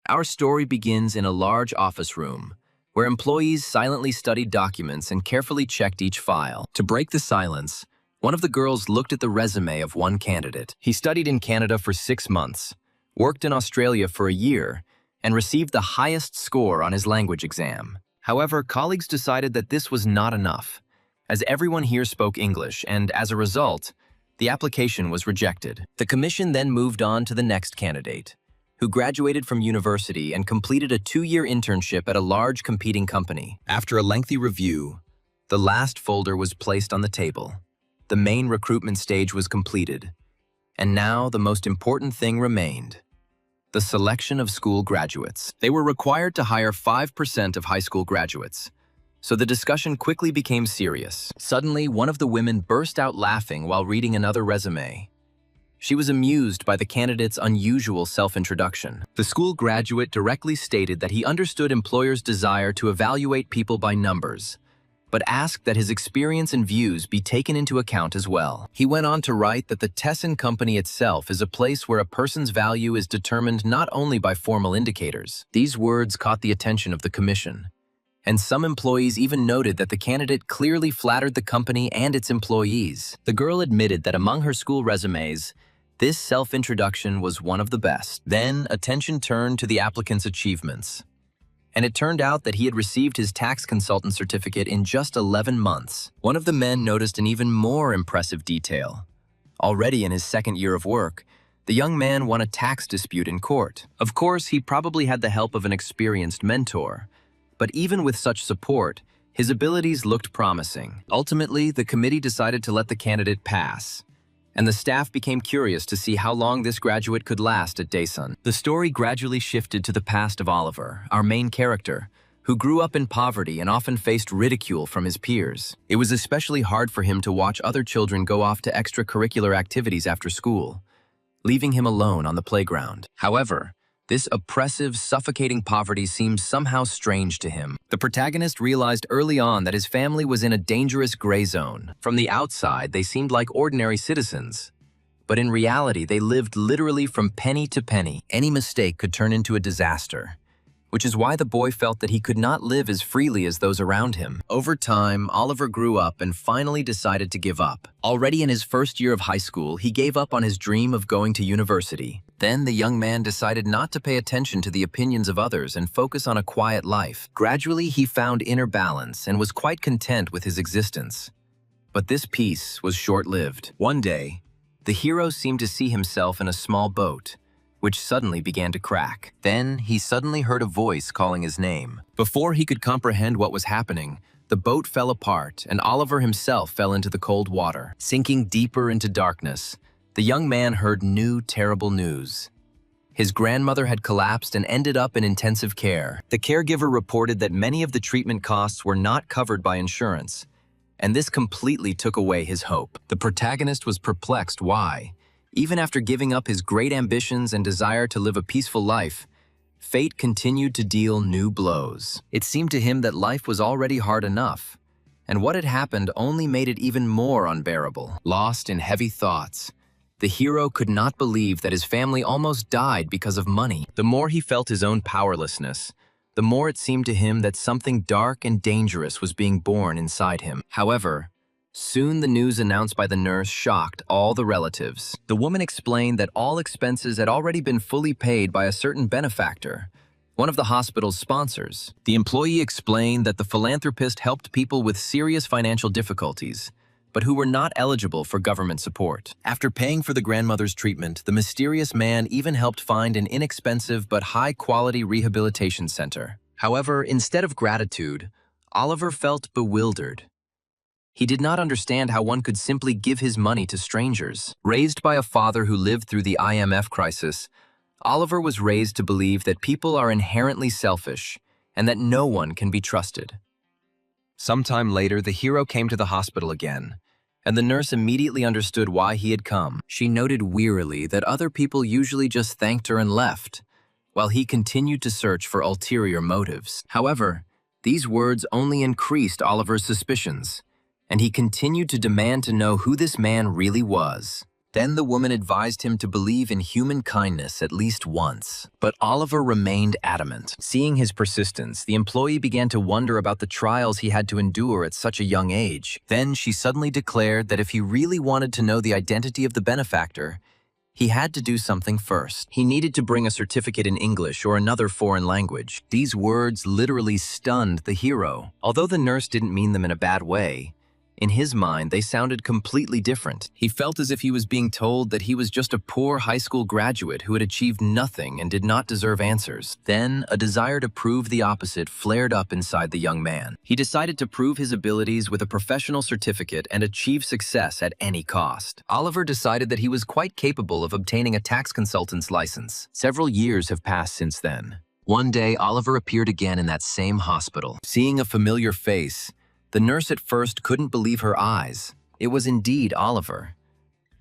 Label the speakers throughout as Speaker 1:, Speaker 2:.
Speaker 1: Our story begins in a large office room, where employees silently studied documents and carefully checked each file. To break the silence, one of the girls looked at the resume of one candidate. He studied in Canada for 6 months, worked in Australia for a year, and received the highest score on his language exam. However, colleagues decided that this was not enough, as everyone here spoke English, and as a result, the application was rejected. The commission then moved on to the next candidate, who graduated from university and completed a 2-year internship at a large competing company. After a lengthy review, the last folder was placed on the table. The main recruitment stage was completed, and now the most important thing remained: the selection of school graduates. They were required to hire 5% of high school graduates, so the discussion quickly became serious. Suddenly, one of the women burst out laughing while reading another resume. She was amused by the candidate's unusual self-introduction. The school graduate directly stated that he understood employers' desire to evaluate people by numbers, but asked that his experience and views be taken into account as well. He went on to write that the Tessin company itself is a place where a person's value is determined not only by formal indicators. These words caught the attention of the commission, and some employees even noted that the candidate clearly flattered the company and its employees. The girl admitted that among her school resumes, this self-introduction was one of the best. Then, attention turned to the applicant's achievements, and it turned out that he had received his tax consultant certificate in just 11 months. One of the men noticed an even more impressive detail. Already in his 2nd year of work, the young man won a tax dispute in court. Of course, he probably had the help of an experienced mentor, but even with such support, his abilities looked promising. Ultimately, the committee decided to let the candidate pass, and the staff became curious to see how long this graduate could last at Daesun. The story gradually shifted to the past of Oliver, our main character, who grew up in poverty and often faced ridicule from his peers. It was especially hard for him to watch other children go off to extracurricular activities after school, leaving him alone on the playground. However, this oppressive, suffocating poverty seemed somehow strange to him. The protagonist realized early on that his family was in a dangerous gray zone. From the outside, they seemed like ordinary citizens, but in reality, they lived literally from penny to penny. Any mistake could turn into a disaster, which is why the boy felt that he could not live as freely as those around him. Over time, Oliver grew up and finally decided to give up. Already in his 1st year of high school, he gave up on his dream of going to university. Then the young man decided not to pay attention to the opinions of others and focus on a quiet life. Gradually, he found inner balance and was quite content with his existence. But this peace was short-lived. One day, the hero seemed to see himself in a small boat, which suddenly began to crack. Then he suddenly heard a voice calling his name. Before he could comprehend what was happening, the boat fell apart and Oliver himself fell into the cold water. Sinking deeper into darkness, the young man heard new, terrible news. His grandmother had collapsed and ended up in intensive care. The caregiver reported that many of the treatment costs were not covered by insurance, and this completely took away his hope. The protagonist was perplexed why, even after giving up his great ambitions and desire to live a peaceful life, fate continued to deal new blows. It seemed to him that life was already hard enough, and what had happened only made it even more unbearable. Lost in heavy thoughts, the hero could not believe that his family almost died because of money. The more he felt his own powerlessness, the more it seemed to him that something dark and dangerous was being born inside him. However, soon the news announced by the nurse shocked all the relatives. The woman explained that all expenses had already been fully paid by a certain benefactor, one of the hospital's sponsors. The employee explained that the philanthropist helped people with serious financial difficulties, but who were not eligible for government support. After paying for the grandmother's treatment, the mysterious man even helped find an inexpensive but high-quality rehabilitation center. However, instead of gratitude, Oliver felt bewildered. He did not understand how one could simply give his money to strangers. Raised by a father who lived through the IMF crisis, Oliver was raised to believe that people are inherently selfish and that no one can be trusted. Sometime later, the hero came to the hospital again, and the nurse immediately understood why he had come. She noted wearily that other people usually just thanked her and left, while he continued to search for ulterior motives. However, these words only increased Oliver's suspicions, and he continued to demand to know who this man really was. Then the woman advised him to believe in human kindness at least once. But Oliver remained adamant. Seeing his persistence, the employee began to wonder about the trials he had to endure at such a young age. Then she suddenly declared that if he really wanted to know the identity of the benefactor, he had to do something first. He needed to bring a certificate in English or another foreign language. These words literally stunned the hero. Although the nurse didn't mean them in a bad way, in his mind, they sounded completely different. He felt as if he was being told that he was just a poor high school graduate who had achieved nothing and did not deserve answers. Then, a desire to prove the opposite flared up inside the young man. He decided to prove his abilities with a professional certificate and achieve success at any cost. Oliver decided that he was quite capable of obtaining a tax consultant's license. Several years have passed since then. One day, Oliver appeared again in that same hospital. Seeing a familiar face, the nurse at first couldn't believe her eyes. It was indeed Oliver.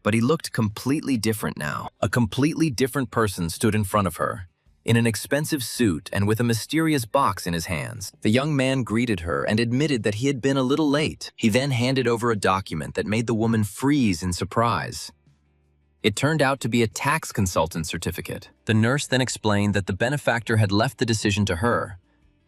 Speaker 1: But he looked completely different now. A completely different person stood in front of her, in an expensive suit and with a mysterious box in his hands. The young man greeted her and admitted that he had been a little late. He then handed over a document that made the woman freeze in surprise. It turned out to be a tax consultant certificate. The nurse then explained that the benefactor had left the decision to her,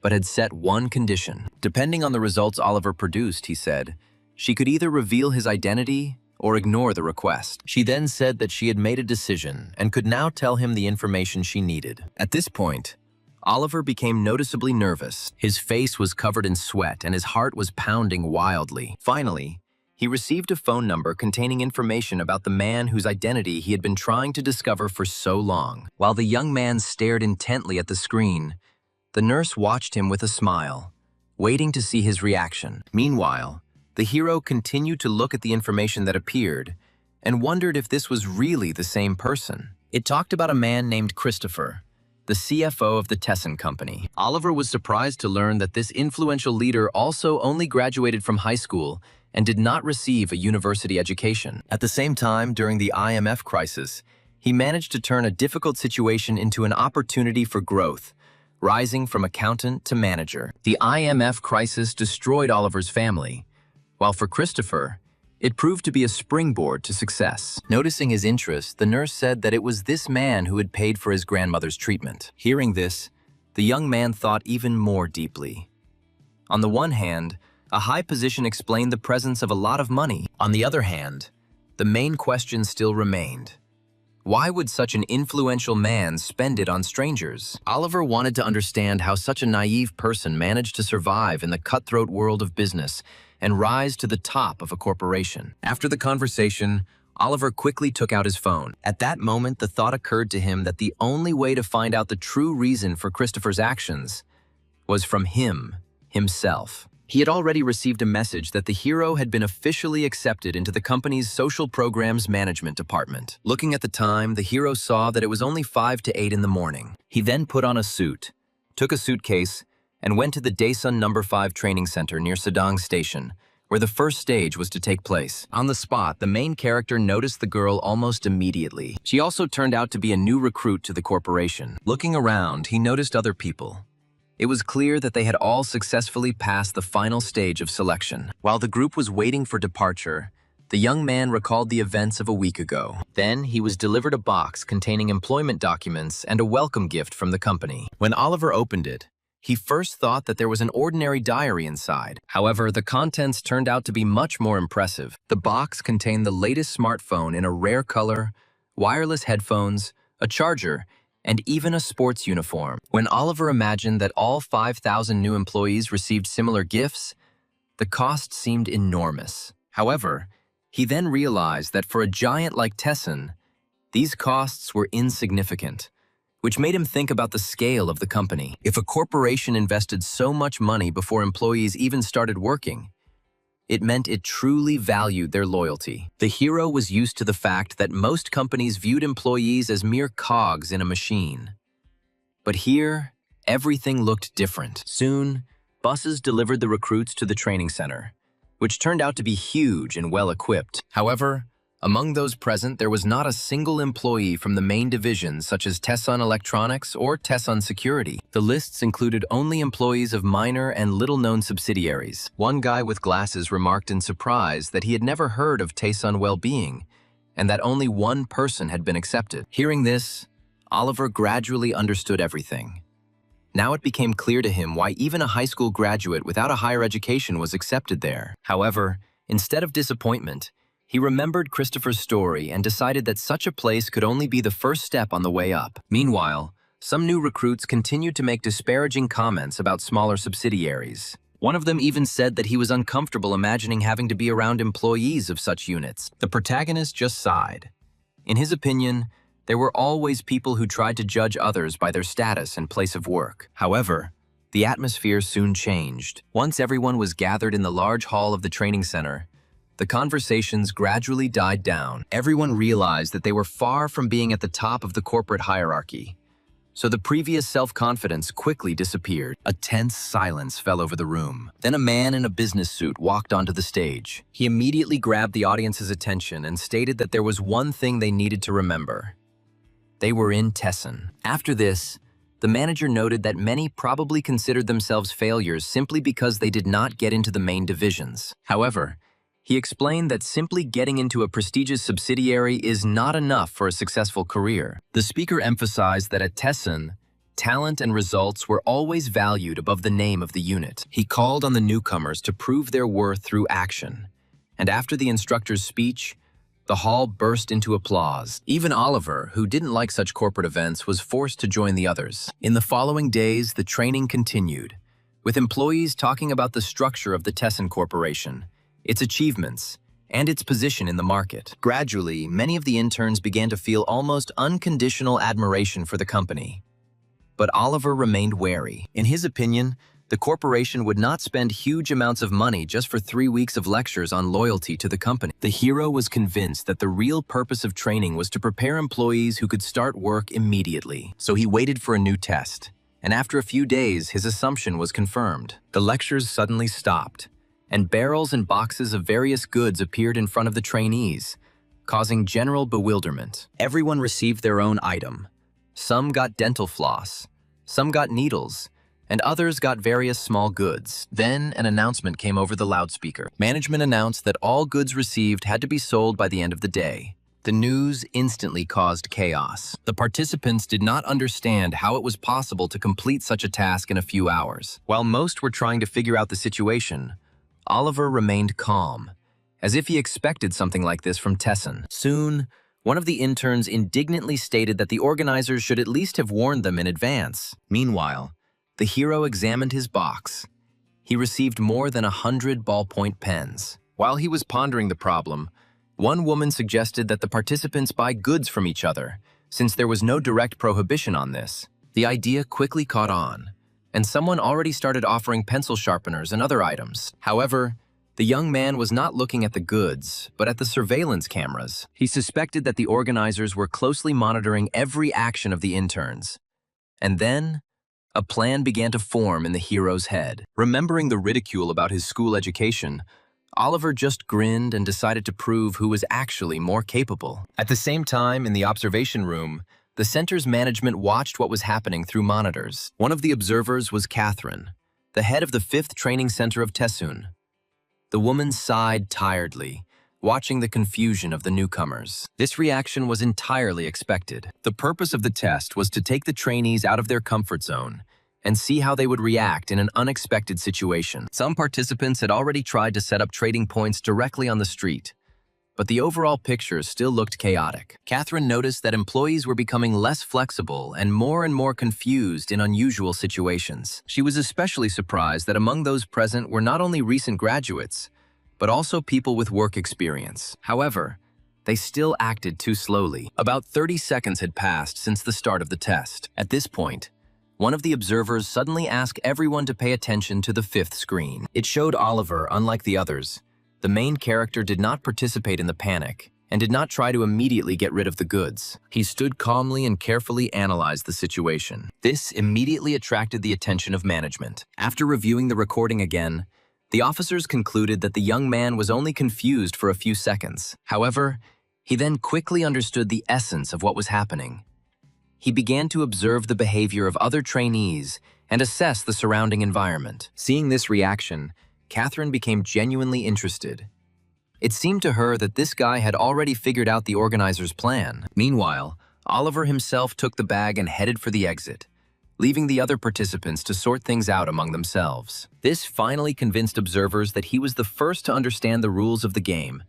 Speaker 1: but had set one condition. Depending on the results Oliver produced, he said, she could either reveal his identity or ignore the request. She then said that she had made a decision and could now tell him the information she needed. At this point, Oliver became noticeably nervous. His face was covered in sweat and his heart was pounding wildly. Finally, he received a phone number containing information about the man whose identity he had been trying to discover for so long. While the young man stared intently at the screen, the nurse watched him with a smile, waiting to see his reaction. Meanwhile, the hero continued to look at the information that appeared and wondered if this was really the same person. It talked about a man named Christopher, the CFO of the Tesson Company. Oliver was surprised to learn that this influential leader also only graduated from high school and did not receive a university education. At the same time, during the IMF crisis, he managed to turn a difficult situation into an opportunity for growth, rising from accountant to manager. The IMF crisis destroyed Oliver's family, while for Christopher, it proved to be a springboard to success. Noticing his interest, the nurse said that it was this man who had paid for his grandmother's treatment. Hearing this, the young man thought even more deeply. On the one hand, a high position explained the presence of a lot of money. On the other hand, the main question still remained. Why would such an influential man spend it on strangers? Oliver wanted to understand how such a naive person managed to survive in the cutthroat world of business and rise to the top of a corporation. After the conversation, Oliver quickly took out his phone. At that moment, the thought occurred to him that the only way to find out the true reason for Christopher's actions was from himself. He had already received a message that the hero had been officially accepted into the company's social programs management department. Looking at the time, the hero saw that it was only 5 to 8 in the morning. He then put on a suit, took a suitcase, and went to the Daesun No. 5 training center near Sadang Station, where the first stage was to take place. On the spot, the main character noticed the girl almost immediately. She also turned out to be a new recruit to the corporation. Looking around, he noticed other people. It was clear that they had all successfully passed the final stage of selection. While the group was waiting for departure, the young man recalled the events of a week ago. Then he was delivered a box containing employment documents and a welcome gift from the company. When Oliver opened it, he first thought that there was an ordinary diary inside. However, the contents turned out to be much more impressive. The box contained the latest smartphone in a rare color, wireless headphones, a charger, and even a sports uniform. When Oliver imagined that all 5,000 new employees received similar gifts, the cost seemed enormous. However, he then realized that for a giant like Tesson, these costs were insignificant, which made him think about the scale of the company. If a corporation invested so much money before employees even started working, it meant it truly valued their loyalty. The hero was used to the fact that most companies viewed employees as mere cogs in a machine. But here, everything looked different. Soon, buses delivered the recruits to the training center, which turned out to be huge and well-equipped. However, among those present, there was not a single employee from the main divisions such as Tesson Electronics or Tesson Security. The lists included only employees of minor and little-known subsidiaries. One guy with glasses remarked in surprise that he had never heard of Tesson Wellbeing, and that only one person had been accepted. Hearing this, Oliver gradually understood everything. Now it became clear to him why even a high school graduate without a higher education was accepted there. However, instead of disappointment, he remembered Christopher's story and decided that such a place could only be the first step on the way up. Meanwhile, some new recruits continued to make disparaging comments about smaller subsidiaries. One of them even said that he was uncomfortable imagining having to be around employees of such units. The protagonist just sighed. In his opinion, there were always people who tried to judge others by their status and place of work. However, the atmosphere soon changed. Once everyone was gathered in the large hall of the training center, the conversations gradually died down. Everyone realized that they were far from being at the top of the corporate hierarchy. So the previous self-confidence quickly disappeared. A tense silence fell over the room. Then a man in a business suit walked onto the stage. He immediately grabbed the audience's attention and stated that there was one thing they needed to remember. They were in Tessin. After this, the manager noted that many probably considered themselves failures simply because they did not get into the main divisions. However, he explained that simply getting into a prestigious subsidiary is not enough for a successful career. The speaker emphasized that at Tessin, talent and results were always valued above the name of the unit. He called on the newcomers to prove their worth through action, and after the instructor's speech, the hall burst into applause. Even Oliver, who didn't like such corporate events, was forced to join the others. In the following days, the training continued, with employees talking about the structure of the Tessin Corporation, its achievements, and its position in the market. Gradually, many of the interns began to feel almost unconditional admiration for the company. But Oliver remained wary. In his opinion, the corporation would not spend huge amounts of money just for 3 weeks of lectures on loyalty to the company. The hero was convinced that the real purpose of training was to prepare employees who could start work immediately. So he waited for a new test, and after a few days, his assumption was confirmed. The lectures suddenly stopped, and barrels and boxes of various goods appeared in front of the trainees, causing general bewilderment. Everyone received their own item. Some got dental floss, some got needles, and others got various small goods. Then an announcement came over the loudspeaker. Management announced that all goods received had to be sold by the end of the day. The news instantly caused chaos. The participants did not understand how it was possible to complete such a task in a few hours. While most were trying to figure out the situation, Oliver remained calm, as if he expected something like this from Tessin. Soon, one of the interns indignantly stated that the organizers should at least have warned them in advance. Meanwhile, the hero examined his box. He received more than 100 ballpoint pens. While he was pondering the problem, one woman suggested that the participants buy goods from each other, since there was no direct prohibition on this. The idea quickly caught on, and someone already started offering pencil sharpeners and other items. However, the young man was not looking at the goods, but at the surveillance cameras. He suspected that the organizers were closely monitoring every action of the interns. And then, a plan began to form in the hero's head. Remembering the ridicule about his school education, Oliver just grinned and decided to prove who was actually more capable. At the same time, in the observation room, the center's management watched what was happening through monitors. One of the observers was Catherine, the head of the 5th training center of Tessun. The woman sighed tiredly, watching the confusion of the newcomers. This reaction was entirely expected. The purpose of the test was to take the trainees out of their comfort zone and see how they would react in an unexpected situation. Some participants had already tried to set up trading points directly on the street, but the overall picture still looked chaotic. Catherine noticed that employees were becoming less flexible and more confused in unusual situations. She was especially surprised that among those present were not only recent graduates, but also people with work experience. However, they still acted too slowly. About 30 seconds had passed since the start of the test. At this point, one of the observers suddenly asked everyone to pay attention to the 5th screen. It showed Oliver, unlike the others, the main character did not participate in the panic and did not try to immediately get rid of the goods. He stood calmly and carefully analyzed the situation. This immediately attracted the attention of management. After reviewing the recording again, the officers concluded that the young man was only confused for a few seconds. However, he then quickly understood the essence of what was happening. He began to observe the behavior of other trainees and assess the surrounding environment. Seeing this reaction, Catherine became genuinely interested. It seemed to her that this guy had already figured out the organizer's plan. Meanwhile, Oliver himself took the bag and headed for the exit, leaving the other participants to sort things out among themselves. This finally convinced observers that he was the first to understand the rules of the game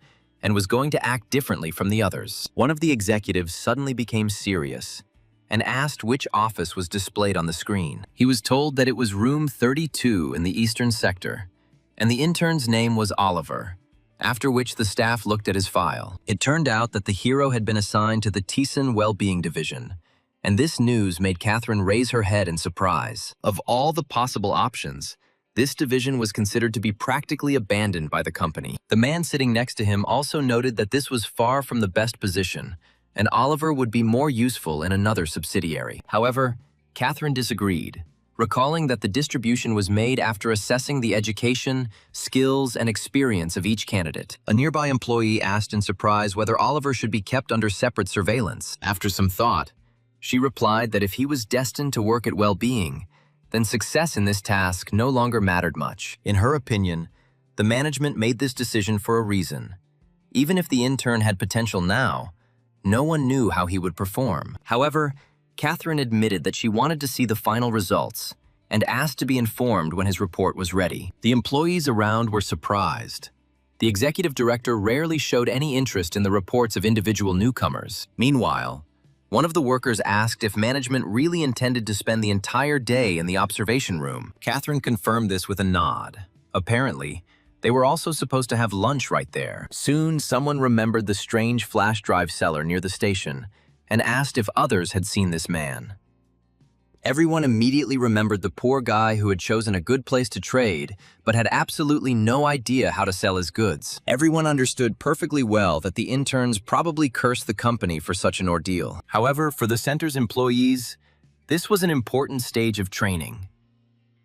Speaker 1: and was going to act differently from the others. One of the executives suddenly became serious and asked which office was displayed on the screen. He was told that it was room 32 in the eastern sector, and the intern's name was Oliver, after which the staff looked at his file. It turned out that the hero had been assigned to the Thyssen Well-Being Division, and this news made Catherine raise her head in surprise. Of all the possible options, this division was considered to be practically abandoned by the company. The man sitting next to him also noted that this was far from the best position, and Oliver would be more useful in another subsidiary. However, Catherine disagreed, recalling that the distribution was made after assessing the education, skills, and experience of each candidate. A nearby employee asked in surprise whether Oliver should be kept under separate surveillance. After some thought, she replied that if he was destined to work at well-being, then success in this task no longer mattered much. In her opinion, the management made this decision for a reason. Even if the intern had potential now, no one knew how he would perform. However, Catherine admitted that she wanted to see the final results and asked to be informed when his report was ready. The employees around were surprised. The executive director rarely showed any interest in the reports of individual newcomers. Meanwhile, one of the workers asked if management really intended to spend the entire day in the observation room. Catherine confirmed this with a nod. Apparently, they were also supposed to have lunch right there. Soon, someone remembered the strange flash drive seller near the station and asked if others had seen this man. Everyone immediately remembered the poor guy who had chosen a good place to trade, but had absolutely no idea how to sell his goods. Everyone understood perfectly well that the interns probably cursed the company for such an ordeal. However, for the center's employees, this was an important stage of training.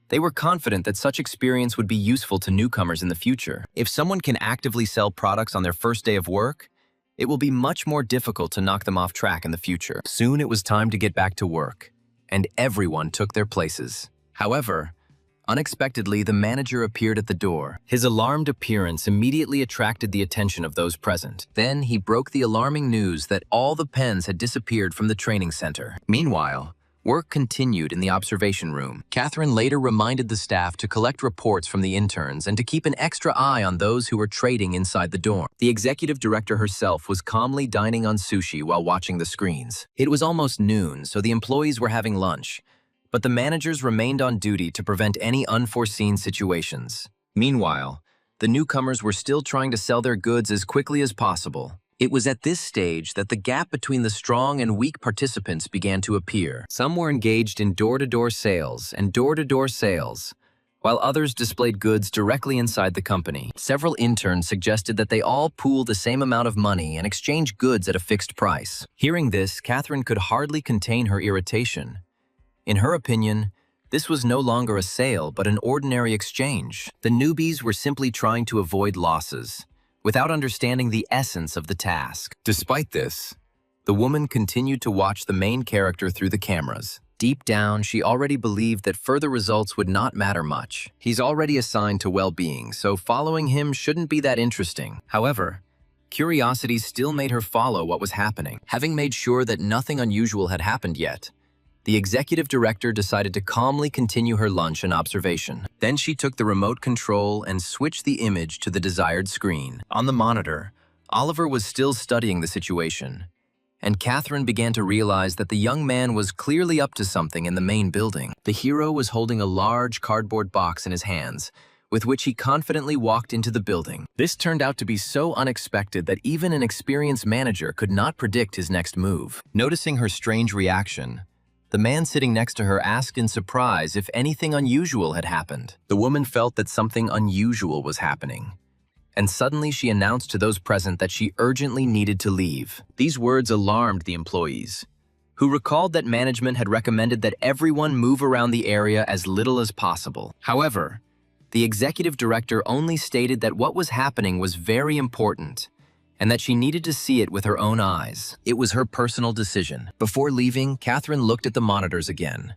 Speaker 1: They were confident that such experience would be useful to newcomers in the future. If someone can actively sell products on their first day of work, it will be much more difficult to knock them off track in the future. Soon it was time to get back to work, and everyone took their places. However, unexpectedly, the manager appeared at the door. His alarmed appearance immediately attracted the attention of those present. Then he broke the alarming news that all the pens had disappeared from the training center. Meanwhile, work continued in the observation room. Catherine later reminded the staff to collect reports from the interns and to keep an extra eye on those who were trading inside the dorm. The executive director herself was calmly dining on sushi while watching the screens. It was almost noon, so the employees were having lunch, but the managers remained on duty to prevent any unforeseen situations. Meanwhile, the newcomers were still trying to sell their goods as quickly as possible. It was at this stage that the gap between the strong and weak participants began to appear. Some were engaged in door-to-door sales and door-to-door sales, while others displayed goods directly inside the company. Several interns suggested that they all pool the same amount of money and exchange goods at a fixed price. Hearing this, Catherine could hardly contain her irritation. In her opinion, this was no longer a sale but an ordinary exchange. The newbies were simply trying to avoid losses, without understanding the essence of the task. Despite this, the woman continued to watch the main character through the cameras. Deep down, she already believed that further results would not matter much. He's already assigned to well-being, so following him shouldn't be that interesting. However, curiosity still made her follow what was happening. Having made sure that nothing unusual had happened yet, the executive director decided to calmly continue her lunch and observation. Then she took the remote control and switched the image to the desired screen. On the monitor, Oliver was still studying the situation, and Catherine began to realize that the young man was clearly up to something in the main building. The hero was holding a large cardboard box in his hands, with which he confidently walked into the building. This turned out to be so unexpected that even an experienced manager could not predict his next move. Noticing her strange reaction, the man sitting next to her asked in surprise if anything unusual had happened. The woman felt that something unusual was happening, and suddenly she announced to those present that she urgently needed to leave. These words alarmed the employees, who recalled that management had recommended that everyone move around the area as little as possible. However, the executive director only stated that what was happening was very important, and that she needed to see it with her own eyes. It was her personal decision. Before leaving, Catherine looked at the monitors again,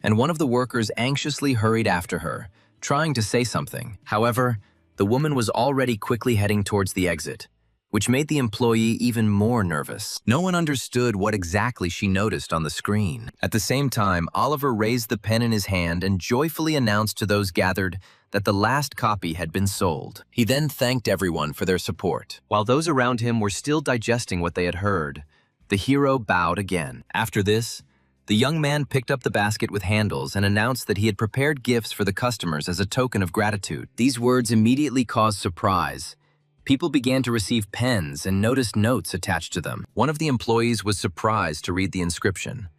Speaker 1: and one of the workers anxiously hurried after her, trying to say something. However, The woman was already quickly heading towards the exit, which made the employee even more nervous. No one understood what exactly she noticed on the screen. At the same time, Oliver raised the pen in his hand and joyfully announced to those gathered that the last copy had been sold. He then thanked everyone for their support. While those around him were still digesting what they had heard, the hero bowed again. After this, the young man picked up the basket with handles and announced that he had prepared gifts for the customers as a token of gratitude. These words immediately caused surprise. People began to receive pens and noticed notes attached to them. One of the employees was surprised to read the inscription,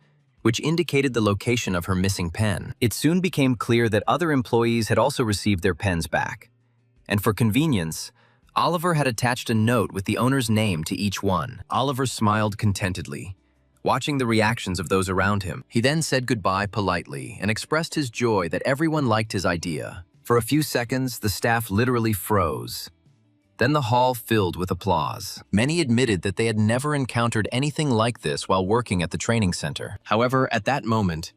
Speaker 1: which indicated the location of her missing pen. It soon became clear that other employees had also received their pens back. And for convenience, Oliver had attached a note with the owner's name to each one. Oliver smiled contentedly, watching the reactions of those around him. He then said goodbye politely and expressed his joy that everyone liked his idea. For a few seconds, the staff literally froze. Then the hall filled with applause. Many admitted that they had never encountered anything like this while working at the training center. However, at that moment,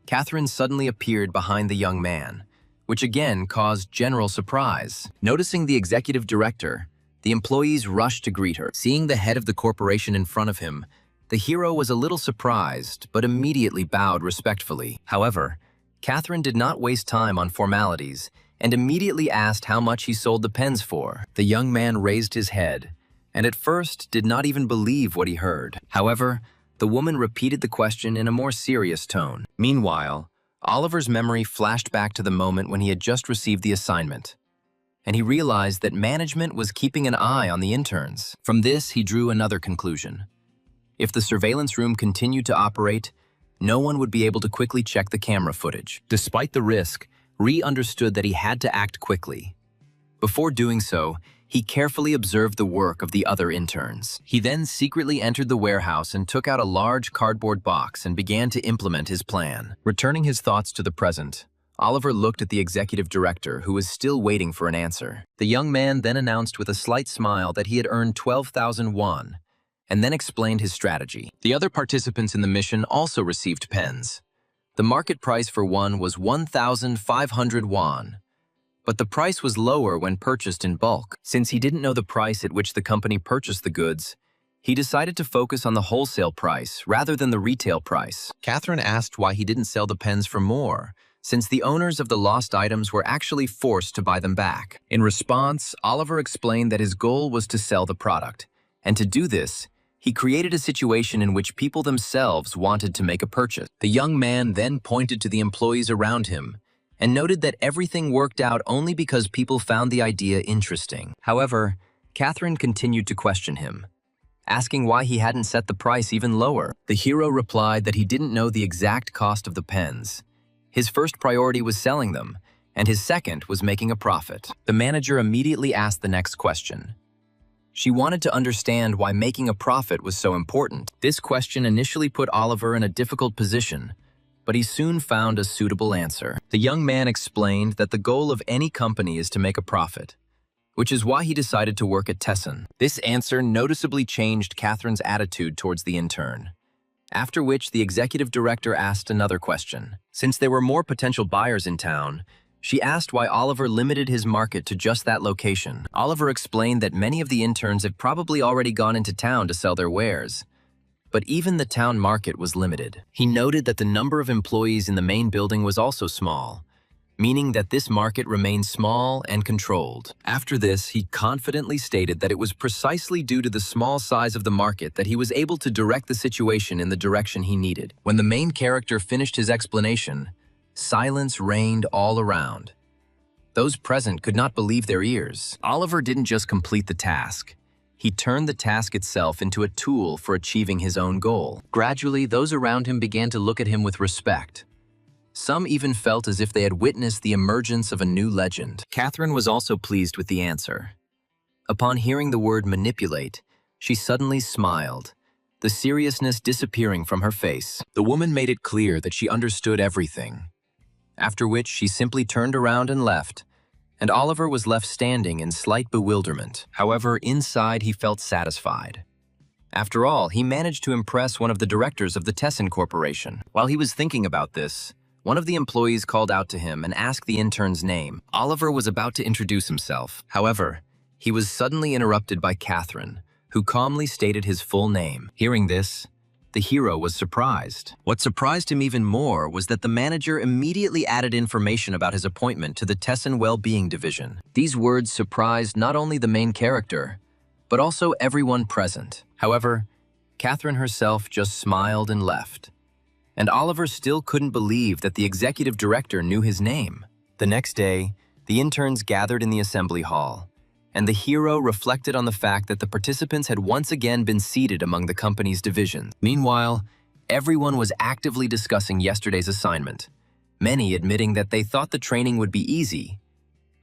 Speaker 1: Catherine suddenly appeared behind the young man, which again caused general surprise. Noticing the executive director, the employees rushed to greet her. Seeing the head of the corporation in front of him, the hero was a little surprised, but immediately bowed respectfully. However, Catherine did not waste time on formalities and immediately asked how much he sold the pens for. The young man raised his head, and at first did not even believe what he heard. However, the woman repeated the question in a more serious tone. Meanwhile, Oliver's memory flashed back to the moment when he had just received the assignment, and he realized that management was keeping an eye on the interns. From this, he drew another conclusion. If the surveillance room continued to operate, no one would be able to quickly check the camera footage. Despite the risk, Ree understood that he had to act quickly. Before doing so, he carefully observed the work of the other interns. He then secretly entered the warehouse and took out a large cardboard box and began to implement his plan. Returning his thoughts to the present, Oliver looked at the executive director, who was still waiting for an answer. The young man then announced with a slight smile that he had earned 12,000 won, and then explained his strategy. The other participants in the mission also received pens. The market price for one was 1,500 won, but the price was lower when purchased in bulk. Since he didn't know the price at which the company purchased the goods, he decided to focus on the wholesale price rather than the retail price. Catherine asked why he didn't sell the pens for more, since the owners of the lost items were actually forced to buy them back. In response, Oliver explained that his goal was to sell the product, and to do this, he created a situation in which people themselves wanted to make a purchase. The young man then pointed to the employees around him and noted that everything worked out only because people found the idea interesting. However, Catherine continued to question him, asking why he hadn't set the price even lower. The hero replied that he didn't know the exact cost of the pens. His first priority was selling them, and his second was making a profit. The manager immediately asked the next question. She wanted to understand why making a profit was so important. This question initially put Oliver in a difficult position, but he soon found a suitable answer. The young man explained that the goal of any company is to make a profit, which is why he decided to work at Tesson. This answer noticeably changed Catherine's attitude towards the intern, after which the executive director asked another question. Since there were more potential buyers in town, she asked why Oliver limited his market to just that location. Oliver explained that many of the interns had probably already gone into town to sell their wares, but even the town market was limited. He noted that the number of employees in the main building was also small, meaning that this market remained small and controlled. After this, he confidently stated that it was precisely due to the small size of the market that he was able to direct the situation in the direction he needed. When the main character finished his explanation, silence reigned all around. Those present could not believe their ears. Oliver didn't just complete the task. He turned the task itself into a tool for achieving his own goal. Gradually, those around him began to look at him with respect. Some even felt as if they had witnessed the emergence of a new legend. Catherine was also pleased with the answer. Upon hearing the word manipulate, she suddenly smiled, the seriousness disappearing from her face. The woman made it clear that she understood everything, after which she simply turned around and left, and Oliver was left standing in slight bewilderment. However, inside he felt satisfied. After all, he managed to impress one of the directors of the Tesson Corporation. While he was thinking about this, One of the employees called out to him and asked the intern's name. Oliver was about to introduce himself. However, he was suddenly interrupted by Catherine, who calmly stated his full name. Hearing this, the hero was surprised. What surprised him even more was that the manager immediately added information about his appointment to the Tessin Well-Being Division. These words surprised not only the main character, but also everyone present. However, Catherine herself just smiled and left. And Oliver still couldn't believe that the executive director knew his name. The next day, the interns gathered in the assembly hall, and the hero reflected on the fact that the participants had once again been seated among the company's divisions. Meanwhile, everyone was actively discussing yesterday's assignment, many admitting that they thought the training would be easy,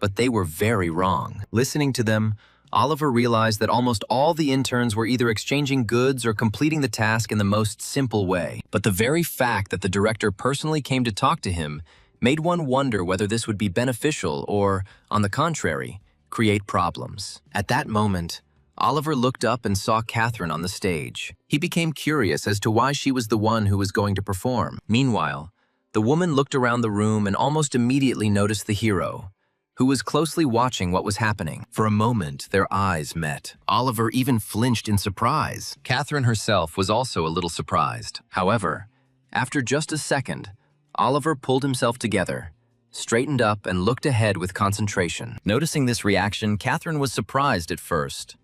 Speaker 1: but they were very wrong. Listening to them, Oliver realized that almost all the interns were either exchanging goods or completing the task in the most simple way. But the very fact that the director personally came to talk to him made one wonder whether this would be beneficial or, on the contrary, create problems. At that moment, Oliver looked up and saw Catherine on the stage. He became curious as to why she was the one who was going to perform. Meanwhile, the woman looked around the room and almost immediately noticed the hero, who was closely watching what was happening. For a moment, their eyes met. Oliver even flinched in surprise. Catherine herself was also a little surprised. However, after just a second, Oliver pulled himself together, straightened up, and looked ahead with concentration. Noticing this reaction, Catherine was surprised at first,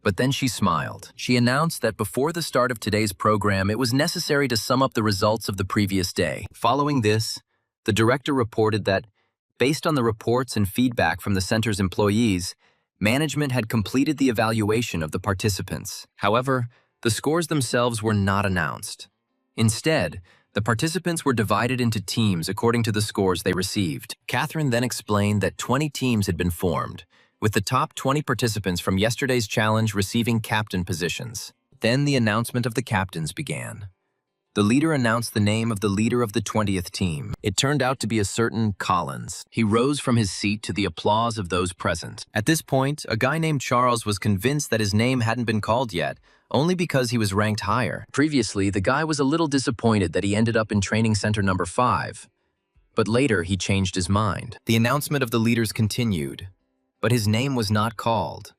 Speaker 1: but then she smiled. She announced that before the start of today's program, it was necessary to sum up the results of the previous day. Following this, the director reported that, based on the reports and feedback from the center's employees, management had completed the evaluation of the participants. However, the scores themselves were not announced. Instead, the participants were divided into teams according to the scores they received. Catherine then explained that 20 teams had been formed, with the top 20 participants from yesterday's challenge receiving captain positions. Then the announcement of the captains began. The leader announced the name of the leader of the 20th team. It turned out to be a certain Collins. He rose from his seat to the applause of those present. At this point, a guy named Charles was convinced that his name hadn't been called yet, only because he was ranked higher. Previously, the guy was a little disappointed that he ended up in training center number 5, but later he changed his mind. The announcement of the leaders continued, but his name was not called.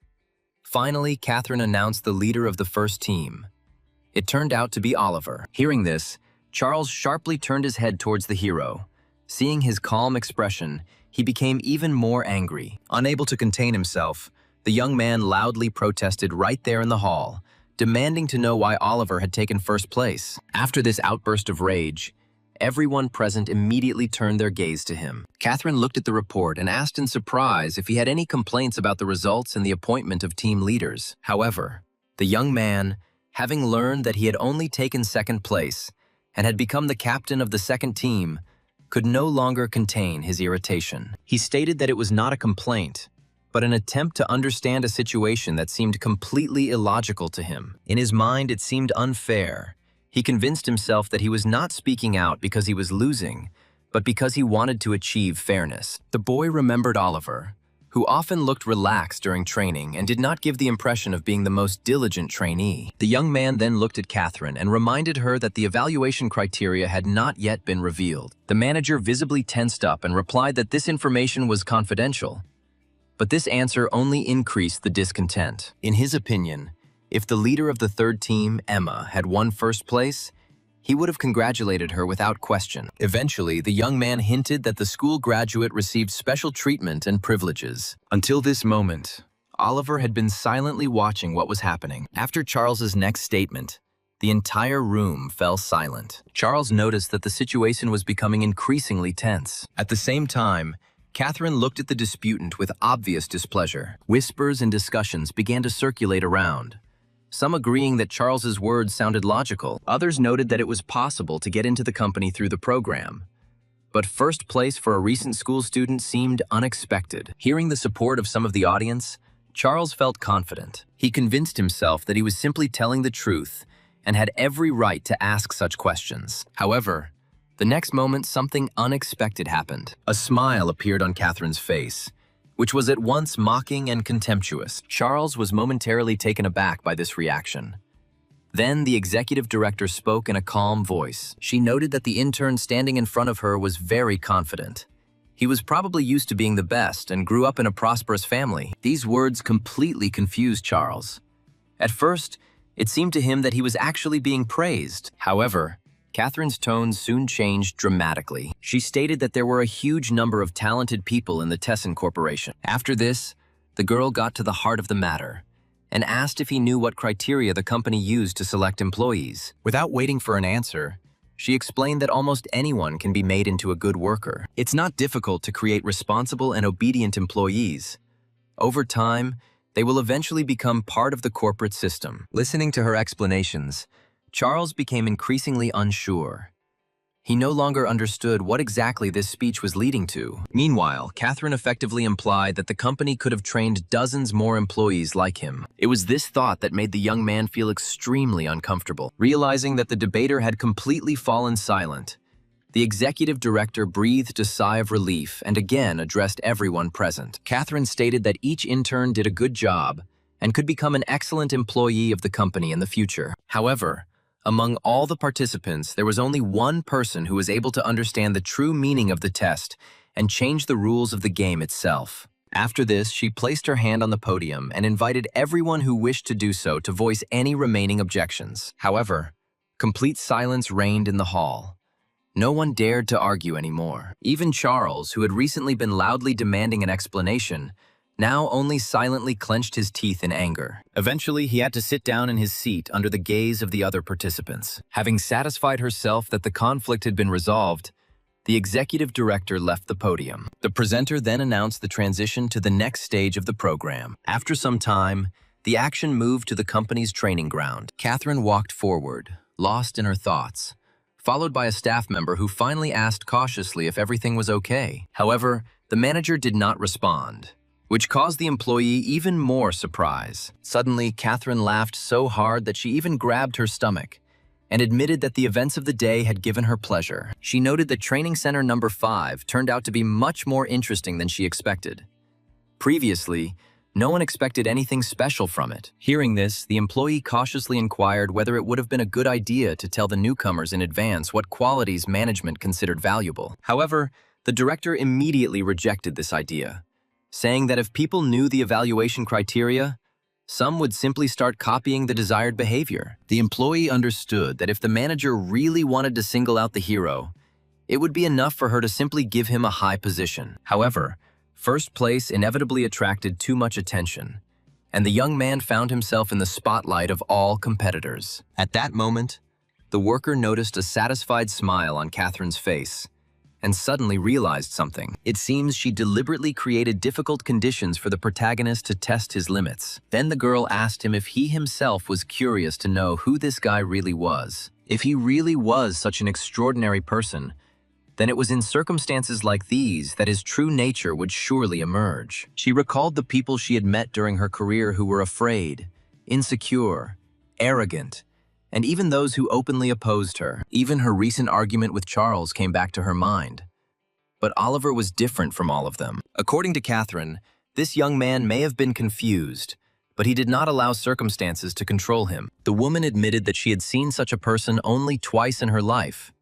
Speaker 1: Finally, Catherine announced the leader of the first team. It turned out to be Oliver. Hearing this, Charles sharply turned his head towards the hero. Seeing his calm expression, he became even more angry. Unable to contain himself, the young man loudly protested right there in the hall, demanding to know why Oliver had taken first place. After this outburst of rage, everyone present immediately turned their gaze to him. Catherine looked at the report and asked in surprise if he had any complaints about the results and the appointment of team leaders. However, the young man, having learned that he had only taken second place and had become the captain of the second team, could no longer contain his irritation. He stated that it was not a complaint, but an attempt to understand a situation that seemed completely illogical to him. In his mind, it seemed unfair. He convinced himself that he was not speaking out because he was losing, but because he wanted to achieve fairness. The boy remembered Oliver, who often looked relaxed during training and did not give the impression of being the most diligent trainee. The young man then looked at Catherine and reminded her that the evaluation criteria had not yet been revealed. The manager visibly tensed up and replied that this information was confidential. But this answer only increased the discontent. In his opinion, if the leader of the third team, Emma, had won first place, he would have congratulated her without question. Eventually, the young man hinted that the school graduate received special treatment and privileges. Until this moment, Oliver had been silently watching what was happening. After Charles's next statement, the entire room fell silent. Charles noticed that the situation was becoming increasingly tense. At the same time, Catherine looked at the disputant with obvious displeasure. Whispers and discussions began to circulate around, some agreeing that Charles's words sounded logical. Others noted that it was possible to get into the company through the program. But first place for a recent school student seemed unexpected. Hearing the support of some of the audience, Charles felt confident. He convinced himself that he was simply telling the truth and had every right to ask such questions. However, the next moment something unexpected happened. A smile appeared on Catherine's face, which was at once mocking and contemptuous. Charles was momentarily taken aback by this reaction. Then the executive director spoke in a calm voice. She noted that the intern standing in front of her was very confident. He was probably used to being the best and grew up in a prosperous family. These words completely confused Charles. At first, it seemed to him that he was actually being praised. However, Catherine's tone soon changed dramatically. She stated that there were a huge number of talented people in the Tessin Corporation. After this, the girl got to the heart of the matter and asked if he knew what criteria the company used to select employees. Without waiting for an answer, she explained that almost anyone can be made into a good worker. It's not difficult to create responsible and obedient employees. Over time, they will eventually become part of the corporate system. Listening to her explanations, Charles became increasingly unsure. He no longer understood what exactly this speech was leading to. Meanwhile, Catherine effectively implied that the company could have trained dozens more employees like him. It was this thought that made the young man feel extremely uncomfortable. Realizing that the debater had completely fallen silent, the executive director breathed a sigh of relief and again addressed everyone present. Catherine stated that each intern did a good job and could become an excellent employee of the company in the future. However, among all the participants, there was only one person who was able to understand the true meaning of the test and change the rules of the game itself. After this, she placed her hand on the podium and invited everyone who wished to do so to voice any remaining objections. However, complete silence reigned in the hall. No one dared to argue anymore. Even Charles, who had recently been loudly demanding an explanation, now only silently clenched his teeth in anger. Eventually, he had to sit down in his seat under the gaze of the other participants. Having satisfied herself that the conflict had been resolved, the executive director left the podium. The presenter then announced the transition to the next stage of the program. After some time, the action moved to the company's training ground. Catherine walked forward, lost in her thoughts, followed by a staff member who finally asked cautiously if everything was okay. However, the manager did not respond, which caused the employee even more surprise. Suddenly, Catherine laughed so hard that she even grabbed her stomach and admitted that the events of the day had given her pleasure. She noted that Training Center number 5 turned out to be much more interesting than she expected. Previously, no one expected anything special from it. Hearing this, the employee cautiously inquired whether it would have been a good idea to tell the newcomers in advance what qualities management considered valuable. However, the director immediately rejected this idea, saying that if people knew the evaluation criteria, some would simply start copying the desired behavior. The employee understood that if the manager really wanted to single out the hero, it would be enough for her to simply give him a high position. However, first place inevitably attracted too much attention, and the young man found himself in the spotlight of all competitors. At that moment, the worker noticed a satisfied smile on Catherine's face, and suddenly realized something. It seems she deliberately created difficult conditions for the protagonist to test his limits. Then the girl asked him if he himself was curious to know who this guy really was. If he really was such an extraordinary person, then it was in circumstances like these that his true nature would surely emerge. She recalled the people she had met during her career who were afraid, insecure, arrogant, and even those who openly opposed her. Even her recent argument with Charles came back to her mind. But Oliver was different from all of them. According to Catherine, this young man may have been confused, but he did not allow circumstances to control him. The woman admitted that she had seen such a person only twice in her life.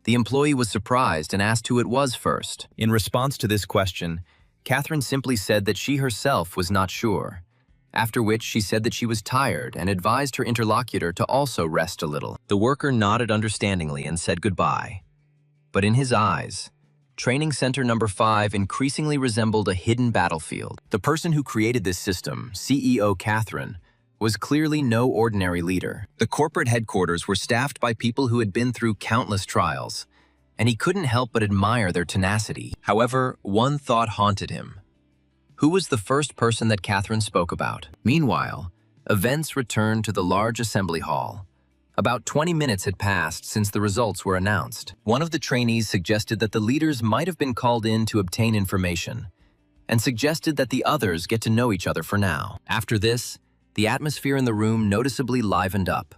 Speaker 1: The employee was surprised and asked who it was first. In response to this question, Catherine simply said that she herself was not sure, after which she said that she was tired and advised her interlocutor to also rest a little. The worker nodded understandingly and said goodbye. But in his eyes, Training Center number 5 increasingly resembled a hidden battlefield. The person who created this system, CEO Catherine, was clearly no ordinary leader. The corporate headquarters were staffed by people who had been through countless trials, and he couldn't help but admire their tenacity. However, one thought haunted him. Who was the first person that Catherine spoke about? Meanwhile, events returned to the large assembly hall. About 20 minutes had passed since the results were announced. One of the trainees suggested that the leaders might have been called in to obtain information, and suggested that the others get to know each other for now. After this, the atmosphere in the room noticeably livened up.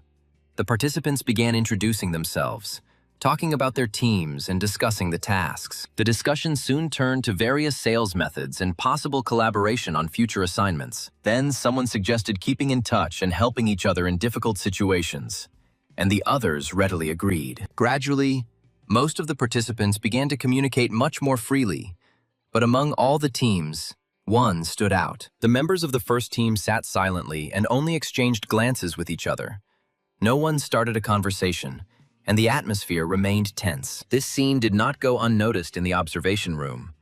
Speaker 1: The participants began introducing themselves, talking about their teams and discussing the tasks. The discussion soon turned to various sales methods and possible collaboration on future assignments. Then someone suggested keeping in touch and helping each other in difficult situations, and the others readily agreed. Gradually, most of the participants began to communicate much more freely, but among all the teams, one stood out. The members of the first team sat silently and only exchanged glances with each other. No one started a conversation, and the atmosphere remained tense. This scene did not go unnoticed in the observation room,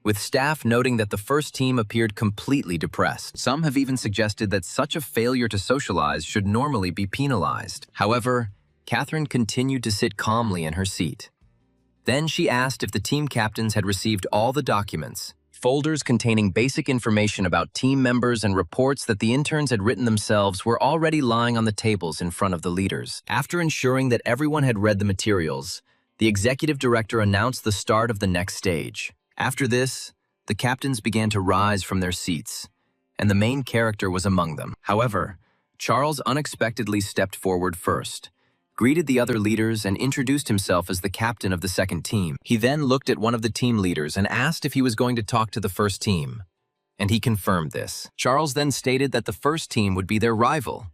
Speaker 1: with staff noting that the first team appeared completely depressed. Some have even suggested that such a failure to socialize should normally be penalized. However, Catherine continued to sit calmly in her seat. Then she asked if the team captains had received all the documents, folders containing basic information about team members and reports that the interns had written themselves were already lying on the tables in front of the leaders. After ensuring that everyone had read the materials, the executive director announced the start of the next stage. After this, the captains began to rise from their seats, and the main character was among them. However, Charles unexpectedly stepped forward first, greeted the other leaders, and introduced himself as the captain of the second team. He then looked at one of the team leaders and asked if he was going to talk to the first team, and he confirmed this. Charles then stated that the first team would be their rival,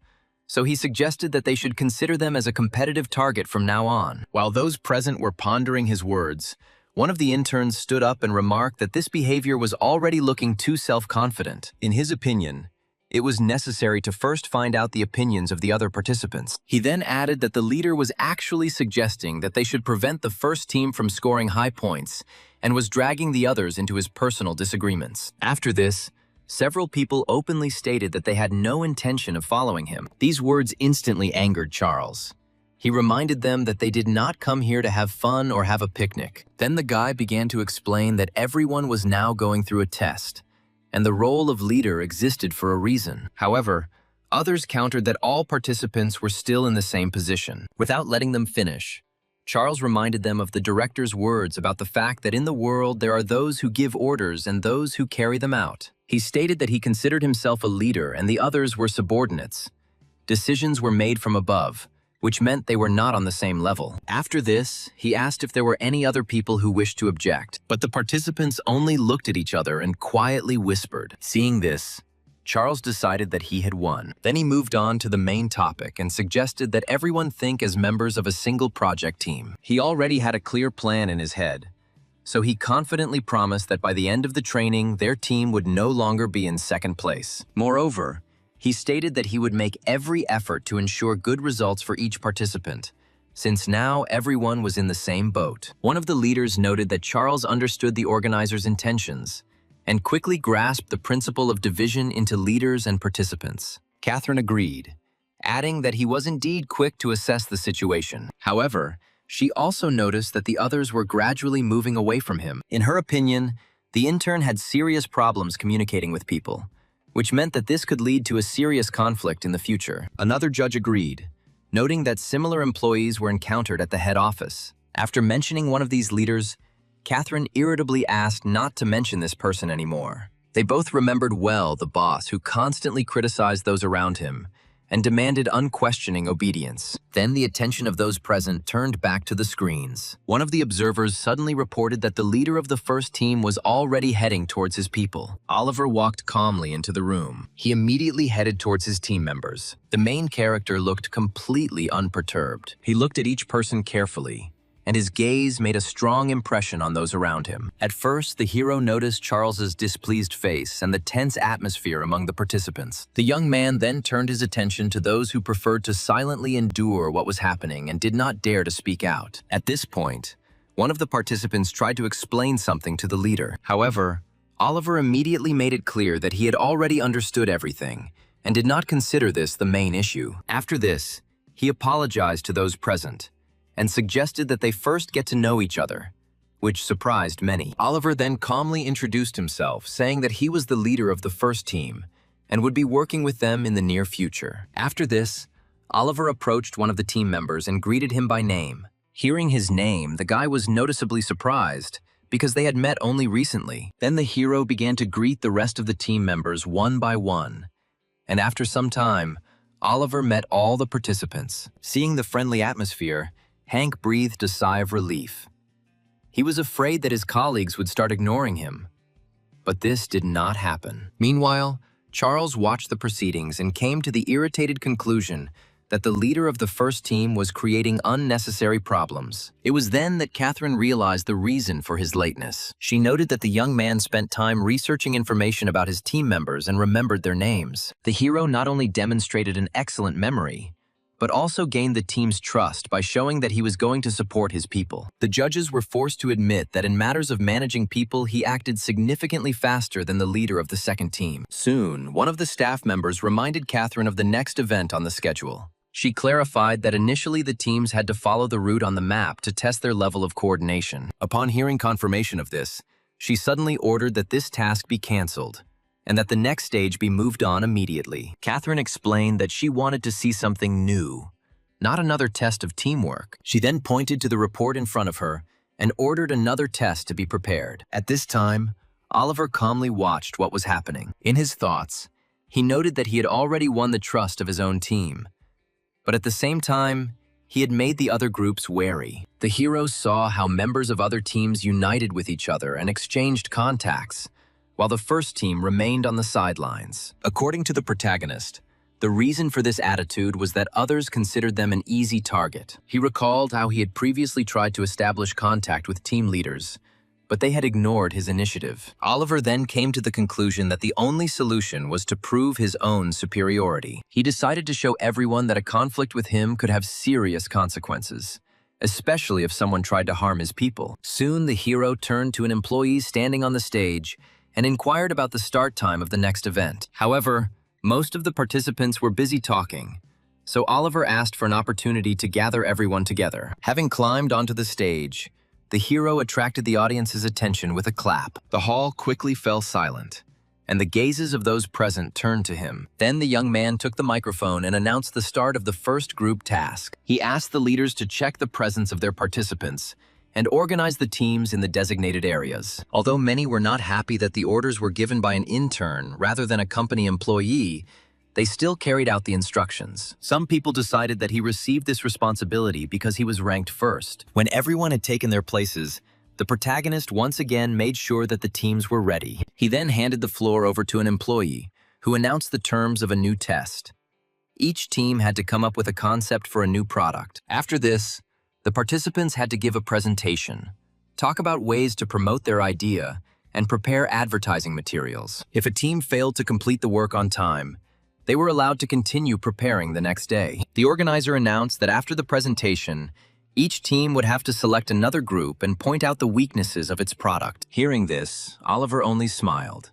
Speaker 1: so he suggested that they should consider them as a competitive target from now on. While those present were pondering his words, one of the interns stood up and remarked that this behavior was already looking too self-confident. In his opinion, it was necessary to first find out the opinions of the other participants. He then added that the leader was actually suggesting that they should prevent the first team from scoring high points and was dragging the others into his personal disagreements. After this, several people openly stated that they had no intention of following him. These words instantly angered Charles. He reminded them that they did not come here to have fun or have a picnic. Then the guy began to explain that everyone was now going through a test, and the role of leader existed for a reason. However, others countered that all participants were still in the same position. Without letting them finish, Charles reminded them of the director's words about the fact that in the world there are those who give orders and those who carry them out. He stated that he considered himself a leader and the others were subordinates. Decisions were made from above, which meant they were not on the same level. After this, he asked if there were any other people who wished to object, but the participants only looked at each other and quietly whispered. Seeing this, Charles decided that he had won. Then he moved on to the main topic and suggested that everyone think as members of a single project team. He already had a clear plan in his head, so he confidently promised that by the end of the training, their team would no longer be in second place. Moreover, he stated that he would make every effort to ensure good results for each participant, since now everyone was in the same boat. One of the leaders noted that Charles understood the organizers' intentions and quickly grasped the principle of division into leaders and participants. Catherine agreed, adding that he was indeed quick to assess the situation. However, she also noticed that the others were gradually moving away from him. In her opinion, the intern had serious problems communicating with people, which meant that this could lead to a serious conflict in the future. Another judge agreed, noting that similar employees were encountered at the head office. After mentioning one of these leaders, Catherine irritably asked not to mention this person anymore. They both remembered well the boss who constantly criticized those around him and demanded unquestioning obedience. Then the attention of those present turned back to the screens. One of the observers suddenly reported that the leader of the first team was already heading towards his people. Oliver walked calmly into the room. He immediately headed towards his team members. The main character looked completely unperturbed. He looked at each person carefully, and his gaze made a strong impression on those around him. At first, the hero noticed Charles's displeased face and the tense atmosphere among the participants. The young man then turned his attention to those who preferred to silently endure what was happening and did not dare to speak out. At this point, one of the participants tried to explain something to the leader. However, Oliver immediately made it clear that he had already understood everything and did not consider this the main issue. After this, he apologized to those present and suggested that they first get to know each other, which surprised many. Oliver then calmly introduced himself, saying that he was the leader of the first team and would be working with them in the near future. After this, Oliver approached one of the team members and greeted him by name. Hearing his name, the guy was noticeably surprised because they had met only recently. Then the hero began to greet the rest of the team members one by one, and after some time, Oliver met all the participants. Seeing the friendly atmosphere, Hank breathed a sigh of relief. He was afraid that his colleagues would start ignoring him. But this did not happen. Meanwhile, Charles watched the proceedings and came to the irritated conclusion that the leader of the first team was creating unnecessary problems. It was then that Catherine realized the reason for his lateness. She noted that the young man spent time researching information about his team members and remembered their names. The hero not only demonstrated an excellent memory, but also gained the team's trust by showing that he was going to support his people. The judges were forced to admit that in matters of managing people, he acted significantly faster than the leader of the second team. Soon, one of the staff members reminded Catherine of the next event on the schedule. She clarified that initially the teams had to follow the route on the map to test their level of coordination. Upon hearing confirmation of this, she suddenly ordered that this task be cancelled and that the next stage be moved on immediately. Catherine explained that she wanted to see something new, not another test of teamwork. She then pointed to the report in front of her and ordered another test to be prepared. At this time, Oliver calmly watched what was happening. In his thoughts, he noted that he had already won the trust of his own team, but at the same time, he had made the other groups wary. The hero saw how members of other teams united with each other and exchanged contacts, while the first team remained on the sidelines. According to the protagonist, the reason for this attitude was that others considered them an easy target. He recalled how he had previously tried to establish contact with team leaders, but they had ignored his initiative. Oliver then came to the conclusion that the only solution was to prove his own superiority. He decided to show everyone that a conflict with him could have serious consequences, especially if someone tried to harm his people. Soon, the hero turned to an employee standing on the stage and inquired about the start time of the next event. However, most of the participants were busy talking, so Oliver asked for an opportunity to gather everyone together. Having climbed onto the stage, the hero attracted the audience's attention with a clap. The hall quickly fell silent, and the gazes of those present turned to him. Then the young man took the microphone and announced the start of the first group task. He asked the leaders to check the presence of their participants and organize the teams in the designated areas. Although many were not happy that the orders were given by an intern rather than a company employee, they still carried out the instructions. Some people decided that he received this responsibility because he was ranked first. When everyone had taken their places, the protagonist once again made sure that the teams were ready. He then handed the floor over to an employee, who announced the terms of a new test. Each team had to come up with a concept for a new product. After this, the participants had to give a presentation, talk about ways to promote their idea, and prepare advertising materials. If a team failed to complete the work on time, they were allowed to continue preparing the next day. The organizer announced that after the presentation, each team would have to select another group and point out the weaknesses of its product. Hearing this, Oliver only smiled.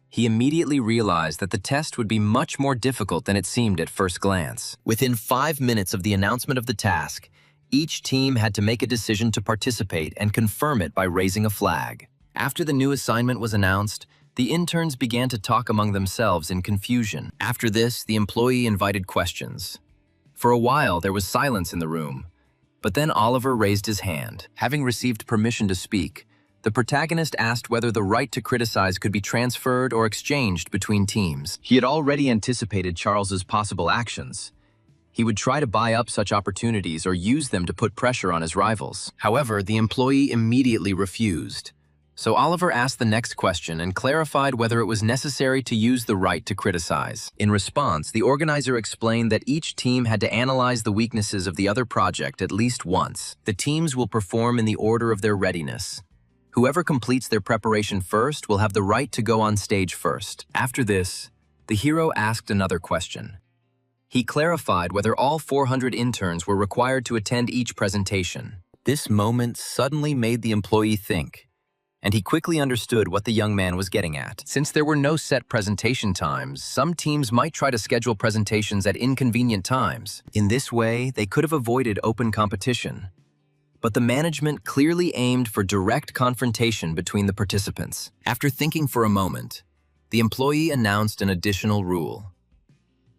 Speaker 1: He immediately realized that the test would be much more difficult than it seemed at first glance. Within 5 minutes of the announcement of the task, each team had to make a decision to participate and confirm it by raising a flag. After the new assignment was announced, the interns began to talk among themselves in confusion. After this, the employee invited questions. For a while, there was silence in the room, but then Oliver raised his hand. Having received permission to speak, the protagonist asked whether the right to criticize could be transferred or exchanged between teams. He had already anticipated Charles's possible actions. He would try to buy up such opportunities or use them to put pressure on his rivals. However, the employee immediately refused. So Oliver asked the next question and clarified whether it was necessary to use the right to criticize. In response, the organizer explained that each team had to analyze the weaknesses of the other project at least once. The teams will perform in the order of their readiness. Whoever completes their preparation first will have the right to go on stage first. After this, the hero asked another question. He clarified whether all 400 interns were required to attend each presentation. This moment suddenly made the employee think, and he quickly understood what the young man was getting at. Since there were no set presentation times, some teams might try to schedule presentations at inconvenient times. In this way, they could have avoided open competition. But the management clearly aimed for direct confrontation between the participants. After thinking for a moment, the employee announced an additional rule.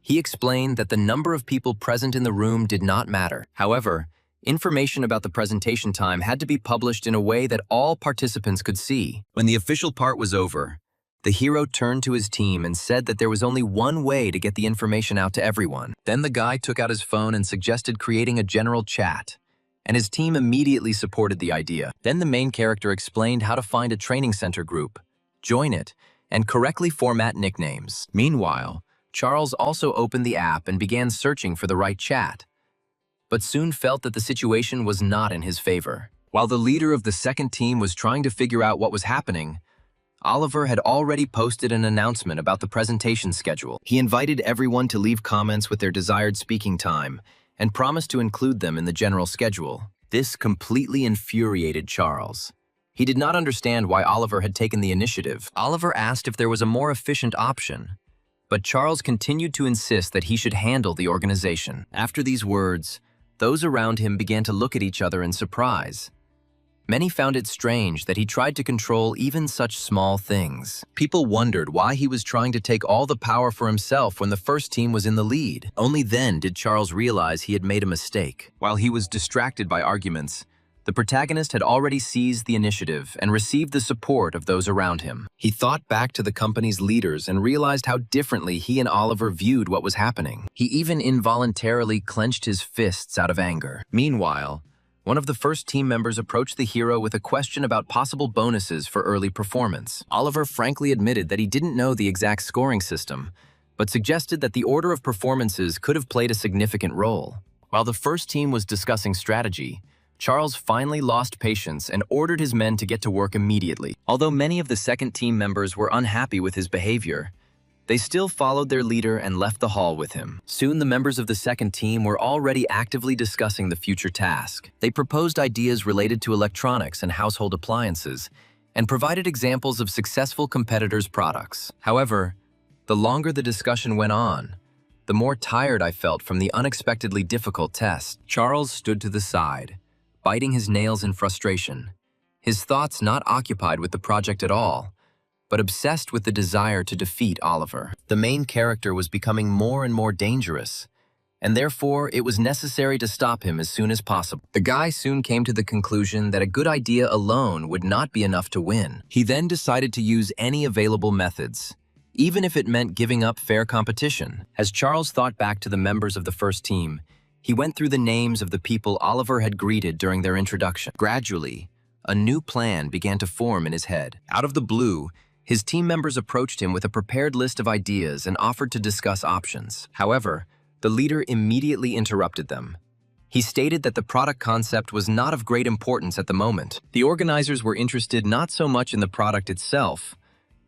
Speaker 1: He explained that the number of people present in the room did not matter. However, information about the presentation time had to be published in a way that all participants could see. When the official part was over, the hero turned to his team and said that there was only one way to get the information out to everyone. Then the guy took out his phone and suggested creating a general chat, and his team immediately supported the idea. Then the main character explained how to find a training center group, join it, and correctly format nicknames. Meanwhile, Charles also opened the app and began searching for the right chat, but soon felt that the situation was not in his favor. While the leader of the second team was trying to figure out what was happening, Oliver had already posted an announcement about the presentation schedule. He invited everyone to leave comments with their desired speaking time and promised to include them in the general schedule. This completely infuriated Charles. He did not understand why Oliver had taken the initiative. Oliver asked if there was a more efficient option, but Charles continued to insist that he should handle the organization. After these words, those around him began to look at each other in surprise. Many found it strange that he tried to control even such small things. People wondered why he was trying to take all the power for himself when the first team was in the lead. Only then did Charles realize he had made a mistake. While he was distracted by arguments, the protagonist had already seized the initiative and received the support of those around him. He thought back to the company's leaders and realized how differently he and Oliver viewed what was happening. He even involuntarily clenched his fists out of anger. Meanwhile, one of the first team members approached the hero with a question about possible bonuses for early performance. Oliver frankly admitted that he didn't know the exact scoring system, but suggested that the order of performances could have played a significant role. While the first team was discussing strategy, Charles finally lost patience and ordered his men to get to work immediately. Although many of the second team members were unhappy with his behavior, they still followed their leader and left the hall with him. Soon the members of the second team were already actively discussing the future task. They proposed ideas related to electronics and household appliances, and provided examples of successful competitors' products. However, the longer the discussion went on, the more tired I felt from the unexpectedly difficult test. Charles stood to the side, biting his nails in frustration, his thoughts not occupied with the project at all, but obsessed with the desire to defeat Oliver. The main character was becoming more and more dangerous, and therefore it was necessary to stop him as soon as possible. The guy soon came to the conclusion that a good idea alone would not be enough to win. He then decided to use any available methods, even if it meant giving up fair competition. As Charles thought back to the members of the first team, he went through the names of the people Oliver had greeted during their introduction. Gradually, a new plan began to form in his head. Out of the blue, his team members approached him with a prepared list of ideas and offered to discuss options. However, the leader immediately interrupted them. He stated that the product concept was not of great importance at the moment. The organizers were interested not so much in the product itself,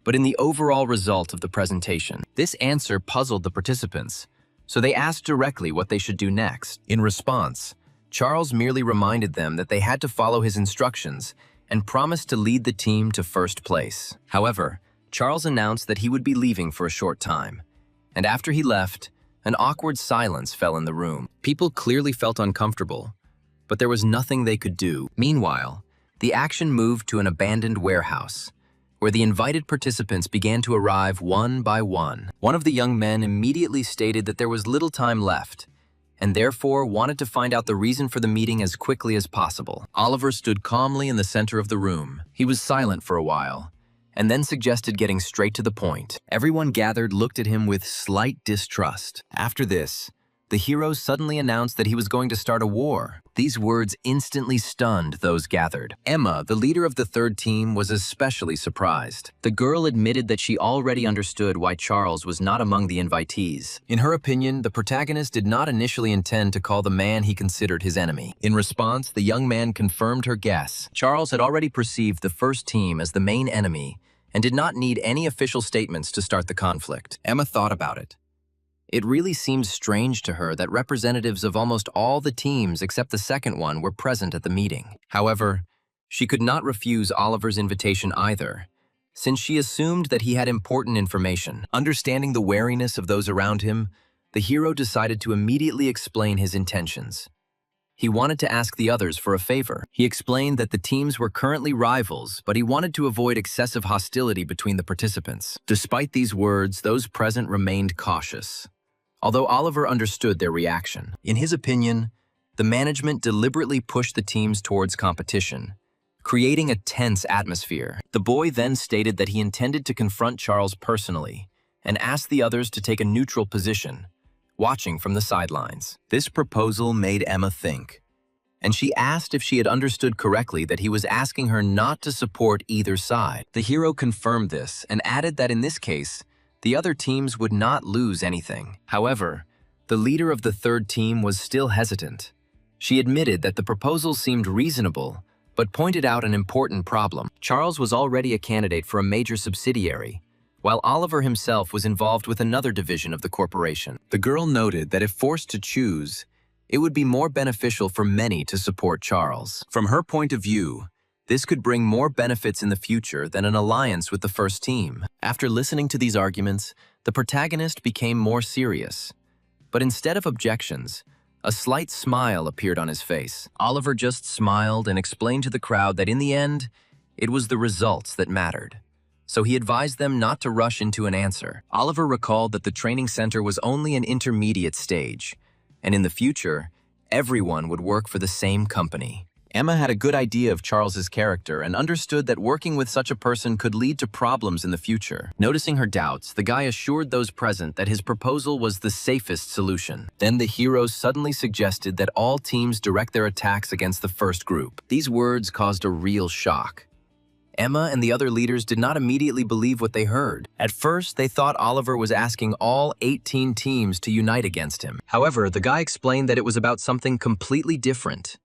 Speaker 1: but in the overall result of the presentation. This answer puzzled the participants, so they asked directly what they should do next. In response, Charles merely reminded them that they had to follow his instructions and promised to lead the team to first place. However, Charles announced that he would be leaving for a short time, and after he left, an awkward silence fell in the room. People clearly felt uncomfortable, but there was nothing they could do. Meanwhile, the action moved to an abandoned warehouse, where the invited participants began to arrive one by one. One of the young men immediately stated that there was little time left, and therefore wanted to find out the reason for the meeting as quickly as possible. Oliver stood calmly in the center of the room. He was silent for a while, and then suggested getting straight to the point. Everyone gathered looked at him with slight distrust. After this, the hero suddenly announced that he was going to start a war. These words instantly stunned those gathered. Emma, the leader of the third team, was especially surprised. The girl admitted that she already understood why Charles was not among the invitees. In her opinion, the protagonist did not initially intend to call the man he considered his enemy. In response, the young man confirmed her guess. Charles had already perceived the first team as the main enemy and did not need any official statements to start the conflict. Emma thought about it. It really seemed strange to her that representatives of almost all the teams except the second one were present at the meeting. However, she could not refuse Oliver's invitation either, since she assumed that he had important information. Understanding the wariness of those around him, the hero decided to immediately explain his intentions. He wanted to ask the others for a favor. He explained that the teams were currently rivals, but he wanted to avoid excessive hostility between the participants. Despite these words, those present remained cautious, although Oliver understood their reaction. In his opinion, the management deliberately pushed the teams towards competition, creating a tense atmosphere. The boy then stated that he intended to confront Charles personally and asked the others to take a neutral position, watching from the sidelines. This proposal made Emma think. and she asked if she had understood correctly that he was asking her not to support either side. The hero confirmed this and added that in this case, the other teams would not lose anything. However, the leader of the third team was still hesitant. She admitted that the proposal seemed reasonable, but pointed out an important problem. Charles was already a candidate for a major subsidiary, while Oliver himself was involved with another division of the corporation. The girl noted that if forced to choose, it would be more beneficial for many to support Charles. From her point of view, this could bring more benefits in the future than an alliance with the first team. After listening to these arguments, the protagonist became more serious. But instead of objections, a slight smile appeared on his face. Oliver just smiled and explained to the crowd that in the end, it was the results that mattered. So he advised them not to rush into an answer. Oliver recalled that the training center was only an intermediate stage, and in the future, everyone would work for the same company. Emma had a good idea of Charles's character and understood that working with such a person could lead to problems in the future. Noticing her doubts, the guy assured those present that his proposal was the safest solution. Then the hero suddenly suggested that all teams direct their attacks against the first group. These words caused a real shock. Emma and the other leaders did not immediately believe what they heard. At first, they thought Oliver was asking all 18 teams to unite against him. However, the guy explained that it was about something completely different.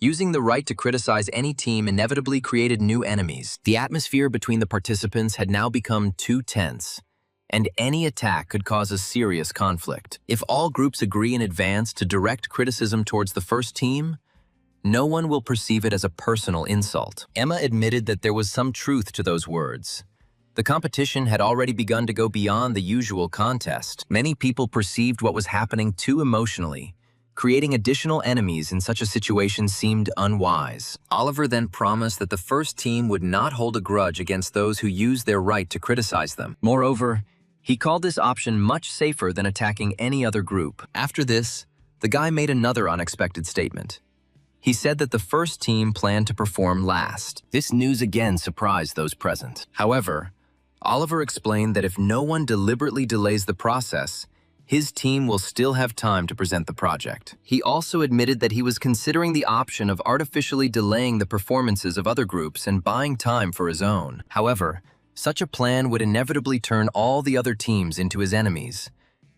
Speaker 1: Using the right to criticize any team inevitably created new enemies. The atmosphere between the participants had now become too tense, and any attack could cause a serious conflict. If all groups agree in advance to direct criticism towards the first team, no one will perceive it as a personal insult. Emma admitted that there was some truth to those words. The competition had already begun to go beyond the usual contest. Many people perceived what was happening too emotionally. Creating additional enemies in such a situation seemed unwise. Oliver then promised that the first team would not hold a grudge against those who used their right to criticize them. Moreover, he called this option much safer than attacking any other group. After this, the guy made another unexpected statement. He said that the first team planned to perform last. This news again surprised those present. However, Oliver explained that if no one deliberately delays the process, his team will still have time to present the project. He also admitted that he was considering the option of artificially delaying the performances of other groups and buying time for his own. However, such a plan would inevitably turn all the other teams into his enemies,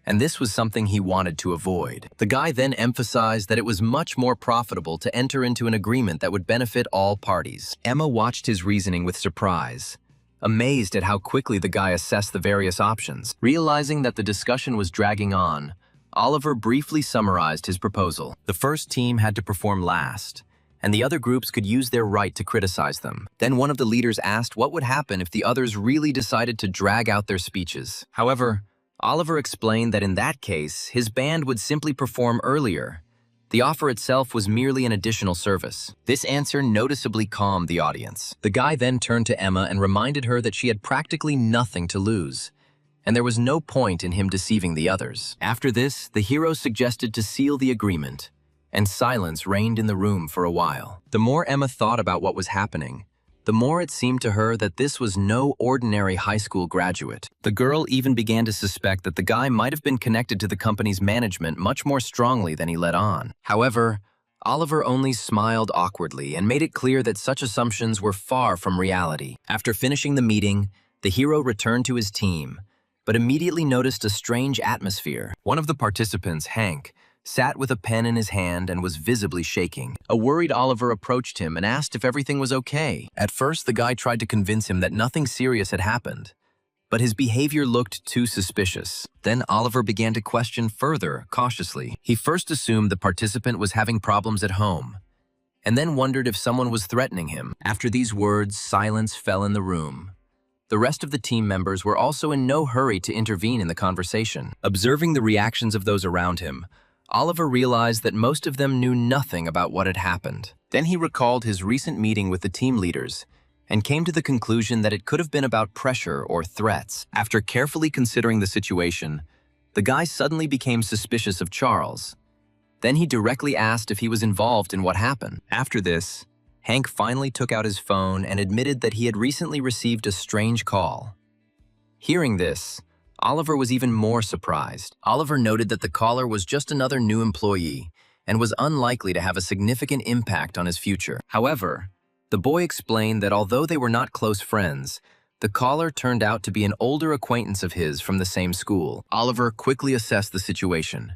Speaker 1: and this was something he wanted to avoid. The guy then emphasized that it was much more profitable to enter into an agreement that would benefit all parties. Emma watched his reasoning with surprise, amazed at how quickly the guy assessed the various options. Realizing that the discussion was dragging on, Oliver briefly summarized his proposal. The first team had to perform last, and the other groups could use their right to criticize them. Then one of the leaders asked what would happen if the others really decided to drag out their speeches. However, Oliver explained that in that case, his band would simply perform earlier. The offer itself was merely an additional service. This answer noticeably calmed the audience. The guy then turned to Emma and reminded her that she had practically nothing to lose, and there was no point in him deceiving the others. After this, the hero suggested to seal the agreement, and silence reigned in the room for a while. The more Emma thought about what was happening, the more it seemed to her that this was no ordinary high school graduate. The girl even began to suspect that the guy might have been connected to the company's management much more strongly than he let on. However, Oliver only smiled awkwardly and made it clear that such assumptions were far from reality. After finishing the meeting, the hero returned to his team, but immediately noticed a strange atmosphere. One of the participants, Hank, sat with a pen in his hand and was visibly shaking. A worried Oliver approached him and asked if everything was okay. At first, the guy tried to convince him that nothing serious had happened, but his behavior looked too suspicious. Then Oliver began to question further, cautiously. He first assumed the participant was having problems at home, and then wondered if someone was threatening him. After these words, silence fell in the room. The rest of the team members were also in no hurry to intervene in the conversation. Observing the reactions of those around him, Oliver realized that most of them knew nothing about what had happened. Then he recalled his recent meeting with the team leaders and came to the conclusion that it could have been about pressure or threats. After carefully considering the situation, the guy suddenly became suspicious of Charles. Then he directly asked if he was involved in what happened. After this, Hank finally took out his phone and admitted that he had recently received a strange call. Hearing this, Oliver was even more surprised. Oliver noted that the caller was just another new employee, and was unlikely to have a significant impact on his future. However, the boy explained that although they were not close friends, the caller turned out to be an older acquaintance of his from the same school. Oliver quickly assessed the situation.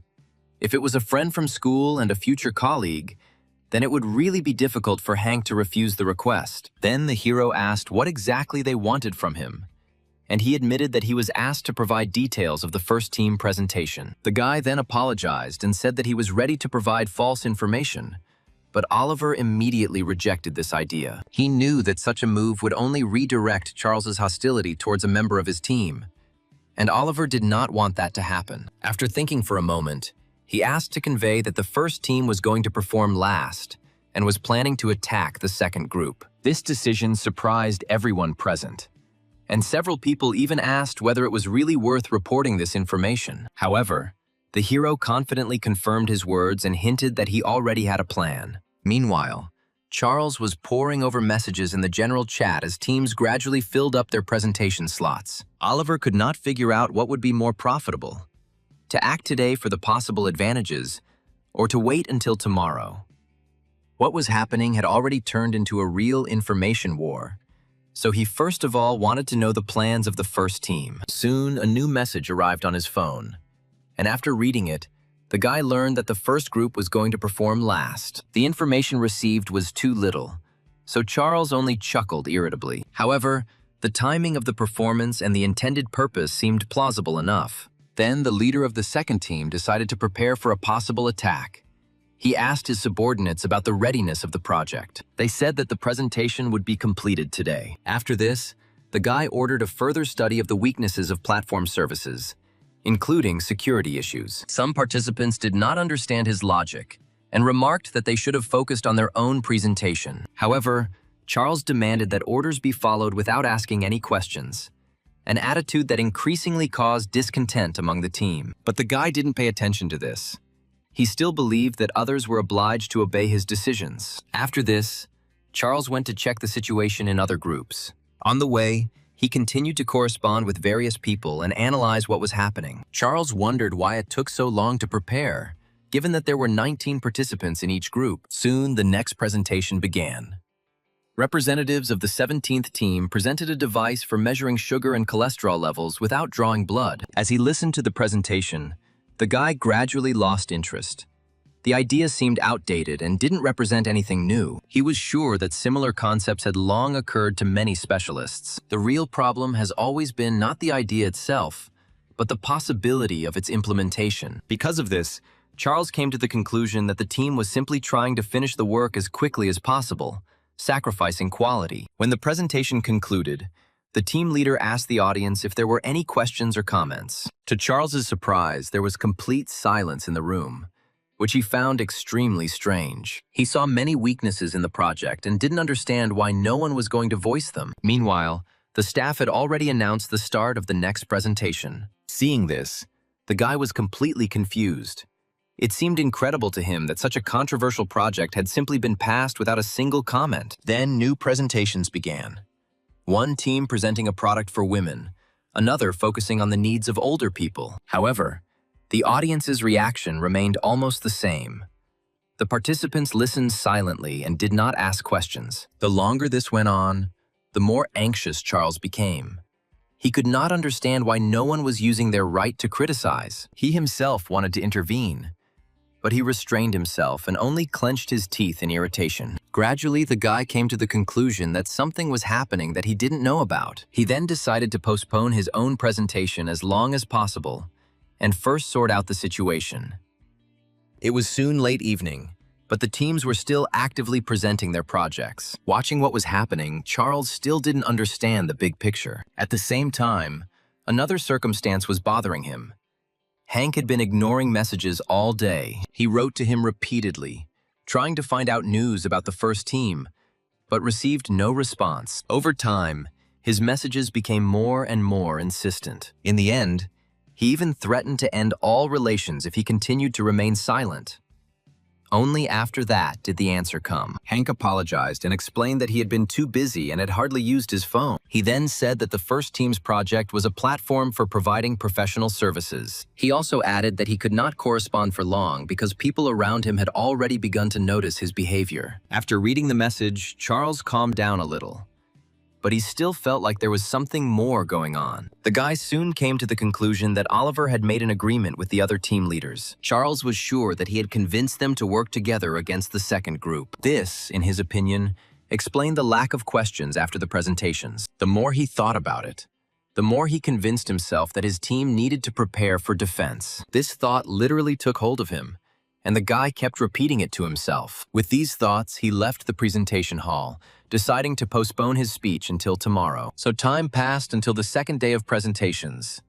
Speaker 1: If it was a friend from school and a future colleague, then it would really be difficult for Hank to refuse the request. Then the hero asked what exactly they wanted from him, and he admitted that he was asked to provide details of the first team presentation. The guy then apologized and said that he was ready to provide false information, but Oliver immediately rejected this idea. He knew that such a move would only redirect Charles's hostility towards a member of his team, and Oliver did not want that to happen. After thinking for a moment, he asked to convey that the first team was going to perform last and was planning to attack the second group. This decision surprised everyone present, and several people even asked whether it was really worth reporting this information. However, the hero confidently confirmed his words and hinted that he already had a plan. Meanwhile, Charles was poring over messages in the general chat as teams gradually filled up their presentation slots. Oliver could not figure out what would be more profitable: to act today for the possible advantages, or to wait until tomorrow. What was happening had already turned into a real information war, so he first of all wanted to know the plans of the first team. Soon, a new message arrived on his phone, and after reading it, the guy learned that the first group was going to perform last. The information received was too little, so Charles only chuckled irritably. However, the timing of the performance and the intended purpose seemed plausible enough. Then the leader of the second team decided to prepare for a possible attack. He asked his subordinates about the readiness of the project. They said that the presentation would be completed today. After this, the guy ordered a further study of the weaknesses of platform services, including security issues. Some participants did not understand his logic and remarked that they should have focused on their own presentation. However, Charles demanded that orders be followed without asking any questions, an attitude that increasingly caused discontent among the team. But the guy didn't pay attention to this. He still believed that others were obliged to obey his decisions. After this, Charles went to check the situation in other groups. On the way, he continued to correspond with various people and analyze what was happening. Charles wondered why it took so long to prepare, given that there were 19 participants in each group. Soon, the next presentation began. Representatives of the 17th team presented a device for measuring sugar and cholesterol levels without drawing blood. As he listened to the presentation, the guy gradually lost interest. The idea seemed outdated and didn't represent anything new. He was sure that similar concepts had long occurred to many specialists. The real problem has always been not the idea itself, but the possibility of its implementation. Because of this, Charles came to the conclusion that the team was simply trying to finish the work as quickly as possible, sacrificing quality. When the presentation concluded, the team leader asked the audience if there were any questions or comments. To Charles's surprise, there was complete silence in the room, which he found extremely strange. He saw many weaknesses in the project and didn't understand why no one was going to voice them. Meanwhile, the staff had already announced the start of the next presentation. Seeing this, the guy was completely confused. It seemed incredible to him that such a controversial project had simply been passed without a single comment. Then new presentations began. One team presenting a product for women, another focusing on the needs of older people. However, the audience's reaction remained almost the same. The participants listened silently and did not ask questions. The longer this went on, the more anxious Charles became. He could not understand why no one was using their right to criticize. He himself wanted to intervene, but he restrained himself and only clenched his teeth in irritation. Gradually, the guy came to the conclusion that something was happening that he didn't know about. He then decided to postpone his own presentation as long as possible and first sort out the situation. It was soon late evening, but the teams were still actively presenting their projects. Watching what was happening, Charles still didn't understand the big picture. At the same time, another circumstance was bothering him. Hank had been ignoring messages all day. He wrote to him repeatedly, trying to find out news about the first team, but received no response. Over time, his messages became more and more insistent. In the end, he even threatened to end all relations if he continued to remain silent. Only after that did the answer come. Hank apologized and explained that he had been too busy and had hardly used his phone. He then said that the first team's project was a platform for providing professional services. He also added that he could not correspond for long because people around him had already begun to notice his behavior. After reading the message, Charles calmed down a little, but he still felt like there was something more going on. The guy soon came to the conclusion that Oliver had made an agreement with the other team leaders. Charles was sure that he had convinced them to work together against the second group. This, in his opinion, explained the lack of questions after the presentations. The more he thought about it, the more he convinced himself that his team needed to prepare for defense. This thought literally took hold of him, and the guy kept repeating it to himself. With these thoughts, he left the presentation hall, deciding to postpone his speech until tomorrow. So time passed until the second day of presentations.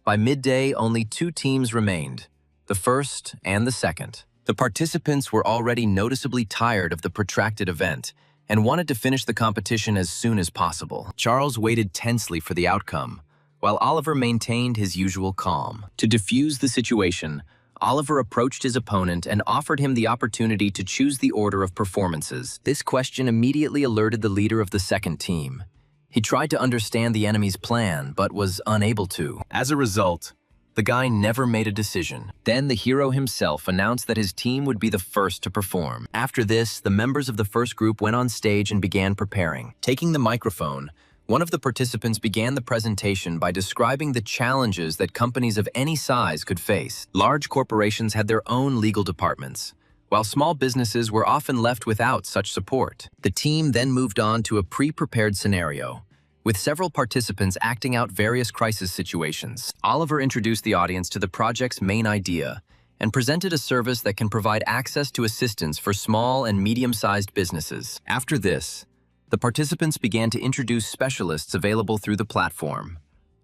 Speaker 1: By midday, only 2 teams remained, the first and the second. The participants were already noticeably tired of the protracted event and wanted to finish the competition as soon as possible. Charles waited tensely for the outcome, while Oliver maintained his usual calm. To defuse the situation, Oliver approached his opponent and offered him the opportunity to choose the order of performances. This question immediately alerted the leader of the second team. He tried to understand the enemy's plan, but was unable to. As a result, the guy never made a decision. Then the hero himself announced that his team would be the first to perform. After this, the members of the first group went on stage and began preparing. Taking the microphone, one of the participants began the presentation by describing the challenges that companies of any size could face. Large corporations had their own legal departments, while small businesses were often left without such support. The team then moved on to a pre-prepared scenario, with several participants acting out various crisis situations. Oliver introduced the audience to the project's main idea and presented a service that can provide access to assistance for small and medium-sized businesses. After this, the participants began to introduce specialists available through the platform: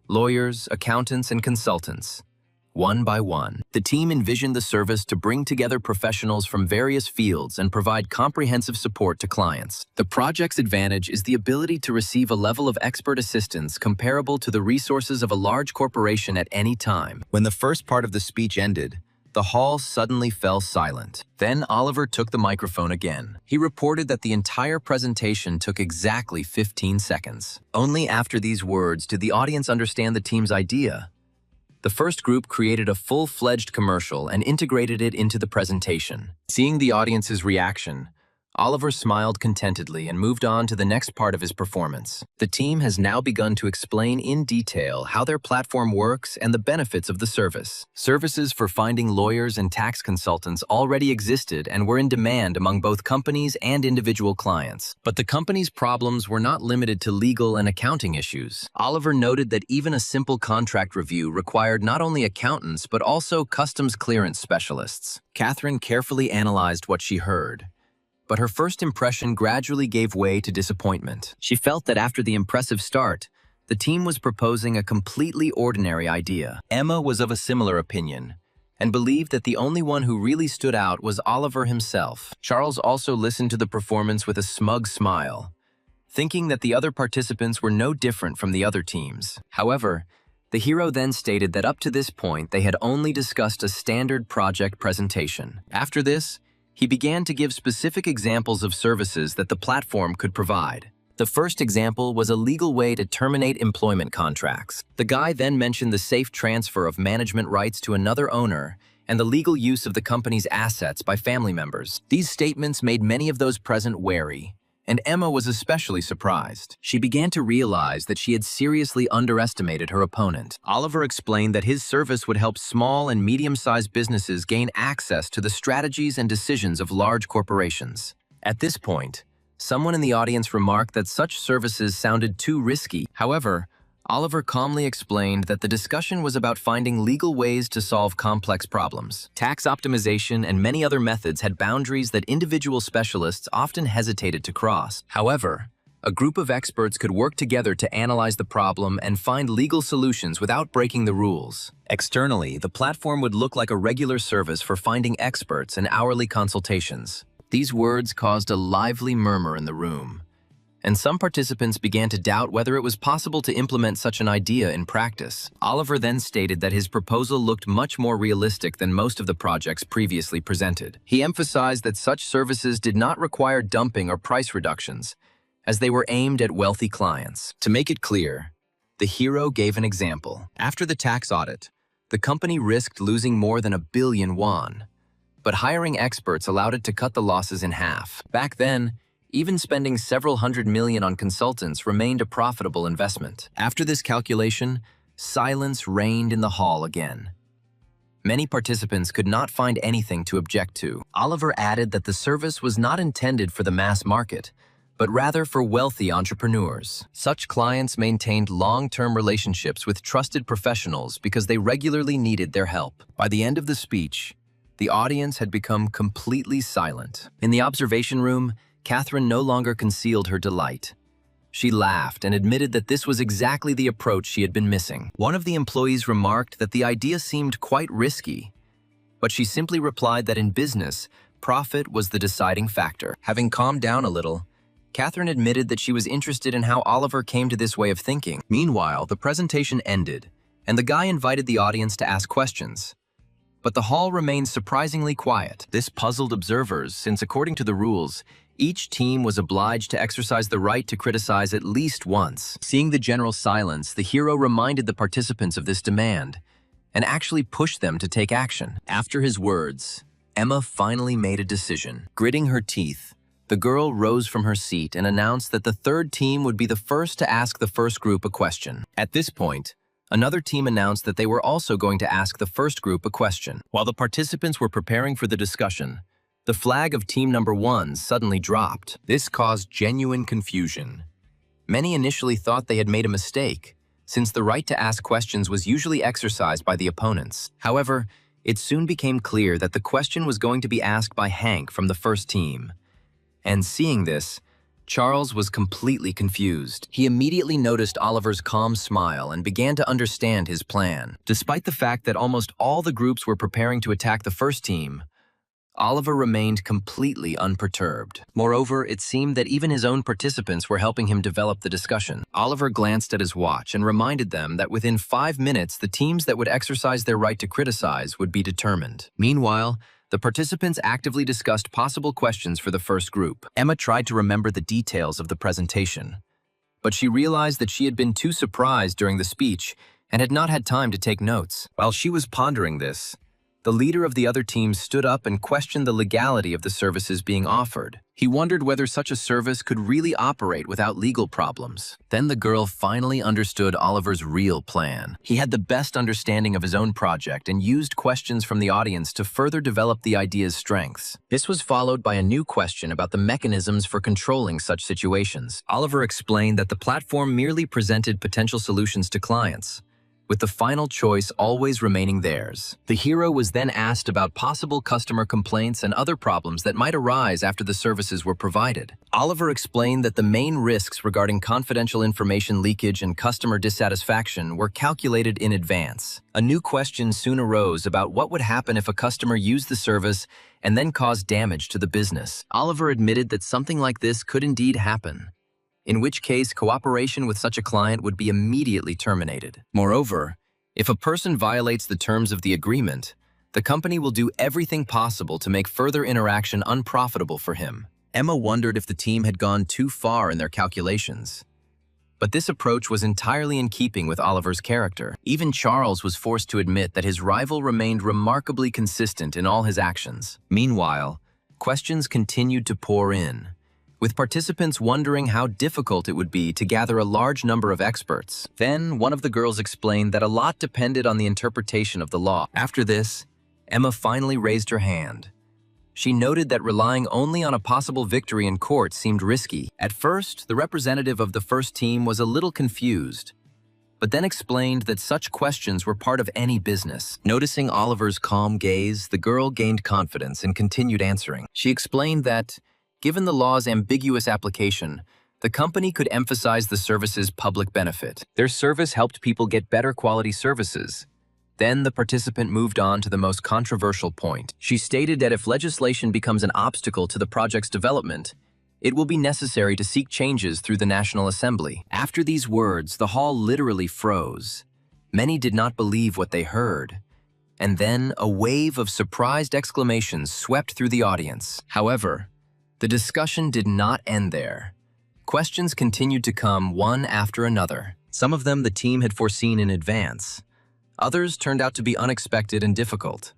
Speaker 1: lawyers, accountants, and consultants. One by one, the team envisioned the service to bring together professionals from various fields and provide comprehensive support to clients. The project's advantage is the ability to receive a level of expert assistance comparable to the resources of a large corporation at any time. When the first part of the speech ended, the hall suddenly fell silent. Then Oliver took the microphone again. He reported that the entire presentation took exactly 15 seconds. Only after these words did the audience understand the team's idea. The first group created a full-fledged commercial and integrated it into the presentation. Seeing the audience's reaction, Oliver smiled contentedly and moved on to the next part of his performance. The team has now begun to explain in detail how their platform works and the benefits of the service. Services for finding lawyers and tax consultants already existed and were in demand among both companies and individual clients. But the company's problems were not limited to legal and accounting issues. Oliver noted that even a simple contract review required not only accountants but also customs clearance specialists. Catherine carefully analyzed what she heard, but her first impression gradually gave way to disappointment. She felt that after the impressive start, the team was proposing a completely ordinary idea. Emma was of a similar opinion and believed that the only one who really stood out was Oliver himself. Charles also listened to the performance with a smug smile, thinking that the other participants were no different from the other teams. However, the hero then stated that up to this point they had only discussed a standard project presentation. After this, he began to give specific examples of services that the platform could provide. The first example was a legal way to terminate employment contracts. The guy then mentioned the safe transfer of management rights to another owner and the legal use of the company's assets by family members. These statements made many of those present wary, and Emma was especially surprised. She began to realize that she had seriously underestimated her opponent. Oliver explained that his service would help small and medium-sized businesses gain access to the strategies and decisions of large corporations. At this point, someone in the audience remarked that such services sounded too risky. However, Oliver calmly explained that the discussion was about finding legal ways to solve complex problems. Tax optimization and many other methods had boundaries that individual specialists often hesitated to cross. However, a group of experts could work together to analyze the problem and find legal solutions without breaking the rules. Externally, the platform would look like a regular service for finding experts and hourly consultations. These words caused a lively murmur in the room, and some participants began to doubt whether it was possible to implement such an idea in practice. Oliver then stated that his proposal looked much more realistic than most of the projects previously presented. He emphasized that such services did not require dumping or price reductions, as they were aimed at wealthy clients. To make it clear, the hero gave an example. After the tax audit, the company risked losing more than 1 billion won, but hiring experts allowed it to cut the losses in half. Back then, even spending several hundred million on consultants remained a profitable investment. After this calculation, silence reigned in the hall again. Many participants could not find anything to object to. Oliver added that the service was not intended for the mass market, but rather for wealthy entrepreneurs. Such clients maintained long-term relationships with trusted professionals because they regularly needed their help. By the end of the speech, the audience had become completely silent. In the observation room, Catherine no longer concealed her delight. She laughed and admitted that this was exactly the approach she had been missing. One of the employees remarked that the idea seemed quite risky, but she simply replied that in business, profit was the deciding factor. Having calmed down a little, Catherine admitted that she was interested in how Oliver came to this way of thinking. Meanwhile, the presentation ended, and the guy invited the audience to ask questions. But the hall remained surprisingly quiet. This puzzled observers, since according to the rules, each team was obliged to exercise the right to criticize at least once. Seeing the general silence, the hero reminded the participants of this demand and actually pushed them to take action. After his words, Emma finally made a decision. Gritting her teeth, the girl rose from her seat and announced that the third team would be the first to ask the first group a question. At this point, another team announced that they were also going to ask the first group a question. While the participants were preparing for the discussion, the flag of team number 1 suddenly dropped. This caused genuine confusion. Many initially thought they had made a mistake, since the right to ask questions was usually exercised by the opponents. However, it soon became clear that the question was going to be asked by Hank from the first team. And seeing this, Charles was completely confused. He immediately noticed Oliver's calm smile and began to understand his plan. Despite the fact that almost all the groups were preparing to attack the first team, Oliver remained completely unperturbed. Moreover, it seemed that even his own participants were helping him develop the discussion. Oliver glanced at his watch and reminded them that within 5 minutes, the teams that would exercise their right to criticize would be determined. Meanwhile, the participants actively discussed possible questions for the first group. Emma tried to remember the details of the presentation, but she realized that she had been too surprised during the speech and had not had time to take notes. While she was pondering this, the leader of the other team stood up and questioned the legality of the services being offered. He wondered whether such a service could really operate without legal problems. Then the girl finally understood Oliver's real plan. He had the best understanding of his own project and used questions from the audience to further develop the idea's strengths. This was followed by a new question about the mechanisms for controlling such situations. Oliver explained that the platform merely presented potential solutions to clients, with the final choice always remaining theirs. The hero was then asked about possible customer complaints and other problems that might arise after the services were provided. Oliver explained that the main risks regarding confidential information leakage and customer dissatisfaction were calculated in advance. A new question soon arose about what would happen if a customer used the service and then caused damage to the business. Oliver admitted that something like this could indeed happen, in which case cooperation with such a client would be immediately terminated. Moreover, if a person violates the terms of the agreement, the company will do everything possible to make further interaction unprofitable for him. Emma wondered if the team had gone too far in their calculations. But this approach was entirely in keeping with Oliver's character. Even Charles was forced to admit that his rival remained remarkably consistent in all his actions. Meanwhile, questions continued to pour in, with participants wondering how difficult it would be to gather a large number of experts. Then, one of the girls explained that a lot depended on the interpretation of the law. After this, Emma finally raised her hand. She noted that relying only on a possible victory in court seemed risky. At first, the representative of the first team was a little confused, but then explained that such questions were part of any business. Noticing Oliver's calm gaze, the girl gained confidence and continued answering. She explained that, given the law's ambiguous application, the company could emphasize the service's public benefit. Their service helped people get better quality services. Then the participant moved on to the most controversial point. She stated that if legislation becomes an obstacle to the project's development, It will be necessary to seek changes through the National Assembly. After these words, the hall literally froze. Many did not believe what they heard. And then a wave of surprised exclamations swept through the audience. However, the discussion did not end there. Questions continued to come one after another. Some of them the team had foreseen in advance. Others turned out to be unexpected and difficult.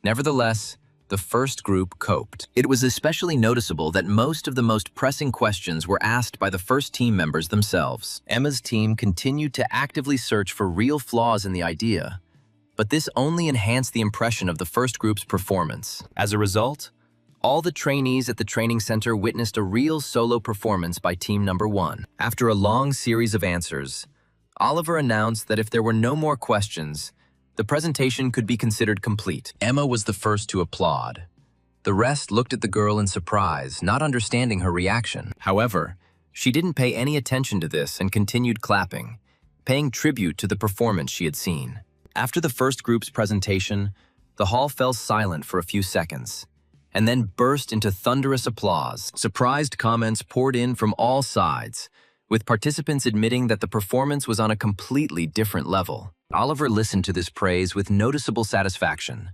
Speaker 1: Nevertheless, the first group coped. It was especially noticeable that most of the most pressing questions were asked by the first team members themselves. Emma's team continued to actively search for real flaws in the idea, but this only enhanced the impression of the first group's performance. As a result, all the trainees at the training center witnessed a real solo performance by team number 1. After a long series of answers, Oliver announced that if there were no more questions, the presentation could be considered complete. Emma was the first to applaud. The rest looked at the girl in surprise, not understanding her reaction. However, she didn't pay any attention to this and continued clapping, paying tribute to the performance she had seen. After the first group's presentation, the hall fell silent for a few seconds, and then burst into thunderous applause. Surprised comments poured in from all sides, with participants admitting that the performance was on a completely different level. Oliver listened to this praise with noticeable satisfaction.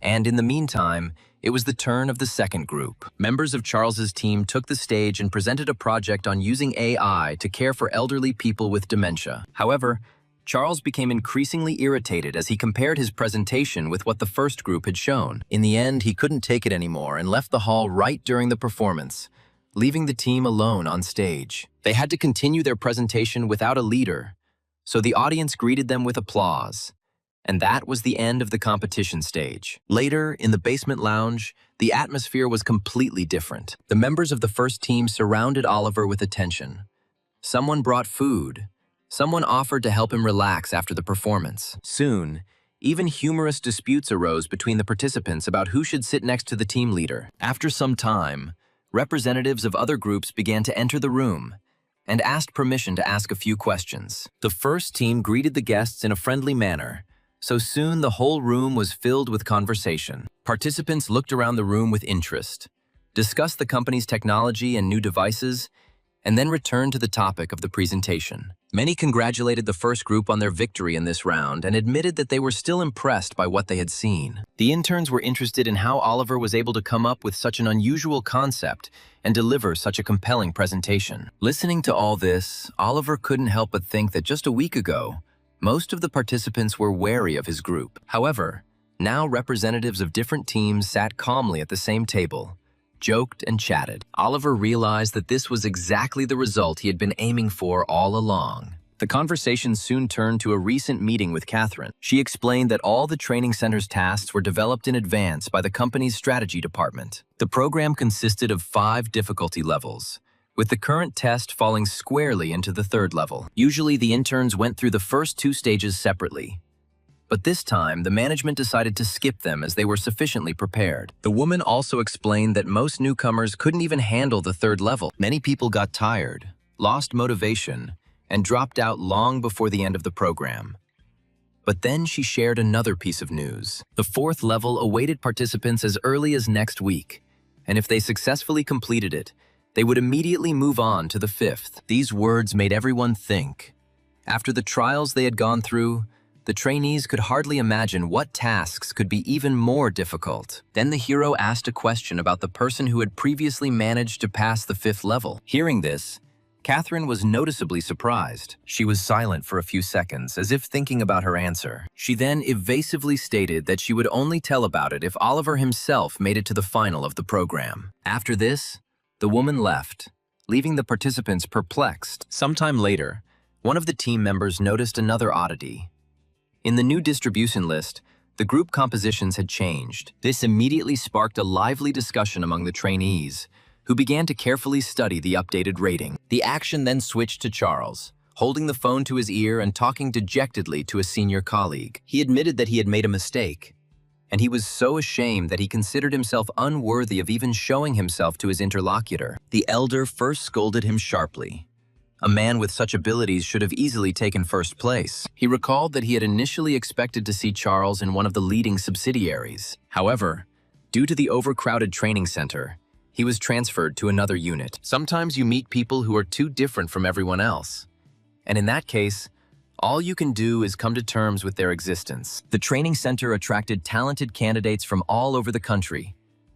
Speaker 1: And in the meantime, it was the turn of the second group. Members of Charles's team took the stage and presented a project on using AI to care for elderly people with dementia. However, Charles became increasingly irritated as he compared his presentation with what the first group had shown. In the end, he couldn't take it anymore and left the hall right during the performance, leaving the team alone on stage. They had to continue their presentation without a leader, so the audience greeted them with applause. And that was the end of the competition stage. Later, in the basement lounge, the atmosphere was completely different. The members of the first team surrounded Oliver with attention. Someone brought food. Someone offered to help him relax after the performance. Soon, even humorous disputes arose between the participants about who should sit next to the team leader. After some time, representatives of other groups began to enter the room and asked permission to ask a few questions. The first team greeted the guests in a friendly manner, so soon the whole room was filled with conversation. Participants looked around the room with interest, discussed the company's technology and new devices, and then returned to the topic of the presentation. Many congratulated the first group on their victory in this round and admitted that they were still impressed by what they had seen. The interns were interested in how Oliver was able to come up with such an unusual concept and deliver such a compelling presentation. Listening to all this, Oliver couldn't help but think that just a week ago, most of the participants were wary of his group. However, now representatives of different teams sat calmly at the same table, joked and chatted. Oliver realized that this was exactly the result he had been aiming for all along. The conversation soon turned to a recent meeting with Catherine. She explained that all the training center's tasks were developed in advance by the company's strategy department. The program consisted of 5 difficulty levels, with the current test falling squarely into the 3rd level. Usually the interns went through the first 2 stages separately, but this time, the management decided to skip them as they were sufficiently prepared. The woman also explained that most newcomers couldn't even handle the 3rd level. Many people got tired, lost motivation, and dropped out long before the end of the program. But then she shared another piece of news. The 4th level awaited participants as early as next week, and if they successfully completed it, they would immediately move on to the 5th. These words made everyone think. After the trials they had gone through, the trainees could hardly imagine what tasks could be even more difficult. Then the hero asked a question about the person who had previously managed to pass the 5th level. Hearing this, Catherine was noticeably surprised. She was silent for a few seconds, as if thinking about her answer. She then evasively stated that she would only tell about it if Oliver himself made it to the final of the program. After this, the woman left, leaving the participants perplexed. Sometime later, one of the team members noticed another oddity. In the new distribution list, the group compositions had changed. This immediately sparked a lively discussion among the trainees, who began to carefully study the updated rating. The action then switched to Charles, holding the phone to his ear and talking dejectedly to a senior colleague. He admitted that he had made a mistake, and he was so ashamed that he considered himself unworthy of even showing himself to his interlocutor. The elder first scolded him sharply. A man with such abilities should have easily taken first place. He recalled that he had initially expected to see Charles in one of the leading subsidiaries. However, due to the overcrowded training center, he was transferred to another unit. Sometimes you meet people who are too different from everyone else. And in that case, all you can do is come to terms with their existence. The training center attracted talented candidates from all over the country,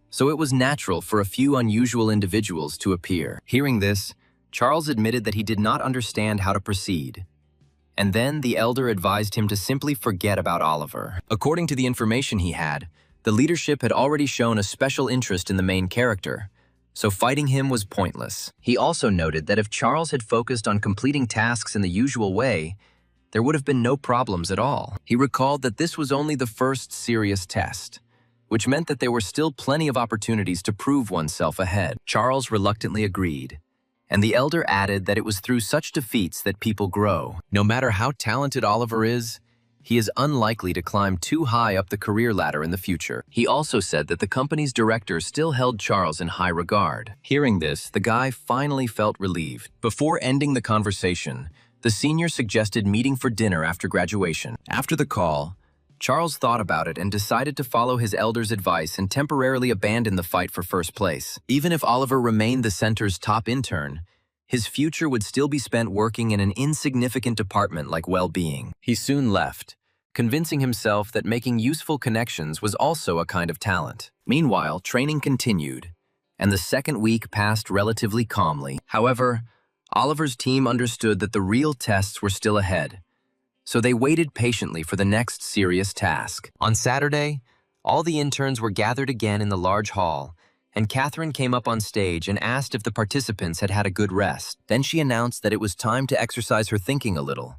Speaker 1: so it was natural for a few unusual individuals to appear. Hearing this, Charles admitted that he did not understand how to proceed. And then the elder advised him to simply forget about Oliver. According to the information he had, the leadership had already shown a special interest in the main character, so fighting him was pointless. He also noted that if Charles had focused on completing tasks in the usual way, there would have been no problems at all. He recalled that this was only the first serious test, which meant that there were still plenty of opportunities to prove oneself ahead. Charles reluctantly agreed, and the elder added that it was through such defeats that people grow. No matter how talented Oliver is, he is unlikely to climb too high up the career ladder in the future. He also said that the company's director still held Charles in high regard. Hearing this, the guy finally felt relieved. Before ending the conversation, the senior suggested meeting for dinner after graduation. After the call, Charles thought about it and decided to follow his elder's advice and temporarily abandon the fight for first place. Even if Oliver remained the center's top intern, his future would still be spent working in an insignificant department like well-being. He soon left, convincing himself that making useful connections was also a kind of talent. Meanwhile, training continued, and the second week passed relatively calmly. However, Oliver's team understood that the real tests were still ahead, so they waited patiently for the next serious task. On Saturday, all the interns were gathered again in the large hall, and Catherine came up on stage and asked if the participants had had a good rest. Then she announced that it was time to exercise her thinking a little.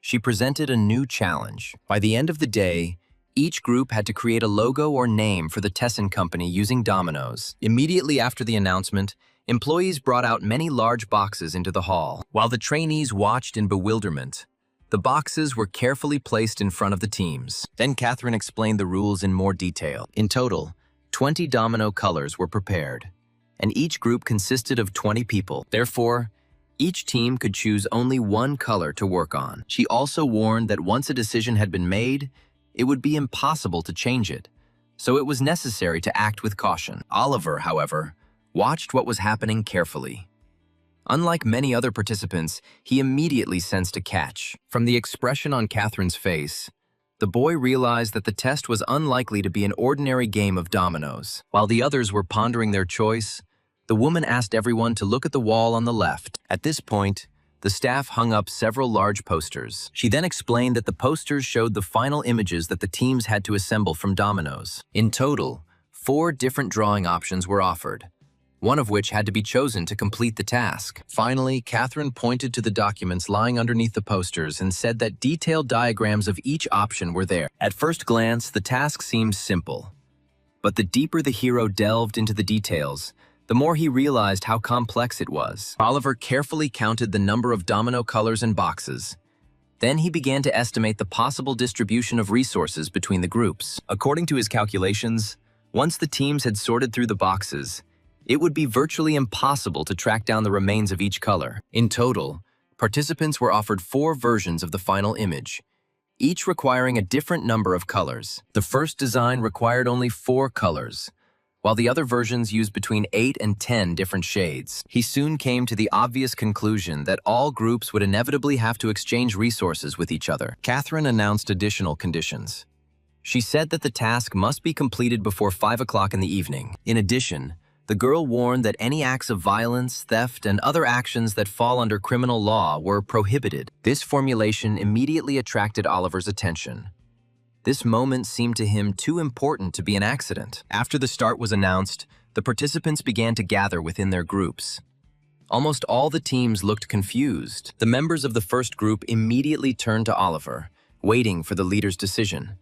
Speaker 1: She presented a new challenge. By the end of the day, each group had to create a logo or name for the Tessin company using dominoes. Immediately after the announcement, employees brought out many large boxes into the hall. While the trainees watched in bewilderment, the boxes were carefully placed in front of the teams. Then Catherine explained the rules in more detail. In total, 20 domino colors were prepared, and each group consisted of 20 people. Therefore, each team could choose only one color to work on. She also warned that once a decision had been made, it would be impossible to change it, so it was necessary to act with caution. Oliver, however, watched what was happening carefully. Unlike many other participants, he immediately sensed a catch. From the expression on Catherine's face, the boy realized that the test was unlikely to be an ordinary game of dominoes. While the others were pondering their choice, the woman asked everyone to look at the wall on the left. At this point, the staff hung up several large posters. She then explained that the posters showed the final images that the teams had to assemble from dominoes. In total, 4 different drawing options were offered, one of which had to be chosen to complete the task. Finally, Catherine pointed to the documents lying underneath the posters and said that detailed diagrams of each option were there. At first glance, the task seemed simple, but the deeper the hero delved into the details, the more he realized how complex it was. Oliver carefully counted the number of domino colors and boxes. Then he began to estimate the possible distribution of resources between the groups. According to his calculations, once the teams had sorted through the boxes, it would be virtually impossible to track down the remains of each color. In total, participants were offered 4 versions of the final image, each requiring a different number of colors. The first design required only 4 colors, while the other versions used between 8 and 10 different shades. He soon came to the obvious conclusion that all groups would inevitably have to exchange resources with each other. Catherine announced additional conditions. She said that the task must be completed before 5 o'clock in the evening. In addition, the girl warned that any acts of violence, theft, and other actions that fall under criminal law were prohibited. This formulation immediately attracted Oliver's attention. This moment seemed to him too important to be an accident. After the start was announced, the participants began to gather within their groups. Almost all the teams looked confused. The members of the first group immediately turned to Oliver, waiting for the leader's decision.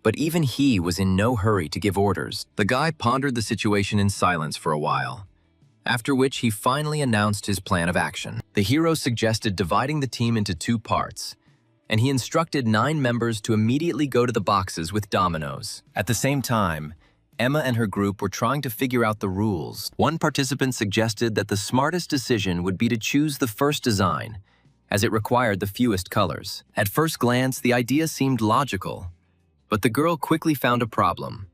Speaker 1: But even he was in no hurry to give orders. The guy pondered the situation in silence for a while, after which he finally announced his plan of action. The hero suggested dividing the team into 2 parts, and he instructed 9 members to immediately go to the boxes with dominoes. At the same time, Emma and her group were trying to figure out the rules. One participant suggested that the smartest decision would be to choose the first design, as it required the fewest colors. At first glance, the idea seemed logical, but the girl quickly found a problem.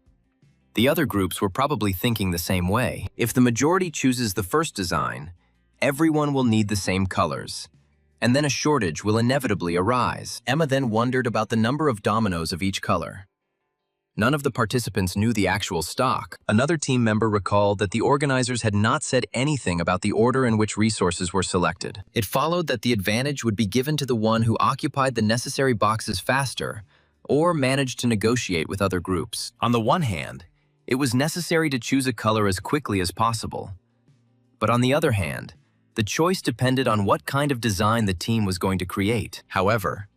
Speaker 1: The other groups were probably thinking the same way. If the majority chooses the first design, everyone will need the same colors, and then a shortage will inevitably arise. Emma then wondered about the number of dominoes of each color. None of the participants knew the actual stock. Another team member recalled that the organizers had not said anything about the order in which resources were selected. It followed that the advantage would be given to the one who occupied the necessary boxes faster or managed to negotiate with other groups. On the one hand, it was necessary to choose a color as quickly as possible. But on the other hand, the choice depended on what kind of design the team was going to create. However,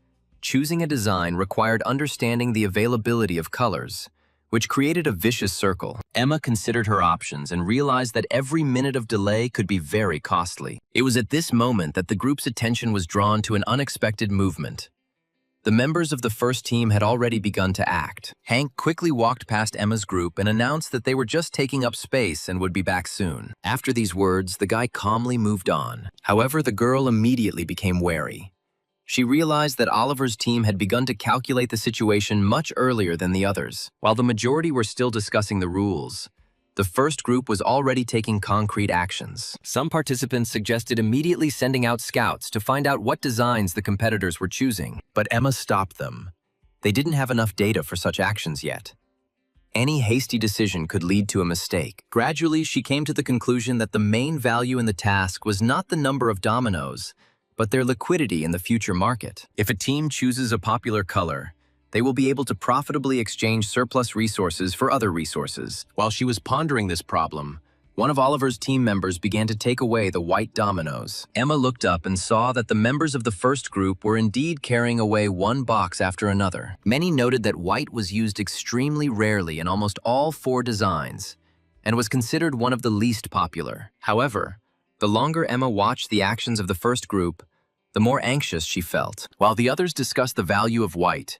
Speaker 1: choosing a design required understanding the availability of colors, which created a vicious circle. Emma considered her options and realized that every minute of delay could be very costly. It was at this moment that the group's attention was drawn to an unexpected movement. The members of the first team had already begun to act. Hank quickly walked past Emma's group and announced that they were just taking up space and would be back soon. After these words, the guy calmly moved on. However, the girl immediately became wary. She realized that Oliver's team had begun to calculate the situation much earlier than the others. While the majority were still discussing the rules, the first group was already taking concrete actions. Some participants suggested immediately sending out scouts to find out what designs the competitors were choosing, but Emma stopped them. They didn't have enough data for such actions yet. Any hasty decision could lead to a mistake. Gradually, she came to the conclusion that the main value in the task was not the number of dominoes, but their liquidity in the future market. If a team chooses a popular color, they will be able to profitably exchange surplus resources for other resources. While she was pondering this problem, one of Oliver's team members began to take away the white dominoes. Emma looked up and saw that the members of the first group were indeed carrying away one box after another. Many noted that white was used extremely rarely in almost all 4 designs and was considered one of the least popular. However, the longer Emma watched the actions of the first group, the more anxious she felt. While the others discussed the value of white,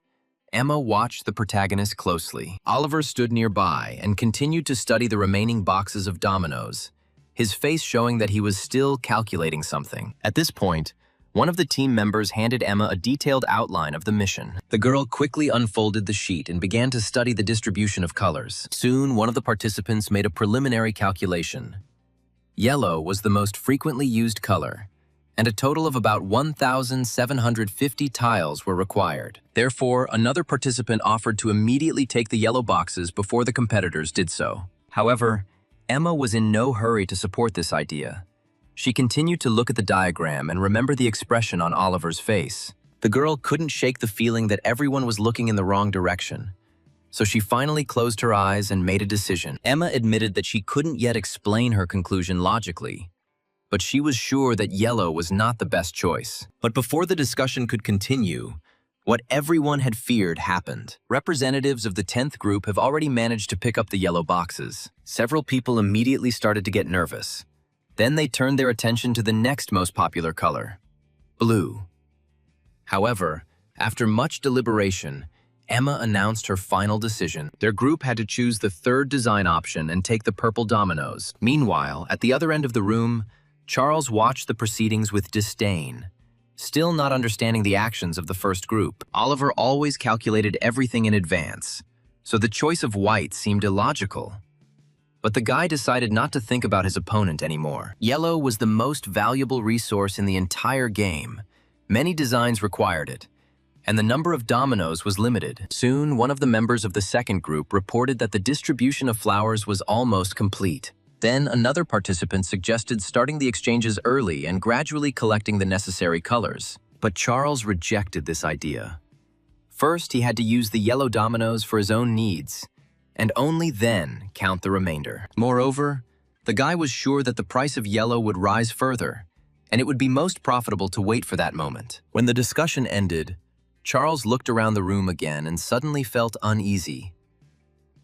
Speaker 1: Emma watched the protagonist closely. Oliver stood nearby and continued to study the remaining boxes of dominoes, his face showing that he was still calculating something. At this point, one of the team members handed Emma a detailed outline of the mission. The girl quickly unfolded the sheet and began to study the distribution of colors. Soon, one of the participants made a preliminary calculation. Yellow was the most frequently used color, and a total of about 1,750 tiles were required. Therefore, another participant offered to immediately take the yellow boxes before the competitors did so. However, Emma was in no hurry to support this idea. She continued to look at the diagram and remember the expression on Oliver's face. The girl couldn't shake the feeling that everyone was looking in the wrong direction. So she finally closed her eyes and made a decision. Emma admitted that she couldn't yet explain her conclusion logically, but she was sure that yellow was not the best choice. But before the discussion could continue, what everyone had feared happened. Representatives of the 10th group have already managed to pick up the yellow boxes. Several people immediately started to get nervous. Then they turned their attention to the next most popular color, blue. However, after much deliberation, Emma announced her final decision. Their group had to choose the 3rd design option and take the purple dominoes. Meanwhile, at the other end of the room, Charles watched the proceedings with disdain, still not understanding the actions of the first group. Oliver always calculated everything in advance, so the choice of white seemed illogical. But the guy decided not to think about his opponent anymore. Yellow was the most valuable resource in the entire game. Many designs required it, and the number of dominoes was limited. Soon, one of the members of the second group reported that the distribution of flowers was almost complete. Then another participant suggested starting the exchanges early and gradually collecting the necessary colors. But Charles rejected this idea. First, he had to use the yellow dominoes for his own needs, and only then count the remainder. Moreover, the guy was sure that the price of yellow would rise further, and it would be most profitable to wait for that moment. When the discussion ended, Charles looked around the room again and suddenly felt uneasy.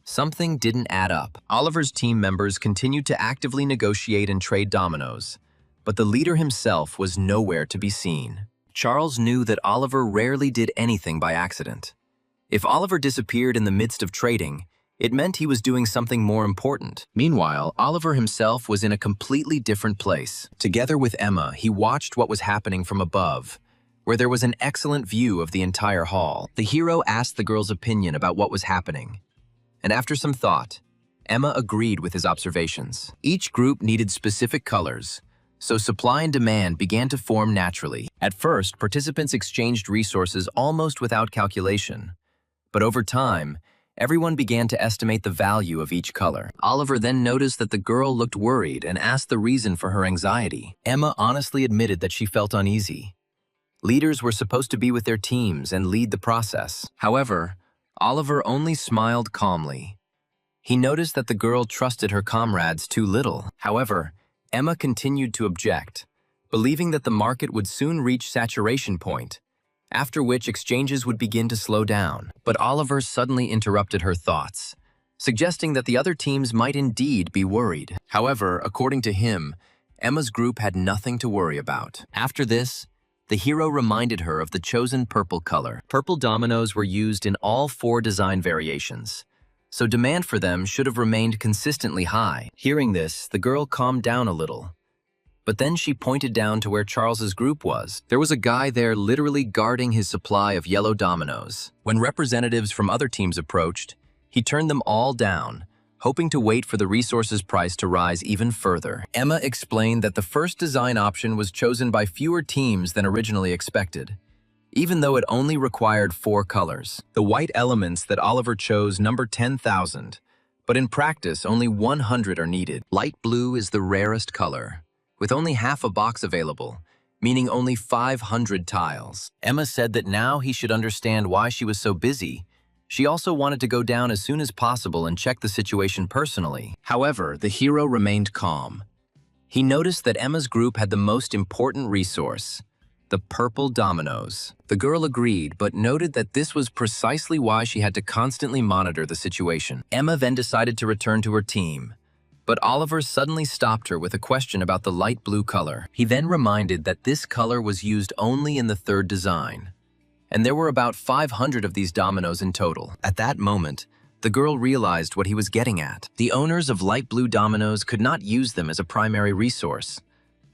Speaker 1: Something didn't add up. Oliver's team members continued to actively negotiate and trade dominoes, but the leader himself was nowhere to be seen. Charles knew that Oliver rarely did anything by accident. If Oliver disappeared in the midst of trading, it meant he was doing something more important. Meanwhile, Oliver himself was in a completely different place. Together with Emma, he watched what was happening from above, where there was an excellent view of the entire hall. The hero asked the girl's opinion about what was happening, and after some thought, Emma agreed with his observations. Each group needed specific colors, so supply and demand began to form naturally. At first, participants exchanged resources almost without calculation. But over time, everyone began to estimate the value of each color. Oliver then noticed that the girl looked worried and asked the reason for her anxiety. Emma honestly admitted that she felt uneasy. Leaders were supposed to be with their teams and lead the process. However, Oliver only smiled calmly. He noticed that the girl trusted her comrades too little. However, Emma continued to object, believing that the market would soon reach saturation point, after which exchanges would begin to slow down. But Oliver suddenly interrupted her thoughts, suggesting that the other teams might indeed be worried. However, according to him, Emma's group had nothing to worry about. After this, the hero reminded her of the chosen purple color. Purple dominoes were used in all 4 design variations, so demand for them should have remained consistently high. Hearing this, the girl calmed down a little. But then she pointed down to where Charles's group was. There was a guy there literally guarding his supply of yellow dominoes. When representatives from other teams approached, he turned them all down, hoping to wait for the resources price to rise even further. Emma explained that the first design option was chosen by fewer teams than originally expected, even though it only required 4 colors. The white elements that Oliver chose number 10,000, but in practice only 100 are needed. Light blue is the rarest color, with only half a box available, meaning only 500 tiles. Emma said that now he should understand why she was so busy. She also wanted to go down as soon as possible and check the situation personally. However, the hero remained calm. He noticed that Emma's group had the most important resource, the purple dominoes. The girl agreed, but noted that this was precisely why she had to constantly monitor the situation. Emma then decided to return to her team, but Oliver suddenly stopped her with a question about the light blue color. He then reminded that this color was used only in the 3rd design, and there were about 500 of these dominoes in total. At that moment, the girl realized what he was getting at. The owners of light blue dominoes could not use them as a primary resource.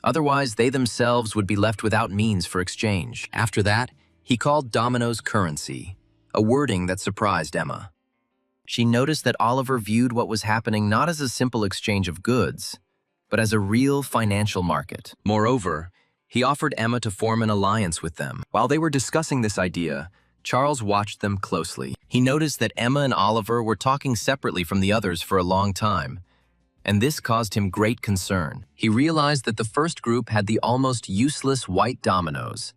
Speaker 1: Otherwise, they themselves would be left without means for exchange. After that, he called dominoes currency, a wording that surprised Emma. She noticed that Oliver viewed what was happening not as a simple exchange of goods, but as a real financial market. Moreover, he offered Emma to form an alliance with them. While they were discussing this idea, Charles watched them closely. He noticed that Emma and Oliver were talking separately from the others for a long time, and this caused him great concern. He realized that the first group had the almost useless white dominoes,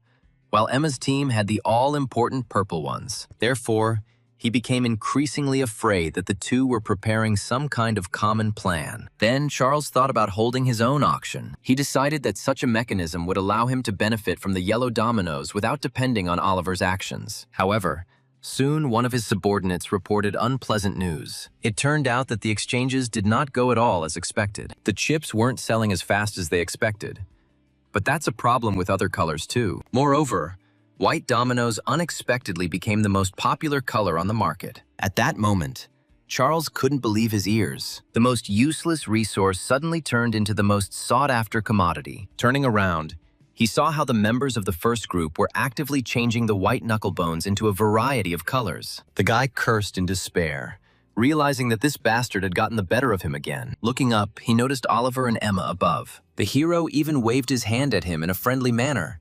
Speaker 1: while Emma's team had the all-important purple ones. Therefore, he became increasingly afraid that the two were preparing some kind of common plan. Then Charles thought about holding his own auction. He decided that such a mechanism would allow him to benefit from the yellow dominoes without depending on Oliver's actions. However, soon one of his subordinates reported unpleasant news. It turned out that the exchanges did not go at all as expected. The chips weren't selling as fast as they expected. But that's a problem with other colors too. Moreover, white dominoes unexpectedly became the most popular color on the market. At that moment, Charles couldn't believe his ears. The most useless resource suddenly turned into the most sought-after commodity. Turning around, he saw how the members of the first group were actively changing the white knucklebones into a variety of colors. The guy cursed in despair, realizing that this bastard had gotten the better of him again. Looking up, he noticed Oliver and Emma above. The hero even waved his hand at him in a friendly manner,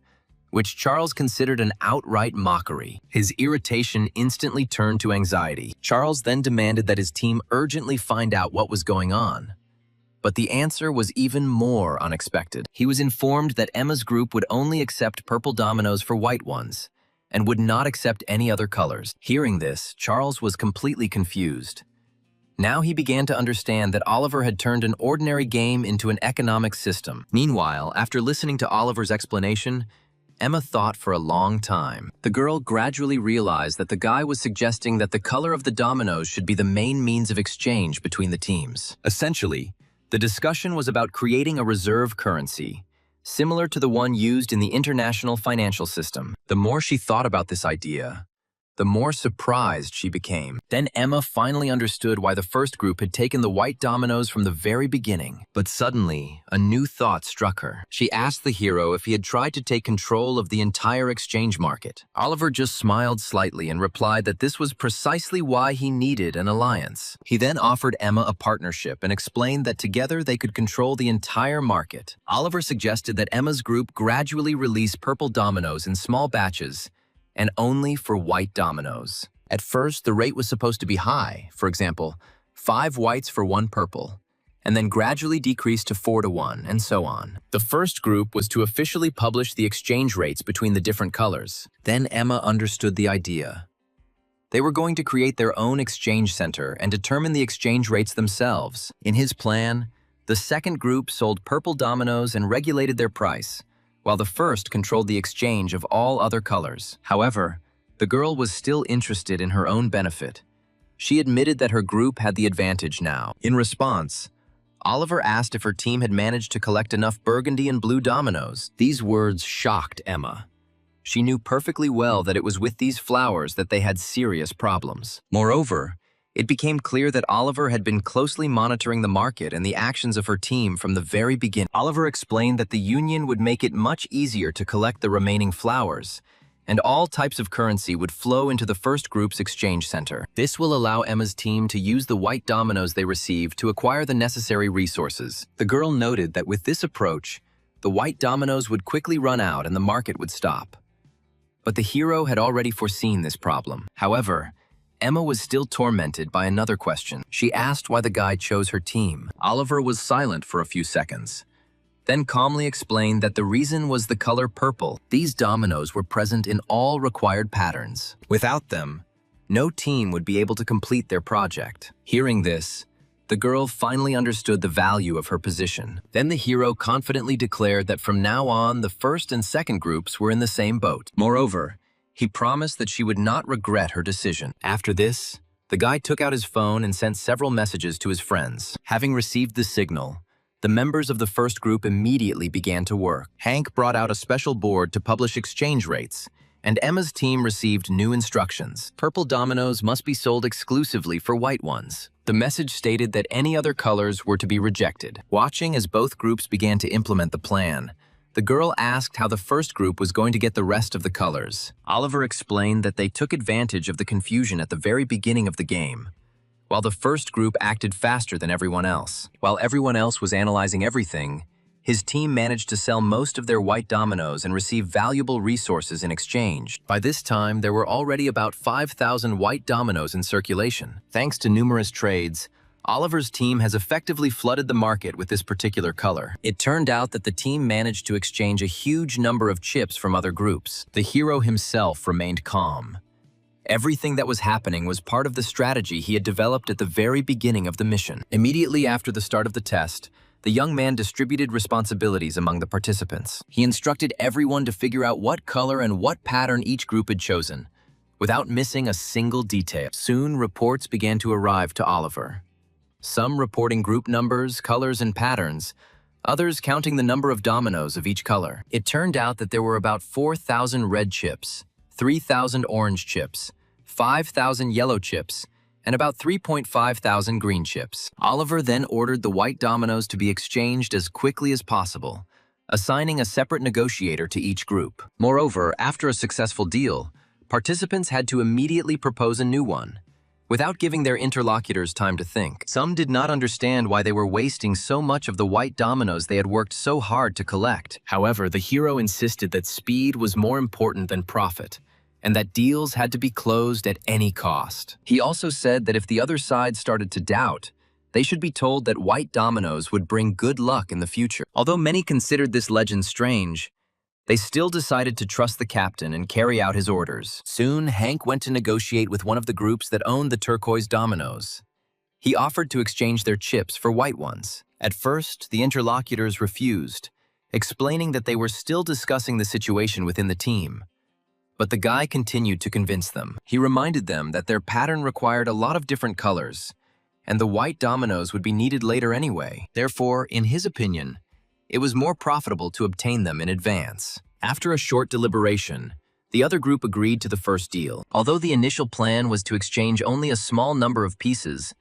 Speaker 1: which Charles considered an outright mockery. His irritation instantly turned to anxiety. Charles then demanded that his team urgently find out what was going on. But the answer was even more unexpected. He was informed that Emma's group would only accept purple dominoes for white ones, and would not accept any other colors. Hearing this, Charles was completely confused. Now he began to understand that Oliver had turned an ordinary game into an economic system. Meanwhile, after listening to Oliver's explanation, Emma thought for a long time. The girl gradually realized that the guy was suggesting that the color of the dominoes should be the main means of exchange between the teams. Essentially, the discussion was about creating a reserve currency, similar to the one used in the international financial system. The more she thought about this idea, the more surprised she became. Then Emma finally understood why the first group had taken the white dominoes from the very beginning. But suddenly, a new thought struck her. She asked the hero if he had tried to take control of the entire exchange market. Oliver just smiled slightly and replied that this was precisely why he needed an alliance. He then offered Emma a partnership and explained that together they could control the entire market. Oliver suggested that Emma's group gradually release purple dominoes in small batches, and only for white dominoes. At first, the rate was supposed to be high, for example, 5 whites for 1 purple, and then gradually decrease to 4 to 1, and so on. The first group was to officially publish the exchange rates between the different colors. Then Emma understood the idea. They were going to create their own exchange center and determine the exchange rates themselves. In his plan, the second group sold purple dominoes and regulated their price, while the first controlled the exchange of all other colors. However, the girl was still interested in her own benefit. She admitted that her group had the advantage now. In response, Oliver asked if her team had managed to collect enough burgundy and blue dominoes. These words shocked Emma. She knew perfectly well that it was with these flowers that they had serious problems. Moreover, it became clear that Oliver had been closely monitoring the market and the actions of her team from the very beginning. Oliver explained that the union would make it much easier to collect the remaining flowers, and all types of currency would flow into the first group's exchange center. This will allow Emma's team to use the white dominoes they received to acquire the necessary resources. The girl noted that with this approach, the white dominoes would quickly run out and the market would stop. But the hero had already foreseen this problem. However, Emma was still tormented by another question. She asked why the guy chose her team. Oliver was silent for a few seconds, then calmly explained that the reason was the color purple. These dominoes were present in all required patterns. Without them, no team would be able to complete their project. Hearing this, the girl finally understood the value of her position. Then the hero confidently declared that from now on, the first and second groups were in the same boat. Moreover, he promised that she would not regret her decision. After this, the guy took out his phone and sent several messages to his friends. Having received the signal, the members of the first group immediately began to work. Hank brought out a special board to publish exchange rates, and Emma's team received new instructions. Purple dominoes must be sold exclusively for white ones. The message stated that any other colors were to be rejected. Watching as both groups began to implement the plan, the girl asked how the first group was going to get the rest of the colors. Oliver explained that they took advantage of the confusion at the very beginning of the game. While the first group acted faster than everyone else. While everyone else was analyzing everything, his team managed to sell most of their white dominoes and receive valuable resources in exchange. By this time, there were already about 5,000 white dominoes in circulation. Thanks to numerous trades, Oliver's team has effectively flooded the market with this particular color. It turned out that the team managed to exchange a huge number of chips from other groups. The hero himself remained calm. Everything that was happening was part of the strategy he had developed at the very beginning of the mission. Immediately after the start of the test, the young man distributed responsibilities among the participants. He instructed everyone to figure out what color and what pattern each group had chosen, without missing a single detail. Soon, reports began to arrive to Oliver. Some reporting group numbers, colors, and patterns, others counting the number of dominoes of each color. It turned out that there were about 4,000 red chips, 3,000 orange chips, 5,000 yellow chips, and about 3,500 green chips. Oliver then ordered the white dominoes to be exchanged as quickly as possible, assigning a separate negotiator to each group. Moreover, after a successful deal, participants had to immediately propose a new one, without giving their interlocutors time to think. Some did not understand why they were wasting so much of the white dominoes they had worked so hard to collect. However, the hero insisted that speed was more important than profit, and that deals had to be closed at any cost. He also said that if the other side started to doubt, they should be told that white dominoes would bring good luck in the future. Although many considered this legend strange, they still decided to trust the captain and carry out his orders. Soon, Hank went to negotiate with one of the groups that owned the turquoise dominoes. He offered to exchange their chips for white ones. At first, the interlocutors refused, explaining that they were still discussing the situation within the team. But the guy continued to convince them. He reminded them that their pattern required a lot of different colors, and the white dominoes would be needed later anyway. Therefore, in his opinion, it was more profitable to obtain them in advance. After a short deliberation, The other group agreed to the first deal. Although the initial plan was to exchange only a small number of pieces,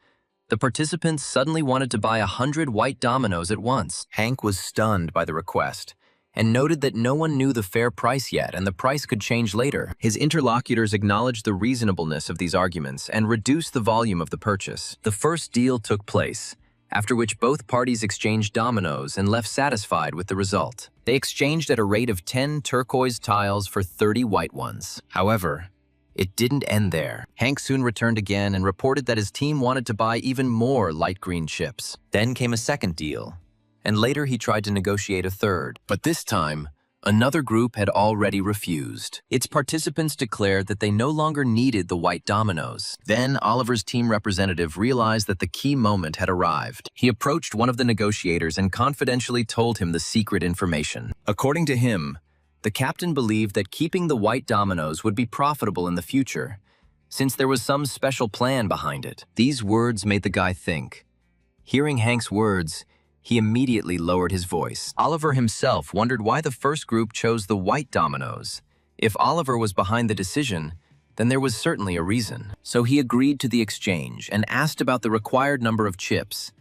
Speaker 1: the participants suddenly wanted to buy 100 white dominoes at once. Hank was stunned by the request and noted that no one knew the fair price yet and the price could change later. His interlocutors acknowledged the reasonableness of these arguments and reduced the volume of the purchase. The first deal took place, after which both parties exchanged dominoes and left satisfied with the result. They exchanged at a rate of 10 turquoise tiles for 30 white ones. However, it didn't end there. Hank soon returned again and reported that his team wanted to buy even more light green chips. Then came a second deal, and later he tried to negotiate a third. But this time, another group had already refused. Its participants declared that they no longer needed the white dominoes. Then Oliver's team representative realized that the key moment had arrived. He approached one of the negotiators and confidentially told him the secret information. According to him, the captain believed that keeping the white dominoes would be profitable in the future, since there was some special plan behind it. These words made the guy think. Hearing Hank's words, he immediately lowered his voice. Oliver himself wondered why the first group chose the white dominoes. If Oliver was behind the decision, then there was certainly a reason. So he agreed to the exchange and asked about the required number of chips.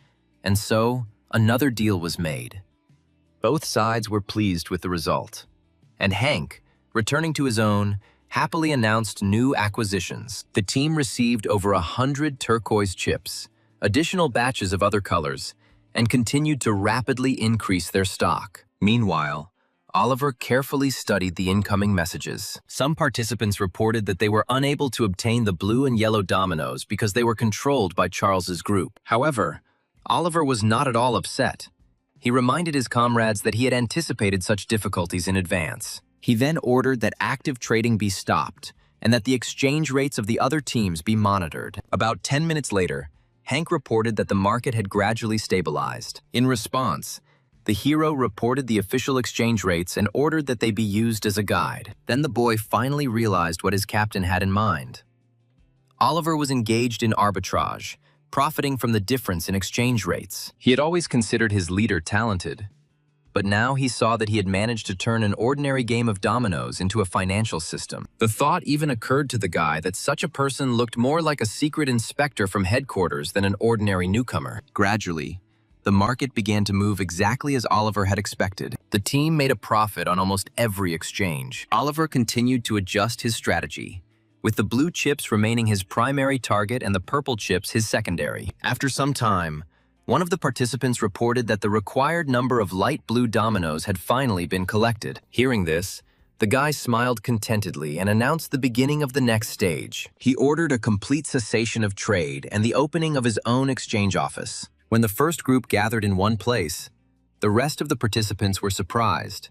Speaker 1: And so, another deal was made. Both sides were pleased with the result. And Hank, returning to his own, happily announced new acquisitions. The team received over 100 turquoise chips, additional batches of other colors, and continued to rapidly increase their stock. Meanwhile, Oliver carefully studied the incoming messages. Some participants reported that they were unable to obtain the blue and yellow dominoes because they were controlled by Charles's group. However, Oliver was not at all upset. He reminded his comrades that he had anticipated such difficulties in advance. He then ordered that active trading be stopped and that the exchange rates of the other teams be monitored. About 10 minutes later, Hank reported that the market had gradually stabilized. In response, the hero reported the official exchange rates and ordered that they be used as a guide. Then the boy finally realized what his captain had in mind. Oliver was engaged in arbitrage, profiting from the difference in exchange rates. He had always considered his leader talented, but now he saw that he had managed to turn an ordinary game of dominoes into a financial system. The thought even occurred to the guy that such a person looked more like a secret inspector from headquarters than an ordinary newcomer. Gradually, the market began to move exactly as Oliver had expected. The team made a profit on almost every exchange. Oliver continued to adjust his strategy, with the blue chips remaining his primary target and the purple chips his secondary. After some time, one of the participants reported that the required number of light blue dominoes had finally been collected. Hearing this, the guy smiled contentedly and announced the beginning of the next stage. He ordered a complete cessation of trade and the opening of his own exchange office. When the first group gathered in one place, the rest of the participants were surprised.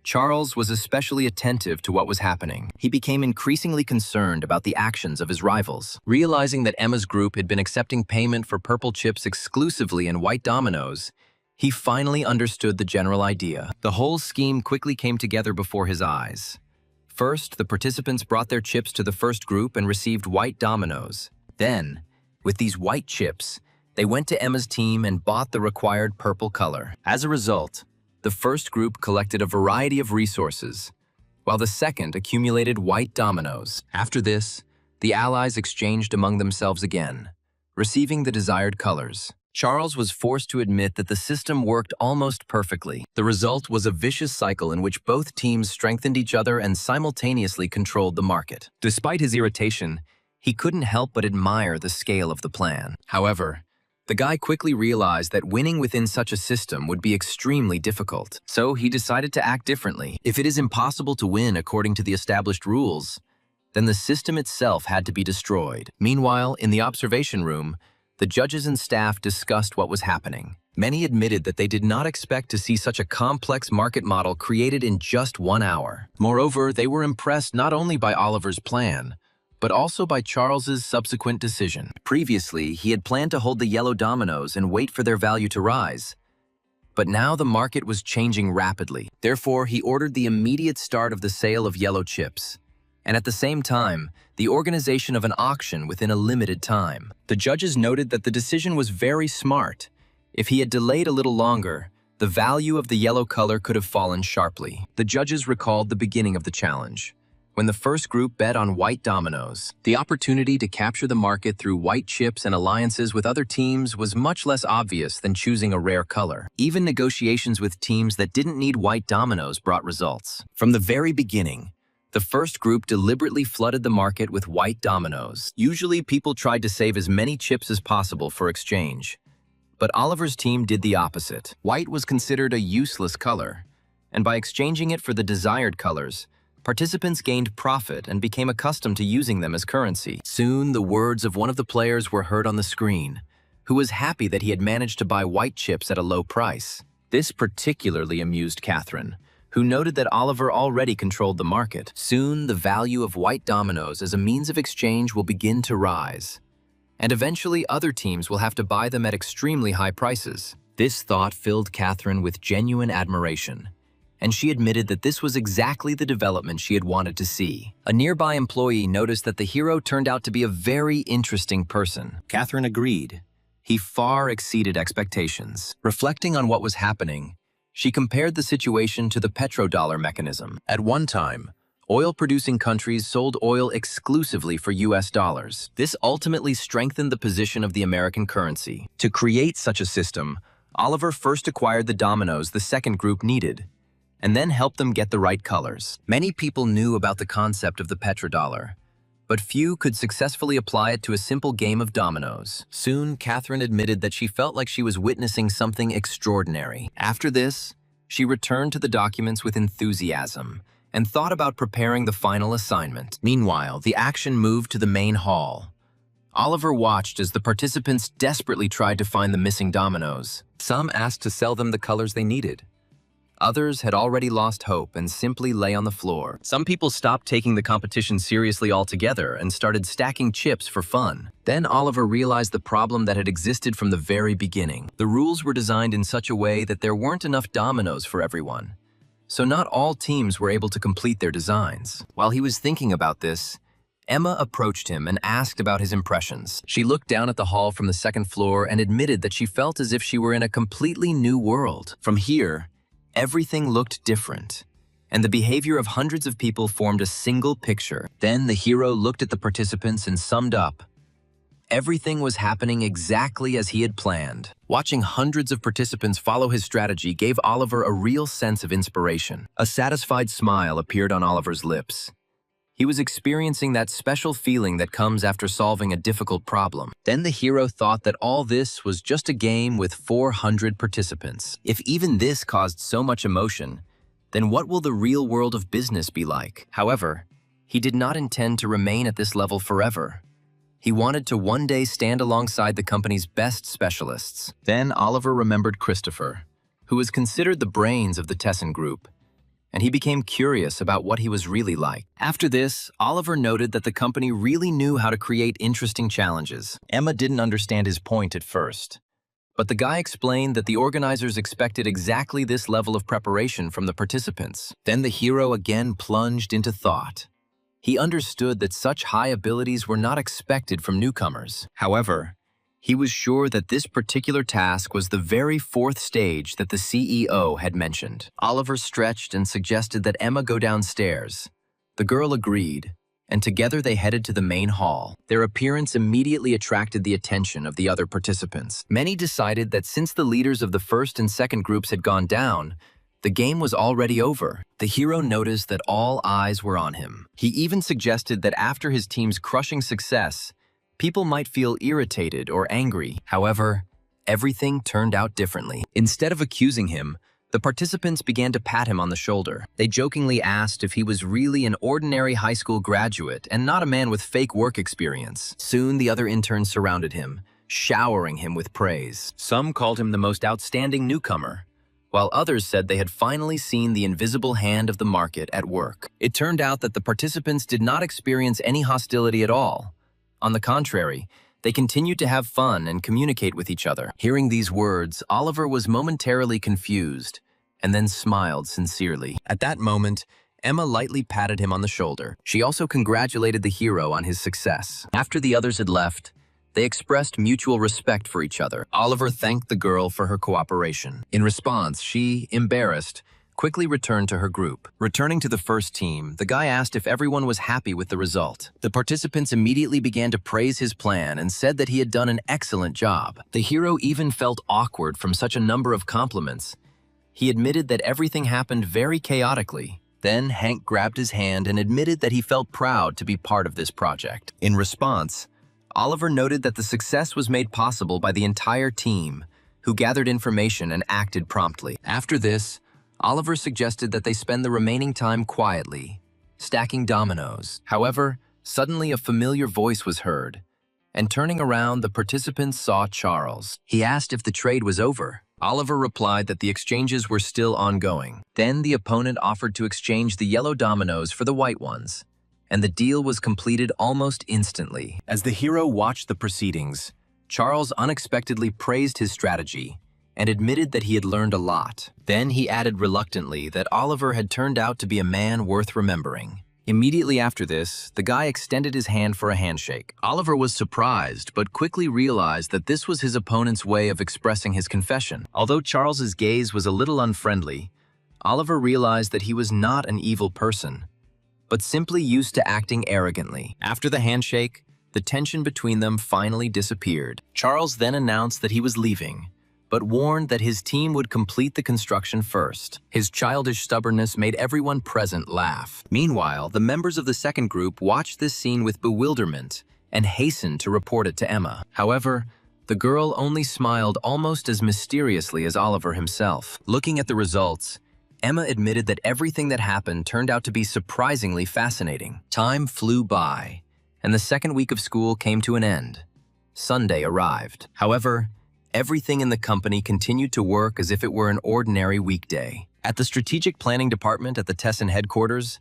Speaker 1: Charles was especially attentive to what was happening. He became increasingly concerned about the actions of his rivals. Realizing that Emma's group had been accepting payment for purple chips exclusively in white dominoes, he finally understood the general idea. The whole scheme quickly came together before his eyes. First, the participants brought their chips to the first group and received white dominoes. Then, with these white chips, they went to Emma's team and bought the required purple color. As a result, the first group collected a variety of resources, while the second accumulated white dominoes. After this, the allies exchanged among themselves again, receiving the desired colors. Charles was forced to admit that the system worked almost perfectly. The result was a vicious cycle in which both teams strengthened each other and simultaneously controlled the market. Despite his irritation, he couldn't help but admire the scale of the plan. However, the guy quickly realized that winning within such a system would be extremely difficult, so he decided to act differently. If it is impossible to win according to the established rules, then the system itself had to be destroyed. Meanwhile, in the observation room, the judges and staff discussed what was happening. Many admitted that they did not expect to see such a complex market model created in just 1 hour. Moreover, they were impressed not only by Oliver's plan, but also by Charles's subsequent decision. Previously, he had planned to hold the yellow dominoes and wait for their value to rise. But now the market was changing rapidly. Therefore, he ordered the immediate start of the sale of yellow chips, and at the same time, the organization of an auction within a limited time. The judges noted that the decision was very smart. If he had delayed a little longer, the value of the yellow color could have fallen sharply. The judges recalled the beginning of the challenge, when the first group bet on white dominoes. The opportunity to capture the market through white chips and alliances with other teams was much less obvious than choosing a rare color. Even negotiations with teams that didn't need white dominoes brought results. From the very beginning, the first group deliberately flooded the market with white dominoes. Usually, people tried to save as many chips as possible for exchange. But Oliver's team did the opposite. White was considered a useless color, and by exchanging it for the desired colors, participants gained profit and became accustomed to using them as currency. Soon, the words of one of the players were heard on the screen, who was happy that he had managed to buy white chips at a low price. This particularly amused Catherine, who noted that Oliver already controlled the market. Soon, the value of white dominoes as a means of exchange will begin to rise, and eventually other teams will have to buy them at extremely high prices. This thought filled Catherine with genuine admiration, and she admitted that this was exactly the development she had wanted to see. A nearby employee noticed that the hero turned out to be a very interesting person. Catherine agreed. He far exceeded expectations. Reflecting on what was happening, she compared the situation to the petrodollar mechanism. At one time, oil-producing countries sold oil exclusively for US dollars. This ultimately strengthened the position of the American currency. To create such a system, Oliver first acquired the dominoes the second group needed, and then helped them get the right colors. Many people knew about the concept of the petrodollar, but few could successfully apply it to a simple game of dominoes. Soon, Catherine admitted that she felt like she was witnessing something extraordinary. After this, she returned to the documents with enthusiasm and thought about preparing the final assignment. Meanwhile, the action moved to the main hall. Oliver watched as the participants desperately tried to find the missing dominoes. Some asked to sell them the colors they needed. Others had already lost hope and simply lay on the floor. Some people stopped taking the competition seriously altogether and started stacking chips for fun. Then Oliver realized the problem that had existed from the very beginning. The rules were designed in such a way that there weren't enough dominoes for everyone, so not all teams were able to complete their designs. While he was thinking about this, Emma approached him and asked about his impressions. She looked down at the hall from the second floor and admitted that she felt as if she were in a completely new world. From here, everything looked different, and the behavior of hundreds of people formed a single picture. Then the hero looked at the participants and summed up. Everything was happening exactly as he had planned. Watching hundreds of participants follow his strategy gave Oliver a real sense of inspiration. A satisfied smile appeared on Oliver's lips. He was experiencing that special feeling that comes after solving a difficult problem. Then the hero thought that all this was just a game with 400 participants. If even this caused so much emotion, then what will the real world of business be like? However, he did not intend to remain at this level forever. He wanted to one day stand alongside the company's best specialists. Then Oliver remembered Christopher, who was considered the brains of the Tessin group, and he became curious about what he was really like. After this, Oliver noted that the company really knew how to create interesting challenges. Emma didn't understand his point at first, but the guy explained that the organizers expected exactly this level of preparation from the participants. Then the hero again plunged into thought. He understood that such high abilities were not expected from newcomers. However, he was sure that this particular task was the very fourth stage that the CEO had mentioned. Oliver stretched and suggested that Emma go downstairs. The girl agreed, and together they headed to the main hall. Their appearance immediately attracted the attention of the other participants. Many decided that since the leaders of the first and second groups had gone down, the game was already over. The hero noticed that all eyes were on him. He even suggested that after his team's crushing success, people might feel irritated or angry. However, everything turned out differently. Instead of accusing him, the participants began to pat him on the shoulder. They jokingly asked if he was really an ordinary high school graduate and not a man with fake work experience. Soon the other interns surrounded him, showering him with praise. Some called him the most outstanding newcomer, while others said they had finally seen the invisible hand of the market at work. It turned out that the participants did not experience any hostility at all. On the contrary, they continued to have fun and communicate with each other. Hearing these words, Oliver was momentarily confused and then smiled sincerely. At that moment, Emma lightly patted him on the shoulder. She also congratulated the hero on his success. After the others had left, they expressed mutual respect for each other. Oliver thanked the girl for her cooperation. In response, she, embarrassed, quickly returned to her group. Returning to the first team, the guy asked if everyone was happy with the result. The participants immediately began to praise his plan and said that he had done an excellent job. The hero even felt awkward from such a number of compliments. He admitted that everything happened very chaotically. Then Hank grabbed his hand and admitted that he felt proud to be part of this project. In response, Oliver noted that the success was made possible by the entire team, who gathered information and acted promptly. After this, Oliver suggested that they spend the remaining time quietly, stacking dominoes. However, suddenly a familiar voice was heard, and turning around, the participants saw Charles. He asked if the trade was over. Oliver replied that the exchanges were still ongoing. Then the opponent offered to exchange the yellow dominoes for the white ones, and the deal was completed almost instantly. As the hero watched the proceedings, Charles unexpectedly praised his strategy and admitted that he had learned a lot. Then he added reluctantly that Oliver had turned out to be a man worth remembering. Immediately after this, the guy extended his hand for a handshake. Oliver was surprised, but quickly realized that this was his opponent's way of expressing his confession. Although Charles's gaze was a little unfriendly, Oliver realized that he was not an evil person, but simply used to acting arrogantly. After the handshake, the tension between them finally disappeared. Charles then announced that he was leaving, but warned that his team would complete the construction first. His childish stubbornness made everyone present laugh. Meanwhile, the members of the second group watched this scene with bewilderment and hastened to report it to Emma. However, the girl only smiled almost as mysteriously as Oliver himself. Looking at the results, Emma admitted that everything that happened turned out to be surprisingly fascinating. Time flew by, and the second week of school came to an end. Sunday arrived. However, everything in the company continued to work as if it were an ordinary weekday. At the strategic planning department at the Tessin headquarters,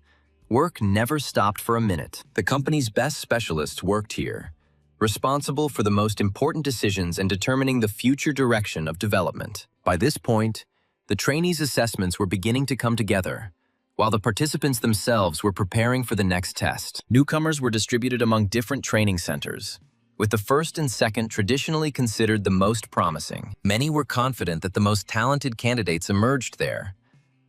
Speaker 1: work never stopped for a minute. The company's best specialists worked here, responsible for the most important decisions and determining the future direction of development. By this point, the trainees' assessments were beginning to come together, while the participants themselves were preparing for the next test. Newcomers were distributed among different training centers, with the first and second traditionally considered the most promising. Many were confident that the most talented candidates emerged there,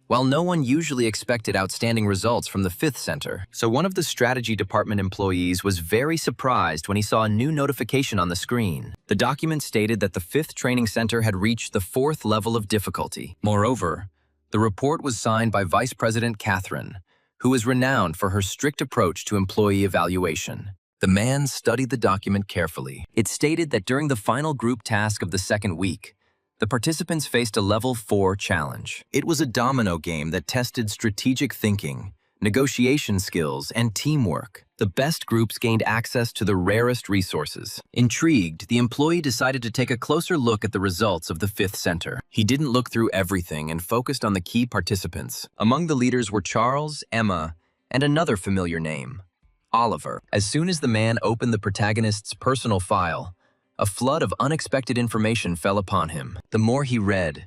Speaker 1: while no one usually expected outstanding results from the fifth center. So one of the strategy department employees was very surprised when he saw a new notification on the screen. The document stated that the fifth training center had reached the 4th level of difficulty. Moreover, the report was signed by Vice President Catherine, who is renowned for her strict approach to employee evaluation. The man studied the document carefully. It stated that during the final group task of the second week, the participants faced a level 4 challenge. It was a domino game that tested strategic thinking, negotiation skills, and teamwork. The best groups gained access to the rarest resources. Intrigued, the employee decided to take a closer look at the results of the fifth center. He didn't look through everything and focused on the key participants. Among the leaders were Charles, Emma, and another familiar name, Oliver. As soon as the man opened the protagonist's personal file, a flood of unexpected information fell upon him. The more he read,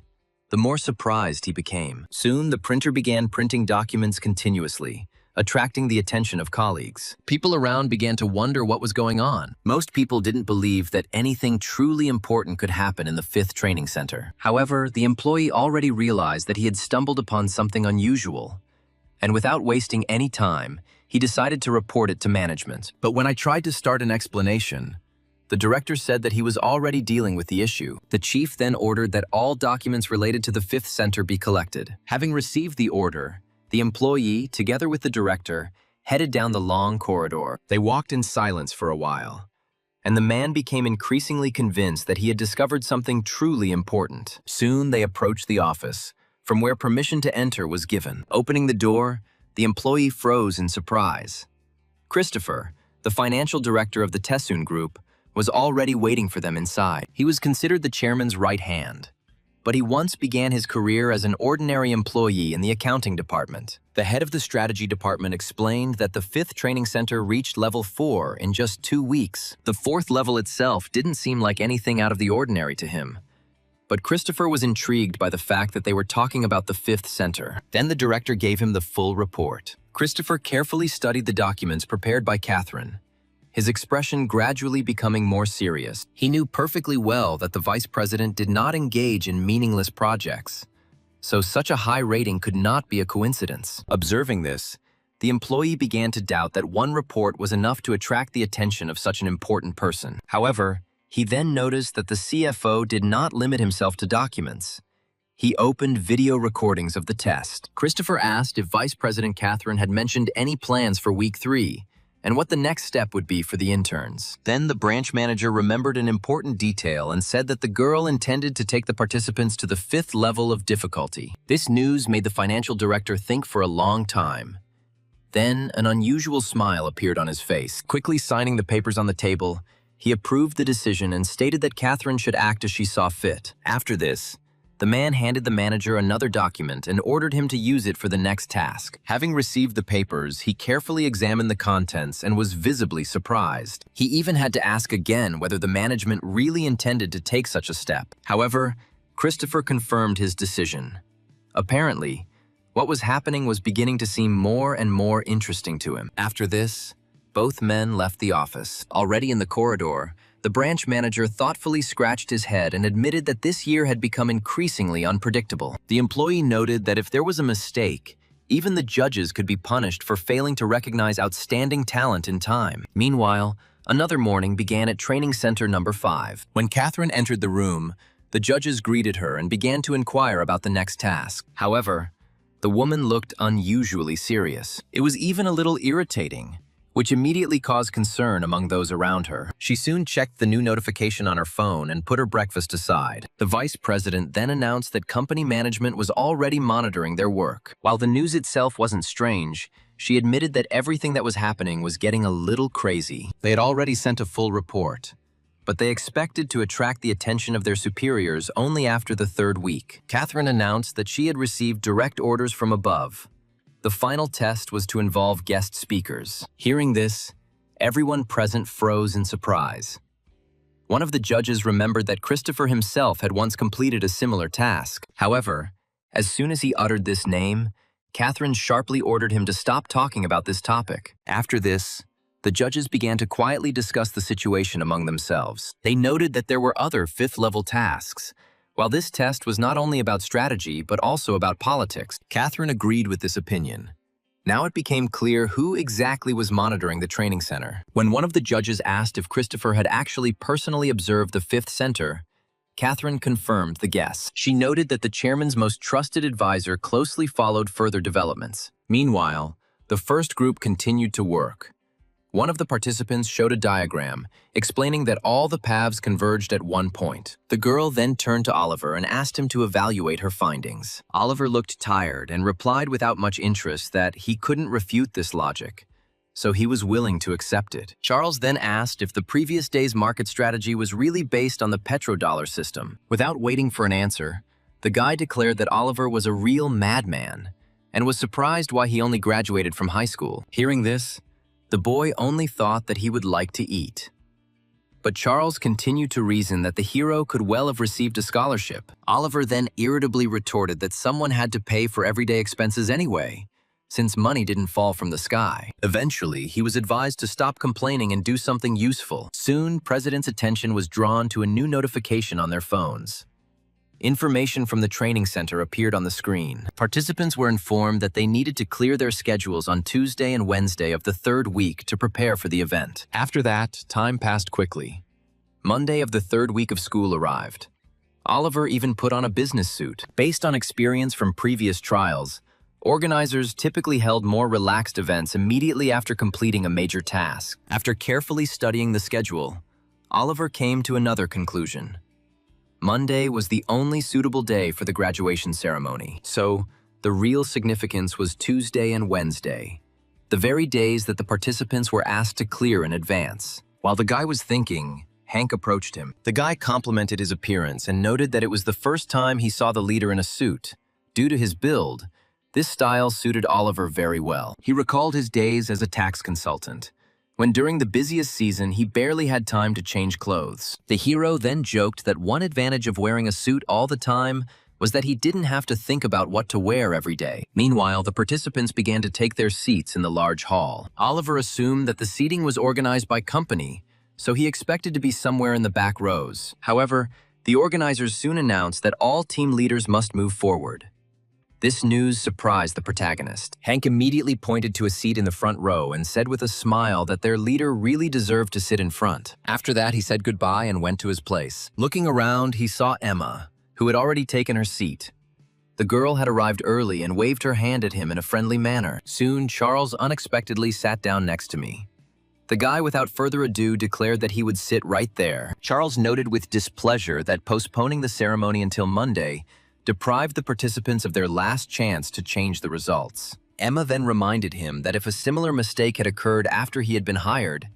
Speaker 1: the more surprised he became. Soon, the printer began printing documents continuously, attracting the attention of colleagues. People around began to wonder what was going on. Most people didn't believe that anything truly important could happen in the fifth training center. However, the employee already realized that he had stumbled upon something unusual, and without wasting any time, he decided to report it to management. But when I tried to start an explanation, the director said that he was already dealing with the issue. The chief then ordered that all documents related to the fifth center be collected. Having received the order, the employee, together with the director, headed down the long corridor. They walked in silence for a while, and the man became increasingly convinced that he had discovered something truly important. Soon they approached the office, from where permission to enter was given. Opening the door, the employee froze in surprise. Christopher, the financial director of the Tessun Group, was already waiting for them inside. He was considered the chairman's right hand, but he once began his career as an ordinary employee in the accounting department. The head of the strategy department explained that the fifth training center reached level 4 in just 2 weeks. The 4th level itself didn't seem like anything out of the ordinary to him, but Christopher was intrigued by the fact that they were talking about the fifth center. Then the director gave him the full report. Christopher carefully studied the documents prepared by Catherine, his expression gradually becoming more serious. He knew perfectly well that the vice president did not engage in meaningless projects, so such a high rating could not be a coincidence. Observing this, the employee began to doubt that one report was enough to attract the attention of such an important person. However, he then noticed that the CFO did not limit himself to documents. He opened video recordings of the test. Christopher asked if Vice President Catherine had mentioned any plans for week 3 and what the next step would be for the interns. Then the branch manager remembered an important detail and said that the girl intended to take the participants to the 5th level of difficulty. This news made the financial director think for a long time. Then an unusual smile appeared on his face. Quickly signing the papers on the table, he approved the decision and stated that Catherine should act as she saw fit. After this, the man handed the manager another document and ordered him to use it for the next task. Having received the papers, he carefully examined the contents and was visibly surprised. He even had to ask again whether the management really intended to take such a step. However, Christopher confirmed his decision. Apparently, what was happening was beginning to seem more and more interesting to him. After this, both men left the office. Already in the corridor, the branch manager thoughtfully scratched his head and admitted that this year had become increasingly unpredictable. The employee noted that if there was a mistake, even the judges could be punished for failing to recognize outstanding talent in time. Meanwhile, another morning began at training center number 5. When Catherine entered the room, the judges greeted her and began to inquire about the next task. However, the woman looked unusually serious. It was even a little irritating, which immediately caused concern among those around her. She soon checked the new notification on her phone and put her breakfast aside. The vice president then announced that company management was already monitoring their work. While the news itself wasn't strange, she admitted that everything that was happening was getting a little crazy. They had already sent a full report, but they expected to attract the attention of their superiors only after the 3rd week. Catherine announced that she had received direct orders from above. The final test was to involve guest speakers. Hearing this, everyone present froze in surprise. One of the judges remembered that Christopher himself had once completed a similar task. However, as soon as he uttered this name, Catherine sharply ordered him to stop talking about this topic. After this, the judges began to quietly discuss the situation among themselves. They noted that there were other 5th-level tasks. While this test was not only about strategy, but also about politics, Catherine agreed with this opinion. Now it became clear who exactly was monitoring the training center. When one of the judges asked if Christopher had actually personally observed the 5th center, Catherine confirmed the guess. She noted that the chairman's most trusted advisor closely followed further developments. Meanwhile, the first group continued to work. One of the participants showed a diagram, explaining that all the paths converged at one point. The girl then turned to Oliver and asked him to evaluate her findings. Oliver looked tired and replied without much interest that he couldn't refute this logic, so he was willing to accept it. Charles then asked if the previous day's market strategy was really based on the petrodollar system. Without waiting for an answer, the guy declared that Oliver was a real madman and was surprised why he only graduated from high school. Hearing this, the boy only thought that he would like to eat. But Charles continued to reason that the hero could well have received a scholarship. Oliver then irritably retorted that someone had to pay for everyday expenses anyway, since money didn't fall from the sky. Eventually, he was advised to stop complaining and do something useful. Soon, President's attention was drawn to a new notification on their phones. Information from the training center appeared on the screen. Participants were informed that they needed to clear their schedules on Tuesday and Wednesday of the 3rd week to prepare for the event. After that, time passed quickly. Monday of the 3rd week of school arrived. Oliver even put on a business suit. Based on experience from previous trials, organizers typically held more relaxed events immediately after completing a major task. After carefully studying the schedule, Oliver came to another conclusion. Monday was the only suitable day for the graduation ceremony, so the real significance was Tuesday and Wednesday, the very days that the participants were asked to clear in advance. While the guy was thinking, Hank approached him. The guy complimented his appearance and noted that it was the first time he saw the leader in a suit. Due to his build, this style suited Oliver very well. He recalled his days as a tax consultant, when during the busiest season he barely had time to change clothes. The hero then joked that one advantage of wearing a suit all the time was that he didn't have to think about what to wear every day. Meanwhile, the participants began to take their seats in the large hall. Oliver assumed that the seating was organized by company, so he expected to be somewhere in the back rows. However, the organizers soon announced that all team leaders must move forward. This news surprised the protagonist. Hank immediately pointed to a seat in the front row and said with a smile that their leader really deserved to sit in front. After that, he said goodbye and went to his place. Looking around, he saw Emma, who had already taken her seat. The girl had arrived early and waved her hand at him in a friendly manner. Soon, Charles unexpectedly sat down next to me. The guy, without further ado, declared that he would sit right there. Charles noted with displeasure that postponing the ceremony until Monday deprived the participants of their last chance to change the results. Emma then reminded him that if a similar mistake had occurred after he had been hired,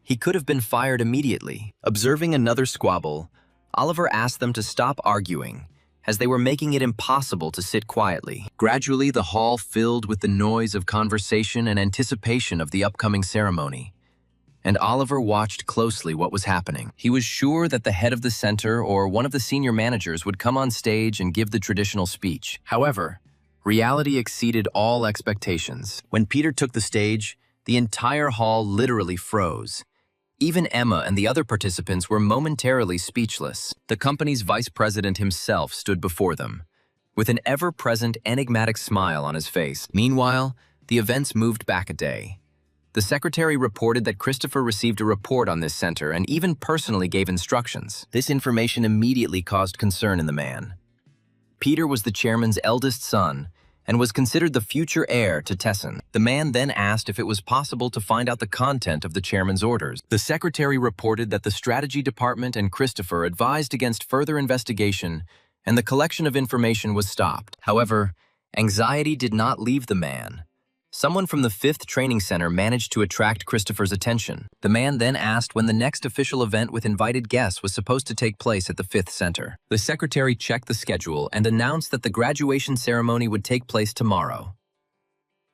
Speaker 1: he could have been fired immediately. Observing another squabble, Oliver asked them to stop arguing, as they were making it impossible to sit quietly. Gradually, the hall filled with the noise of conversation and anticipation of the upcoming ceremony, and Oliver watched closely what was happening. He was sure that the head of the center or one of the senior managers would come on stage and give the traditional speech. However, reality exceeded all expectations. When Peter took the stage, the entire hall literally froze. Even Emma and the other participants were momentarily speechless. The company's vice president himself stood before them, with an ever-present enigmatic smile on his face. Meanwhile, the events moved back a day. The secretary reported that Christopher received a report on this center and even personally gave instructions. This information immediately caused concern in the man. Peter was the chairman's eldest son and was considered the future heir to Tessin. The man then asked if it was possible to find out the content of the chairman's orders. The secretary reported that the strategy department and Christopher advised against further investigation, and the collection of information was stopped. However, anxiety did not leave the man. Someone from the 5th Training Center managed to attract Christopher's attention. The man then asked when the next official event with invited guests was supposed to take place at the 5th Center. The secretary checked the schedule and announced that the graduation ceremony would take place tomorrow.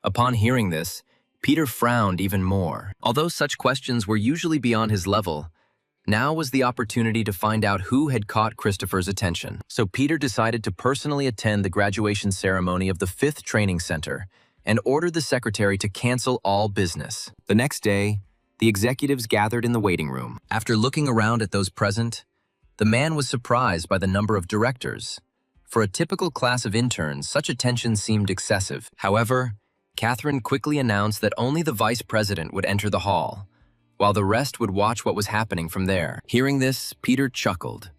Speaker 1: Upon hearing this, Peter frowned even more. Although such questions were usually beyond his level, now was the opportunity to find out who had caught Christopher's attention. So Peter decided to personally attend the graduation ceremony of the 5th Training Center and ordered the secretary to cancel all business. The next day, the executives gathered in the waiting room. After looking around at those present, the man was surprised by the number of directors. For a typical class of interns, such attention seemed excessive. However, Catherine quickly announced that only the vice president would enter the hall, while the rest would watch what was happening from there. Hearing this, Peter chuckled.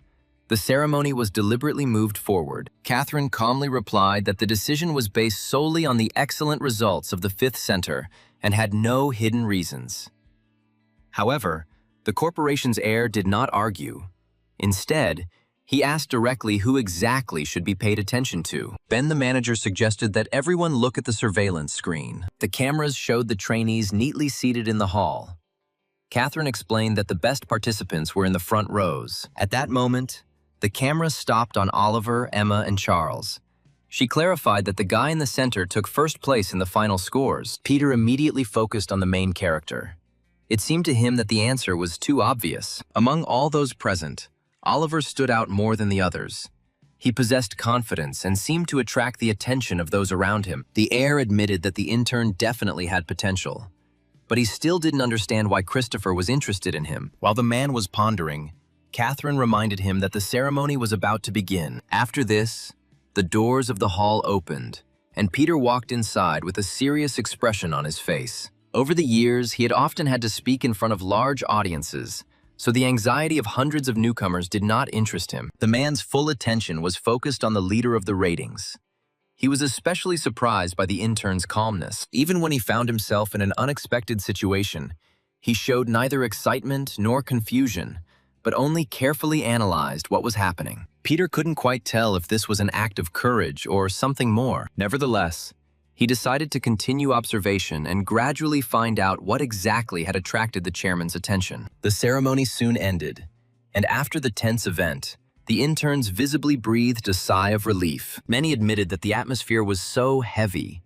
Speaker 1: The ceremony was deliberately moved forward. Catherine calmly replied that the decision was based solely on the excellent results of the 5th Center and had no hidden reasons. However, the corporation's heir did not argue. Instead, he asked directly who exactly should be paid attention to. Then the manager suggested that everyone look at the surveillance screen. The cameras showed the trainees neatly seated in the hall. Catherine explained that the best participants were in the front rows. At that moment, the camera stopped on Oliver, Emma, and Charles. She clarified that the guy in the center took first place in the final scores. Peter immediately focused on the main character. It seemed to him that the answer was too obvious. Among all those present, Oliver stood out more than the others. He possessed confidence and seemed to attract the attention of those around him. The heir admitted that the intern definitely had potential, but he still didn't understand why Christopher was interested in him. While the man was pondering, Catherine reminded him that the ceremony was about to begin. After this, the doors of the hall opened, and Peter walked inside with a serious expression on his face. Over the years, he had often had to speak in front of large audiences, so the anxiety of hundreds of newcomers did not interest him. The man's full attention was focused on the leader of the ratings. He was especially surprised by the intern's calmness. Even when he found himself in an unexpected situation, he showed neither excitement nor confusion, but only carefully analyzed what was happening. Peter couldn't quite tell if this was an act of courage or something more. Nevertheless, he decided to continue observation and gradually find out what exactly had attracted the chairman's attention. The ceremony soon ended, and after the tense event, the interns visibly breathed a sigh of relief. Many admitted that the atmosphere was so heavy,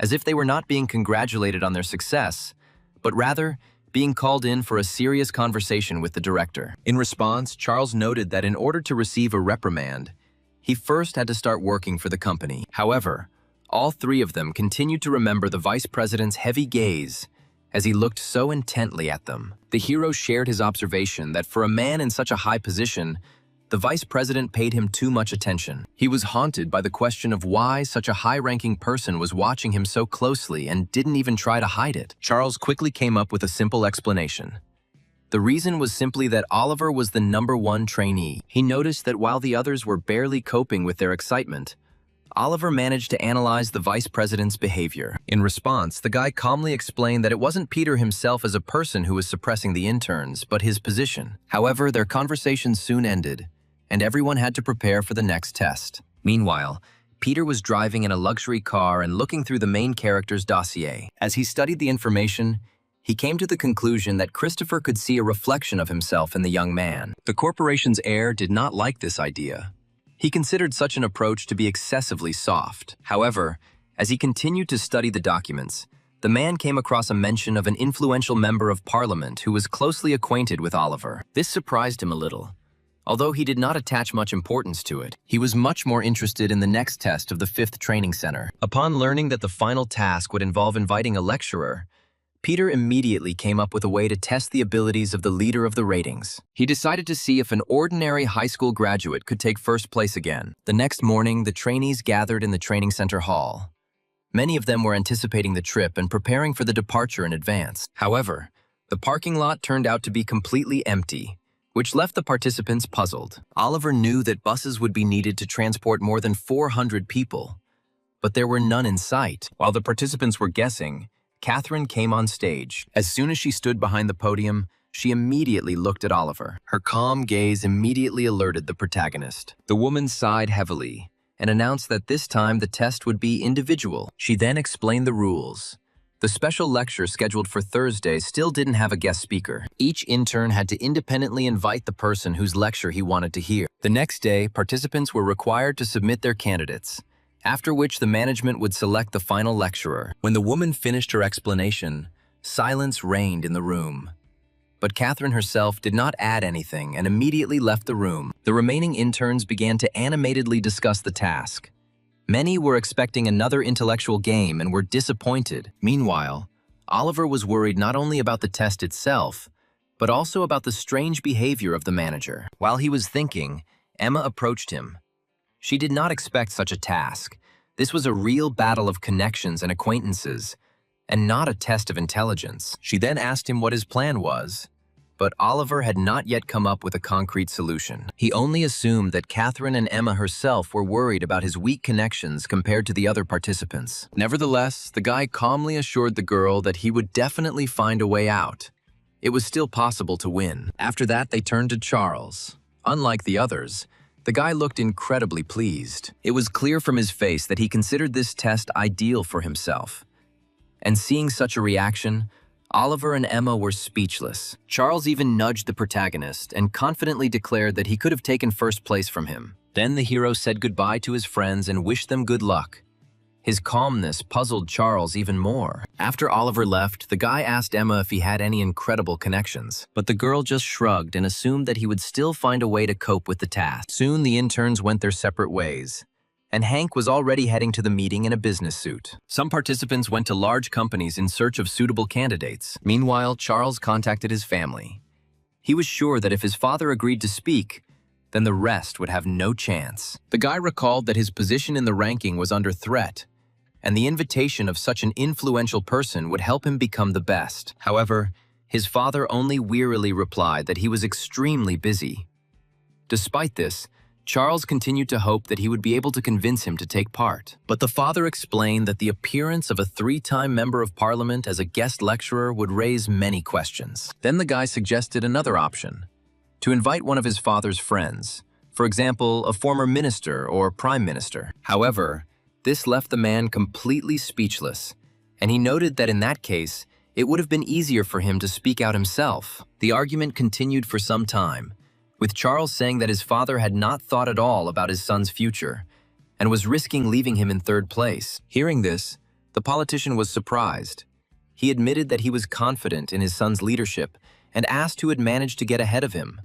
Speaker 1: as if they were not being congratulated on their success, but rather being called in for a serious conversation with the director. In response, Charles noted that in order to receive a reprimand, he first had to start working for the company. However, all three of them continued to remember the vice president's heavy gaze as he looked so intently at them. The hero shared his observation that for a man in such a high position, the vice president paid him too much attention. He was haunted by the question of why such a high-ranking person was watching him so closely and didn't even try to hide it. Charles quickly came up with a simple explanation. The reason was simply that Oliver was the #1 trainee. He noticed that while the others were barely coping with their excitement, Oliver managed to analyze the vice president's behavior. In response, the guy calmly explained that it wasn't Peter himself as a person who was suppressing the interns, but his position. However, their conversation soon ended, and everyone had to prepare for the next test. Meanwhile, Peter was driving in a luxury car and looking through the main character's dossier. As he studied the information, he came to the conclusion that Christopher could see a reflection of himself in the young man. The corporation's heir did not like this idea. He considered such an approach to be excessively soft. However, as he continued to study the documents, the man came across a mention of an influential member of parliament who was closely acquainted with Oliver. This surprised him a little. Although he did not attach much importance to it, he was much more interested in the next test of the 5th training center. Upon learning that the final task would involve inviting a lecturer, Peter immediately came up with a way to test the abilities of the leader of the ratings. He decided to see if an ordinary high school graduate could take first place again. The next morning, the trainees gathered in the training center hall. Many of them were anticipating the trip and preparing for the departure in advance. However, the parking lot turned out to be completely empty, which left the participants puzzled. Oliver knew that buses would be needed to transport more than 400 people, but there were none in sight. While the participants were guessing, Catherine came on stage. As soon as she stood behind the podium, she immediately looked at Oliver. Her calm gaze immediately alerted the protagonist. The woman sighed heavily and announced that this time the test would be individual. She then explained the rules. The special lecture scheduled for Thursday still didn't have a guest speaker. Each intern had to independently invite the person whose lecture he wanted to hear. The next day, participants were required to submit their candidates, after which the management would select the final lecturer. When the woman finished her explanation, silence reigned in the room. But Catherine herself did not add anything and immediately left the room. The remaining interns began to animatedly discuss the task. Many were expecting another intellectual game and were disappointed. Meanwhile, Oliver was worried not only about the test itself, but also about the strange behavior of the manager. While he was thinking, Emma approached him. She did not expect such a task. This was a real battle of connections and acquaintances, and not a test of intelligence. She then asked him what his plan was, but Oliver had not yet come up with a concrete solution. He only assumed that Catherine and Emma herself were worried about his weak connections compared to the other participants. Nevertheless, the guy calmly assured the girl that he would definitely find a way out. It was still possible to win. After that, they turned to Charles. Unlike the others, the guy looked incredibly pleased. It was clear from his face that he considered this test ideal for himself. And seeing such a reaction, Oliver and Emma were speechless. Charles even nudged the protagonist and confidently declared that he could have taken first place from him. Then the hero said goodbye to his friends and wished them good luck. His calmness puzzled Charles even more. After Oliver left, the guy asked Emma if he had any incredible connections, but the girl just shrugged and assumed that he would still find a way to cope with the task. Soon the interns went their separate ways, and Hank was already heading to the meeting in a business suit. Some participants went to large companies in search of suitable candidates. Meanwhile, Charles contacted his family. He was sure that if his father agreed to speak, then the rest would have no chance. The guy recalled that his position in the ranking was under threat, and the invitation of such an influential person would help him become the best. However, his father only wearily replied that he was extremely busy. Despite this, Charles continued to hope that he would be able to convince him to take part. But the father explained that the appearance of a 3-time member of parliament as a guest lecturer would raise many questions. Then the guy suggested another option: to invite one of his father's friends, for example, a former minister or prime minister. However, this left the man completely speechless, and he noted that in that case, it would have been easier for him to speak out himself. The argument continued for some time, with Charles saying that his father had not thought at all about his son's future and was risking leaving him in third place. Hearing this, the politician was surprised. He admitted that he was confident in his son's leadership and asked who had managed to get ahead of him.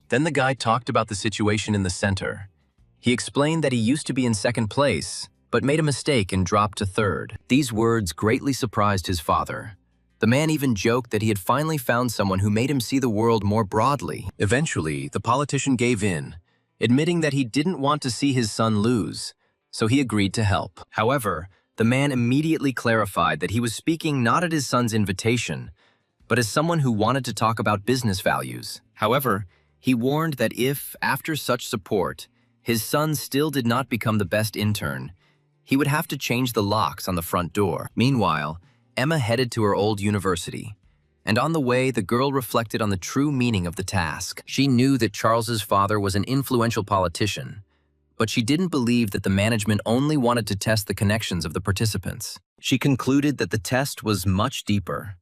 Speaker 1: Then the guy talked about the situation in the center. He explained that he used to be in second place, but made a mistake and dropped to third. These words greatly surprised his father. The man even joked that he had finally found someone who made him see the world more broadly. Eventually, the politician gave in, admitting that he didn't want to see his son lose, so he agreed to help. However, the man immediately clarified that he was speaking not at his son's invitation, but as someone who wanted to talk about business values. However, he warned that if, after such support, his son still did not become the best intern, he would have to change the locks on the front door. Meanwhile, Emma headed to her old university, and on the way, the girl reflected on the true meaning of the task. She knew that Charles's father was an influential politician, but she didn't believe that the management only wanted to test the connections of the participants. She concluded that the test was much deeper.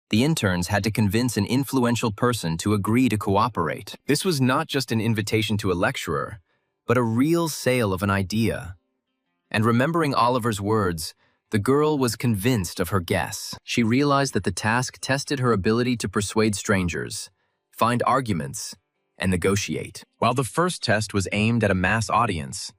Speaker 1: The interns had to convince an influential person to agree to cooperate. This was not just an invitation to a lecturer, but a real sale of an idea. And remembering Oliver's words, the girl was convinced of her guess. She realized that the task tested her ability to persuade strangers, find arguments, and negotiate. While the first test was aimed at a mass audience,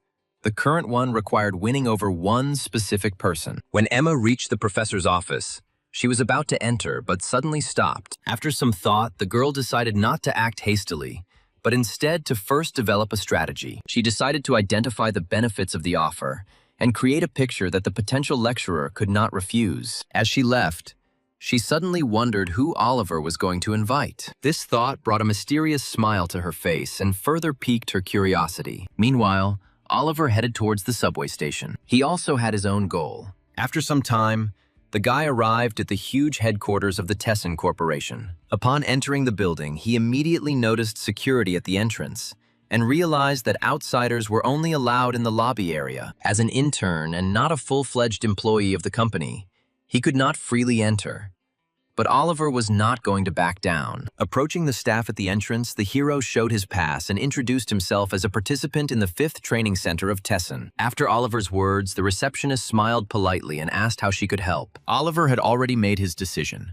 Speaker 1: the current one required winning over one specific person. When Emma reached the professor's office, she was about to enter but suddenly stopped. After some thought, the girl decided not to act hastily, but instead to first develop a strategy. She decided to identify the benefits of the offer and create a picture that the potential lecturer could not refuse. As she left, she suddenly wondered who Oliver was going to invite. This thought brought a mysterious smile to her face and further piqued her curiosity. Meanwhile, Oliver headed towards the subway station. He also had his own goal. After some time, the guy arrived at the huge headquarters of the Tessin Corporation. Upon entering the building, he immediately noticed security at the entrance and realized that outsiders were only allowed in the lobby area. As an intern and not a full-fledged employee of the company, he could not freely enter. But Oliver was not going to back down. Approaching the staff at the entrance, the hero showed his pass and introduced himself as a participant in the 5th Training Center of Tessin. After Oliver's words, the receptionist smiled politely and asked how she could help. Oliver had already made his decision.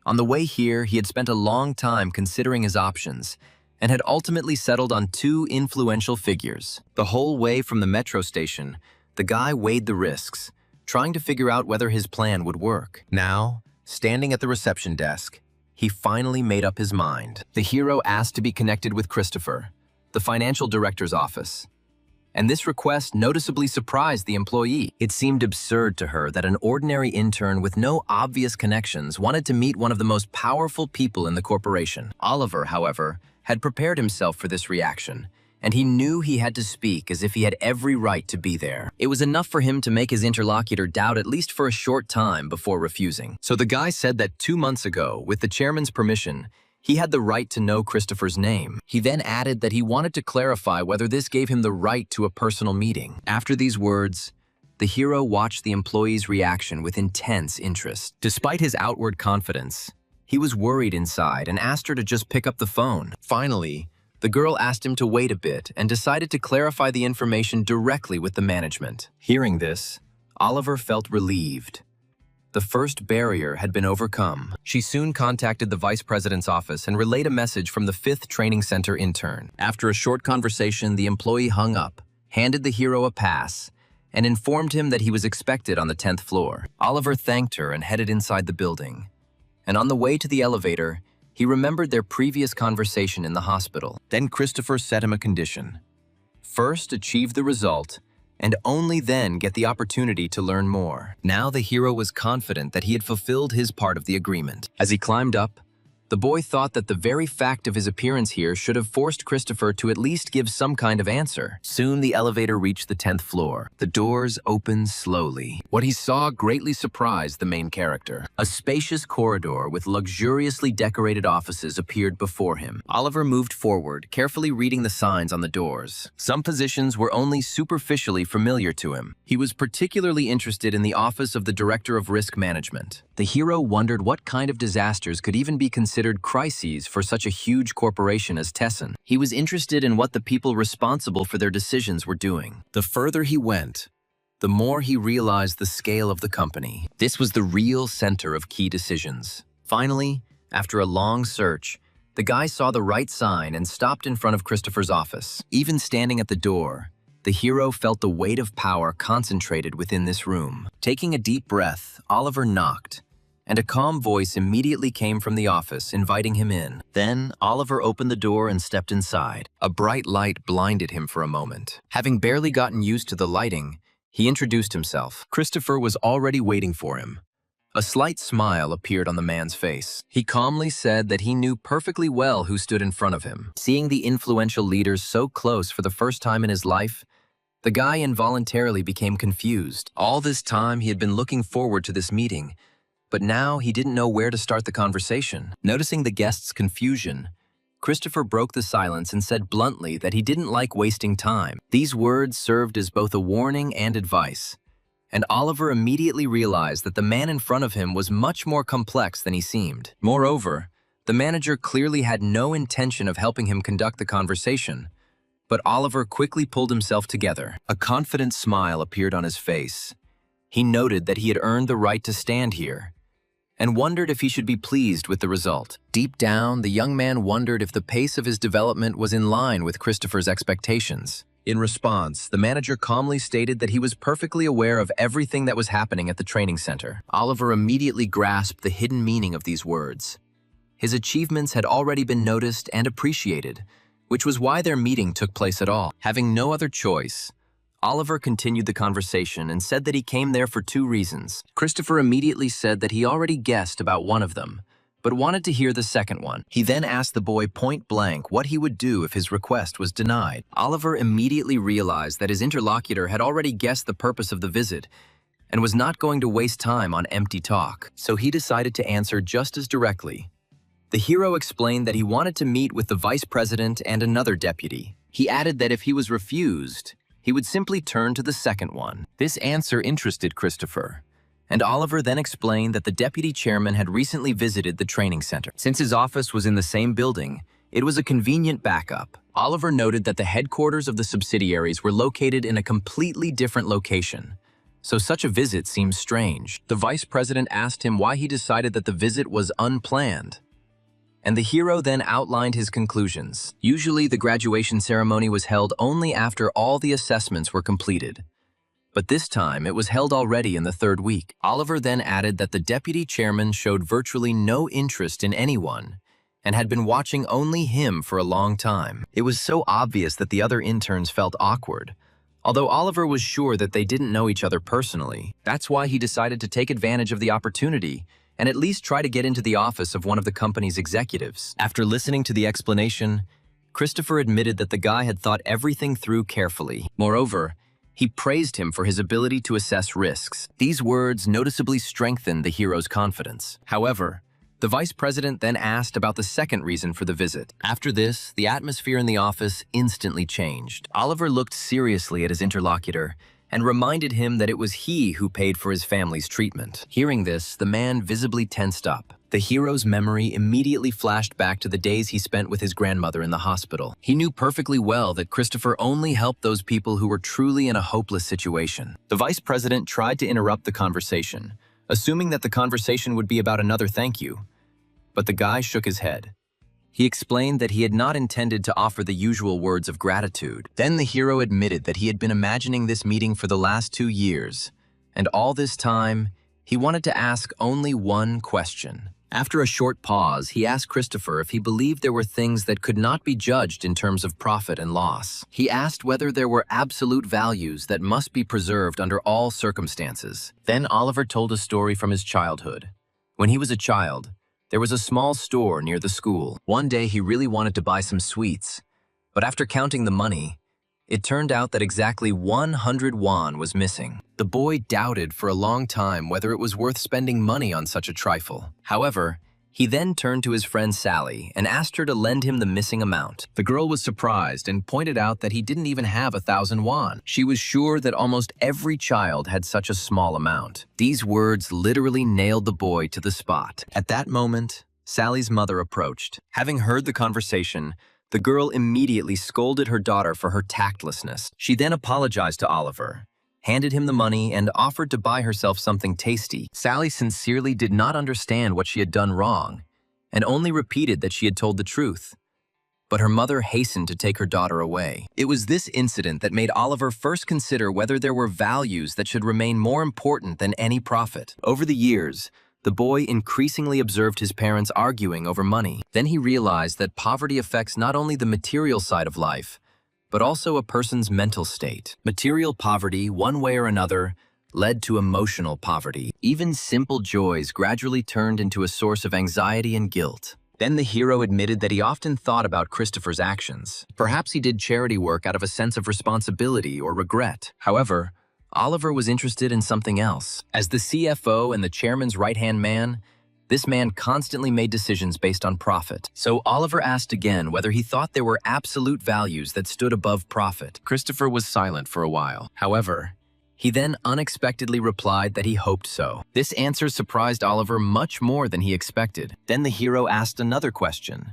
Speaker 1: On the way here, he had spent a long time considering his options and had ultimately settled on 2 influential figures. The whole way from the metro station, the guy weighed the risks, trying to figure out whether his plan would work. Now, standing at the reception desk, he finally made up his mind. The hero asked to be connected with Christopher, the financial director's office. And this request noticeably surprised the employee. It seemed absurd to her that an ordinary intern with no obvious connections wanted to meet one of the most powerful people in the corporation. Oliver, however, had prepared himself for this reaction, and he knew he had to speak as if he had every right to be there. It was enough for him to make his interlocutor doubt at least for a short time before refusing. So the guy said that 2 months ago, with the chairman's permission, he had the right to know Christopher's name. He then added that he wanted to clarify whether this gave him the right to a personal meeting. After these words, the hero watched the employee's reaction with intense interest. Despite his outward confidence, he was worried inside and asked her to just pick up the phone. Finally, the girl asked him to wait a bit and decided to clarify the information directly with the management. Hearing this, Oliver felt relieved. The first barrier had been overcome. She soon contacted the vice president's office and relayed a message from the 5th Training Center intern. After a short conversation, the employee hung up, handed the hero a pass, and informed him that he was expected on the 10th floor. Oliver thanked her and headed inside the building. And on the way to the elevator, he remembered their previous conversation in the hospital. Then Christopher set him a condition. First, achieve the result, and only then get the opportunity to learn more. Now the hero was confident that he had fulfilled his part of the agreement. As he climbed up, the boy thought that the very fact of his appearance here should have forced Christopher to at least give some kind of answer. Soon the elevator reached the 10th floor. The doors opened slowly. What he saw greatly surprised the main character. A spacious corridor with luxuriously decorated offices appeared before him. Oliver moved forward, carefully reading the signs on the doors. Some positions were only superficially familiar to him. He was particularly interested in the office of the Director of Risk Management. The hero wondered what kind of disasters could even be considered crises for such a huge corporation as Tessin. He was interested in what the people responsible for their decisions were doing. The further he went, the more he realized the scale of the company. This was the real center of key decisions. Finally, after a long search, the guy saw the right sign and stopped in front of Christopher's office. Even standing at the door, the hero felt the weight of power concentrated within this room. Taking a deep breath, Oliver knocked, and a calm voice immediately came from the office, inviting him in. Then, Oliver opened the door and stepped inside. A bright light blinded him for a moment. Having barely gotten used to the lighting, he introduced himself. Christopher was already waiting for him. A slight smile appeared on the man's face. He calmly said that he knew perfectly well who stood in front of him. Seeing the influential leaders so close for the first time in his life, the guy involuntarily became confused. All this time, he had been looking forward to this meeting, but now he didn't know where to start the conversation. Noticing the guest's confusion, Christopher broke the silence and said bluntly that he didn't like wasting time. These words served as both a warning and advice, and Oliver immediately realized that the man in front of him was much more complex than he seemed. Moreover, the manager clearly had no intention of helping him conduct the conversation, but Oliver quickly pulled himself together. A confident smile appeared on his face. He noted that he had earned the right to stand here, and wondered if he should be pleased with the result. Deep down, the young man wondered if the pace of his development was in line with Christopher's expectations. In response, the manager calmly stated that he was perfectly aware of everything that was happening at the training center. Oliver immediately grasped the hidden meaning of these words. His achievements had already been noticed and appreciated, which was why their meeting took place at all. Having no other choice, Oliver continued the conversation and said that he came there for two reasons. Christopher immediately said that he already guessed about one of them, but wanted to hear the second one. He then asked the boy point blank what he would do if his request was denied. Oliver immediately realized that his interlocutor had already guessed the purpose of the visit and was not going to waste time on empty talk, so he decided to answer just as directly. The hero explained that he wanted to meet with the vice president and another deputy. He added that if he was refused, he would simply turn to the second one. This answer interested Christopher, and Oliver then explained that the deputy chairman had recently visited the training center. Since his office was in the same building, it was a convenient backup. Oliver noted that the headquarters of the subsidiaries were located in a completely different location, so such a visit seemed strange. The vice president asked him why he decided that the visit was unplanned, and the hero then outlined his conclusions. Usually, the graduation ceremony was held only after all the assessments were completed, but this time it was held already in the third week. Oliver then added that the deputy chairman showed virtually no interest in anyone and had been watching only him for a long time. It was so obvious that the other interns felt awkward, although Oliver was sure that they didn't know each other personally. That's why he decided to take advantage of the opportunity and at least try to get into the office of one of the company's executives. After listening to the explanation, Christopher admitted that the guy had thought everything through carefully. Moreover, he praised him for his ability to assess risks. These words noticeably strengthened the hero's confidence. However, the vice president then asked about the second reason for the visit. After this, the atmosphere in the office instantly changed. Oliver looked seriously at his interlocutor and reminded him that it was he who paid for his family's treatment. Hearing this, the man visibly tensed up. The hero's memory immediately flashed back to the days he spent with his grandmother in the hospital. He knew perfectly well that Christopher only helped those people who were truly in a hopeless situation. The vice president tried to interrupt the conversation, assuming that the conversation would be about another thank you, but the guy shook his head. He explained that he had not intended to offer the usual words of gratitude. Then the hero admitted that he had been imagining this meeting for the last 2 years, and all this time, he wanted to ask only one question. After a short pause, he asked Christopher if he believed there were things that could not be judged in terms of profit and loss. He asked whether there were absolute values that must be preserved under all circumstances. Then Oliver told a story from his childhood. When he was a child, there was a small store near the school. One day he really wanted to buy some sweets, but after counting the money, it turned out that exactly 100 won was missing. The boy doubted for a long time whether it was worth spending money on such a trifle. However, he then turned to his friend Sally and asked her to lend him the missing amount. The girl was surprised and pointed out that he didn't even have 1,000 won. She was sure that almost every child had such a small amount. These words literally nailed the boy to the spot. At that moment, Sally's mother approached. Having heard the conversation, the girl immediately scolded her daughter for her tactlessness. She then apologized to Oliver, handed him the money, and offered to buy herself something tasty. Sally sincerely did not understand what she had done wrong, and only repeated that she had told the truth. But her mother hastened to take her daughter away. It was this incident that made Oliver first consider whether there were values that should remain more important than any profit. Over the years, The boy increasingly observed his parents arguing over money. Then he realized that poverty affects not only the material side of life, but also a person's mental state. Material poverty, one way or another, led to emotional poverty. Even simple joys gradually turned into a source of anxiety and guilt. Then the hero admitted that he often thought about Christopher's actions. Perhaps he did charity work out of a sense of responsibility or regret. However, Oliver was interested in something else. As the CFO and the chairman's right-hand man, this man constantly made decisions based on profit. So Oliver asked again whether he thought there were absolute values that stood above profit. Christopher was silent for a while. However, he then unexpectedly replied that he hoped so. This answer surprised Oliver much more than he expected. Then the hero asked another question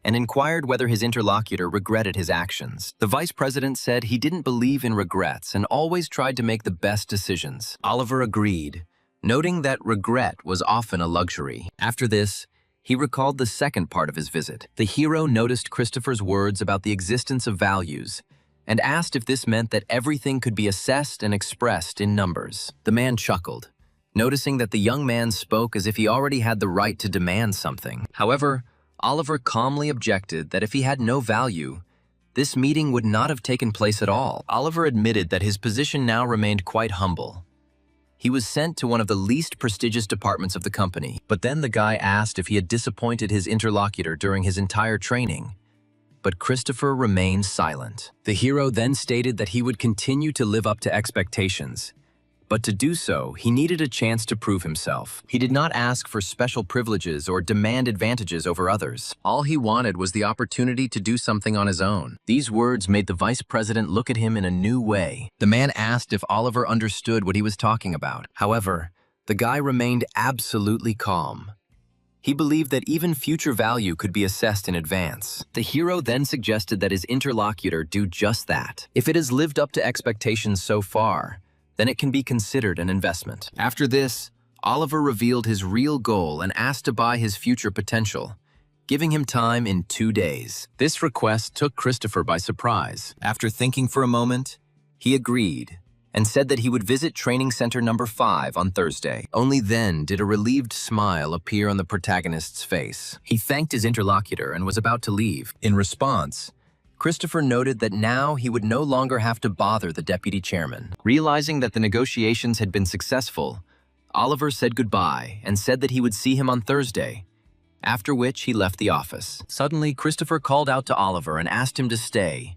Speaker 1: and inquired whether his interlocutor regretted his actions. The vice president said he didn't believe in regrets and always tried to make the best decisions. Oliver agreed, noting that regret was often a luxury. After this, he recalled the second part of his visit. The hero noticed Christopher's words about the existence of values and asked if this meant that everything could be assessed and expressed in numbers. The man chuckled, noticing that the young man spoke as if he already had the right to demand something. However, Oliver calmly objected that if he had no value, this meeting would not have taken place at all. Oliver admitted that his position now remained quite humble. He was sent to one of the least prestigious departments of the company. But then the guy asked if he had disappointed his interlocutor during his entire training. But Christopher remained silent. The hero then stated that he would continue to live up to expectations. But to do so, he needed a chance to prove himself. He did not ask for special privileges or demand advantages over others. All he wanted was the opportunity to do something on his own. These words made the vice president look at him in a new way. The man asked if Oliver understood what he was talking about. However, the guy remained absolutely calm. He believed that even future value could be assessed in advance. The hero then suggested that his interlocutor do just that. If it has lived up to expectations so far, then it can be considered an investment. After this, Oliver revealed his real goal and asked to buy his future potential, giving him time in 2 days. This request took Christopher by surprise. After thinking for a moment, he agreed and said that he would visit Training Center number 5 on Thursday. Only then did a relieved smile appear on the protagonist's face. He thanked his interlocutor and was about to leave. In response, Christopher noted that now he would no longer have to bother the deputy chairman. Realizing that the negotiations had been successful, Oliver said goodbye and said that he would see him on Thursday, after which he left the office. Suddenly, Christopher called out to Oliver and asked him to stay,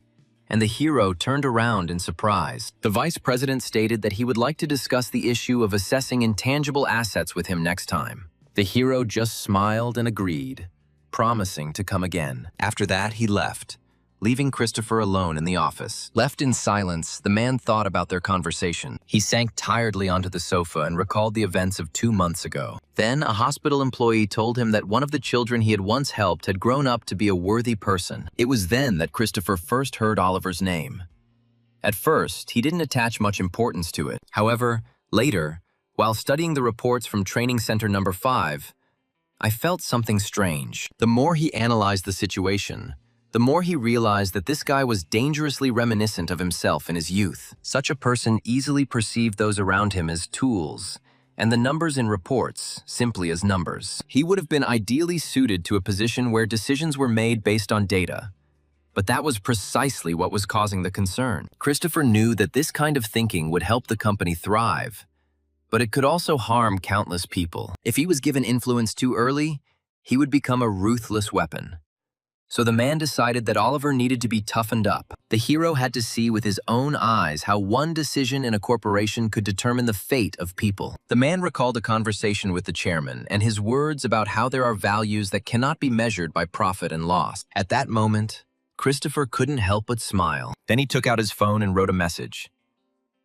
Speaker 1: and the hero turned around in surprise. The vice president stated that he would like to discuss the issue of assessing intangible assets with him next time. The hero just smiled and agreed, promising to come again. After that, he left, leaving Christopher alone in the office. Left in silence, the man thought about their conversation. He sank tiredly onto the sofa and recalled the events of 2 months ago. Then, a hospital employee told him that one of the children he had once helped had grown up to be a worthy person. It was then that Christopher first heard Oliver's name. At first, he didn't attach much importance to it. However, later, while studying the reports from Training Center number 5, I felt something strange. The more he analyzed the situation, the more he realized that this guy was dangerously reminiscent of himself in his youth. Such a person easily perceived those around him as tools, and the numbers in reports simply as numbers. He would have been ideally suited to a position where decisions were made based on data. But that was precisely what was causing the concern. Christopher knew that this kind of thinking would help the company thrive, but it could also harm countless people. If he was given influence too early, he would become a ruthless weapon. So the man decided that Oliver needed to be toughened up. The hero had to see with his own eyes how one decision in a corporation could determine the fate of people. The man recalled a conversation with the chairman and his words about how there are values that cannot be measured by profit and loss. At that moment, Christopher couldn't help but smile. Then he took out his phone and wrote a message.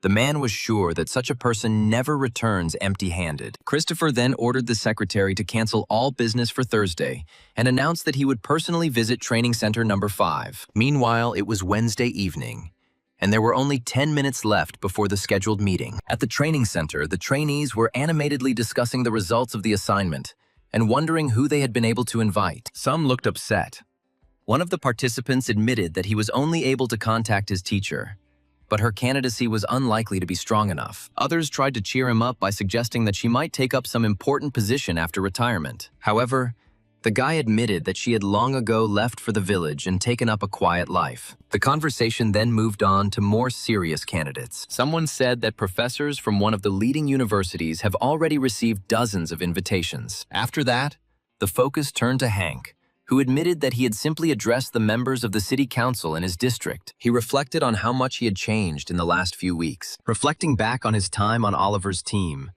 Speaker 1: The man was sure that such a person never returns empty-handed. Christopher then ordered the secretary to cancel all business for Thursday and announced that he would personally visit Training Center number 5. Meanwhile, it was Wednesday evening, and there were only 10 minutes left before the scheduled meeting. At the training center, the trainees were animatedly discussing the results of the assignment and wondering who they had been able to invite. Some looked upset. One of the participants admitted that he was only able to contact his teacher, but her candidacy was unlikely to be strong enough. Others tried to cheer him up by suggesting that she might take up some important position after retirement. However, the guy admitted that she had long ago left for the village and taken up a quiet life. The conversation then moved on to more serious candidates. Someone said that professors from one of the leading universities have already received dozens of invitations. After that, the focus turned to Hank, who admitted that he had simply addressed the members of the city council in his district. He reflected on how much he had changed in the last few weeks. Reflecting back on his time on Oliver's team,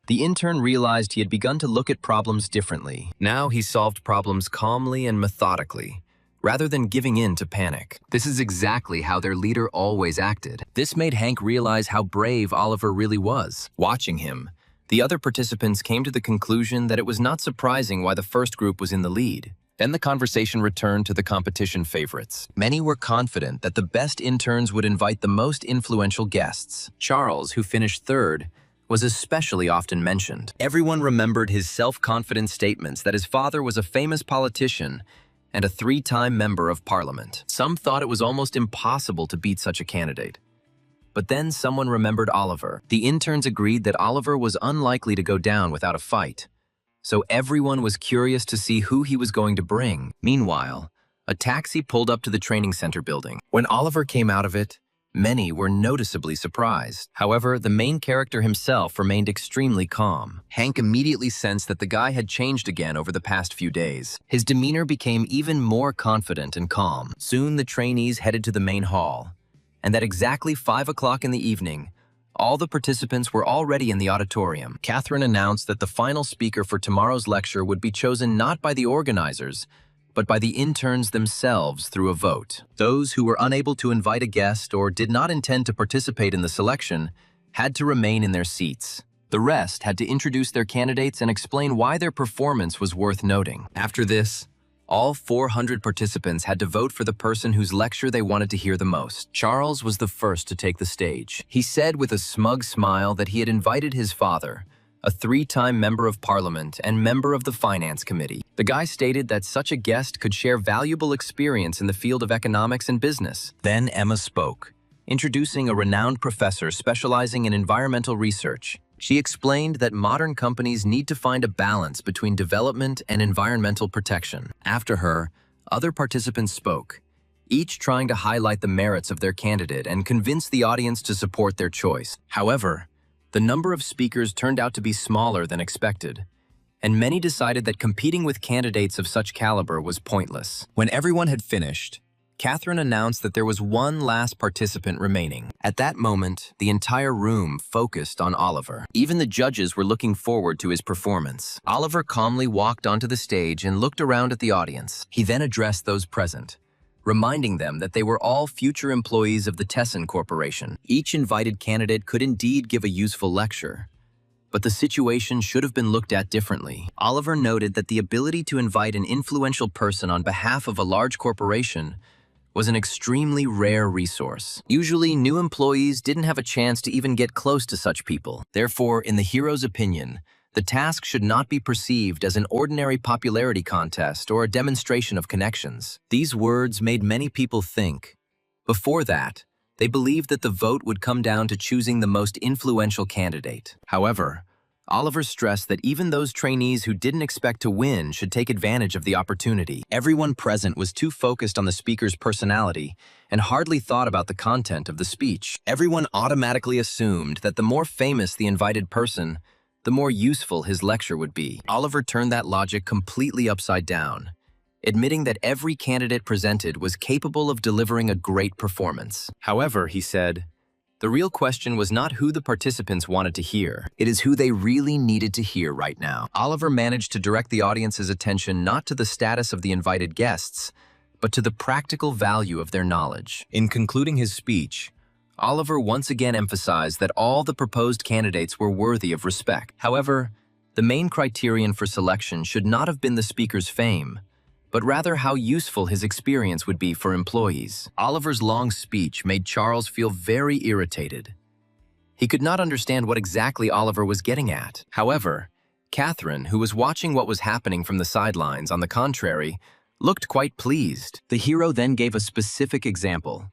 Speaker 1: the intern realized he had begun to look at problems differently. Now he solved problems calmly and methodically, rather than giving in to panic. This is exactly how their leader always acted. This made Hank realize how brave Oliver really was. Watching him, the other participants came to the conclusion that it was not surprising why the first group was in the lead. Then the conversation returned to the competition favorites. Many were confident that the best interns would invite the most influential guests. Charles, who finished third, was especially often mentioned. Everyone remembered his self-confident statements that his father was a famous politician and a 3-time member of parliament. Some thought it was almost impossible to beat such a candidate. But then someone remembered Oliver. The interns agreed that Oliver was unlikely to go down without a fight, so everyone was curious to see who he was going to bring. Meanwhile, a taxi pulled up to the training center building. When Oliver came out of it, many were noticeably surprised. However, the main character himself remained extremely calm. Hank immediately sensed that the guy had changed again over the past few days. His demeanor became even more confident and calm. Soon the trainees headed to the main hall, and at exactly 5 o'clock in the evening, all the participants were already in the auditorium. Catherine announced that the final speaker for tomorrow's lecture would be chosen not by the organizers, but by the interns themselves through a vote. Those who were unable to invite a guest or did not intend to participate in the selection had to remain in their seats. The rest had to introduce their candidates and explain why their performance was worth noting. After this, all 400 participants had to vote for the person whose lecture they wanted to hear the most. Charles was the first to take the stage. He said with a smug smile that he had invited his father, a 3-time member of parliament and member of the finance committee. The guy stated that such a guest could share valuable experience in the field of economics and business. Then Emma spoke, introducing a renowned professor specializing in environmental research. She explained that modern companies need to find a balance between development and environmental protection. After her, other participants spoke, each trying to highlight the merits of their candidate and convince the audience to support their choice. However, the number of speakers turned out to be smaller than expected, and many decided that competing with candidates of such caliber was pointless. When everyone had finished, Catherine announced that there was one last participant remaining. At that moment, the entire room focused on Oliver. Even the judges were looking forward to his performance. Oliver calmly walked onto the stage and looked around at the audience. He then addressed those present, reminding them that they were all future employees of the Tessin Corporation. Each invited candidate could indeed give a useful lecture, but the situation should have been looked at differently. Oliver noted that the ability to invite an influential person on behalf of a large corporation was an extremely rare resource. Usually, new employees didn't have a chance to even get close to such people. Therefore, in the hero's opinion, the task should not be perceived as an ordinary popularity contest or a demonstration of connections. These words made many people think. Before that, they believed that the vote would come down to choosing the most influential candidate. However, Oliver stressed that even those trainees who didn't expect to win should take advantage of the opportunity. Everyone present was too focused on the speaker's personality and hardly thought about the content of the speech. Everyone automatically assumed that the more famous the invited person, the more useful his lecture would be. Oliver turned that logic completely upside down, admitting that every candidate presented was capable of delivering a great performance. However, he said, the real question was not who the participants wanted to hear. It is who they really needed to hear right now. Oliver managed to direct the audience's attention not to the status of the invited guests, but to the practical value of their knowledge. In concluding his speech, Oliver once again emphasized that all the proposed candidates were worthy of respect. However, the main criterion for selection should not have been the speaker's fame, but rather how useful his experience would be for employees. Oliver's long speech made Charles feel very irritated. He could not understand what exactly Oliver was getting at. However, Catherine, who was watching what was happening from the sidelines, on the contrary, looked quite pleased. The hero then gave a specific example.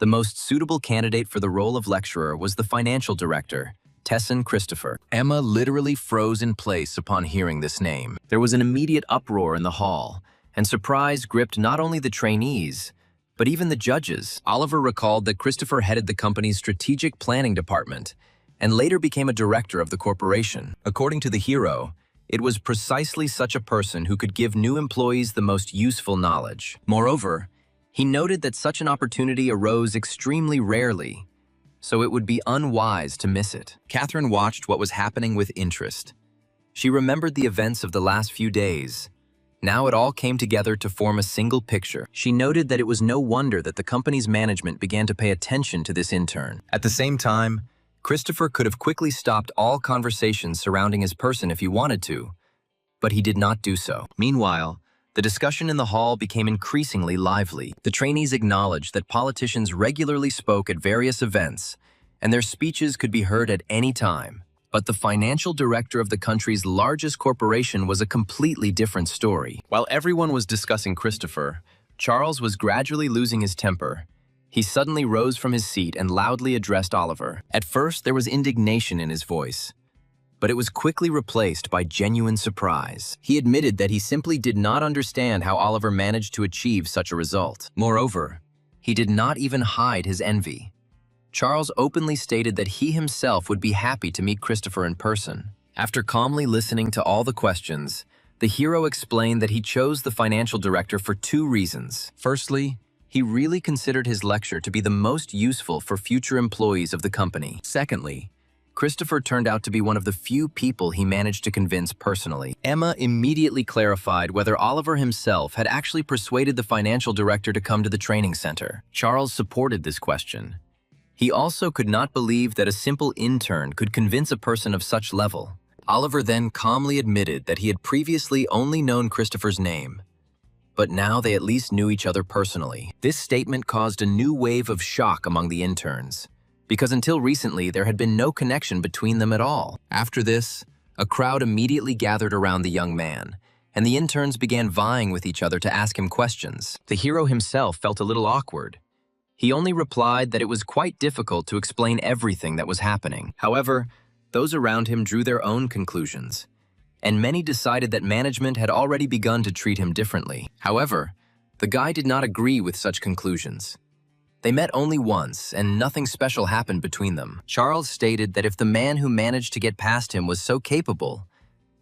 Speaker 1: The most suitable candidate for the role of lecturer was the financial director, Tessin Christopher. Emma literally froze in place upon hearing this name. There was an immediate uproar in the hall, and surprise gripped not only the trainees, but even the judges. Oliver recalled that Christopher headed the company's strategic planning department and later became a director of the corporation. According to the hero, it was precisely such a person who could give new employees the most useful knowledge. Moreover, he noted that such an opportunity arose extremely rarely, so it would be unwise to miss it. Catherine watched what was happening with interest. She remembered the events of the last few days. Now it all came together to form a single picture. She noted that it was no wonder that the company's management began to pay attention to this intern. At the same time, Christopher could have quickly stopped all conversations surrounding his person if he wanted to, but he did not do so. Meanwhile, the discussion in the hall became increasingly lively. The trainees acknowledged that politicians regularly spoke at various events, and their speeches could be heard at any time. But the financial director of the country's largest corporation was a completely different story. While everyone was discussing Christopher, Charles was gradually losing his temper. He suddenly rose from his seat and loudly addressed Oliver. At first, there was indignation in his voice, but it was quickly replaced by genuine surprise. He admitted that he simply did not understand how Oliver managed to achieve such a result. Moreover, he did not even hide his envy. Charles openly stated that he himself would be happy to meet Christopher in person. After calmly listening to all the questions, the hero explained that he chose the financial director for two reasons. Firstly, he really considered his lecture to be the most useful for future employees of the company. Secondly, Christopher turned out to be one of the few people he managed to convince personally. Emma immediately clarified whether Oliver himself had actually persuaded the financial director to come to the training center. Charles supported this question. He also could not believe that a simple intern could convince a person of such level. Oliver then calmly admitted that he had previously only known Christopher's name, but now they at least knew each other personally. This statement caused a new wave of shock among the interns, because until recently there had been no connection between them at all. After this, a crowd immediately gathered around the young man, and the interns began vying with each other to ask him questions. The hero himself felt a little awkward. He only replied that it was quite difficult to explain everything that was happening. However, those around him drew their own conclusions, and many decided that management had already begun to treat him differently. However, the guy did not agree with such conclusions. They met only once, and nothing special happened between them. Charles stated that if the man who managed to get past him was so capable,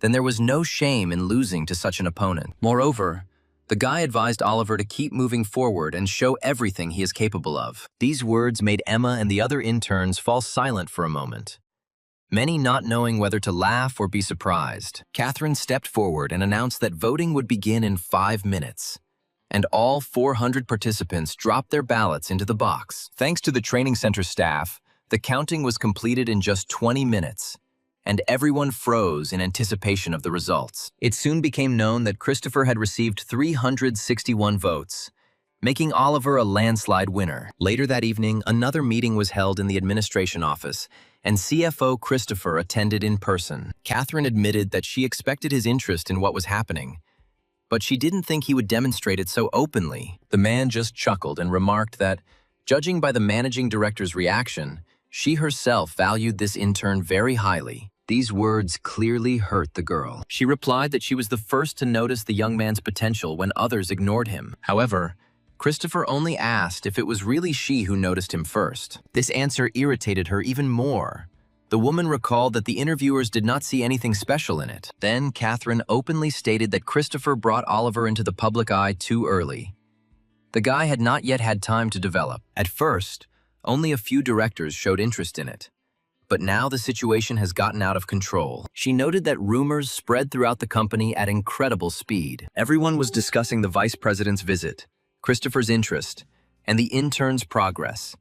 Speaker 1: then there was no shame in losing to such an opponent. Moreover, the guy advised Oliver to keep moving forward and show everything he is capable of. These words made Emma and the other interns fall silent for a moment, many not knowing whether to laugh or be surprised. Catherine stepped forward and announced that voting would begin in 5 minutes, and all 400 participants dropped their ballots into the box. Thanks to the training center staff, the counting was completed in just 20 minutes, and everyone froze in anticipation of the results. It soon became known that Christopher had received 361 votes, making Oliver a landslide winner. Later that evening, another meeting was held in the administration office, and CFO Christopher attended in person. Catherine admitted that she expected his interest in what was happening, but she didn't think he would demonstrate it so openly. The man just chuckled and remarked that, judging by the managing director's reaction, she herself valued this intern very highly. These words clearly hurt the girl. She replied that she was the first to notice the young man's potential when others ignored him. However, Christopher only asked if it was really she who noticed him first. This answer irritated her even more. The woman recalled that the interviewers did not see anything special in it. Then Catherine openly stated that Christopher brought Oliver into the public eye too early. The guy had not yet had time to develop. At first, only a few directors showed interest in it. But now the situation has gotten out of control. She noted that rumors spread throughout the company at incredible speed. Everyone was discussing the vice president's visit, Christopher's interest, and the intern's progress.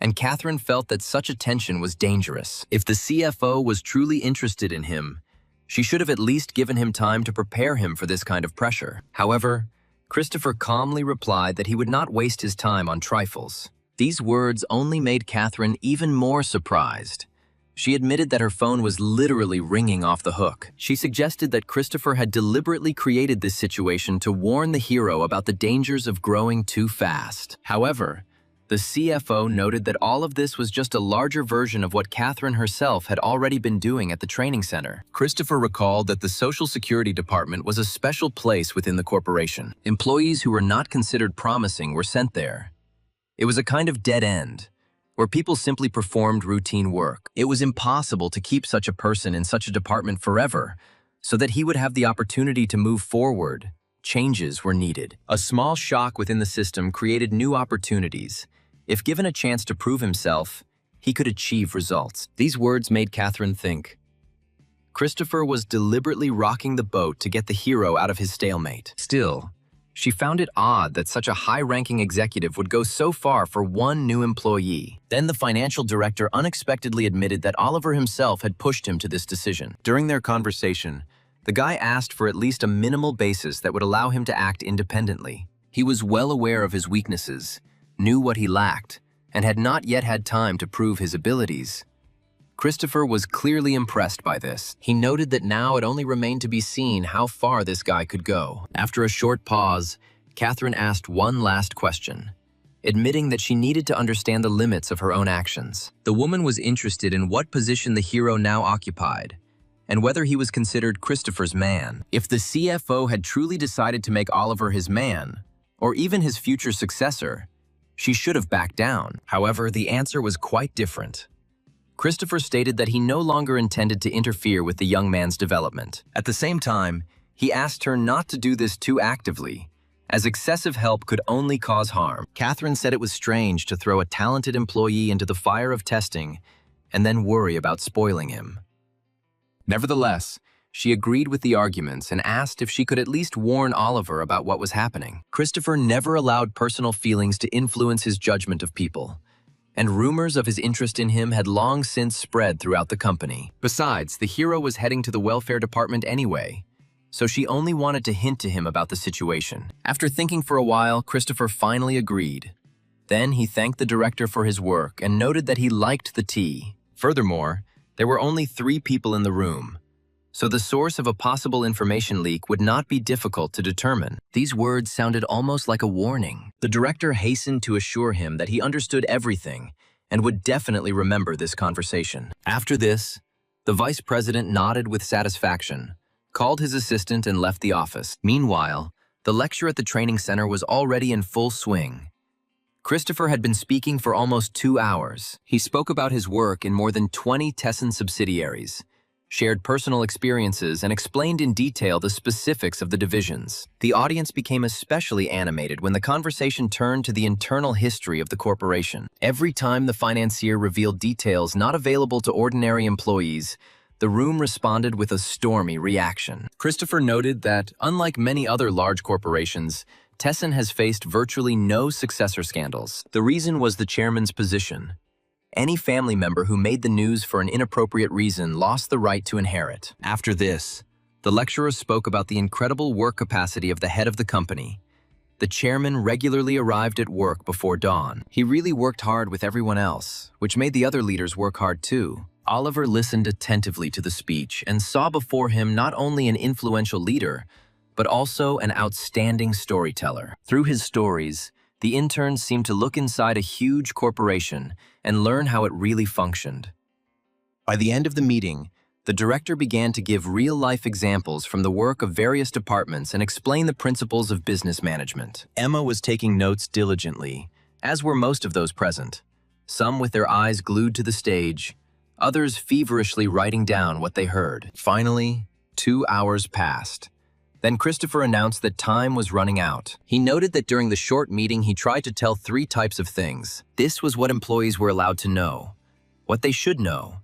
Speaker 1: And Catherine felt that such attention was dangerous. If the CFO was truly interested in him, she should have at least given him time to prepare him for this kind of pressure. However, Christopher calmly replied that he would not waste his time on trifles. These words only made Catherine even more surprised. She admitted that her phone was literally ringing off the hook. She suggested that Christopher had deliberately created this situation to warn the hero about the dangers of growing too fast. However, The CFO noted that all of this was just a larger version of what Catherine herself had already been doing at the training center. Christopher recalled that the Social Security Department was a special place within the corporation. Employees who were not considered promising were sent there. It was a kind of dead end, where people simply performed routine work. It was impossible to keep such a person in such a department forever, so that he would have the opportunity to move forward. Changes were needed. A small shock within the system created new opportunities. If given a chance to prove himself, he could achieve results. These words made Catherine think. Christopher was deliberately rocking the boat to get the hero out of his stalemate. Still, she found it odd that such a high-ranking executive would go so far for one new employee. Then the financial director unexpectedly admitted that Oliver himself had pushed him to this decision. During their conversation, the guy asked for at least a minimal basis that would allow him to act independently. He was well aware of his weaknesses, knew what he lacked, and had not yet had time to prove his abilities. Christopher was clearly impressed by this. He noted that now it only remained to be seen how far this guy could go. After a short pause, Catherine asked one last question, admitting that she needed to understand the limits of her own actions. The woman was interested in what position the hero now occupied, and whether he was considered Christopher's man. If the CFO had truly decided to make Oliver his man, or even his future successor, she should have backed down. However, the answer was quite different. Christopher stated that he no longer intended to interfere with the young man's development. At the same time, he asked her not to do this too actively, as excessive help could only cause harm. Catherine said it was strange to throw a talented employee into the fire of testing and then worry about spoiling him. Nevertheless, she agreed with the arguments and asked if she could at least warn Oliver about what was happening. Christopher never allowed personal feelings to influence his judgment of people, and rumors of his interest in him had long since spread throughout the company. Besides, the hero was heading to the welfare department anyway, so she only wanted to hint to him about the situation. After thinking for a while, Christopher finally agreed. Then he thanked the director for his work and noted that he liked the tea. Furthermore, there were only 3 people in the room, so the source of a possible information leak would not be difficult to determine. These words sounded almost like a warning. The director hastened to assure him that he understood everything and would definitely remember this conversation. After this, the vice president nodded with satisfaction, called his assistant and left the office. Meanwhile, the lecture at the training center was already in full swing. Christopher had been speaking for almost 2 hours. He spoke about his work in more than 20 Tesson subsidiaries, shared personal experiences, and explained in detail the specifics of the divisions. The audience became especially animated when the conversation turned to the internal history of the corporation. Every time the financier revealed details not available to ordinary employees, the room responded with a stormy reaction. Christopher noted that, unlike many other large corporations, Tesson has faced virtually no successor scandals. The reason was the chairman's position. Any family member who made the news for an inappropriate reason lost the right to inherit. After this, the lecturer spoke about the incredible work capacity of the head of the company. The chairman regularly arrived at work before dawn. He really worked hard with everyone else, which made the other leaders work hard too. Oliver listened attentively to the speech and saw before him not only an influential leader, but also an outstanding storyteller. Through his stories, the interns seemed to look inside a huge corporation and learn how it really functioned. By the end of the meeting, the director began to give real-life examples from the work of various departments and explain the principles of business management. Emma was taking notes diligently, as were most of those present, some with their eyes glued to the stage, others feverishly writing down what they heard. Finally, 2 hours passed. Then Christopher announced that time was running out. He noted that during the short meeting he tried to tell 3 types of things. This was what employees were allowed to know, what they should know,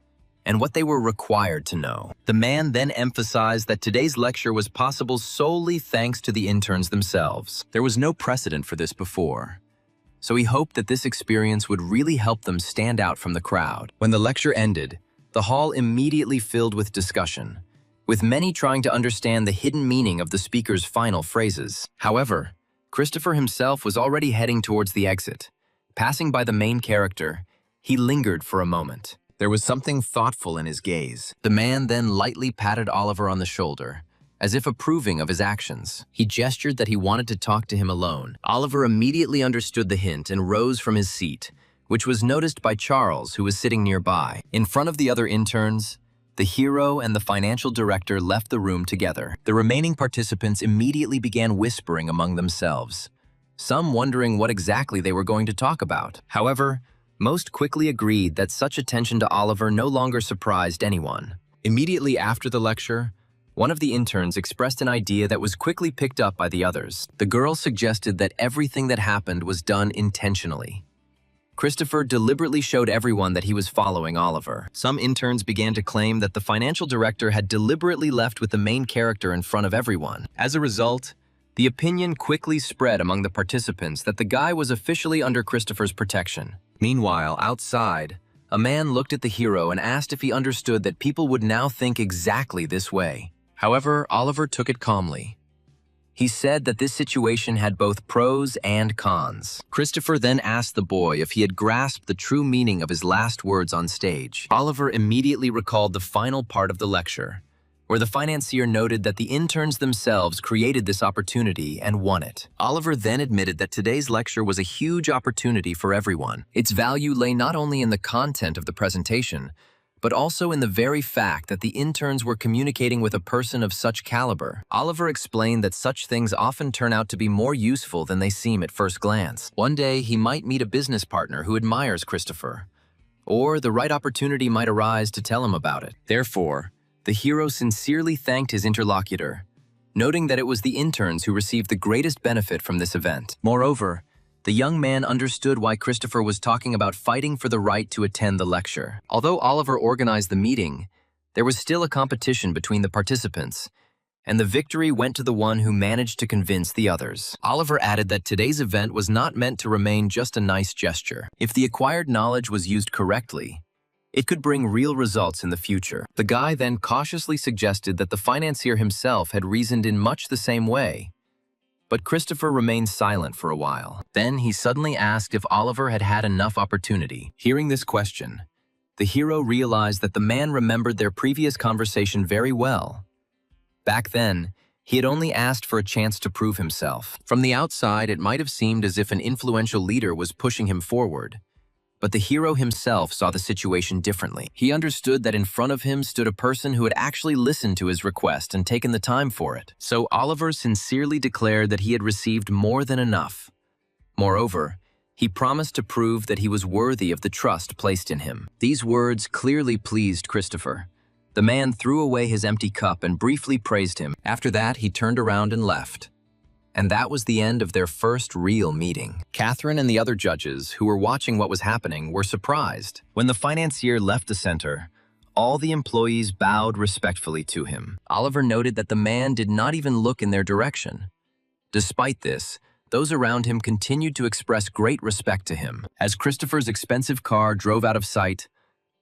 Speaker 1: and what they were required to know. The man then emphasized that today's lecture was possible solely thanks to the interns themselves. There was no precedent for this before, so he hoped that this experience would really help them stand out from the crowd. When the lecture ended, the hall immediately filled with discussion, with many trying to understand the hidden meaning of the speaker's final phrases. However, Christopher himself was already heading towards the exit. Passing by the main character, he lingered for a moment. There was something thoughtful in his gaze. The man then lightly patted Oliver on the shoulder, as if approving of his actions. He gestured that he wanted to talk to him alone. Oliver immediately understood the hint and rose from his seat, which was noticed by Charles, who was sitting nearby. In front of the other interns, the hero and the financial director left the room together. The remaining participants immediately began whispering among themselves, some wondering what exactly they were going to talk about. However, most quickly agreed that such attention to Oliver no longer surprised anyone. Immediately after the lecture, one of the interns expressed an idea that was quickly picked up by the others. The girl suggested that everything that happened was done intentionally. Christopher deliberately showed everyone that he was following Oliver. Some interns began to claim that the financial director had deliberately left with the main character in front of everyone. As a result, the opinion quickly spread among the participants that the guy was officially under Christopher's protection. Meanwhile, outside, a man looked at the hero and asked if he understood that people would now think exactly this way. However, Oliver took it calmly. He said that this situation had both pros and cons. Christopher then asked the boy if he had grasped the true meaning of his last words on stage. Oliver immediately recalled the final part of the lecture, where the financier noted that the interns themselves created this opportunity and won it. Oliver then admitted that today's lecture was a huge opportunity for everyone. Its value lay not only in the content of the presentation, but also in the very fact that the interns were communicating with a person of such caliber. Oliver explained that such things often turn out to be more useful than they seem at first glance. One day, he might meet a business partner who admires Christopher, or the right opportunity might arise to tell him about it. Therefore, the hero sincerely thanked his interlocutor, noting that it was the interns who received the greatest benefit from this event. Moreover, the young man understood why Christopher was talking about fighting for the right to attend the lecture. Although Oliver organized the meeting, there was still a competition between the participants, and the victory went to the one who managed to convince the others. Oliver added that today's event was not meant to remain just a nice gesture. If the acquired knowledge was used correctly, it could bring real results in the future. The guy then cautiously suggested that the financier himself had reasoned in much the same way, but Christopher remained silent for a while. Then he suddenly asked if Oliver had had enough opportunity. Hearing this question, the hero realized that the man remembered their previous conversation very well. Back then, he had only asked for a chance to prove himself. From the outside, it might have seemed as if an influential leader was pushing him forward, but the hero himself saw the situation differently. He understood that in front of him stood a person who had actually listened to his request and taken the time for it. So Oliver sincerely declared that he had received more than enough. Moreover, he promised to prove that he was worthy of the trust placed in him. These words clearly pleased Christopher. The man threw away his empty cup and briefly praised him. After that, he turned around and left. And that was the end of their first real meeting. Catherine and the other judges, who were watching what was happening, were surprised. When the financier left the center, all the employees bowed respectfully to him. Oliver noted that the man did not even look in their direction. Despite this, those around him continued to express great respect to him. As Christopher's expensive car drove out of sight,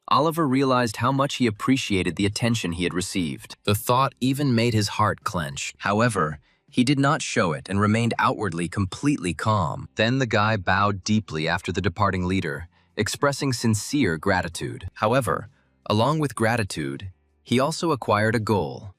Speaker 1: Oliver realized how much he appreciated the attention he had received. The thought even made his heart clench. However, he did not show it and remained outwardly completely calm. Then the guy bowed deeply after the departing leader, expressing sincere gratitude. However, along with gratitude, he also acquired a goal.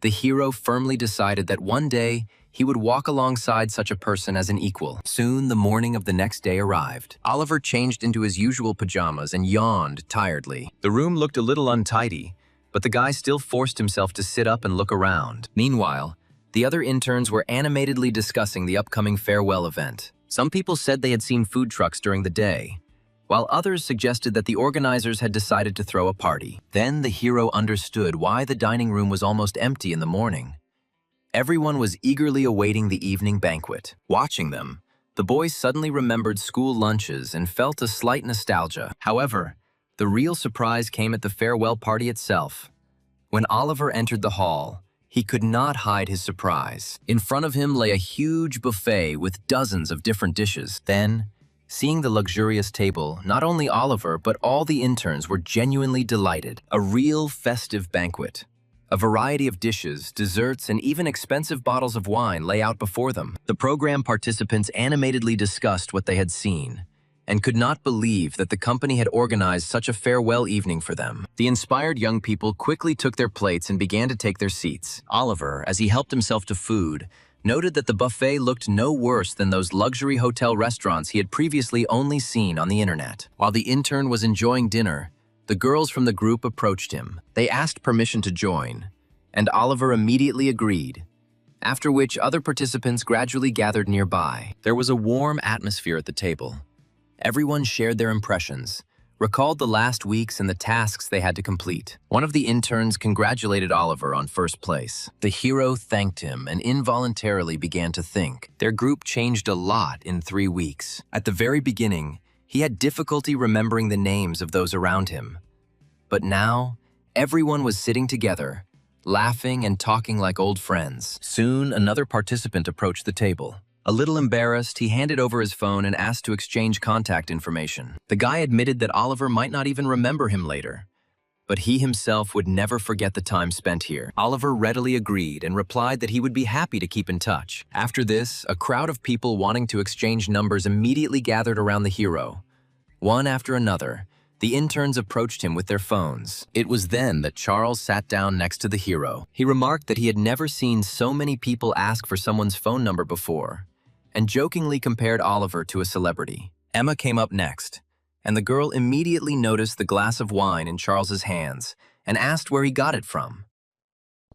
Speaker 1: The hero firmly decided that one day he would walk alongside such a person as an equal. Soon, the morning of the next day arrived. Oliver changed into his usual pajamas and yawned tiredly. The room looked a little untidy, but the guy still forced himself to sit up and look around. Meanwhile, the other interns were animatedly discussing the upcoming farewell event. Some people said they had seen food trucks during the day, while others suggested that the organizers had decided to throw a party. Then the hero understood why the dining room was almost empty in the morning. Everyone was eagerly awaiting the evening banquet. Watching them, the boys suddenly remembered school lunches and felt a slight nostalgia. However, the real surprise came at the farewell party itself. When Oliver entered the hall, he could not hide his surprise. In front of him lay a huge buffet with dozens of different dishes. Then, seeing the luxurious table, not only Oliver but all the interns were genuinely delighted. A real festive banquet. A variety of dishes, desserts, and even expensive bottles of wine lay out before them. The program participants animatedly discussed what they had seen, and could not believe that the company had organized such a farewell evening for them. The inspired young people quickly took their plates and began to take their seats. Oliver, as he helped himself to food, noted that the buffet looked no worse than those luxury hotel restaurants he had previously only seen on the internet. While the intern was enjoying dinner, the girls from the group approached him. They asked permission to join, and Oliver immediately agreed, after which other participants gradually gathered nearby. There was a warm atmosphere at the table. Everyone shared their impressions, recalled the last weeks and the tasks they had to complete. One of the interns congratulated Oliver on first place. The hero thanked him and involuntarily began to think. Their group changed a lot in 3 weeks. At the very beginning, he had difficulty remembering the names of those around him. But now, everyone was sitting together, laughing and talking like old friends. Soon, another participant approached the table. A little embarrassed, he handed over his phone and asked to exchange contact information. The guy admitted that Oliver might not even remember him later, but he himself would never forget the time spent here. Oliver readily agreed and replied that he would be happy to keep in touch. After this, a crowd of people wanting to exchange numbers immediately gathered around the hero. One after another, the interns approached him with their phones. It was then that Charles sat down next to the hero. He remarked that he had never seen so many people ask for someone's phone number before, and jokingly compared Oliver to a celebrity. Emma came up next, and the girl immediately noticed the glass of wine in Charles's hands and asked where he got it from.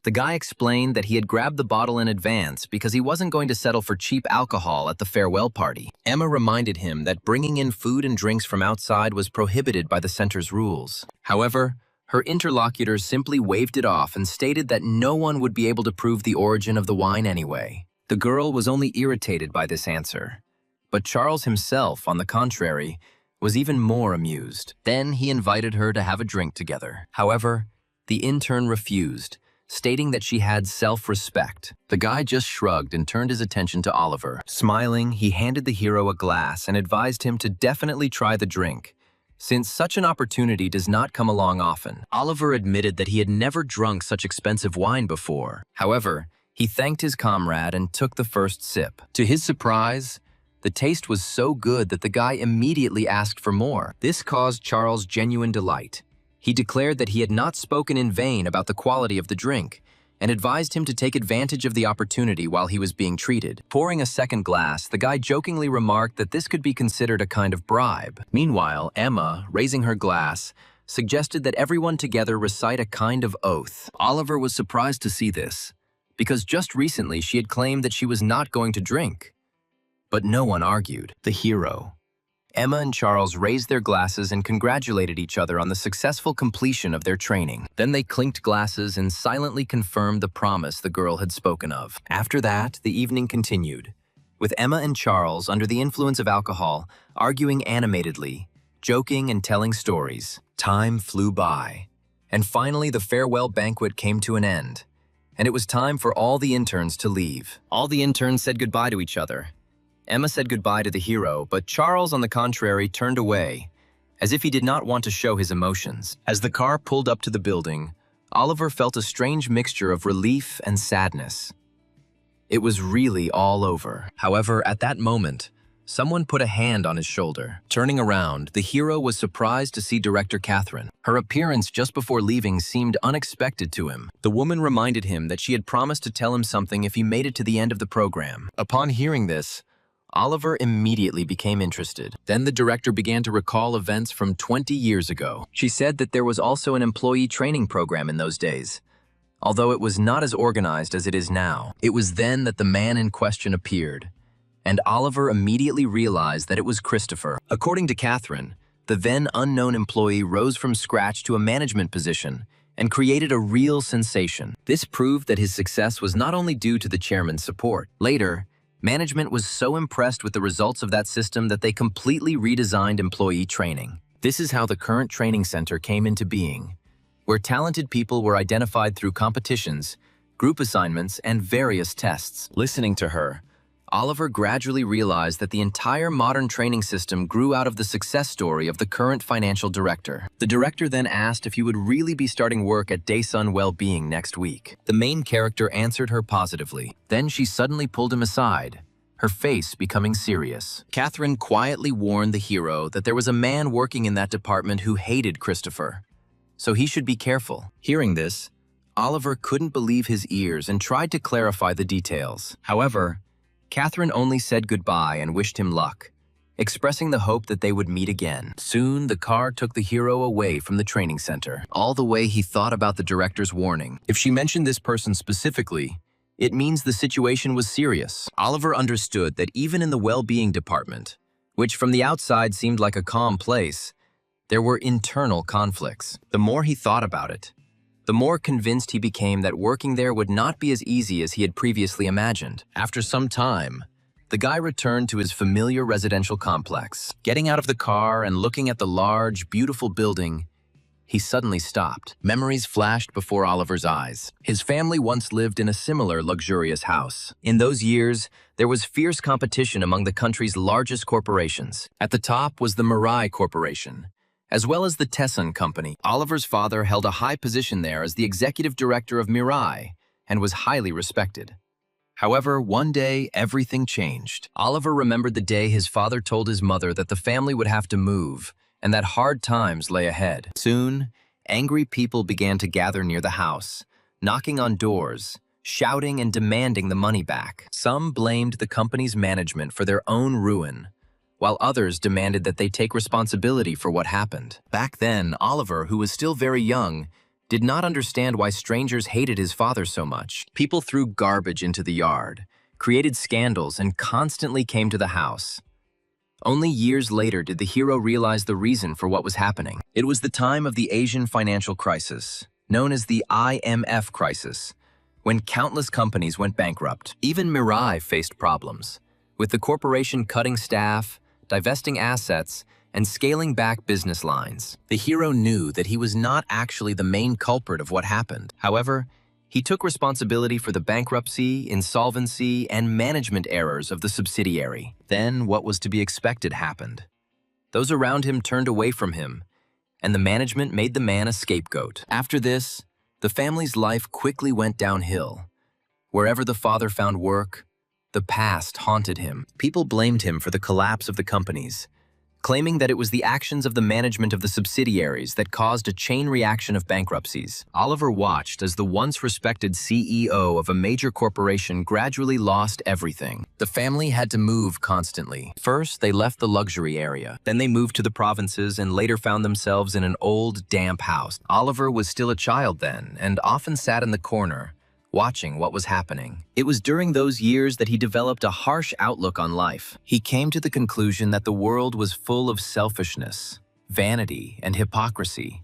Speaker 1: The guy explained that he had grabbed the bottle in advance because he wasn't going to settle for cheap alcohol at the farewell party. Emma reminded him that bringing in food and drinks from outside was prohibited by the center's rules. However, her interlocutors simply waved it off and stated that no one would be able to prove the origin of the wine anyway. The girl was only irritated by this answer, but Charles himself, on the contrary, was even more amused. Then he invited her to have a drink together. However, the intern refused, stating that she had self-respect. The guy just shrugged and turned his attention to Oliver. Smiling, he handed the hero a glass and advised him to definitely try the drink, since such an opportunity does not come along often. Oliver admitted that he had never drunk such expensive wine before. However, he thanked his comrade and took the first sip. To his surprise, the taste was so good that the guy immediately asked for more. This caused Charles genuine delight. He declared that he had not spoken in vain about the quality of the drink and advised him to take advantage of the opportunity while he was being treated. Pouring a second glass, the guy jokingly remarked that this could be considered a kind of bribe. Meanwhile, Emma, raising her glass, suggested that everyone together recite a kind of oath. Oliver was surprised to see this, because just recently she had claimed that she was not going to drink. But no one argued. The hero. Emma and Charles raised their glasses and congratulated each other on the successful completion of their training. Then they clinked glasses and silently confirmed the promise the girl had spoken of. After that, the evening continued, with Emma and Charles, under the influence of alcohol, arguing animatedly, joking and telling stories. Time flew by, and finally the farewell banquet came to an end, and it was time for all the interns to leave. All the interns said goodbye to each other. Emma said goodbye to the hero, but Charles, on the contrary, turned away, as if he did not want to show his emotions. As the car pulled up to the building, Oliver felt a strange mixture of relief and sadness. It was really all over. However, at that moment, someone put a hand on his shoulder. Turning around, the hero was surprised to see director Catherine. Her appearance just before leaving seemed unexpected to him. The woman reminded him that she had promised to tell him something if he made it to the end of the program. Upon hearing this, Oliver immediately became interested. Then the director began to recall events from 20 years ago. She said that there was also an employee training program in those days, although it was not as organized as it is now. It was then that the man in question appeared, and Oliver immediately realized that it was Christopher. According to Catherine, the then unknown employee rose from scratch to a management position and created a real sensation. This proved that his success was not only due to the chairman's support. Later, management was so impressed with the results of that system that they completely redesigned employee training. This is how the current training center came into being, where talented people were identified through competitions, group assignments, and various tests. Listening to her, Oliver gradually realized that the entire modern training system grew out of the success story of the current financial director. The director then asked if he would really be starting work at Daesun Well-Being next week. The main character answered her positively. Then she suddenly pulled him aside, her face becoming serious. Catherine quietly warned the hero that there was a man working in that department who hated Christopher, so he should be careful. Hearing this, Oliver couldn't believe his ears and tried to clarify the details. However, Catherine only said goodbye and wished him luck, expressing the hope that they would meet again. Soon, the car took the hero away from the training center. All the way he thought about the director's warning. If she mentioned this person specifically, it means the situation was serious. Oliver understood that even in the well-being department, which from the outside seemed like a calm place, there were internal conflicts. The more he thought about it, the more convinced he became that working there would not be as easy as he had previously imagined. After some time, the guy returned to his familiar residential complex. Getting out of the car and looking at the large, beautiful building, he suddenly stopped. Memories flashed before Oliver's eyes. His family once lived in a similar luxurious house. In those years, there was fierce competition among the country's largest corporations. At the top was the Mirai Corporation, as well as the Tesson Company. Oliver's father held a high position there as the executive director of Mirai and was highly respected. However, one day, everything changed. Oliver remembered the day his father told his mother that the family would have to move and that hard times lay ahead. Soon, angry people began to gather near the house, knocking on doors, shouting and demanding the money back. Some blamed the company's management for their own ruin, while others demanded that they take responsibility for what happened. Back then, Oliver, who was still very young, did not understand why strangers hated his father so much. People threw garbage into the yard, created scandals, and constantly came to the house. Only years later did the hero realize the reason for what was happening. It was the time of the Asian financial crisis, known as the IMF crisis, when countless companies went bankrupt. Even Mirai faced problems, with the corporation cutting staff, divesting assets, and scaling back business lines. The hero knew that he was not actually the main culprit of what happened. However, he took responsibility for the bankruptcy, insolvency, and management errors of the subsidiary. Then what was to be expected happened. Those around him turned away from him, and the management made the man a scapegoat. After this, the family's life quickly went downhill. Wherever the father found work, the past haunted him. People blamed him for the collapse of the companies, claiming that it was the actions of the management of the subsidiaries that caused a chain reaction of bankruptcies. Oliver watched as the once respected CEO of a major corporation gradually lost everything. The family had to move constantly. First, they left the luxury area. Then they moved to the provinces and later found themselves in an old, damp house. Oliver was still a child then and often sat in the corner, watching what was happening. It was during those years that he developed a harsh outlook on life. He came to the conclusion that the world was full of selfishness, vanity, and hypocrisy,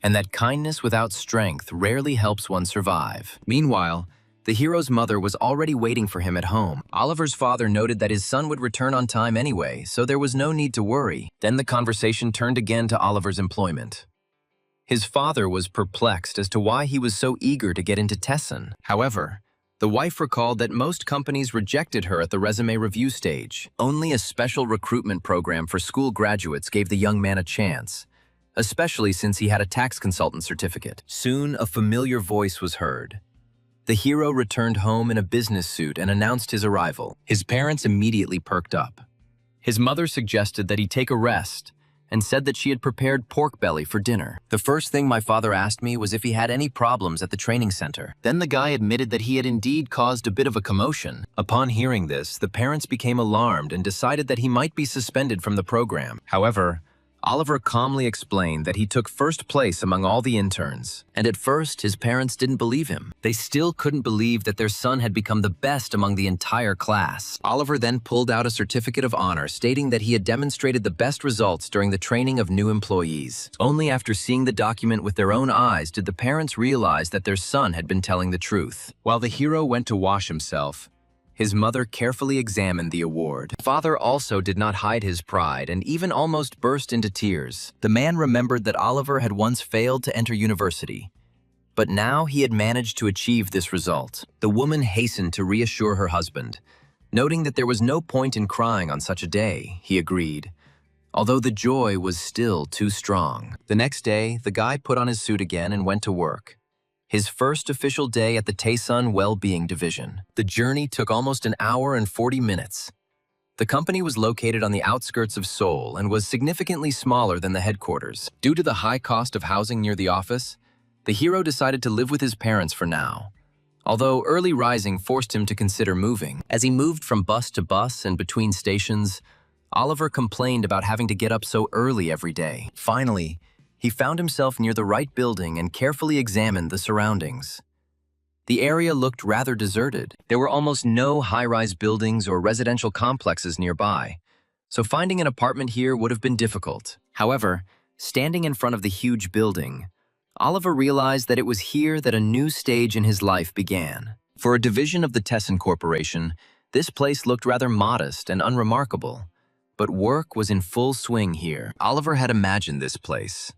Speaker 1: and that kindness without strength rarely helps one survive. Meanwhile, the hero's mother was already waiting for him at home. Oliver's father noted that his son would return on time anyway, so there was no need to worry. Then the conversation turned again to Oliver's employment. His father was perplexed as to why he was so eager to get into Tesson. However, the wife recalled that most companies rejected her at the resume review stage. Only a special recruitment program for school graduates gave the young man a chance, especially since he had a tax consultant certificate. Soon, a familiar voice was heard. The hero returned home in a business suit and announced his arrival. His parents immediately perked up. His mother suggested that he take a rest, and said that she had prepared pork belly for dinner. The first thing my father asked me was if he had any problems at the training center. Then the guy admitted that he had indeed caused a bit of a commotion. Upon hearing this, the parents became alarmed and decided that he might be suspended from the program. However, Oliver calmly explained that he took first place among all the interns, and at first his parents didn't believe him. They still couldn't believe that their son had become the best among the entire class. Oliver then pulled out a certificate of honor stating that he had demonstrated the best results during the training of new employees. Only after seeing the document with their own eyes did the parents realize that their son had been telling the truth. While the hero went to wash himself, his mother carefully examined the award. Father also did not hide his pride and even almost burst into tears. The man remembered that Oliver had once failed to enter university, but now he had managed to achieve this result. The woman hastened to reassure her husband. Noting that there was no point in crying on such a day, he agreed, although the joy was still too strong. The next day, the guy put on his suit again and went to work. his first official day at the Taesun Well-Being Division. The journey took almost an hour and 40 minutes. The company was located on the outskirts of Seoul and was significantly smaller than the headquarters. Due to the high cost of housing near the office, the hero decided to live with his parents for now, although early rising forced him to consider moving. As he moved from bus to bus and between stations, Oliver complained about having to get up so early every day. Finally, he found himself near the right building and carefully examined the surroundings. The area looked rather deserted. There were almost no high-rise buildings or residential complexes nearby, so finding an apartment here would have been difficult. However, standing in front of the huge building, Oliver realized that it was here that a new stage in his life began. For a division of the Taesun Corporation, this place looked rather modest and unremarkable, but work was in full swing here. Oliver had imagined this place,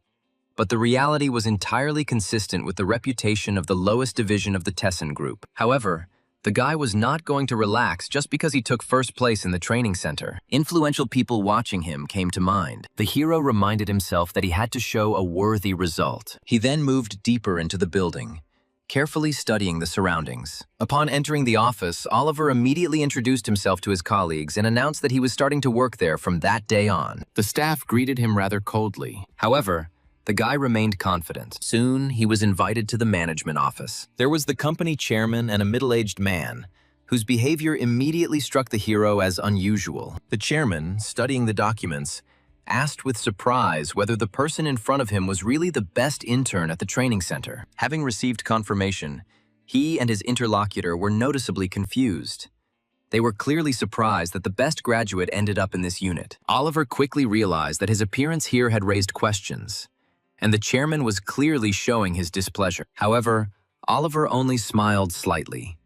Speaker 1: but the reality was entirely consistent with the reputation of the lowest division of the Taesun Group. However, the guy was not going to relax just because he took first place in the training center. Influential people watching him came to mind. The hero reminded himself that he had to show a worthy result. He then moved deeper into the building, carefully studying the surroundings. Upon entering the office, Oliver immediately introduced himself to his colleagues and announced that he was starting to work there from that day on. The staff greeted him rather coldly. However, the guy remained confident. Soon, he was invited to the management office. There was the company chairman and a middle-aged man, whose behavior immediately struck the hero as unusual. The chairman, studying the documents, asked with surprise whether the person in front of him was really the best intern at the training center. Having received confirmation, he and his interlocutor were noticeably confused. They were clearly surprised that the best graduate ended up in this unit. Oliver quickly realized that his appearance here had raised questions, and the chairman was clearly showing his displeasure. However, Oliver only smiled slightly.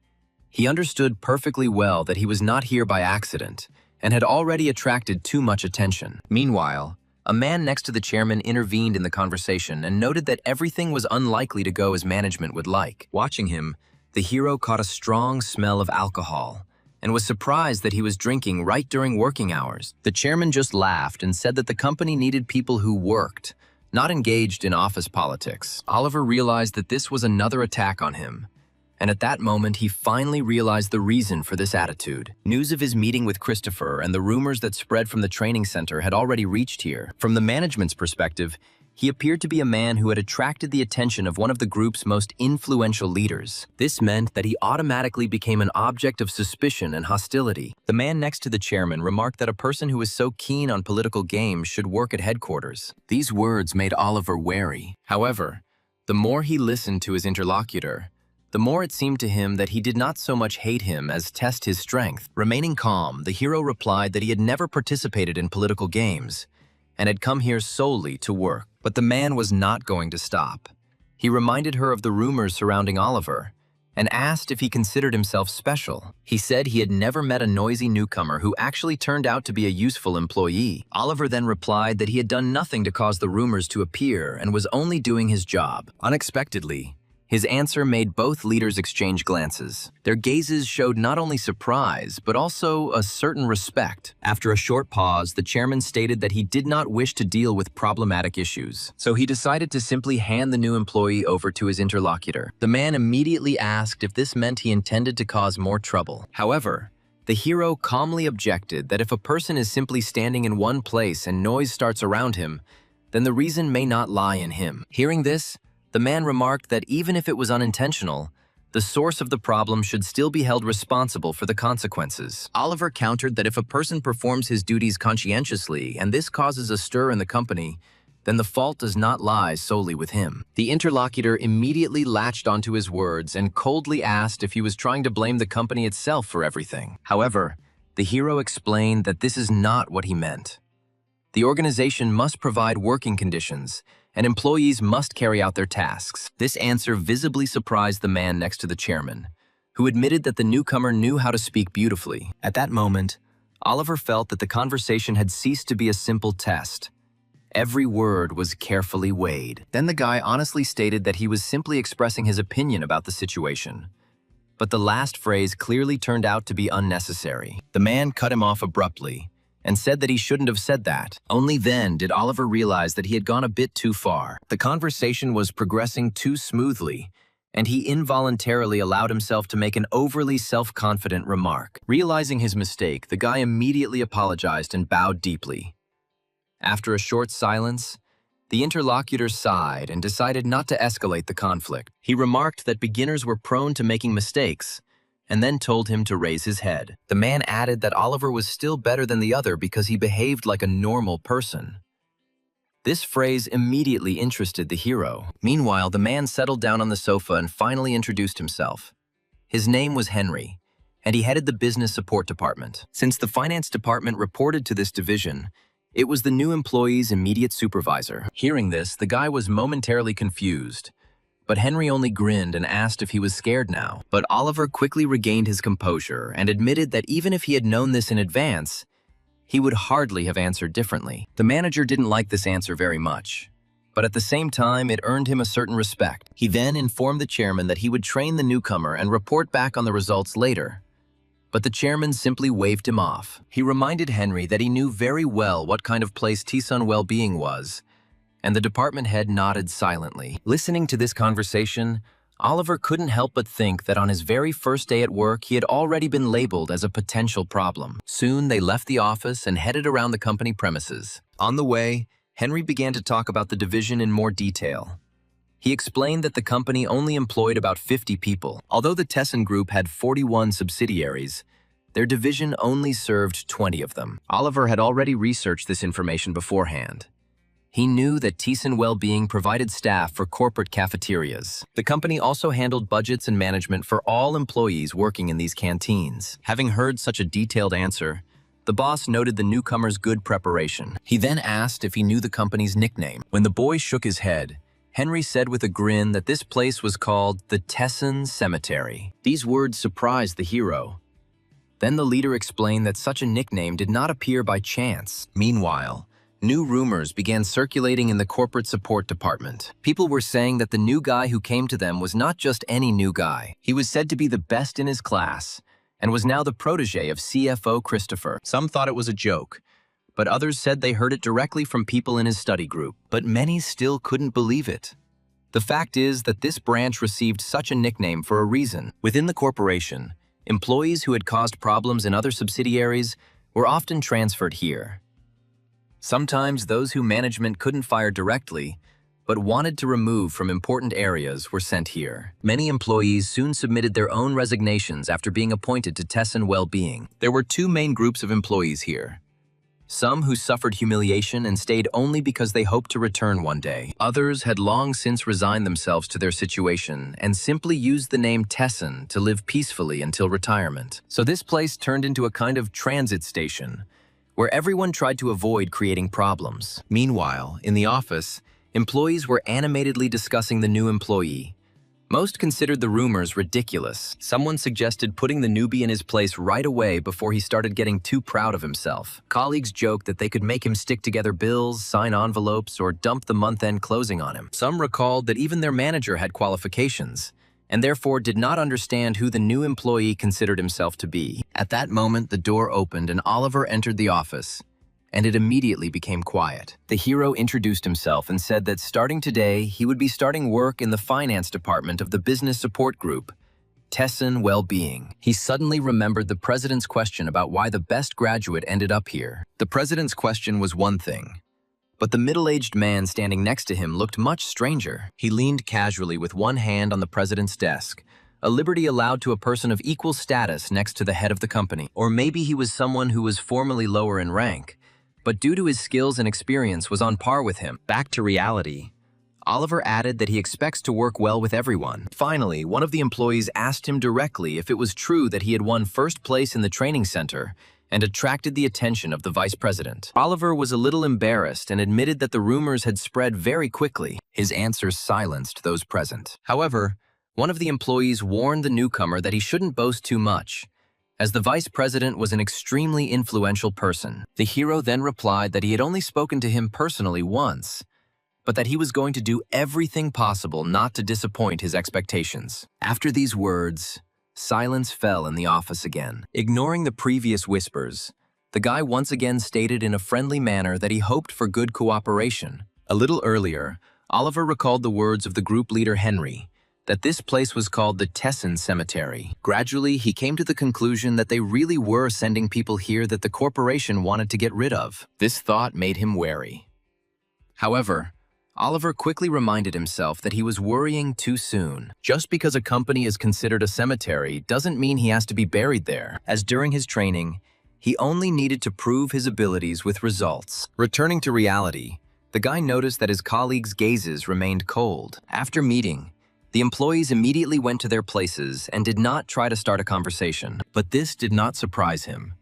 Speaker 1: He understood perfectly well that he was not here by accident and had already attracted too much attention. Meanwhile, a man next to the chairman intervened in the conversation and noted that everything was unlikely to go as management would like. Watching him, the hero caught a strong smell of alcohol and was surprised that he was drinking right during working hours. The chairman just laughed and said that the company needed people who worked, not engaged in office politics. Oliver realized that this was another attack on him, and at that moment he finally realized the reason for this attitude. News of his meeting with Christopher and the rumors that spread from the training center had already reached here. From the management's perspective, he appeared to be a man who had attracted the attention of one of the group's most influential leaders. This meant that he automatically became an object of suspicion and hostility. The man next to the chairman remarked that a person who was so keen on political games should work at headquarters. These words made Oliver wary. However, the more he listened to his interlocutor, the more it seemed to him that he did not so much hate him as test his strength. Remaining calm, the hero replied that he had never participated in political games and had come here solely to work. But the man was not going to stop. He reminded her of the rumors surrounding Oliver and asked if he considered himself special. He said he had never met a noisy newcomer who actually turned out to be a useful employee. Oliver then replied that he had done nothing to cause the rumors to appear and was only doing his job. Unexpectedly, his answer made both leaders exchange glances. Their gazes showed not only surprise, but also a certain respect. After a short pause, the chairman stated that he did not wish to deal with problematic issues, so he decided to simply hand the new employee over to his interlocutor. The man immediately asked if this meant he intended to cause more trouble. However, the hero calmly objected that if a person is simply standing in one place and noise starts around him, then the reason may not lie in him. Hearing this, the man remarked that even if it was unintentional, the source of the problem should still be held responsible for the consequences. Oliver countered that if a person performs his duties conscientiously and this causes a stir in the company, then the fault does not lie solely with him. The interlocutor immediately latched onto his words and coldly asked if he was trying to blame the company itself for everything. However, the hero explained that this is not what he meant. The organization must provide working conditions, and employees must carry out their tasks. This answer visibly surprised the man next to the chairman, who admitted that the newcomer knew how to speak beautifully. At that moment, Oliver felt that the conversation had ceased to be a simple test. Every word was carefully weighed. Then the guy honestly stated that he was simply expressing his opinion about the situation. But the last phrase clearly turned out to be unnecessary. The man cut him off abruptly and said that he shouldn't have said that. Only then did Oliver realize that he had gone a bit too far. The conversation was progressing too smoothly, and he involuntarily allowed himself to make an overly self-confident remark. Realizing his mistake, the guy immediately apologized and bowed deeply. After a short silence, the interlocutor sighed and decided not to escalate the conflict. He remarked that beginners were prone to making mistakes, and then told him to raise his head. The man added that Oliver was still better than the other because he behaved like a normal person. This phrase immediately interested the hero. Meanwhile, the man settled down on the sofa and finally introduced himself. His name was Henry, and he headed the business support department. Since the finance department reported to this division, it was the new employee's immediate supervisor. Hearing this, the guy was momentarily confused, but Henry only grinned and asked if he was scared now. But Oliver quickly regained his composure and admitted that even if he had known this in advance, he would hardly have answered differently. The manager didn't like this answer very much, but at the same time, it earned him a certain respect. He then informed the chairman that he would train the newcomer and report back on the results later. But the chairman simply waved him off. He reminded Henry that he knew very well what kind of place Tisun Well-Being was, and the department head nodded silently. Listening to this conversation, Oliver couldn't help but think that on his very first day at work, he had already been labeled as a potential problem. Soon, they left the office and headed around the company premises. On the way, Henry began to talk about the division in more detail. He explained that the company only employed about 50 people. Although the Tessin Group had 41 subsidiaries, their division only served 20 of them. Oliver had already researched this information beforehand. He knew that Tisun Well-Being provided staff for corporate cafeterias. The company also handled budgets and management for all employees working in these canteens. Having heard such a detailed answer, the boss noted the newcomer's good preparation. He then asked if he knew the company's nickname. When the boy shook his head, Henry said with a grin that this place was called the Tessin Cemetery. These words surprised the hero. Then the leader explained that such a nickname did not appear by chance. Meanwhile, new rumors began circulating in the corporate support department. People were saying that the new guy who came to them was not just any new guy. He was said to be the best in his class and was now the protege of CFO Christopher. Some thought it was a joke, but others said they heard it directly from people in his study group. But many still couldn't believe it. The fact is that this branch received such a nickname for a reason. Within the corporation, employees who had caused problems in other subsidiaries were often transferred here. Sometimes those who management couldn't fire directly, but wanted to remove from important areas were sent here. Many employees soon submitted their own resignations after being appointed to Tessin Well-Being. There were two main groups of employees here. Some who suffered humiliation and stayed only because they hoped to return one day. Others had long since resigned themselves to their situation and simply used the name Tessin to live peacefully until retirement. So this place turned into a kind of transit station, where everyone tried to avoid creating problems. Meanwhile, in the office, employees were animatedly discussing the new employee. Most considered the rumors ridiculous. Someone suggested putting the newbie in his place right away before he started getting too proud of himself. Colleagues joked that they could make him stick together bills, sign envelopes, or dump the month-end closing on him. Some recalled that even their manager had qualifications, and therefore did not understand who the new employee considered himself to be. At that moment, the door opened and Oliver entered the office, and it immediately became quiet. The hero introduced himself and said that starting today, he would be starting work in the finance department of the business support group, Tessin Well-Being. He suddenly remembered the president's question about why the best graduate ended up here. The president's question was one thing, but the middle-aged man standing next to him looked much stranger. He leaned casually with one hand on the president's desk, a liberty allowed to a person of equal status next to the head of the company. Or maybe he was someone who was formally lower in rank, but due to his skills and experience was on par with him. Back to reality, Oliver added that he expects to work well with everyone. Finally, one of the employees asked him directly if it was true that he had won first place in the training center and attracted the attention of the vice president. Oliver was a little embarrassed and admitted that the rumors had spread very quickly. His answer silenced those present. However, one of the employees warned the newcomer that he shouldn't boast too much, as the vice president was an extremely influential person. The hero then replied that he had only spoken to him personally once, but that he was going to do everything possible not to disappoint his expectations. After these words, silence fell in the office again. Ignoring the previous whispers, the guy once again stated in a friendly manner that he hoped for good cooperation. A little earlier, Oliver recalled the words of the group leader Henry, that this place was called the Tessin Cemetery. Gradually, he came to the conclusion that they really were sending people here that the corporation wanted to get rid of. This thought made him wary. However, Oliver quickly reminded himself that he was worrying too soon. Just because a company is considered a cemetery doesn't mean he has to be buried there, as during his training, he only needed to prove his abilities with results. Returning to reality, the guy noticed that his colleagues' gazes remained cold. After meeting, the employees immediately went to their places and did not try to start a conversation. But this did not surprise him.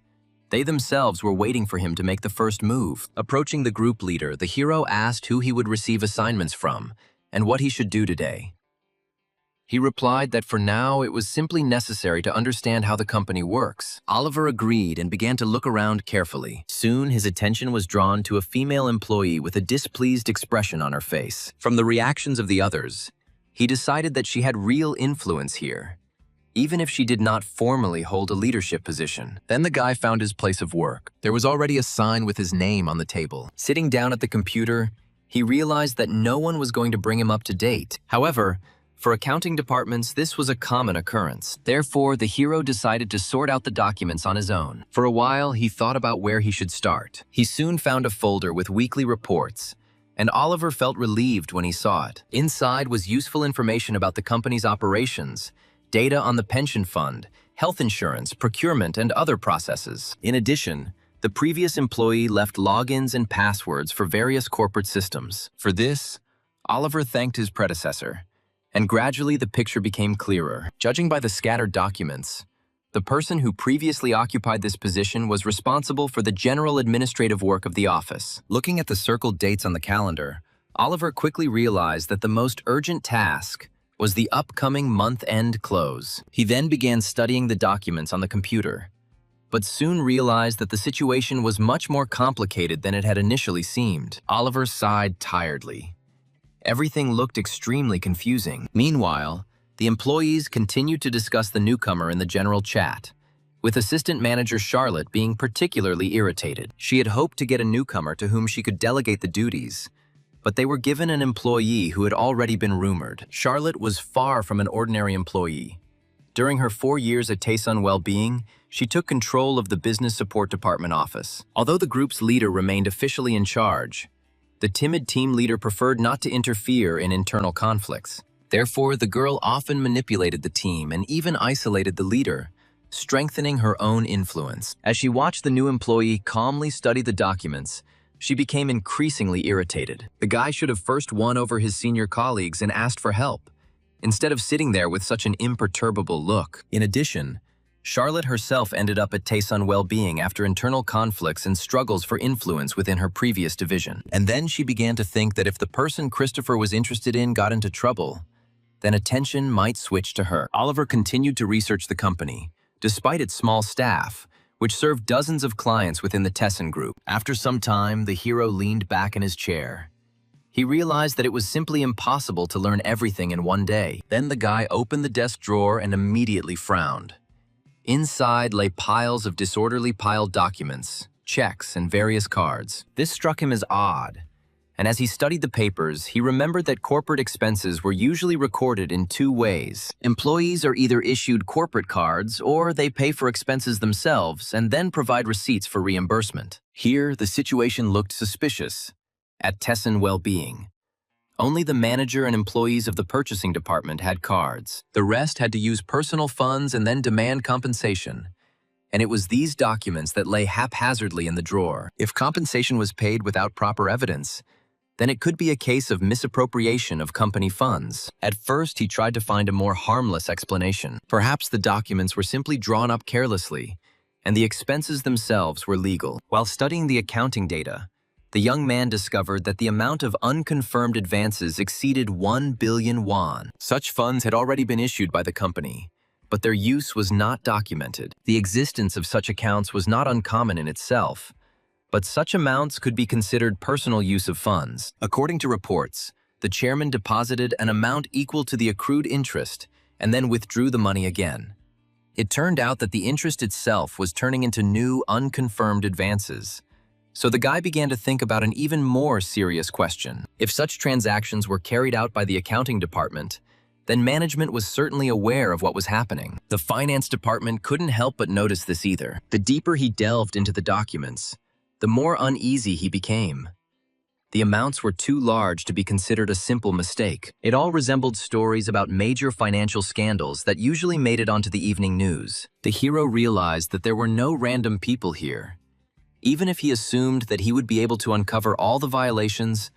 Speaker 1: They themselves were waiting for him to make the first move. Approaching the group leader, the hero asked who he would receive assignments from and what he should do today. He replied that for now it was simply necessary to understand how the company works. Oliver agreed and began to look around carefully. Soon his attention was drawn to a female employee with a displeased expression on her face. From the reactions of the others, he decided that she had real influence here, even if she did not formally hold a leadership position. Then the guy found his place of work. There was already a sign with his name on the table. Sitting down at the computer, he realized that no one was going to bring him up to date. However, for accounting departments, this was a common occurrence. Therefore, the hero decided to sort out the documents on his own. For a while, he thought about where he should start. He soon found a folder with weekly reports, and Oliver felt relieved when he saw it. Inside was useful information about the company's operations, data on the pension fund, health insurance, procurement, and other processes. In addition, the previous employee left logins and passwords for various corporate systems. For this, Oliver thanked his predecessor, and gradually the picture became clearer. Judging by the scattered documents, the person who previously occupied this position was responsible for the general administrative work of the office. Looking at the circled dates on the calendar, Oliver quickly realized that the most urgent task was the upcoming month-end close. He then began studying the documents on the computer, but soon realized that the situation was much more complicated than it had initially seemed. Oliver sighed tiredly. Everything looked extremely confusing. Meanwhile, the employees continued to discuss the newcomer in the general chat, with assistant manager Charlotte being particularly irritated. She had hoped to get a newcomer to whom she could delegate the duties, but they were given an employee who had already been rumored. Charlotte was far from an ordinary employee. During her 4 years at Taesun Wellbeing, she took control of the business support department office. Although the group's leader remained officially in charge, the timid team leader preferred not to interfere in internal conflicts. Therefore, the girl often manipulated the team and even isolated the leader, strengthening her own influence. As she watched the new employee calmly study the documents, she became increasingly irritated. The guy should have first won over his senior colleagues and asked for help, instead of sitting there with such an imperturbable look. In addition, Charlotte herself ended up at Taesun Wellbeing after internal conflicts and struggles for influence within her previous division. And then she began to think that if the person Christopher was interested in got into trouble, then attention might switch to her. Oliver continued to research the company, despite its small staff, which served dozens of clients within the Tessin group. After some time, the hero leaned back in his chair. He realized that it was simply impossible to learn everything in one day. Then the guy opened the desk drawer and immediately frowned. Inside lay piles of disorderly piled documents, checks, and various cards. This struck him as odd, and as he studied the papers, he remembered that corporate expenses were usually recorded in 2 ways. Employees are either issued corporate cards or they pay for expenses themselves and then provide receipts for reimbursement. Here, the situation looked suspicious. At Tessin Wellbeing, only the manager and employees of the purchasing department had cards. The rest had to use personal funds and then demand compensation. And it was these documents that lay haphazardly in the drawer. If compensation was paid without proper evidence, then it could be a case of misappropriation of company funds. At first, he tried to find a more harmless explanation. Perhaps the documents were simply drawn up carelessly, and the expenses themselves were legal. While studying the accounting data, the young man discovered that the amount of unconfirmed advances exceeded 1 billion won. Such funds had already been issued by the company, but their use was not documented. The existence of such accounts was not uncommon in itself, but such amounts could be considered personal use of funds. According to reports, the chairman deposited an amount equal to the accrued interest and then withdrew the money again. It turned out that the interest itself was turning into new, unconfirmed advances. So the guy began to think about an even more serious question. If such transactions were carried out by the accounting department, then management was certainly aware of what was happening. The finance department couldn't help but notice this either. The deeper he delved into the documents, the more uneasy he became. The amounts were too large to be considered a simple mistake. It all resembled stories about major financial scandals that usually made it onto the evening news. The hero realized that there were no random people here. Even if he assumed that he would be able to uncover all the violations,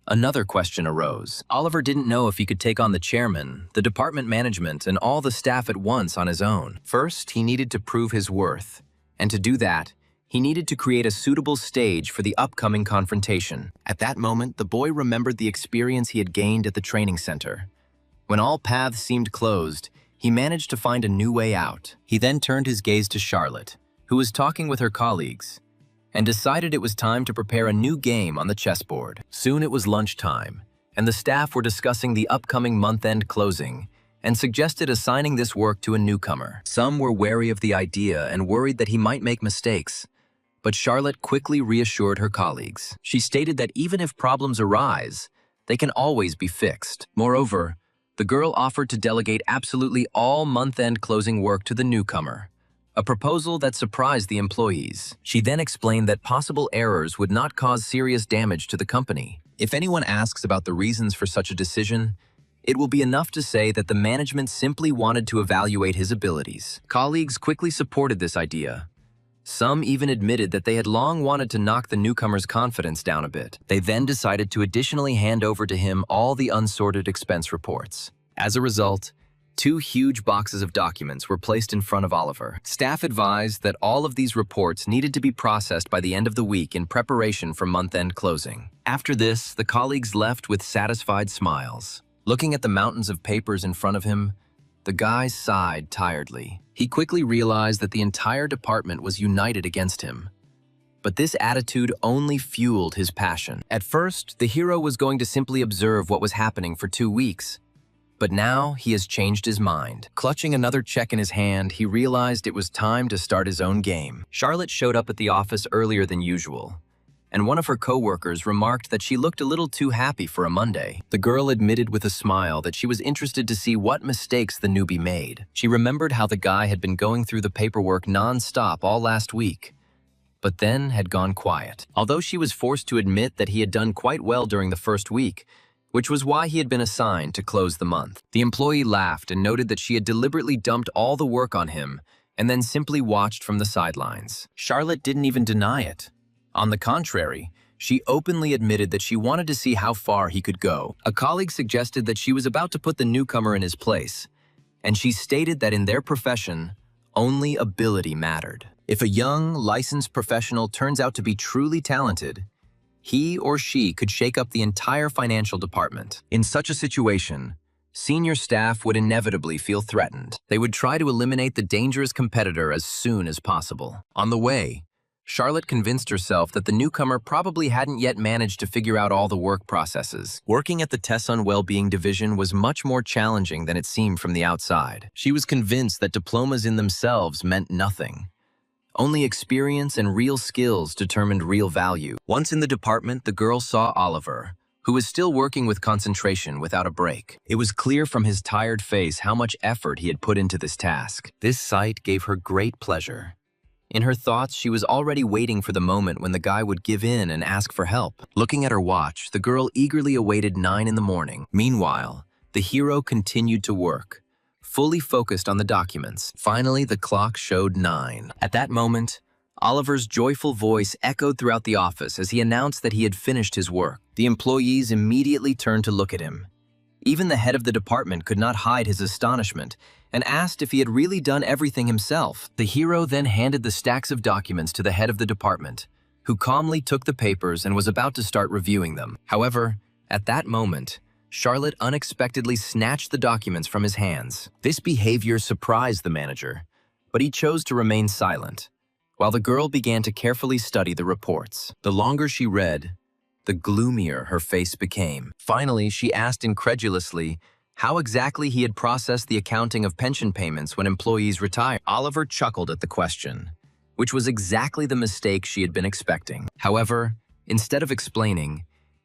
Speaker 1: another question arose. Oliver didn't know if he could take on the chairman, the department management, and all the staff at once on his own. First, he needed to prove his worth, and to do that, he needed to create a suitable stage for the upcoming confrontation. At that moment, the boy remembered the experience he had gained at the training center. When all paths seemed closed, he managed to find a new way out. He then turned his gaze to Charlotte, who was talking with her colleagues, and decided it was time to prepare a new game on the chessboard. Soon it was lunchtime, and the staff were discussing the upcoming month-end closing and suggested assigning this work to a newcomer. Some were wary of the idea and worried that he might make mistakes, but Charlotte quickly reassured her colleagues. She stated that even if problems arise, they can always be fixed. Moreover, the girl offered to delegate absolutely all month-end closing work to the newcomer, a proposal that surprised the employees. She then explained that possible errors would not cause serious damage to the company. If anyone asks about the reasons for such a decision, it will be enough to say that the management simply wanted to evaluate his abilities. Colleagues quickly supported this idea. Some even admitted that they had long wanted to knock the newcomer's confidence down a bit. They then decided to additionally hand over to him all the unsorted expense reports. As a result, 2 huge boxes of documents were placed in front of Oliver. Staff advised that all of these reports needed to be processed by the end of the week in preparation for month-end closing. After this, the colleagues left with satisfied smiles. Looking at the mountains of papers in front of him, the guy sighed tiredly. He quickly realized that the entire department was united against him. But this attitude only fueled his passion. At first, the hero was going to simply observe what was happening for 2 weeks. But now he has changed his mind. Clutching another check in his hand, he realized it was time to start his own game. Charlotte showed up at the office earlier than usual, and one of her co-workers remarked that she looked a little too happy for a Monday. The girl admitted with a smile that she was interested to see what mistakes the newbie made. She remembered how the guy had been going through the paperwork non-stop all last week, but then had gone quiet. Although she was forced to admit that he had done quite well during the first week, which was why he had been assigned to close the month. The employee laughed and noted that she had deliberately dumped all the work on him and then simply watched from the sidelines. Charlotte didn't even deny it. On the contrary, she openly admitted that she wanted to see how far he could go. A colleague suggested that she was about to put the newcomer in his place, and she stated that in their profession, only ability mattered. If a young, licensed professional turns out to be truly talented, he or she could shake up the entire financial department. In such a situation, senior staff would inevitably feel threatened. They would try to eliminate the dangerous competitor as soon as possible. On the way, Charlotte convinced herself that the newcomer probably hadn't yet managed to figure out all the work processes. Working at the Tesson Wellbeing Division was much more challenging than it seemed from the outside. She was convinced that diplomas in themselves meant nothing. Only experience and real skills determined real value. Once in the department, the girl saw Oliver, who was still working with concentration without a break. It was clear from his tired face how much effort he had put into this task. This sight gave her great pleasure. In her thoughts, she was already waiting for the moment when the guy would give in and ask for help. Looking at her watch, the girl eagerly awaited 9 in the morning. Meanwhile, the hero continued to work, fully focused on the documents. Finally, the clock showed 9. At that moment, Oliver's joyful voice echoed throughout the office as he announced that he had finished his work. The employees immediately turned to look at him. Even the head of the department could not hide his astonishment and asked if he had really done everything himself. The hero then handed the stacks of documents to the head of the department, who calmly took the papers and was about to start reviewing them. However, at that moment, Charlotte unexpectedly snatched the documents from his hands. This behavior surprised the manager, but he chose to remain silent, while the girl began to carefully study the reports. The longer she read, the gloomier her face became. Finally, she asked incredulously how exactly he had processed the accounting of pension payments when employees retired. Oliver chuckled at the question, which was exactly the mistake she had been expecting. However, instead of explaining,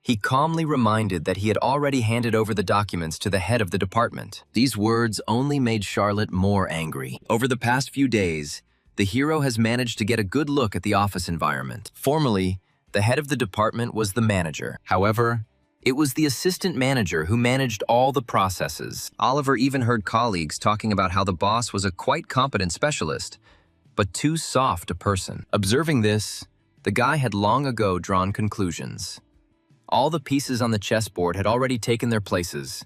Speaker 1: He calmly reminded that he had already handed over the documents to the head of the department. These words only made Charlotte more angry. Over the past few days, the hero has managed to get a good look at the office environment. Formally, the head of the department was the manager. However, it was the assistant manager who managed all the processes. Oliver even heard colleagues talking about how the boss was a quite competent specialist, but too soft a person. Observing this, the guy had long ago drawn conclusions. All the pieces on the chessboard had already taken their places,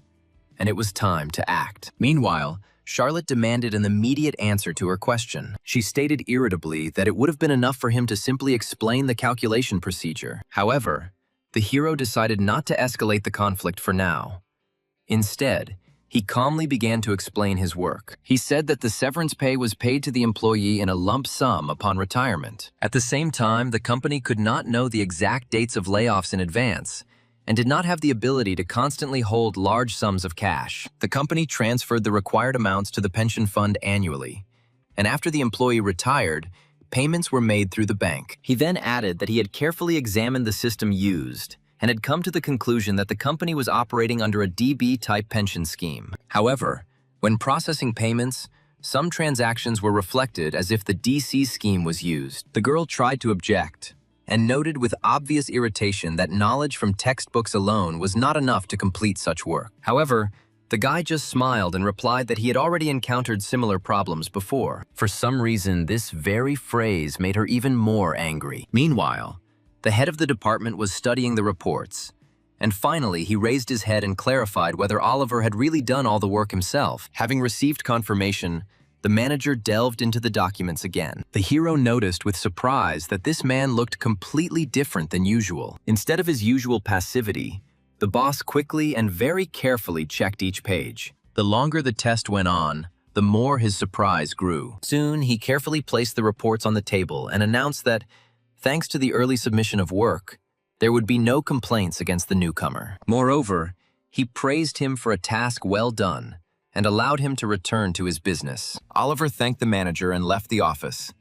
Speaker 1: and it was time to act. Meanwhile, Charlotte demanded an immediate answer to her question. She stated irritably that it would have been enough for him to simply explain the calculation procedure. However, the hero decided not to escalate the conflict for now. Instead, he calmly began to explain his work. He said that the severance pay was paid to the employee in a lump sum upon retirement. At the same time, the company could not know the exact dates of layoffs in advance and did not have the ability to constantly hold large sums of cash. The company transferred the required amounts to the pension fund annually, and after the employee retired, payments were made through the bank. He then added that he had carefully examined the system used and had come to the conclusion that the company was operating under a DB-type pension scheme. However, when processing payments, some transactions were reflected as if the DC scheme was used. The girl tried to object and noted with obvious irritation that knowledge from textbooks alone was not enough to complete such work. However, the guy just smiled and replied that he had already encountered similar problems before. For some reason, this very phrase made her even more angry. Meanwhile, the head of the department was studying the reports, and finally he raised his head and clarified whether Oliver had really done all the work himself. Having received confirmation, the manager delved into the documents again. The hero noticed with surprise that this man looked completely different than usual. Instead of his usual passivity, the boss quickly and very carefully checked each page. The longer the test went on, the more his surprise grew. Soon, he carefully placed the reports on the table and announced that, thanks to the early submission of work, there would be no complaints against the newcomer. Moreover, he praised him for a task well done and allowed him to return to his business. Oliver thanked the manager and left the office,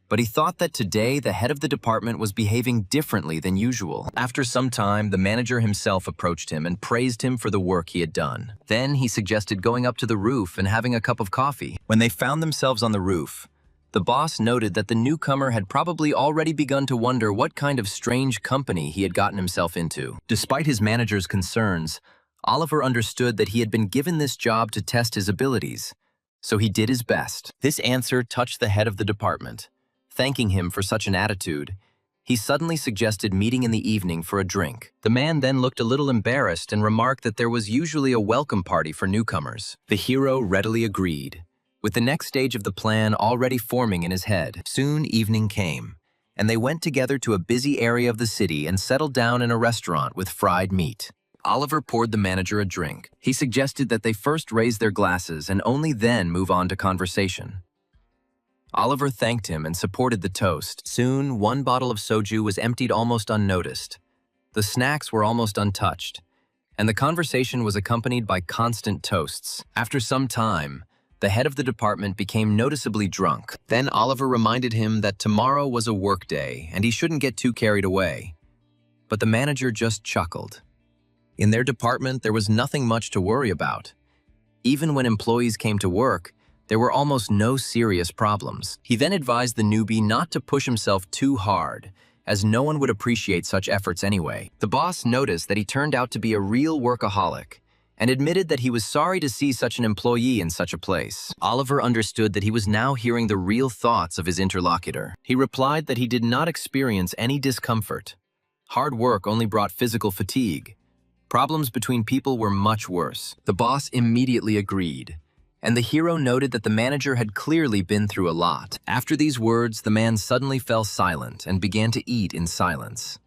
Speaker 1: but he thought that today the head of the department was behaving differently than usual. After some time, the manager himself approached him and praised him for the work he had done. Then he suggested going up to the roof and having a cup of coffee. When they found themselves on the roof, the boss noted that the newcomer had probably already begun to wonder what kind of strange company he had gotten himself into. Despite his manager's concerns, Oliver understood that he had been given this job to test his abilities, so he did his best. This answer touched the head of the department. Thanking him for such an attitude, he suddenly suggested meeting in the evening for a drink. The man then looked a little embarrassed and remarked that there was usually a welcome party for newcomers. The hero readily agreed, with the next stage of the plan already forming in his head. Soon evening came, and they went together to a busy area of the city and settled down in a restaurant with fried meat. Oliver poured the manager a drink. He suggested that they first raise their glasses and only then move on to conversation. Oliver thanked him and supported the toast. Soon, one bottle of soju was emptied almost unnoticed. The snacks were almost untouched, and the conversation was accompanied by constant toasts. After some time, the head of the department became noticeably drunk. Then Oliver reminded him that tomorrow was a work day and he shouldn't get too carried away. But the manager just chuckled. In their department, there was nothing much to worry about. Even when employees came to work, there were almost no serious problems. He then advised the newbie not to push himself too hard, as no one would appreciate such efforts anyway. The boss noticed that he turned out to be a real workaholic and admitted that he was sorry to see such an employee in such a place. Oliver understood that he was now hearing the real thoughts of his interlocutor. He replied that he did not experience any discomfort. Hard work only brought physical fatigue. Problems between people were much worse. The boss immediately agreed, and the hero noted that the manager had clearly been through a lot. After these words, the man suddenly fell silent and began to eat in silence.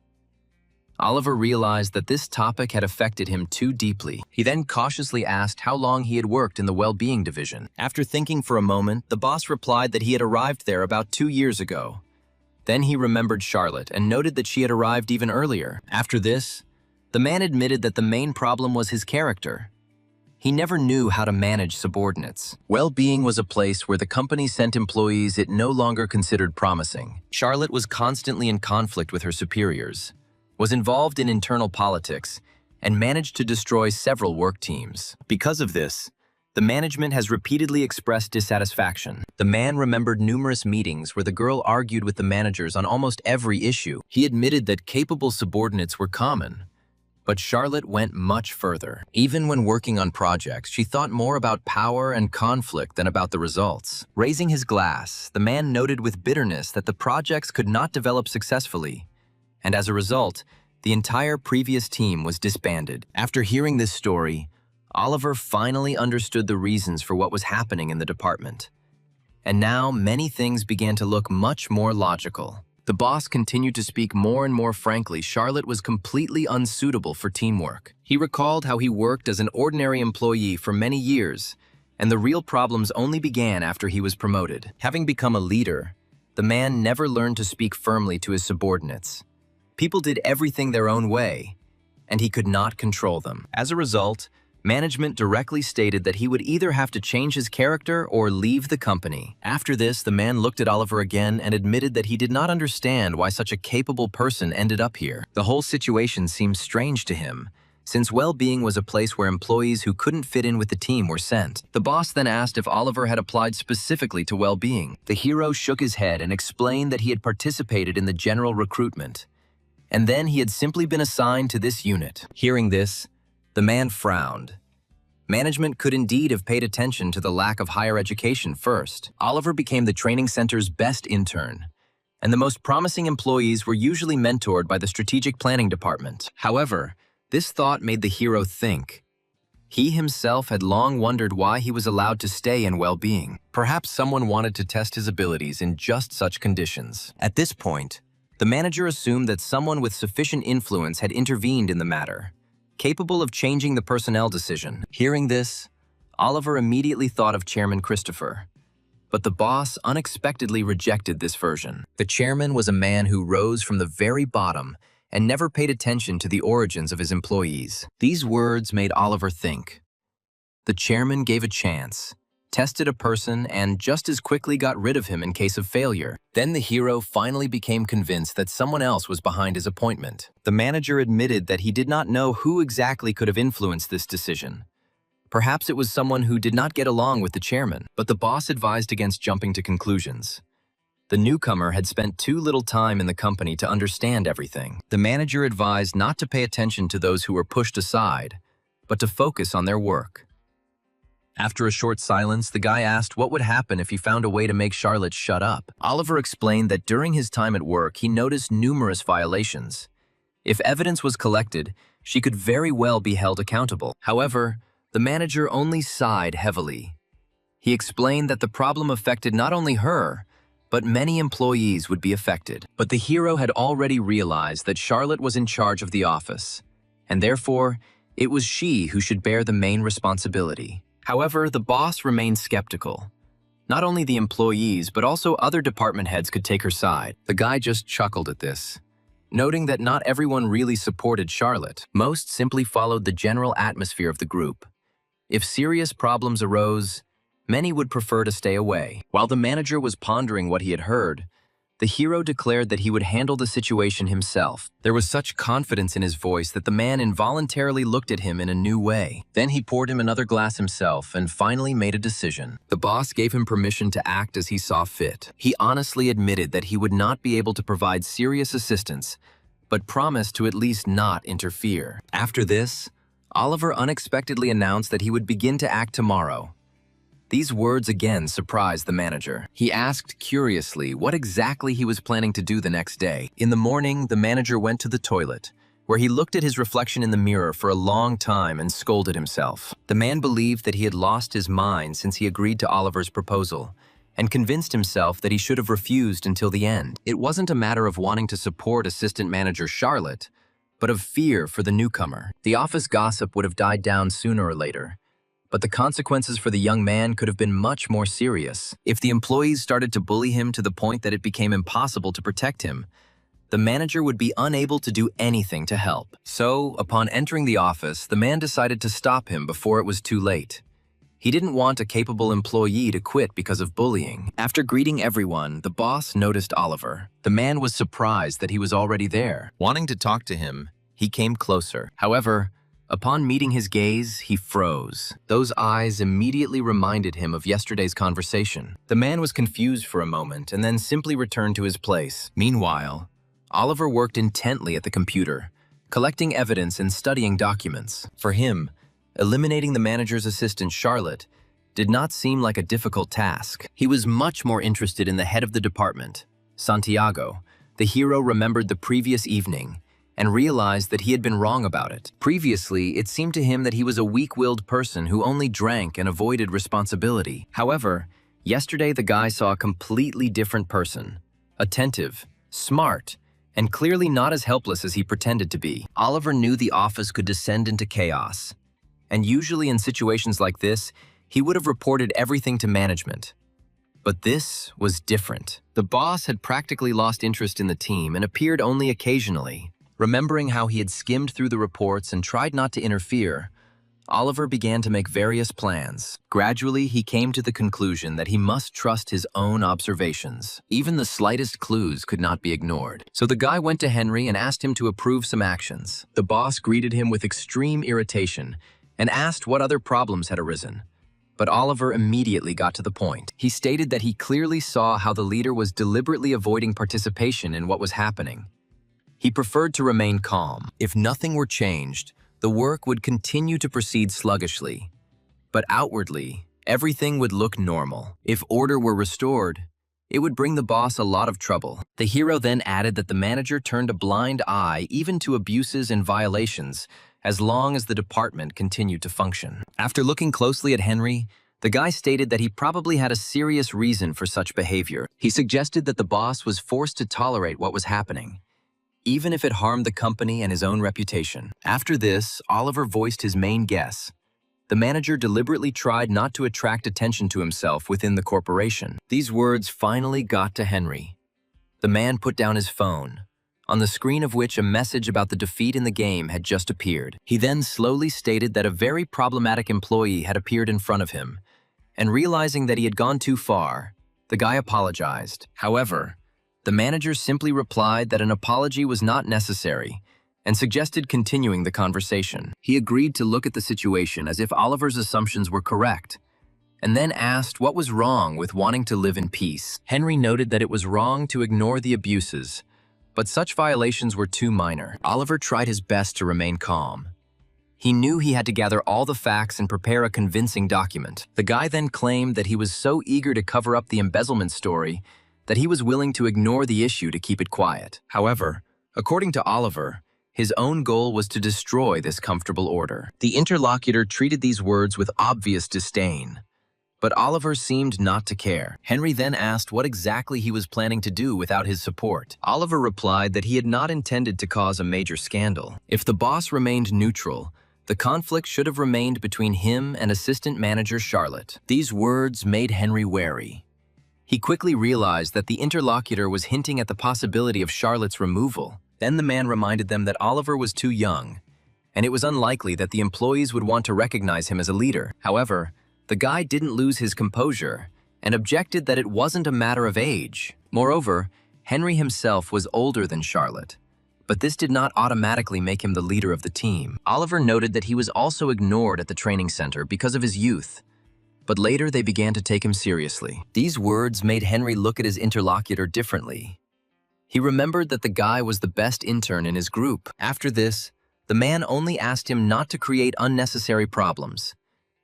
Speaker 1: Oliver realized that this topic had affected him too deeply. He then cautiously asked how long he had worked in the well-being division. After thinking for a moment, the boss replied that he had arrived there about 2 years ago. Then he remembered Charlotte and noted that she had arrived even earlier. After this, the man admitted that the main problem was his character. He never knew how to manage subordinates. Well-being was a place where the company sent employees it no longer considered promising. Charlotte was constantly in conflict with her superiors, was involved in internal politics, and managed to destroy several work teams. Because of this, the management has repeatedly expressed dissatisfaction. The man remembered numerous meetings where the girl argued with the managers on almost every issue. He admitted that capable subordinates were common, but Charlotte went much further. Even when working on projects, she thought more about power and conflict than about the results. Raising his glass, the man noted with bitterness that the projects could not develop successfully, and as a result, the entire previous team was disbanded. After hearing this story, Oliver finally understood the reasons for what was happening in the department. And now many things began to look much more logical. The boss continued to speak more and more frankly. Charlotte was completely unsuitable for teamwork. He recalled how he worked as an ordinary employee for many years, and the real problems only began after he was promoted. Having become a leader, the man never learned to speak firmly to his subordinates. People did everything their own way, and he could not control them. As a result, management directly stated that he would either have to change his character or leave the company. After this, the man looked at Oliver again and admitted that he did not understand why such a capable person ended up here. The whole situation seemed strange to him, since well-being was a place where employees who couldn't fit in with the team were sent. The boss then asked if Oliver had applied specifically to well-being. The hero shook his head and explained that he had participated in the general recruitment, and then he had simply been assigned to this unit. Hearing this, the man frowned. Management could indeed have paid attention to the lack of higher education first. Oliver became the training center's best intern, and the most promising employees were usually mentored by the strategic planning department. However, this thought made the hero think. He himself had long wondered why he was allowed to stay in well-being. Perhaps someone wanted to test his abilities in just such conditions. At this point, the manager assumed that someone with sufficient influence had intervened in the matter, capable of changing the personnel decision. Hearing this, Oliver immediately thought of Chairman Christopher. But the boss unexpectedly rejected this version. The chairman was a man who rose from the very bottom and never paid attention to the origins of his employees. These words made Oliver think. The chairman gave a chance, tested a person, and just as quickly got rid of him in case of failure. Then the hero finally became convinced that someone else was behind his appointment. The manager admitted that he did not know who exactly could have influenced this decision. Perhaps it was someone who did not get along with the chairman, but the boss advised against jumping to conclusions. The newcomer had spent too little time in the company to understand everything. The manager advised not to pay attention to those who were pushed aside, but to focus on their work. After a short silence, the guy asked what would happen if he found a way to make Charlotte shut up. Oliver explained that during his time at work, he noticed numerous violations. If evidence was collected, she could very well be held accountable. However, the manager only sighed heavily. He explained that the problem affected not only her, but many employees would be affected. But the hero had already realized that Charlotte was in charge of the office, and therefore, it was she who should bear the main responsibility. However, the boss remained skeptical. Not only the employees, but also other department heads could take her side. The guy just chuckled at this, noting that not everyone really supported Charlotte. Most simply followed the general atmosphere of the group. If serious problems arose, many would prefer to stay away. While the manager was pondering what he had heard, the hero declared that he would handle the situation himself. There was such confidence in his voice that the man involuntarily looked at him in a new way. Then he poured him another glass himself and finally made a decision. The boss gave him permission to act as he saw fit. He honestly admitted that he would not be able to provide serious assistance, but promised to at least not interfere. After this, Oliver unexpectedly announced that he would begin to act tomorrow. These words again surprised the manager. He asked curiously what exactly he was planning to do the next day. In the morning, the manager went to the toilet, where he looked at his reflection in the mirror for a long time and scolded himself. The man believed that he had lost his mind since he agreed to Oliver's proposal, and convinced himself that he should have refused until the end. It wasn't a matter of wanting to support assistant manager Charlotte, but of fear for the newcomer. The office gossip would have died down sooner or later, but the consequences for the young man could have been much more serious. If the employees started to bully him to the point that it became impossible to protect him, the manager would be unable to do anything to help. So, upon entering the office, the man decided to stop him before it was too late. He didn't want a capable employee to quit because of bullying. After greeting everyone, the boss noticed Oliver. The man was surprised that he was already there. Wanting to talk to him, he came closer. However, upon meeting his gaze, he froze. Those eyes immediately reminded him of yesterday's conversation. The man was confused for a moment and then simply returned to his place. Meanwhile, Oliver worked intently at the computer, collecting evidence and studying documents. For him, eliminating the manager's assistant, Charlotte, did not seem like a difficult task. He was much more interested in the head of the department, Santiago. The hero remembered the previous evening and realized that he had been wrong about it. Previously, it seemed to him that he was a weak-willed person who only drank and avoided responsibility. However, yesterday the guy saw a completely different person. Attentive, smart, and clearly not as helpless as he pretended to be. Oliver knew the office could descend into chaos, and usually in situations like this, he would have reported everything to management. But this was different. The boss had practically lost interest in the team and appeared only occasionally. Remembering how he had skimmed through the reports and tried not to interfere, Oliver began to make various plans. Gradually, he came to the conclusion that he must trust his own observations. Even the slightest clues could not be ignored. So the guy went to Henry and asked him to approve some actions. The boss greeted him with extreme irritation and asked what other problems had arisen. But Oliver immediately got to the point. He stated that he clearly saw how the leader was deliberately avoiding participation in what was happening. He preferred to remain calm. If nothing were changed, the work would continue to proceed sluggishly. But outwardly, everything would look normal. If order were restored, it would bring the boss a lot of trouble. The hero then added that the manager turned a blind eye even to abuses and violations as long as the department continued to function. After looking closely at Henry, the guy stated that he probably had a serious reason for such behavior. He suggested that the boss was forced to tolerate what was happening, even if it harmed the company and his own reputation. After this, Oliver voiced his main guess. The manager deliberately tried not to attract attention to himself within the corporation. These words finally got to Henry. The man put down his phone, on the screen of which a message about the defeat in the game had just appeared. He then slowly stated that a very problematic employee had appeared in front of him, and realizing that he had gone too far, the guy apologized. However, the manager simply replied that an apology was not necessary and suggested continuing the conversation. He agreed to look at the situation as if Oliver's assumptions were correct, and then asked what was wrong with wanting to live in peace. Henry noted that it was wrong to ignore the abuses, but such violations were too minor. Oliver tried his best to remain calm. He knew he had to gather all the facts and prepare a convincing document. The guy then claimed that he was so eager to cover up the embezzlement story that he was willing to ignore the issue to keep it quiet. However, according to Oliver, his own goal was to destroy this comfortable order. The interlocutor treated these words with obvious disdain, but Oliver seemed not to care. Henry then asked what exactly he was planning to do without his support. Oliver replied that he had not intended to cause a major scandal. If the boss remained neutral, the conflict should have remained between him and assistant manager Charlotte. These words made Henry wary. He quickly realized that the interlocutor was hinting at the possibility of Charlotte's removal. Then the man reminded them that Oliver was too young, and it was unlikely that the employees would want to recognize him as a leader. However, the guy didn't lose his composure and objected that it wasn't a matter of age. Moreover, Henry himself was older than Charlotte, but this did not automatically make him the leader of the team. Oliver noted that he was also ignored at the training center because of his youth, but later they began to take him seriously. These words made Henry look at his interlocutor differently. He remembered that the guy was the best intern in his group. After this, the man only asked him not to create unnecessary problems,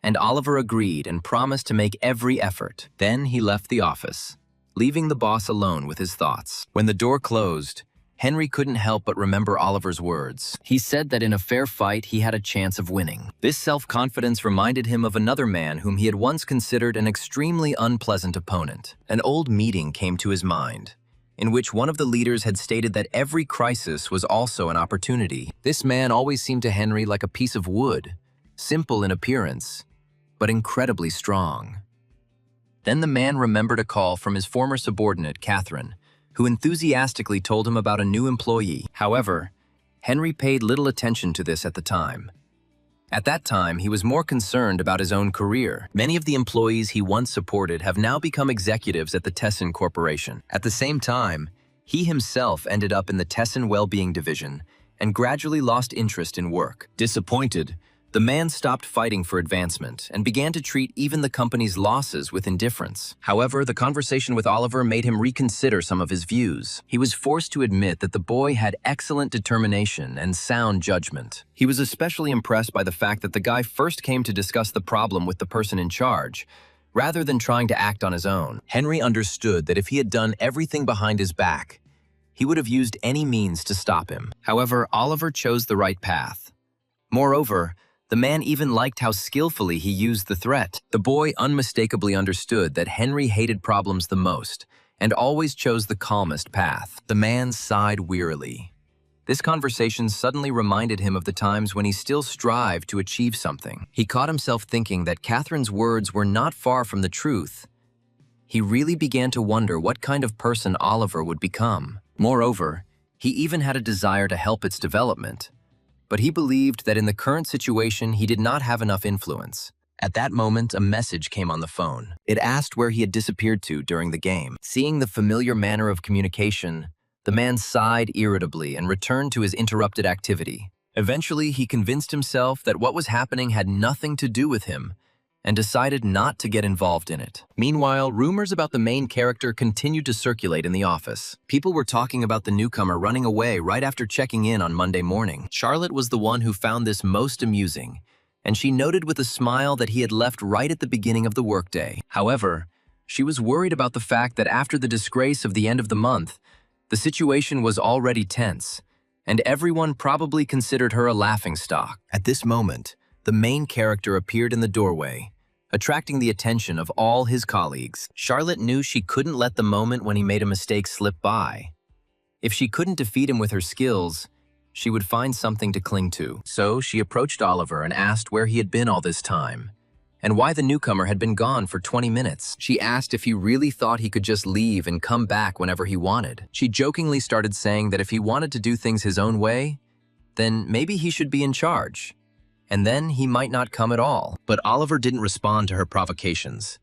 Speaker 1: and Oliver agreed and promised to make every effort. Then he left the office, leaving the boss alone with his thoughts. When the door closed, Henry couldn't help but remember Oliver's words. He said that in a fair fight, he had a chance of winning. This self-confidence reminded him of another man whom he had once considered an extremely unpleasant opponent. An old meeting came to his mind, in which one of the leaders had stated that every crisis was also an opportunity. This man always seemed to Henry like a piece of wood, simple in appearance, but incredibly strong. Then the man remembered a call from his former subordinate, Catherine, who enthusiastically told him about a new employee. However, Henry paid little attention to this at the time. At that time, he was more concerned about his own career. Many of the employees he once supported have now become executives at the Tessin Corporation. At the same time, he himself ended up in the Tessin Wellbeing Division and gradually lost interest in work. Disappointed, the man stopped fighting for advancement and began to treat even the company's losses with indifference. However, the conversation with Oliver made him reconsider some of his views. He was forced to admit that the boy had excellent determination and sound judgment. He was especially impressed by the fact that the guy first came to discuss the problem with the person in charge, rather than trying to act on his own. Henry understood that if he had done everything behind his back, he would have used any means to stop him. However, Oliver chose the right path. Moreover, the man even liked how skillfully he used the threat. The boy unmistakably understood that Henry hated problems the most and always chose the calmest path. The man sighed wearily. This conversation suddenly reminded him of the times when he still strived to achieve something. He caught himself thinking that Catherine's words were not far from the truth. He really began to wonder what kind of person Oliver would become. Moreover, he even had a desire to help its development. But he believed that in the current situation, he did not have enough influence. At that moment, a message came on the phone. It asked where he had disappeared to during the game. Seeing the familiar manner of communication, the man sighed irritably and returned to his interrupted activity. Eventually, he convinced himself that what was happening had nothing to do with him and decided not to get involved in it. Meanwhile, rumors about the main character continued to circulate in the office. People were talking about the newcomer running away right after checking in on Monday morning. Charlotte was the one who found this most amusing, and she noted with a smile that he had left right at the beginning of the workday. However, she was worried about the fact that after the disgrace of the end of the month, the situation was already tense, and everyone probably considered her a laughingstock. At this moment, the main character appeared in the doorway, attracting the attention of all his colleagues. Charlotte knew she couldn't let the moment when he made a mistake slip by. If she couldn't defeat him with her skills, she would find something to cling to. So she approached Oliver and asked where he had been all this time, and why the newcomer had been gone for 20 minutes. She asked if he really thought he could just leave and come back whenever he wanted. She jokingly started saying that if he wanted to do things his own way, then maybe he should be in charge. And then he might not come at all. But Oliver didn't respond to her provocations.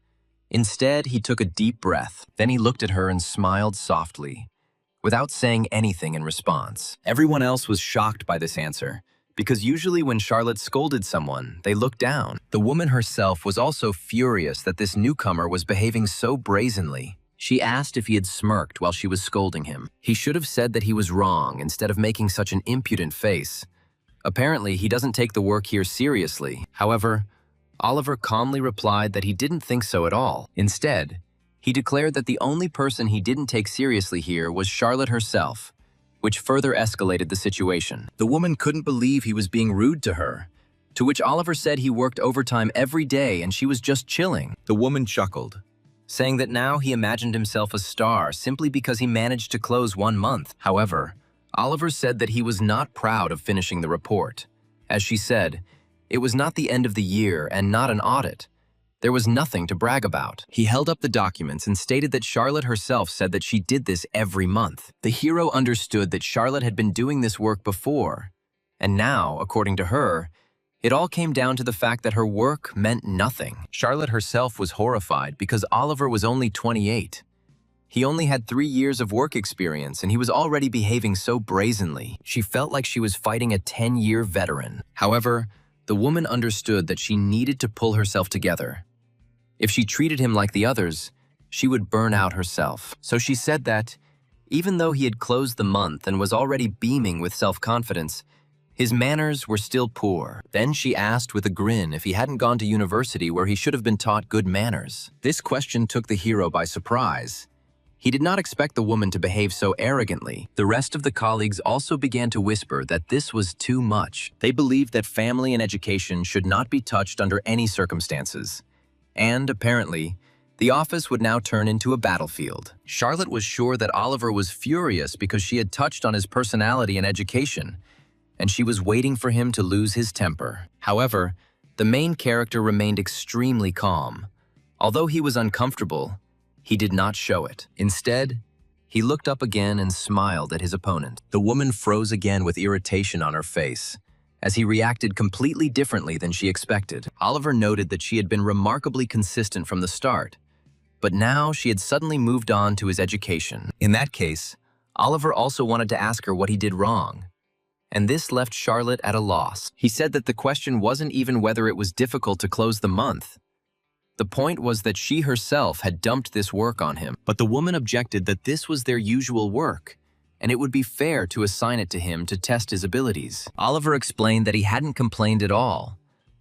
Speaker 1: Instead, he took a deep breath. Then he looked at her and smiled softly, without saying anything in response. Everyone else was shocked by this answer, because usually when Charlotte scolded someone, they looked down. The woman herself was also furious that this newcomer was behaving so brazenly. She asked if he had smirked while she was scolding him. He should have said that he was wrong instead of making such an impudent face. Apparently, he doesn't take the work here seriously. However, Oliver calmly replied that he didn't think so at all. Instead, he declared that the only person he didn't take seriously here was Charlotte herself, which further escalated the situation. The woman couldn't believe he was being rude to her, to which Oliver said he worked overtime every day and she was just chilling. The woman chuckled, saying that now he imagined himself a star simply because he managed to close 1 month. However, Oliver said that he was not proud of finishing the report. As she said, it was not the end of the year and not an audit. There was nothing to brag about. He held up the documents and stated that Charlotte herself said that she did this every month. The hero understood that Charlotte had been doing this work before, and now, according to her, it all came down to the fact that her work meant nothing. Charlotte herself was horrified because Oliver was only 28. He only had 3 years of work experience and he was already behaving so brazenly. She felt like she was fighting a 10-year veteran. However, the woman understood that she needed to pull herself together. If she treated him like the others, she would burn out herself. So she said that, even though he had closed the month and was already beaming with self-confidence, his manners were still poor. Then she asked with a grin if he hadn't gone to university where he should have been taught good manners. This question took the hero by surprise. He did not expect the woman to behave so arrogantly. The rest of the colleagues also began to whisper that this was too much. They believed that family and education should not be touched under any circumstances. And, apparently, the office would now turn into a battlefield. Charlotte was sure that Oliver was furious because she had touched on his personality and education, and she was waiting for him to lose his temper. However, the main character remained extremely calm. Although he was uncomfortable, he did not show it. Instead, he looked up again and smiled at his opponent. The woman froze again with irritation on her face, as he reacted completely differently than she expected. Oliver noted that she had been remarkably consistent from the start, but now she had suddenly moved on to his education. In that case, Oliver also wanted to ask her what he did wrong, and this left Charlotte at a loss. He said that the question wasn't even whether it was difficult to close the month. The point was that she herself had dumped this work on him, but the woman objected that this was their usual work, and it would be fair to assign it to him to test his abilities. Oliver explained that he hadn't complained at all,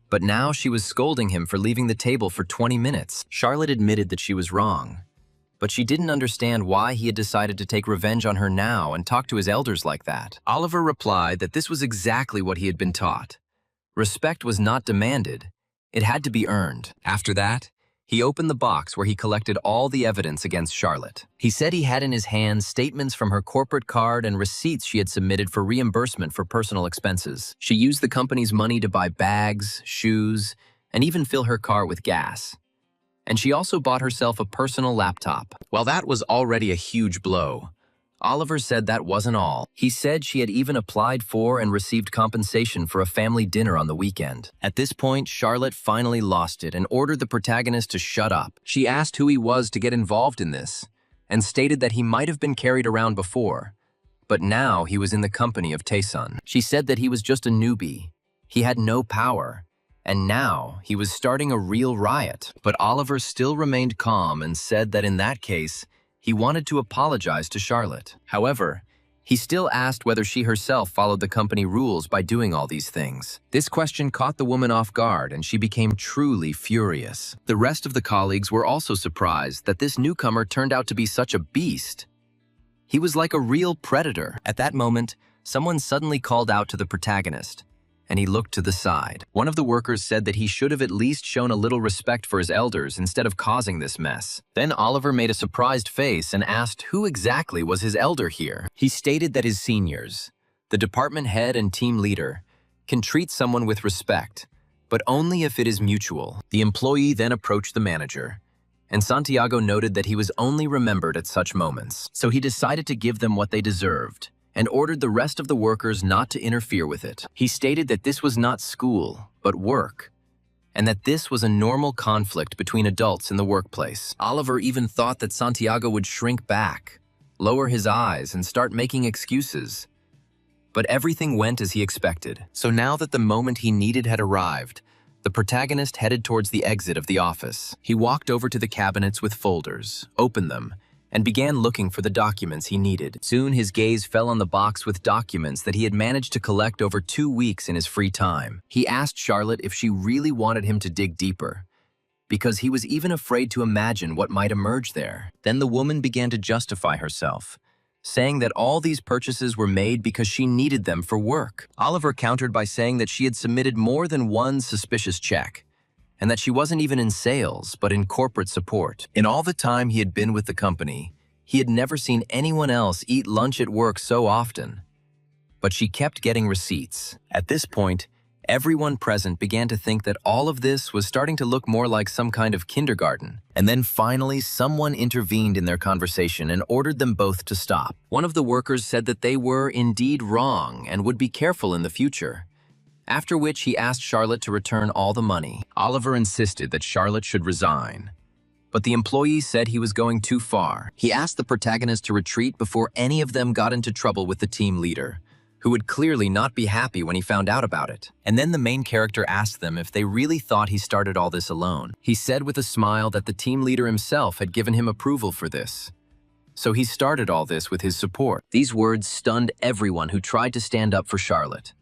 Speaker 1: but now she was scolding him for leaving the table for 20 minutes. Charlotte admitted that she was wrong, but she didn't understand why he had decided to take revenge on her now and talk to his elders like that. Oliver replied that this was exactly what he had been taught. Respect was not demanded, it had to be earned. After that, he opened the box where he collected all the evidence against Charlotte. He said he had in his hands statements from her corporate card and receipts she had submitted for reimbursement for personal expenses. She used the company's money to buy bags, shoes, and even fill her car with gas. And she also bought herself a personal laptop. While that was already a huge blow, Oliver said that wasn't all. He said she had even applied for and received compensation for a family dinner on the weekend. At this point, Charlotte finally lost it and ordered the protagonist to shut up. She asked who he was to get involved in this, and stated that he might have been carried around before, but now he was in the company of Taesun. She said that he was just a newbie. He had no power, and now he was starting a real riot. But Oliver still remained calm and said that in that case, he wanted to apologize to Charlotte. However, he still asked whether she herself followed the company rules by doing all these things. This question caught the woman off guard, and she became truly furious. The rest of the colleagues were also surprised that this newcomer turned out to be such a beast. He was like a real predator. At that moment, someone suddenly called out to the protagonist, and he looked to the side. One of the workers said that he should have at least shown a little respect for his elders instead of causing this mess. Then Oliver made a surprised face and asked who exactly was his elder here. He stated that his seniors, the department head and team leader, can treat someone with respect, but only if it is mutual. The employee then approached the manager, and Santiago noted that he was only remembered at such moments. So he decided to give them what they deserved, and ordered the rest of the workers not to interfere with it. He stated that this was not school, but work, and that this was a normal conflict between adults in the workplace. Oliver even thought that Santiago would shrink back, lower his eyes, and start making excuses. But everything went as he expected. So now that the moment he needed had arrived, the protagonist headed towards the exit of the office. He walked over to the cabinets with folders, opened them, and began looking for the documents he needed. Soon his gaze fell on the box with documents that he had managed to collect over 2 weeks in his free time. He asked Charlotte if she really wanted him to dig deeper, because he was even afraid to imagine what might emerge there. Then the woman began to justify herself, saying that all these purchases were made because she needed them for work. Oliver countered by saying that she had submitted more than one suspicious check, and that she wasn't even in sales, but in corporate support. In all the time he had been with the company, he had never seen anyone else eat lunch at work so often. But she kept getting receipts. At this point, everyone present began to think that all of this was starting to look more like some kind of kindergarten. And then finally, someone intervened in their conversation and ordered them both to stop. One of the workers said that they were indeed wrong and would be careful in the future, after which he asked Charlotte to return all the money. Oliver insisted that Charlotte should resign, but the employee said he was going too far. He asked the protagonist to retreat before any of them got into trouble with the team leader, who would clearly not be happy when he found out about it. And then the main character asked them if they really thought he started all this alone. He said with a smile that the team leader himself had given him approval for this, so he started all this with his support. These words stunned everyone who tried to stand up for Charlotte,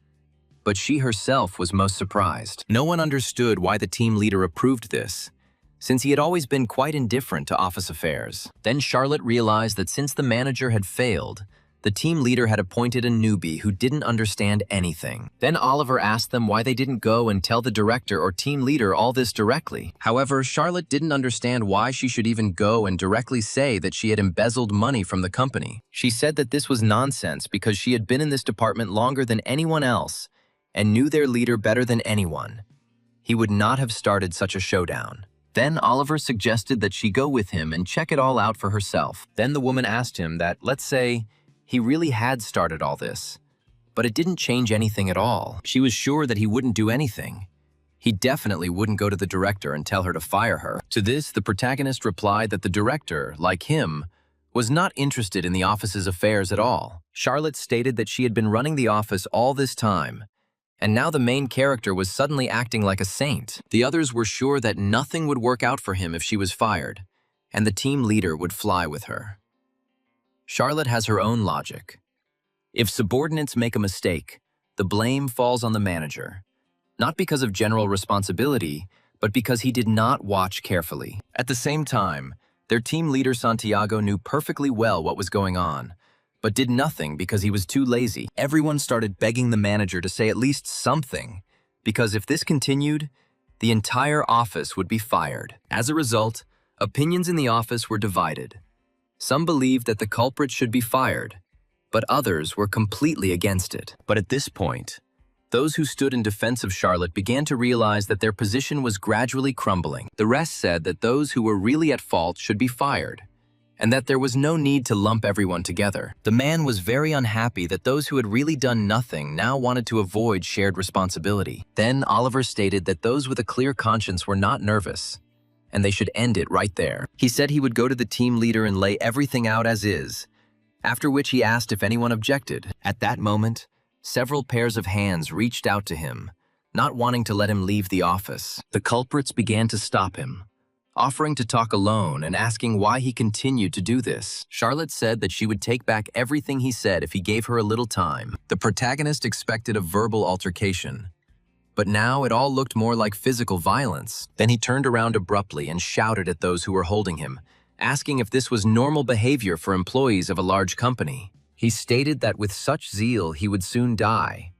Speaker 1: but she herself was most surprised. No one understood why the team leader approved this, since he had always been quite indifferent to office affairs. Then Charlotte realized that since the manager had failed, the team leader had appointed a newbie who didn't understand anything. Then Oliver asked them why they didn't go and tell the director or team leader all this directly. However, Charlotte didn't understand why she should even go and directly say that she had embezzled money from the company. She said that this was nonsense because she had been in this department longer than anyone else and knew their leader better than anyone. He would not have started such a showdown. Then Oliver suggested that she go with him and check it all out for herself. Then the woman asked him that, let's say, he really had started all this, But it didn't change anything at all. She was sure that he wouldn't do anything. He definitely wouldn't go to the director and tell her to fire her. To this, the protagonist replied that the director, like him, was not interested in the office's affairs at all. Charlotte stated that she had been running the office all this time, and now the main character was suddenly acting like a saint. The others were sure that nothing would work out for him if she was fired, and the team leader would fly with her. Charlotte has her own logic. If subordinates make a mistake, the blame falls on the manager, not because of general responsibility, but because he did not watch carefully. At the same time, their team leader Santiago knew perfectly well what was going on, but did nothing because he was too lazy. Everyone started begging the manager to say at least something, because if this continued, the entire office would be fired. As a result, opinions in the office were divided. Some believed that the culprit should be fired, but others were completely against it. But at this point, those who stood in defense of Charlotte began to realize that their position was gradually crumbling. The rest said that those who were really at fault should be fired, and that there was no need to lump everyone together. The man was very unhappy that those who had really done nothing now wanted to avoid shared responsibility. Then Oliver stated that those with a clear conscience were not nervous, and they should end it right there. He said he would go to the team leader and lay everything out as is, after which he asked if anyone objected. At that moment, several pairs of hands reached out to him, not wanting to let him leave the office. The culprits began to stop him, offering to talk alone and asking why he continued to do this. Charlotte said that she would take back everything he said if he gave her a little time. The protagonist expected a verbal altercation, but now it all looked more like physical violence. Then he turned around abruptly and shouted at those who were holding him, asking if this was normal behavior for employees of a large company. He stated that with such zeal he would soon die,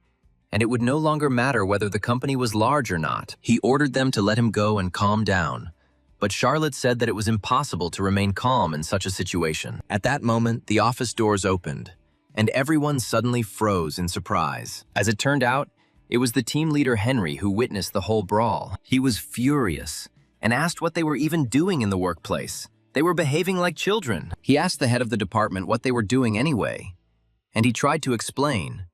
Speaker 1: and it would no longer matter whether the company was large or not. He ordered them to let him go and calm down, but Charlotte said that it was impossible to remain calm in such a situation. At that moment, the office doors opened, and everyone suddenly froze in surprise. As it turned out, it was the team leader Henry who witnessed the whole brawl. He was furious and asked what they were even doing in the workplace. They were behaving like children. He asked the head of the department what they were doing anyway, and he tried to explain,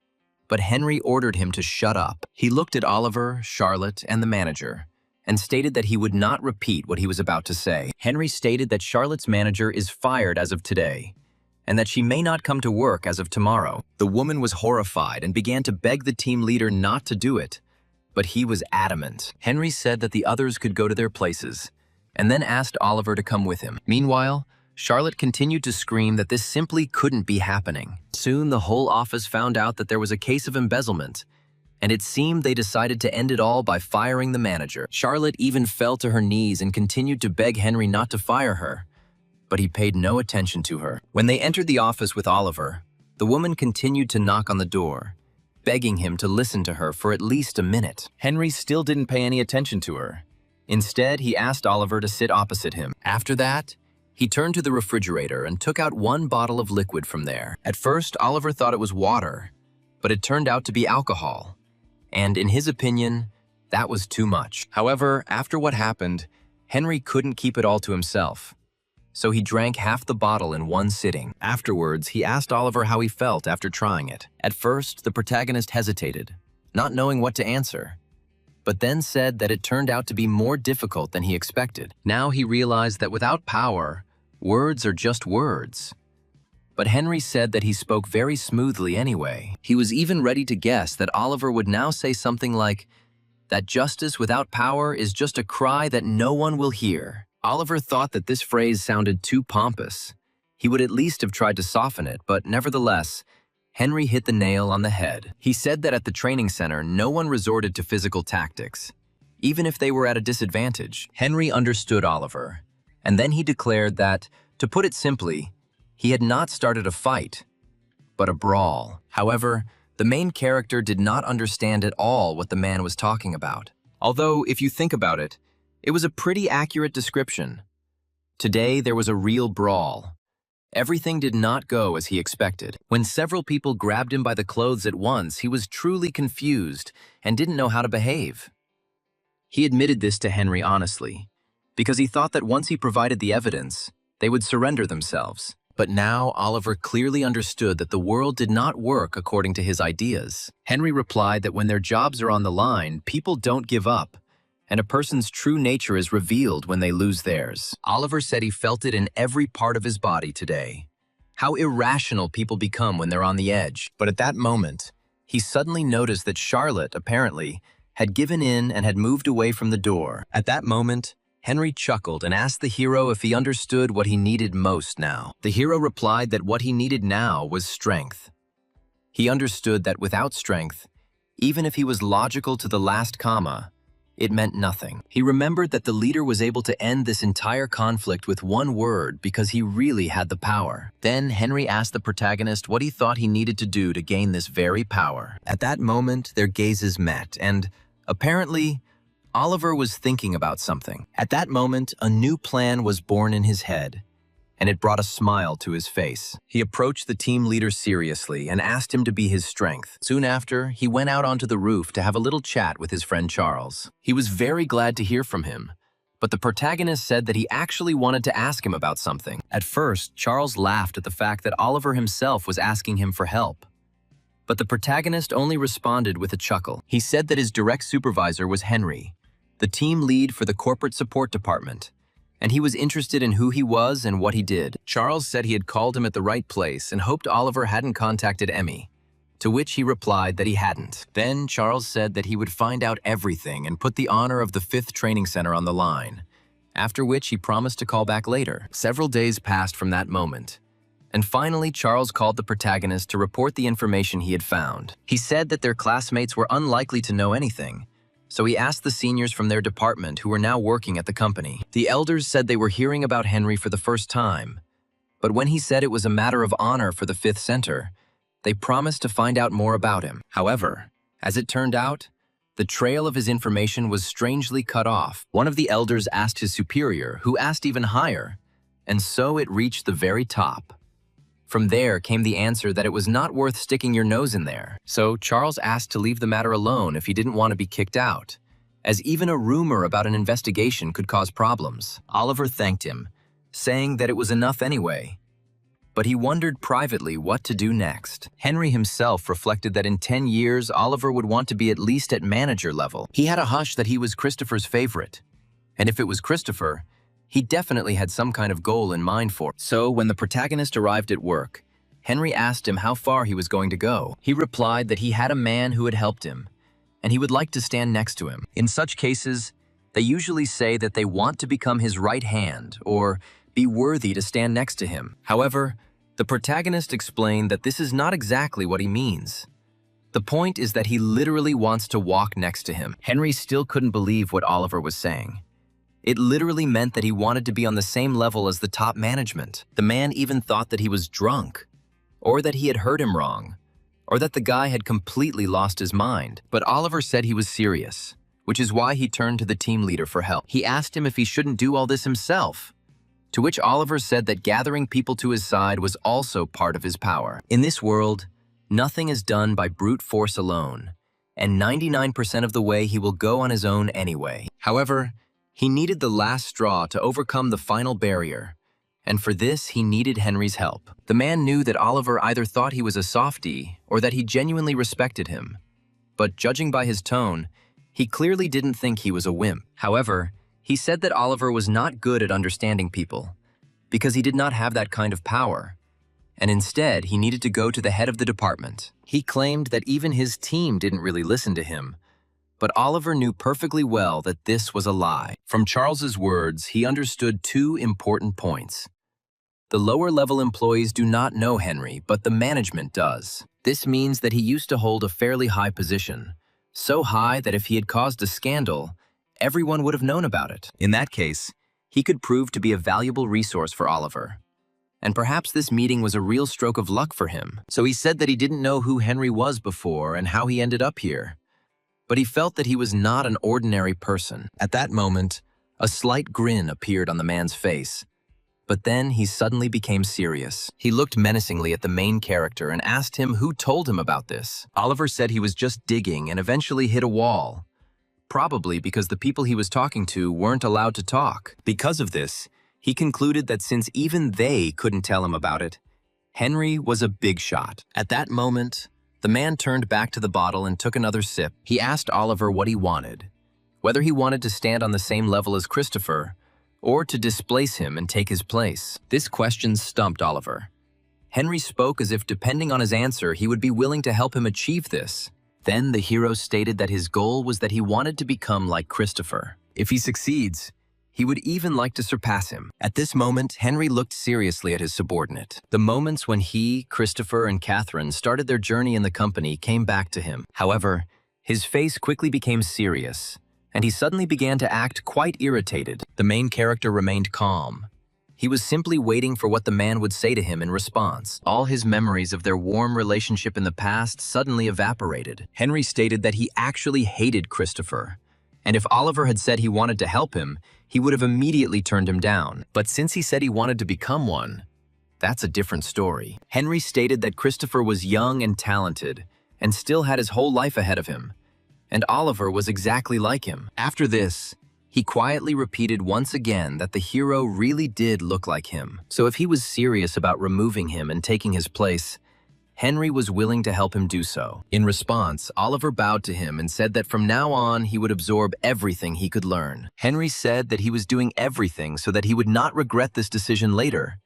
Speaker 1: but Henry ordered him to shut up. He looked at Oliver, Charlotte, and the manager, and stated that he would not repeat what he was about to say. Henry stated that Charlotte's manager is fired as of today, and that she may not come to work as of tomorrow. The woman was horrified and began to beg the team leader not to do it, but he was adamant. Henry said that the others could go to their places, and then asked Oliver to come with him. Meanwhile, Charlotte continued to scream that this simply couldn't be happening. Soon, the whole office found out that there was a case of embezzlement, and it seemed they decided to end it all by firing the manager. Charlotte even fell to her knees and continued to beg Henry not to fire her, but he paid no attention to her. When they entered the office with Oliver, the woman continued to knock on the door, begging him to listen to her for at least a minute. Henry still didn't pay any attention to her. Instead, he asked Oliver to sit opposite him. After that, he turned to the refrigerator and took out one bottle of liquid from there. At first, Oliver thought it was water, but it turned out to be alcohol. And in his opinion, that was too much. However, after what happened, Henry couldn't keep it all to himself, so he drank half the bottle in one sitting. Afterwards, he asked Oliver how he felt after trying it. At first, the protagonist hesitated, not knowing what to answer, but then said that it turned out to be more difficult than he expected. Now he realized that without power, words are just words. But Henry said that he spoke very smoothly anyway. He was even ready to guess that Oliver would now say something like, that justice without power is just a cry that no one will hear. Oliver thought that this phrase sounded too pompous. He would at least have tried to soften it, but nevertheless, Henry hit the nail on the head. He said that at the training center, no one resorted to physical tactics, even if they were at a disadvantage. Henry understood Oliver, and then he declared that, to put it simply, he had not started a fight, but a brawl. However, the main character did not understand at all what the man was talking about. Although, if you think about it, it was a pretty accurate description. Today, there was a real brawl. Everything did not go as he expected. When several people grabbed him by the clothes at once, he was truly confused and didn't know how to behave. He admitted this to Henry honestly, because he thought that once he provided the evidence, they would surrender themselves. But now Oliver clearly understood that the world did not work according to his ideas. Henry replied that when their jobs are on the line, people don't give up, and a person's true nature is revealed when they lose theirs. Oliver said he felt it in every part of his body today. How irrational people become when they're on the edge. But at that moment, he suddenly noticed that Charlotte, apparently, had given in and had moved away from the door. At that moment, Henry chuckled and asked the hero if he understood what he needed most now. The hero replied that what he needed now was strength. He understood that without strength, even if he was logical to the last comma, it meant nothing. He remembered that the leader was able to end this entire conflict with one word because he really had the power. Then Henry asked the protagonist what he thought he needed to do to gain this very power. At that moment, their gazes met, and apparently, Oliver was thinking about something. At that moment, a new plan was born in his head, and it brought a smile to his face. He approached the team leader seriously and asked him to be his strength. Soon after, he went out onto the roof to have a little chat with his friend Charles. He was very glad to hear from him, but the protagonist said that he actually wanted to ask him about something. At first, Charles laughed at the fact that Oliver himself was asking him for help. But the protagonist only responded with a chuckle. He said that his direct supervisor was Henry, the team lead for the corporate support department, and he was interested in who he was and what he did. Charles said he had called him at the right place and hoped Oliver hadn't contacted Emmy, to which he replied that he hadn't. Then Charles said that he would find out everything and put the honor of the 5th training center on the line, after which he promised to call back later. Several days passed from that moment, and finally Charles called the protagonist to report the information he had found. He said that their classmates were unlikely to know anything, so he asked the seniors from their department who were now working at the company. The elders said they were hearing about Henry for the first time, but when he said it was a matter of honor for the 5th center, they promised to find out more about him. However, as it turned out, the trail of his information was strangely cut off. One of the elders asked his superior, who asked even higher, and so it reached the very top. From there came the answer that it was not worth sticking your nose in there. So Charles asked to leave the matter alone if he didn't want to be kicked out, as even a rumor about an investigation could cause problems. Oliver thanked him, saying that it was enough anyway. But he wondered privately what to do next. Henry himself reflected that in 10 years, Oliver would want to be at least at manager level. He had a hunch that he was Christopher's favorite, and if it was Christopher, he definitely had some kind of goal in mind for it. So when the protagonist arrived at work, Henry asked him how far he was going to go. He replied that he had a man who had helped him, and he would like to stand next to him. In such cases, they usually say that they want to become his right hand or be worthy to stand next to him. However, the protagonist explained that this is not exactly what he means. The point is that he literally wants to walk next to him. Henry still couldn't believe what Oliver was saying. It literally meant that he wanted to be on the same level as the top management. The man even thought that he was drunk, or that he had heard him wrong, or that the guy had completely lost his mind. But Oliver said he was serious, which is why he turned to the team leader for help. He asked him if he shouldn't do all this himself, to which Oliver said that gathering people to his side was also part of his power. In this world, nothing is done by brute force alone, and 99% of the way he will go on his own anyway. However, he needed the last straw to overcome the final barrier, and for this he needed Henry's help. The man knew that Oliver either thought he was a softie or that he genuinely respected him, but judging by his tone, he clearly didn't think he was a wimp. However, he said that Oliver was not good at understanding people, because he did not have that kind of power, and instead he needed to go to the head of the department. He claimed that even his team didn't really listen to him, but Oliver knew perfectly well that this was a lie. From Charles's words, he understood 2 important points. The lower-level employees do not know Henry, but the management does. This means that he used to hold a fairly high position, so high that if he had caused a scandal, everyone would have known about it. In that case, he could prove to be a valuable resource for Oliver. And perhaps this meeting was a real stroke of luck for him. So he said that he didn't know who Henry was before and how he ended up here. But he felt that he was not an ordinary person. At that moment, a slight grin appeared on the man's face. But then he suddenly became serious. He looked menacingly at the main character and asked him who told him about this. Oliver said he was just digging and eventually hit a wall. Probably because the people he was talking to weren't allowed to talk. Because of this, He concluded that since even they couldn't tell him about it, Henry was a big shot. At that moment, the man turned back to the bottle and took another sip. He asked Oliver what he wanted, whether he wanted to stand on the same level as Christopher, or to displace him and take his place. This question stumped Oliver. Henry spoke as if, depending on his answer, he would be willing to help him achieve this. Then the hero stated that his goal was that he wanted to become like Christopher. If he succeeds, he would even like to surpass him. At this moment, Henry looked seriously at his subordinate. The moments when he, Christopher, and Catherine started their journey in the company came back to him. However, his face quickly became serious, and he suddenly began to act quite irritated. The main character remained calm. He was simply waiting for what the man would say to him in response. All his memories of their warm relationship in the past suddenly evaporated. Henry stated that he actually hated Christopher, and if Oliver had said he wanted to help him, he would have immediately turned him down. But since he said he wanted to become one, that's a different story. Henry stated that Christopher was young and talented, and still had his whole life ahead of him, and Oliver was exactly like him. After this, he quietly repeated once again that the hero really did look like him. So if he was serious about removing him and taking his place, Henry was willing to help him do so. In response, Oliver bowed to him and said that from now on he would absorb everything he could learn. Henry said that he was doing everything so that he would not regret this decision later,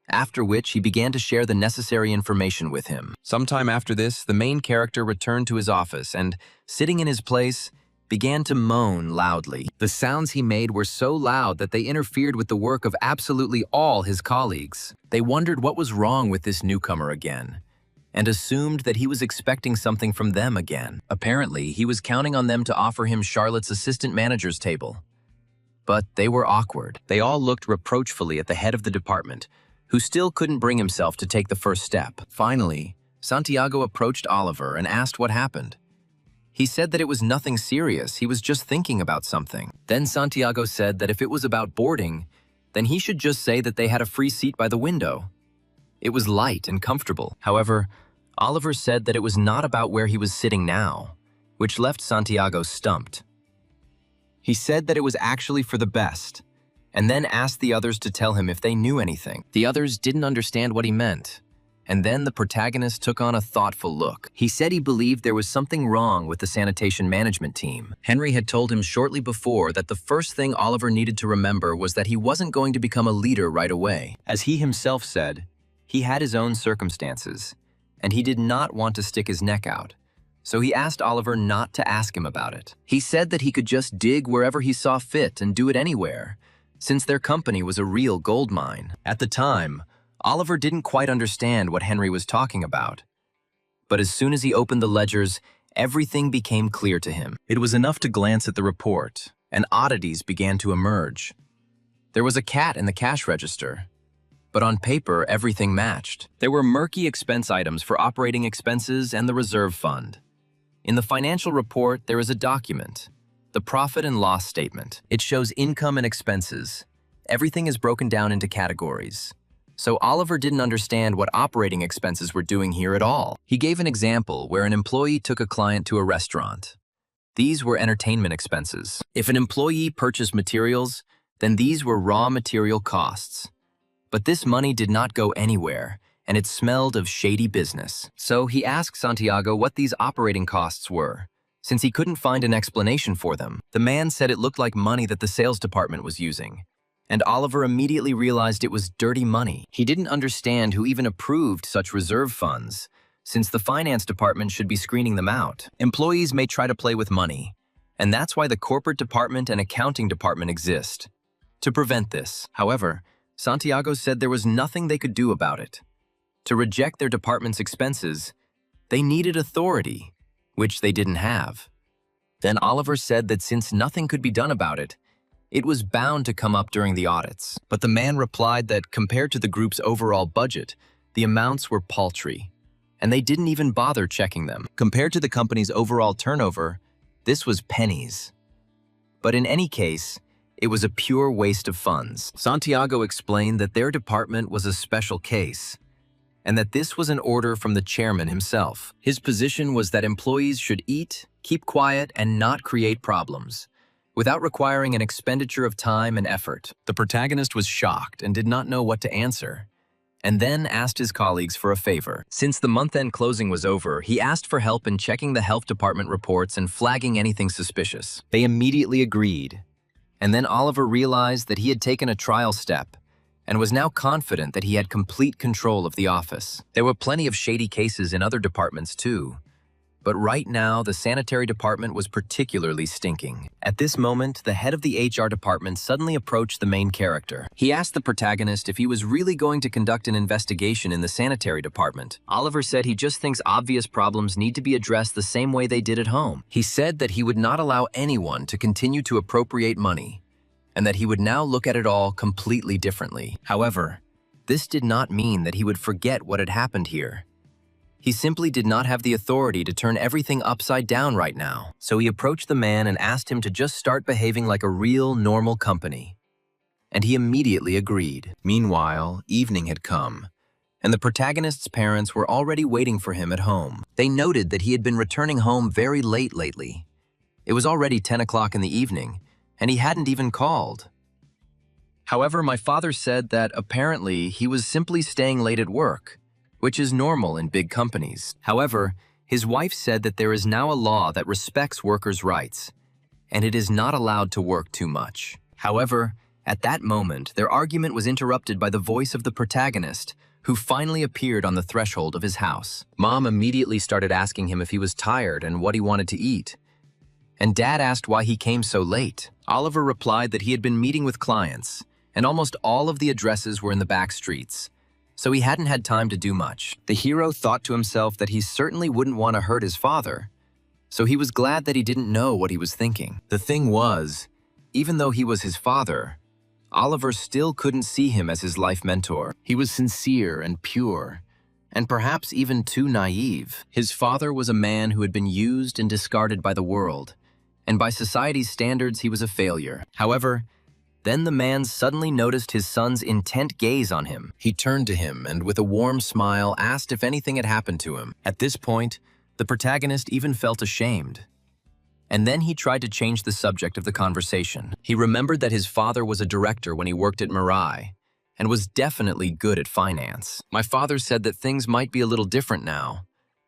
Speaker 1: after which he began to share the necessary information with him. Sometime after this, the main character returned to his office and, sitting in his place, began to moan loudly. The sounds he made were so loud that they interfered with the work of absolutely all his colleagues. They wondered what was wrong with this newcomer again, and assumed that he was expecting something from them again. Apparently, he was counting on them to offer him Charlotte's assistant manager's table. But they were awkward. They all looked reproachfully at the head of the department, who still couldn't bring himself to take the first step. Finally, Santiago approached Oliver and asked what happened. He said that it was nothing serious, he was just thinking about something. Then Santiago said that if it was about boarding, then he should just say that they had a free seat by the window. It was light and comfortable. However, Oliver said that it was not about where he was sitting now, which left Santiago stumped. He said that it was actually for the best, and then asked the others to tell him if they knew anything. The others didn't understand what he meant, and then the protagonist took on a thoughtful look. He said he believed there was something wrong with the sanitation management team. Henry had told him shortly before that the first thing Oliver needed to remember was that he wasn't going to become a leader right away. As he himself said, he had his own circumstances, and he did not want to stick his neck out. So he asked Oliver not to ask him about it. He said that he could just dig wherever he saw fit and do it anywhere, since their company was a real gold mine. At the time, Oliver didn't quite understand what Henry was talking about. But as soon as he opened the ledgers, everything became clear to him. It was enough to glance at the report, and oddities began to emerge. There was a cat in the cash register, but on paper, everything matched. There were murky expense items for operating expenses and the reserve fund. In the financial report, there is a document, the profit and loss statement. It shows income and expenses. Everything is broken down into categories. So Oliver didn't understand what operating expenses were doing here at all. He gave an example where an employee took a client to a restaurant. These were entertainment expenses. If an employee purchased materials, then these were raw material costs. But this money did not go anywhere, and it smelled of shady business. So he asked Santiago what these operating costs were, since he couldn't find an explanation for them. The man said it looked like money that the sales department was using, and Oliver immediately realized it was dirty money. He didn't understand who even approved such reserve funds, since the finance department should be screening them out. Employees may try to play with money, and that's why the corporate department and accounting department exist, to prevent this. However, Santiago said there was nothing they could do about it. To reject their department's expenses, they needed authority, which they didn't have. Then Oliver said that since nothing could be done about it, it was bound to come up during the audits. But the man replied that compared to the group's overall budget, the amounts were paltry, and they didn't even bother checking them. Compared to the company's overall turnover, this was pennies. But in any case, it was a pure waste of funds. Santiago explained that their department was a special case, and that this was an order from the chairman himself. His position was that employees should eat, keep quiet, and not create problems, without requiring an expenditure of time and effort. The protagonist was shocked and did not know what to answer, and then asked his colleagues for a favor. Since the month-end closing was over, he asked for help in checking the health department reports and flagging anything suspicious. They immediately agreed, and then Oliver realized that he had taken a trial step and was now confident that he had complete control of the office. There were plenty of shady cases in other departments too, but right now the sanitary department was particularly stinking. At this moment, the head of the HR department suddenly approached the main character. He asked the protagonist if he was really going to conduct an investigation in the sanitary department. Oliver said he just thinks obvious problems need to be addressed the same way they did at home. He said that he would not allow anyone to continue to appropriate money, and that he would now look at it all completely differently. However, this did not mean that he would forget what had happened here. He simply did not have the authority to turn everything upside down right now. So he approached the man and asked him to just start behaving like a real, normal company. And he immediately agreed. Meanwhile, evening had come, and the protagonist's parents were already waiting for him at home. They noted that he had been returning home very late lately. It was already 10 o'clock in the evening, and he hadn't even called. However, my father said that apparently he was simply staying late at work, which is normal in big companies. However, his wife said that there is now a law that respects workers' rights, and it is not allowed to work too much. However, at that moment, their argument was interrupted by the voice of the protagonist, who finally appeared on the threshold of his house. Mom immediately started asking him if he was tired and what he wanted to eat. And Dad asked why he came so late. Oliver replied that he had been meeting with clients, and almost all of the addresses were in the back streets, so he hadn't had time to do much. The hero thought to himself that he certainly wouldn't want to hurt his father, so he was glad that he didn't know what he was thinking. The thing was, even though he was his father, Oliver still couldn't see him as his life mentor. He was sincere and pure, and perhaps even too naive. His father was a man who had been used and discarded by the world, and by society's standards he was a failure. However, then the man suddenly noticed his son's intent gaze on him. He turned to him and with a warm smile asked if anything had happened to him. At this point, the protagonist even felt ashamed. And then he tried to change the subject of the conversation. He remembered that his father was a director when he worked at Mirai, and was definitely good at finance. My father said that things might be a little different now,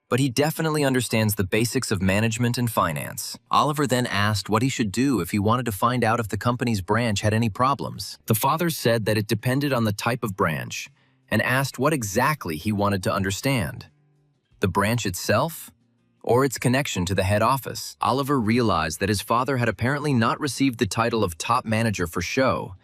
Speaker 1: but he definitely understands the basics of management and finance. Oliver then asked what he should do if he wanted to find out if the company's branch had any problems. The father said that it depended on the type of branch, and asked what exactly he wanted to understand. The branch itself, or its connection to the head office? Oliver realized that his father had apparently not received the title of top manager for show,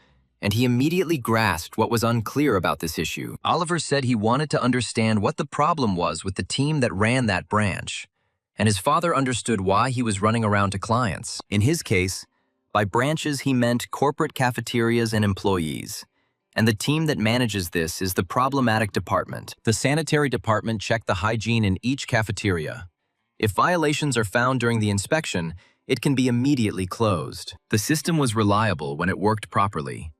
Speaker 1: and he immediately grasped what was unclear about this issue. Oliver said he wanted to understand what the problem was with the team that ran that branch, and his father understood why he was running around to clients. In his case, by branches he meant corporate cafeterias and employees, and the team that manages this is the problematic department. The sanitary department checked the hygiene in each cafeteria. If violations are found during the inspection, it can be immediately closed. The system was reliable when it worked properly,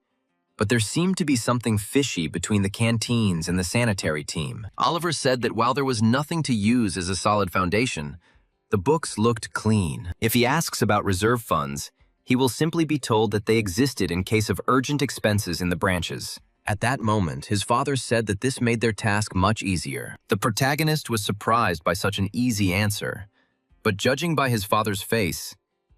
Speaker 1: but there seemed to be something fishy between the canteens and the sanitary team. Oliver said that while there was nothing to use as a solid foundation, the books looked clean. If he asks about reserve funds, he will simply be told that they existed in case of urgent expenses in the branches. At that moment, his father said that this made their task much easier. The protagonist was surprised by such an easy answer, but judging by his father's face,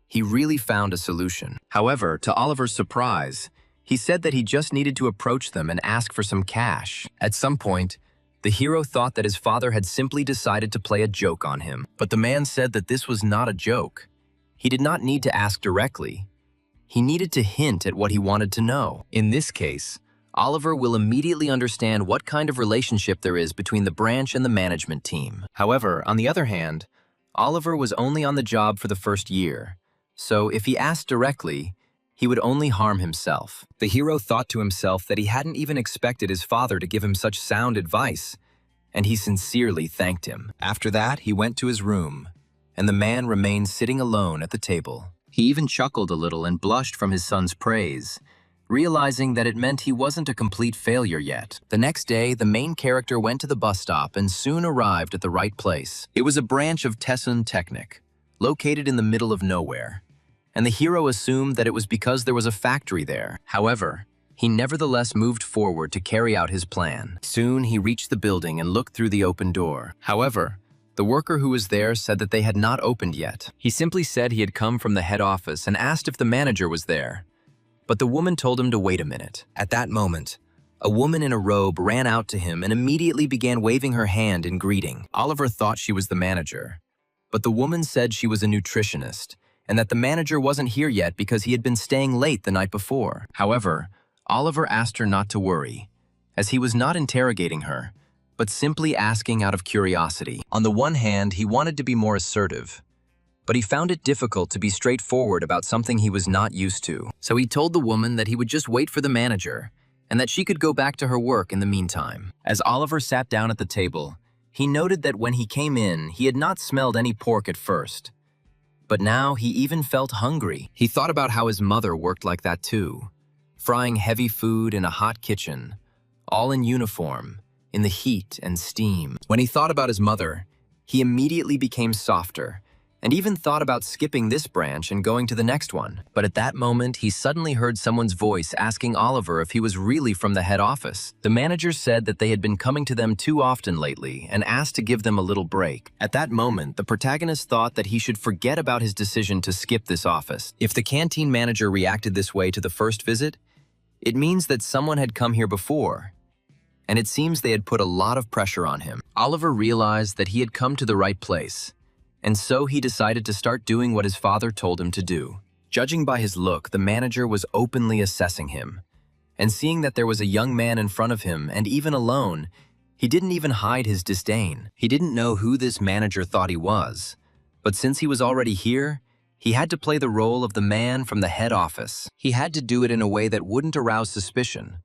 Speaker 1: he really found a solution. However, to Oliver's surprise, he said that he just needed to approach them and ask for some cash. At some point, the hero thought that his father had simply decided to play a joke on him, but the man said that this was not a joke. He did not need to ask directly. He needed to hint at what he wanted to know. In this case, Oliver will immediately understand what kind of relationship there is between the branch and the management team. However, on the other hand, Oliver was only on the job for the first year, so if he asked directly, he would only harm himself. The hero thought to himself that he hadn't even expected his father to give him such sound advice, and he sincerely thanked him. After that, he went to his room, and the man remained sitting alone at the table. He even chuckled a little and blushed from his son's praise, realizing that it meant he wasn't a complete failure yet. The next day, the main character went to the bus stop and soon arrived at the right place. It was a branch of Tessun Technic, located in the middle of nowhere. and the hero assumed that it was because there was a factory there. However, he nevertheless moved forward to carry out his plan. Soon, he reached the building and looked through the open door. However, the worker who was there said that they had not opened yet. He simply said he had come from the head office and asked if the manager was there. But the woman told him to wait a minute. At that moment, a woman in a robe ran out to him and immediately began waving her hand in greeting. Oliver thought she was the manager, but the woman said she was a nutritionist and that the manager wasn't here yet because he had been staying late the night before. However, Oliver asked her not to worry, as he was not interrogating her, but simply asking out of curiosity. On the one hand, he wanted to be more assertive, but he found it difficult to be straightforward about something he was not used to. So he told the woman that he would just wait for the manager and that she could go back to her work in the meantime. As Oliver sat down at the table, he noted that when he came in, he had not smelled any pork at first. But now he even felt hungry. He thought about how his mother worked like that too, frying heavy food in a hot kitchen, all in uniform, in the heat and steam. When he thought about his mother, he immediately became softer, and even thought about skipping this branch and going to the next one. But at that moment, he suddenly heard someone's voice asking Oliver if he was really from the head office. The manager said that they had been coming to them too often lately and asked to give them a little break. At that moment, the protagonist thought that he should forget about his decision to skip this office. If the canteen manager reacted this way to the first visit, it means that someone had come here before, and it seems they had put a lot of pressure on him. Oliver realized that he had come to the right place, and so he decided to start doing what his father told him to do. Judging by his look, the manager was openly assessing him, and seeing that there was a young man in front of him, and even alone, he didn't even hide his disdain. He didn't know who this manager thought he was, but since he was already here, he had to play the role of the man from the head office. He had to do it in a way that wouldn't arouse suspicion.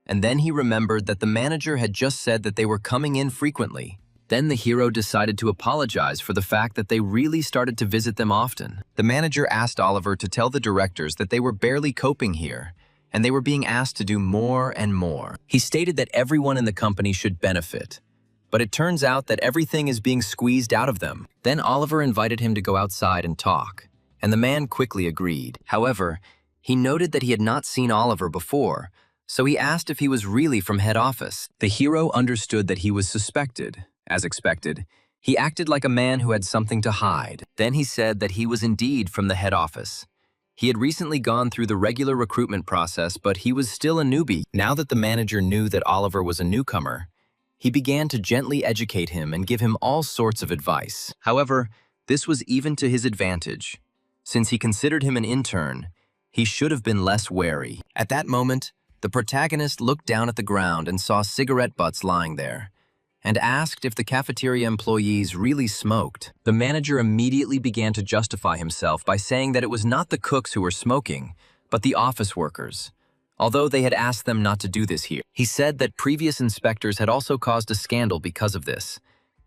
Speaker 1: And then he remembered that the manager had just said that they were coming in frequently. Then the hero decided to apologize for the fact that they really started to visit them often. The manager asked Oliver to tell the directors that they were barely coping here, and they were being asked to do more and more. He stated that everyone in the company should benefit, but it turns out that everything is being squeezed out of them. Then Oliver invited him to go outside and talk, and the man quickly agreed. However, he noted that he had not seen Oliver before, so he asked if he was really from head office. The hero understood that he was suspected. As expected, he acted like a man who had something to hide. Then he said that he was indeed from the head office. He had recently gone through the regular recruitment process, but he was still a newbie. Now that the manager knew that Oliver was a newcomer, he began to gently educate him and give him all sorts of advice. However, this was even to his advantage. Since he considered him an intern, he should have been less wary. At that moment, the protagonist looked down at the ground and saw cigarette butts lying there, and asked if the cafeteria employees really smoked. The manager immediately began to justify himself by saying that it was not the cooks who were smoking, but the office workers, although they had asked them not to do this here. He said that previous inspectors had also caused a scandal because of this,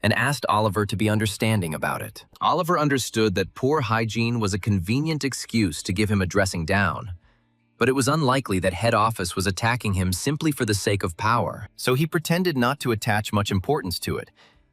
Speaker 1: and asked Oliver to be understanding about it. Oliver understood that poor hygiene was a convenient excuse to give him a dressing down, but it was unlikely that head office was attacking him simply for the sake of power. So he pretended not to attach much importance to it,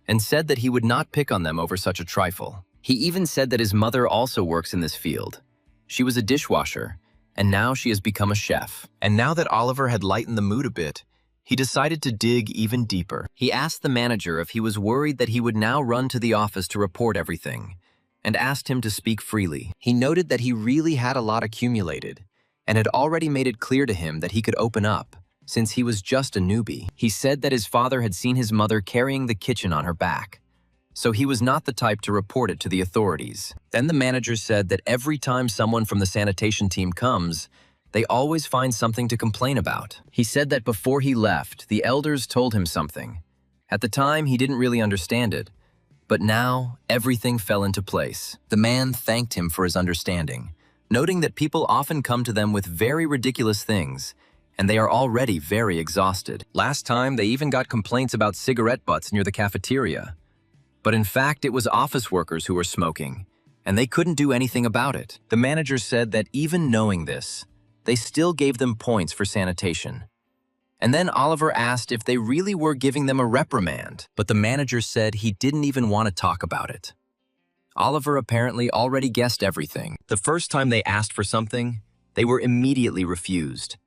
Speaker 1: and said that he would not pick on them over such a trifle. He even said that his mother also works in this field. She was a dishwasher, and now she has become a chef. And now that Oliver had lightened the mood a bit, he decided to dig even deeper. He asked the manager if he was worried that he would now run to the office to report everything, and asked him to speak freely. He noted that he really had a lot accumulated, and had already made it clear to him that he could open up, since he was just a newbie. He said that his father had seen his mother carrying the kitchen on her back, so he was not the type to report it to the authorities. Then the manager said that every time someone from the sanitation team comes, they always find something to complain about. He said that before he left, the elders told him something. At the time, he didn't really understand it, but now everything fell into place. The man thanked him for his understanding, noting that people often come to them with very ridiculous things, and they are already very exhausted. Last time, they even got complaints about cigarette butts near the cafeteria. But in fact, it was office workers who were smoking, and they couldn't do anything about it. The manager said that even knowing this, they still gave them points for sanitation. And then Oliver asked if they really were giving them a reprimand, but the manager said he didn't even want to talk about it. Oliver apparently already guessed everything. The first time they asked for something, they were immediately refused.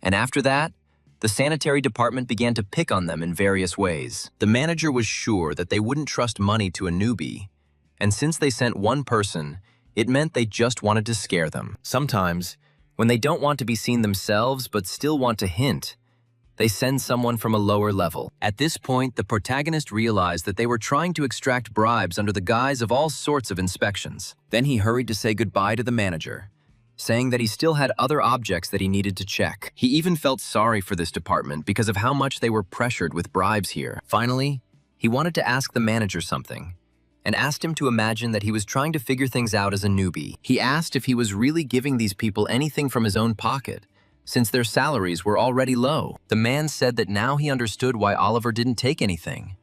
Speaker 1: And after that, the sanitary department began to pick on them in various ways. The manager was sure that they wouldn't trust money to a newbie, and since they sent one person, it meant they just wanted to scare them. Sometimes, when they don't want to be seen themselves but still want to hint, they send someone from a lower level. At this point, the protagonist realized that they were trying to extract bribes under the guise of all sorts of inspections. Then he hurried to say goodbye to the manager, saying that he still had other objects that he needed to check. He even felt sorry for this department because of how much they were pressured with bribes here. Finally, he wanted to ask the manager something, and asked him to imagine that he was trying to figure things out as a newbie. He asked if he was really giving these people anything from his own pocket, since their salaries were already low. The man said that now he understood why Oliver didn't take anything.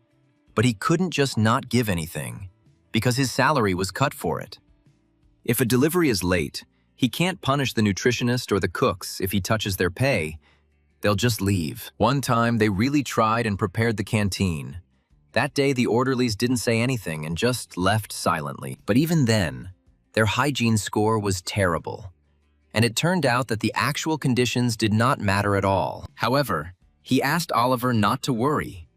Speaker 1: But he couldn't just not give anything, because his salary was cut for it. If a delivery is late, he can't punish the nutritionist or the cooks if he touches their pay. They'll just leave. One time, they really tried and prepared the canteen. That day, the orderlies didn't say anything and just left silently. But even then, their hygiene score was terrible. And it turned out that the actual conditions did not matter at all. However, he asked Oliver not to worry.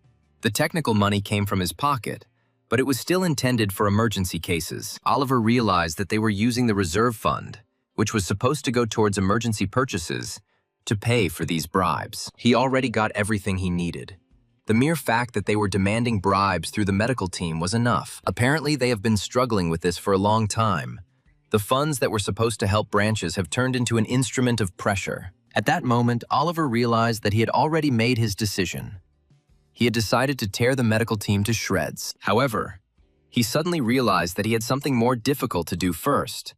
Speaker 1: The technical money came from his pocket, but it was still intended for emergency cases. Oliver realized that they were using the reserve fund, which was supposed to go towards emergency purchases, to pay for these bribes. He already got everything he needed. The mere fact that they were demanding bribes through the medical team was enough. Apparently, they have been struggling with this for a long time. The funds that were supposed to help branches have turned into an instrument of pressure. At that moment, Oliver realized that he had already made his decision. He had decided to tear the medical team to shreds. However, he suddenly realized that he had something more difficult to do first,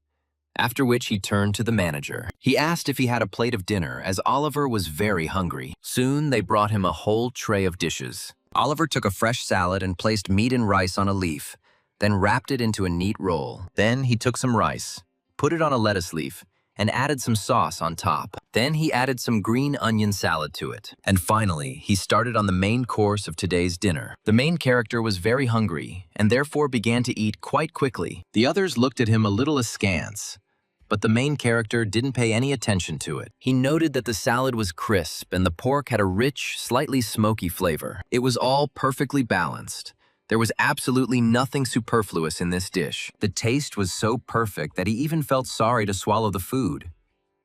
Speaker 1: after which he turned to the manager. He asked if he had a plate of dinner, as Oliver was very hungry. Soon, they brought him a whole tray of dishes. Oliver took a fresh salad and placed meat and rice on a leaf, then wrapped it into a neat roll. Then he took some rice, put it on a lettuce leaf, and added some sauce on top. Then he added some green onion salad to it. And finally, he started on the main course of today's dinner. The main character was very hungry, and therefore began to eat quite quickly. The others looked at him a little askance, but the main character didn't pay any attention to it. He noted that the salad was crisp and the pork had a rich, slightly smoky flavor. It was all perfectly balanced. There was absolutely nothing superfluous in this dish. The taste was so perfect that he even felt sorry to swallow the food.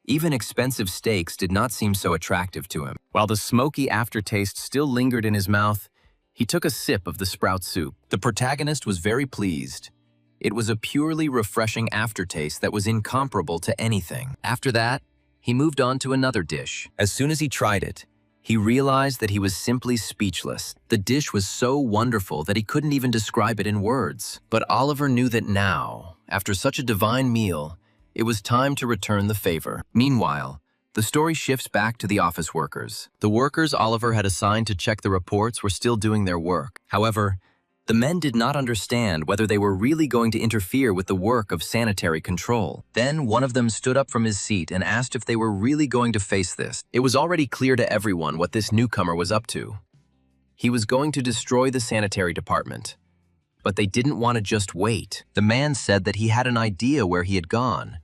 Speaker 1: Even expensive steaks did not seem so attractive to him. While the smoky aftertaste still lingered in his mouth, he took a sip of the sprout soup. The protagonist was very pleased. It was a purely refreshing aftertaste that was incomparable to anything. After that, he moved on to another dish. As soon as he tried it, he realized that he was simply speechless. The dish was so wonderful that he couldn't even describe it in words. But Oliver knew that now, after such a divine meal, it was time to return the favor. Meanwhile, the story shifts back to the office workers. The workers Oliver had assigned to check the reports were still doing their work. However, the men did not understand whether they were really going to interfere with the work of sanitary control. Then one of them stood up from his seat and asked if they were really going to face this. It was already clear to everyone what this newcomer was up to. He was going to destroy the sanitary department. But they didn't want to just wait. The man said that he had an idea where he had gone,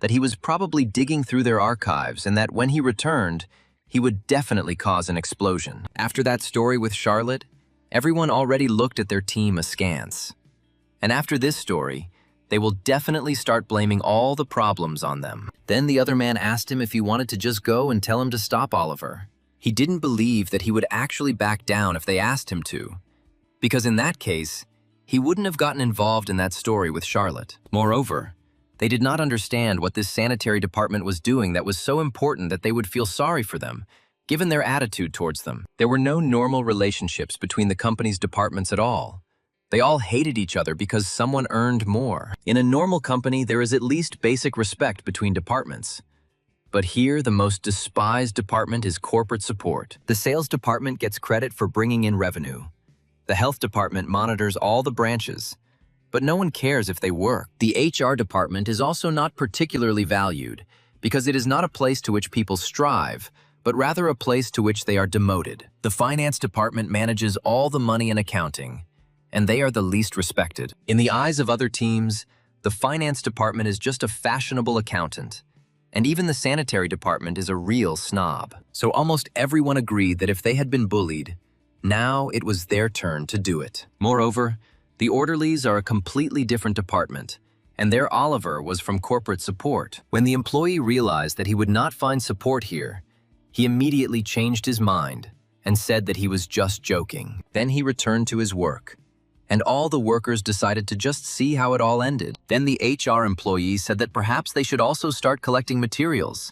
Speaker 1: that he was probably digging through their archives, and that when he returned, he would definitely cause an explosion. After that story with Charlotte, everyone already looked at their team askance. And after this story, they will definitely start blaming all the problems on them. Then the other man asked him if he wanted to just go and tell him to stop Oliver. He didn't believe that he would actually back down if they asked him to, because in that case, he wouldn't have gotten involved in that story with Charlotte. Moreover, they did not understand what this sanitary department was doing that was so important that they would feel sorry for them, given their attitude towards them. There were no normal relationships between the company's departments at all. They all hated each other because someone earned more. In a normal company, there is at least basic respect between departments. But here, the most despised department is corporate support. The sales department gets credit for bringing in revenue. The health department monitors all the branches, but no one cares if they work. The HR department is also not particularly valued because it is not a place to which people strive, but rather a place to which they are demoted. The finance department manages all the money and accounting, and they are the least respected. In the eyes of other teams, the finance department is just a fashionable accountant, and even the sanitary department is a real snob. So almost everyone agreed that if they had been bullied, now it was their turn to do it. Moreover, the orderlies are a completely different department, and their Oliver was from corporate support. When the employee realized that he would not find support here, he immediately changed his mind and said that he was just joking. Then he returned to his work, and all the workers decided to just see how it all ended. Then the HR employee said that perhaps they should also start collecting materials.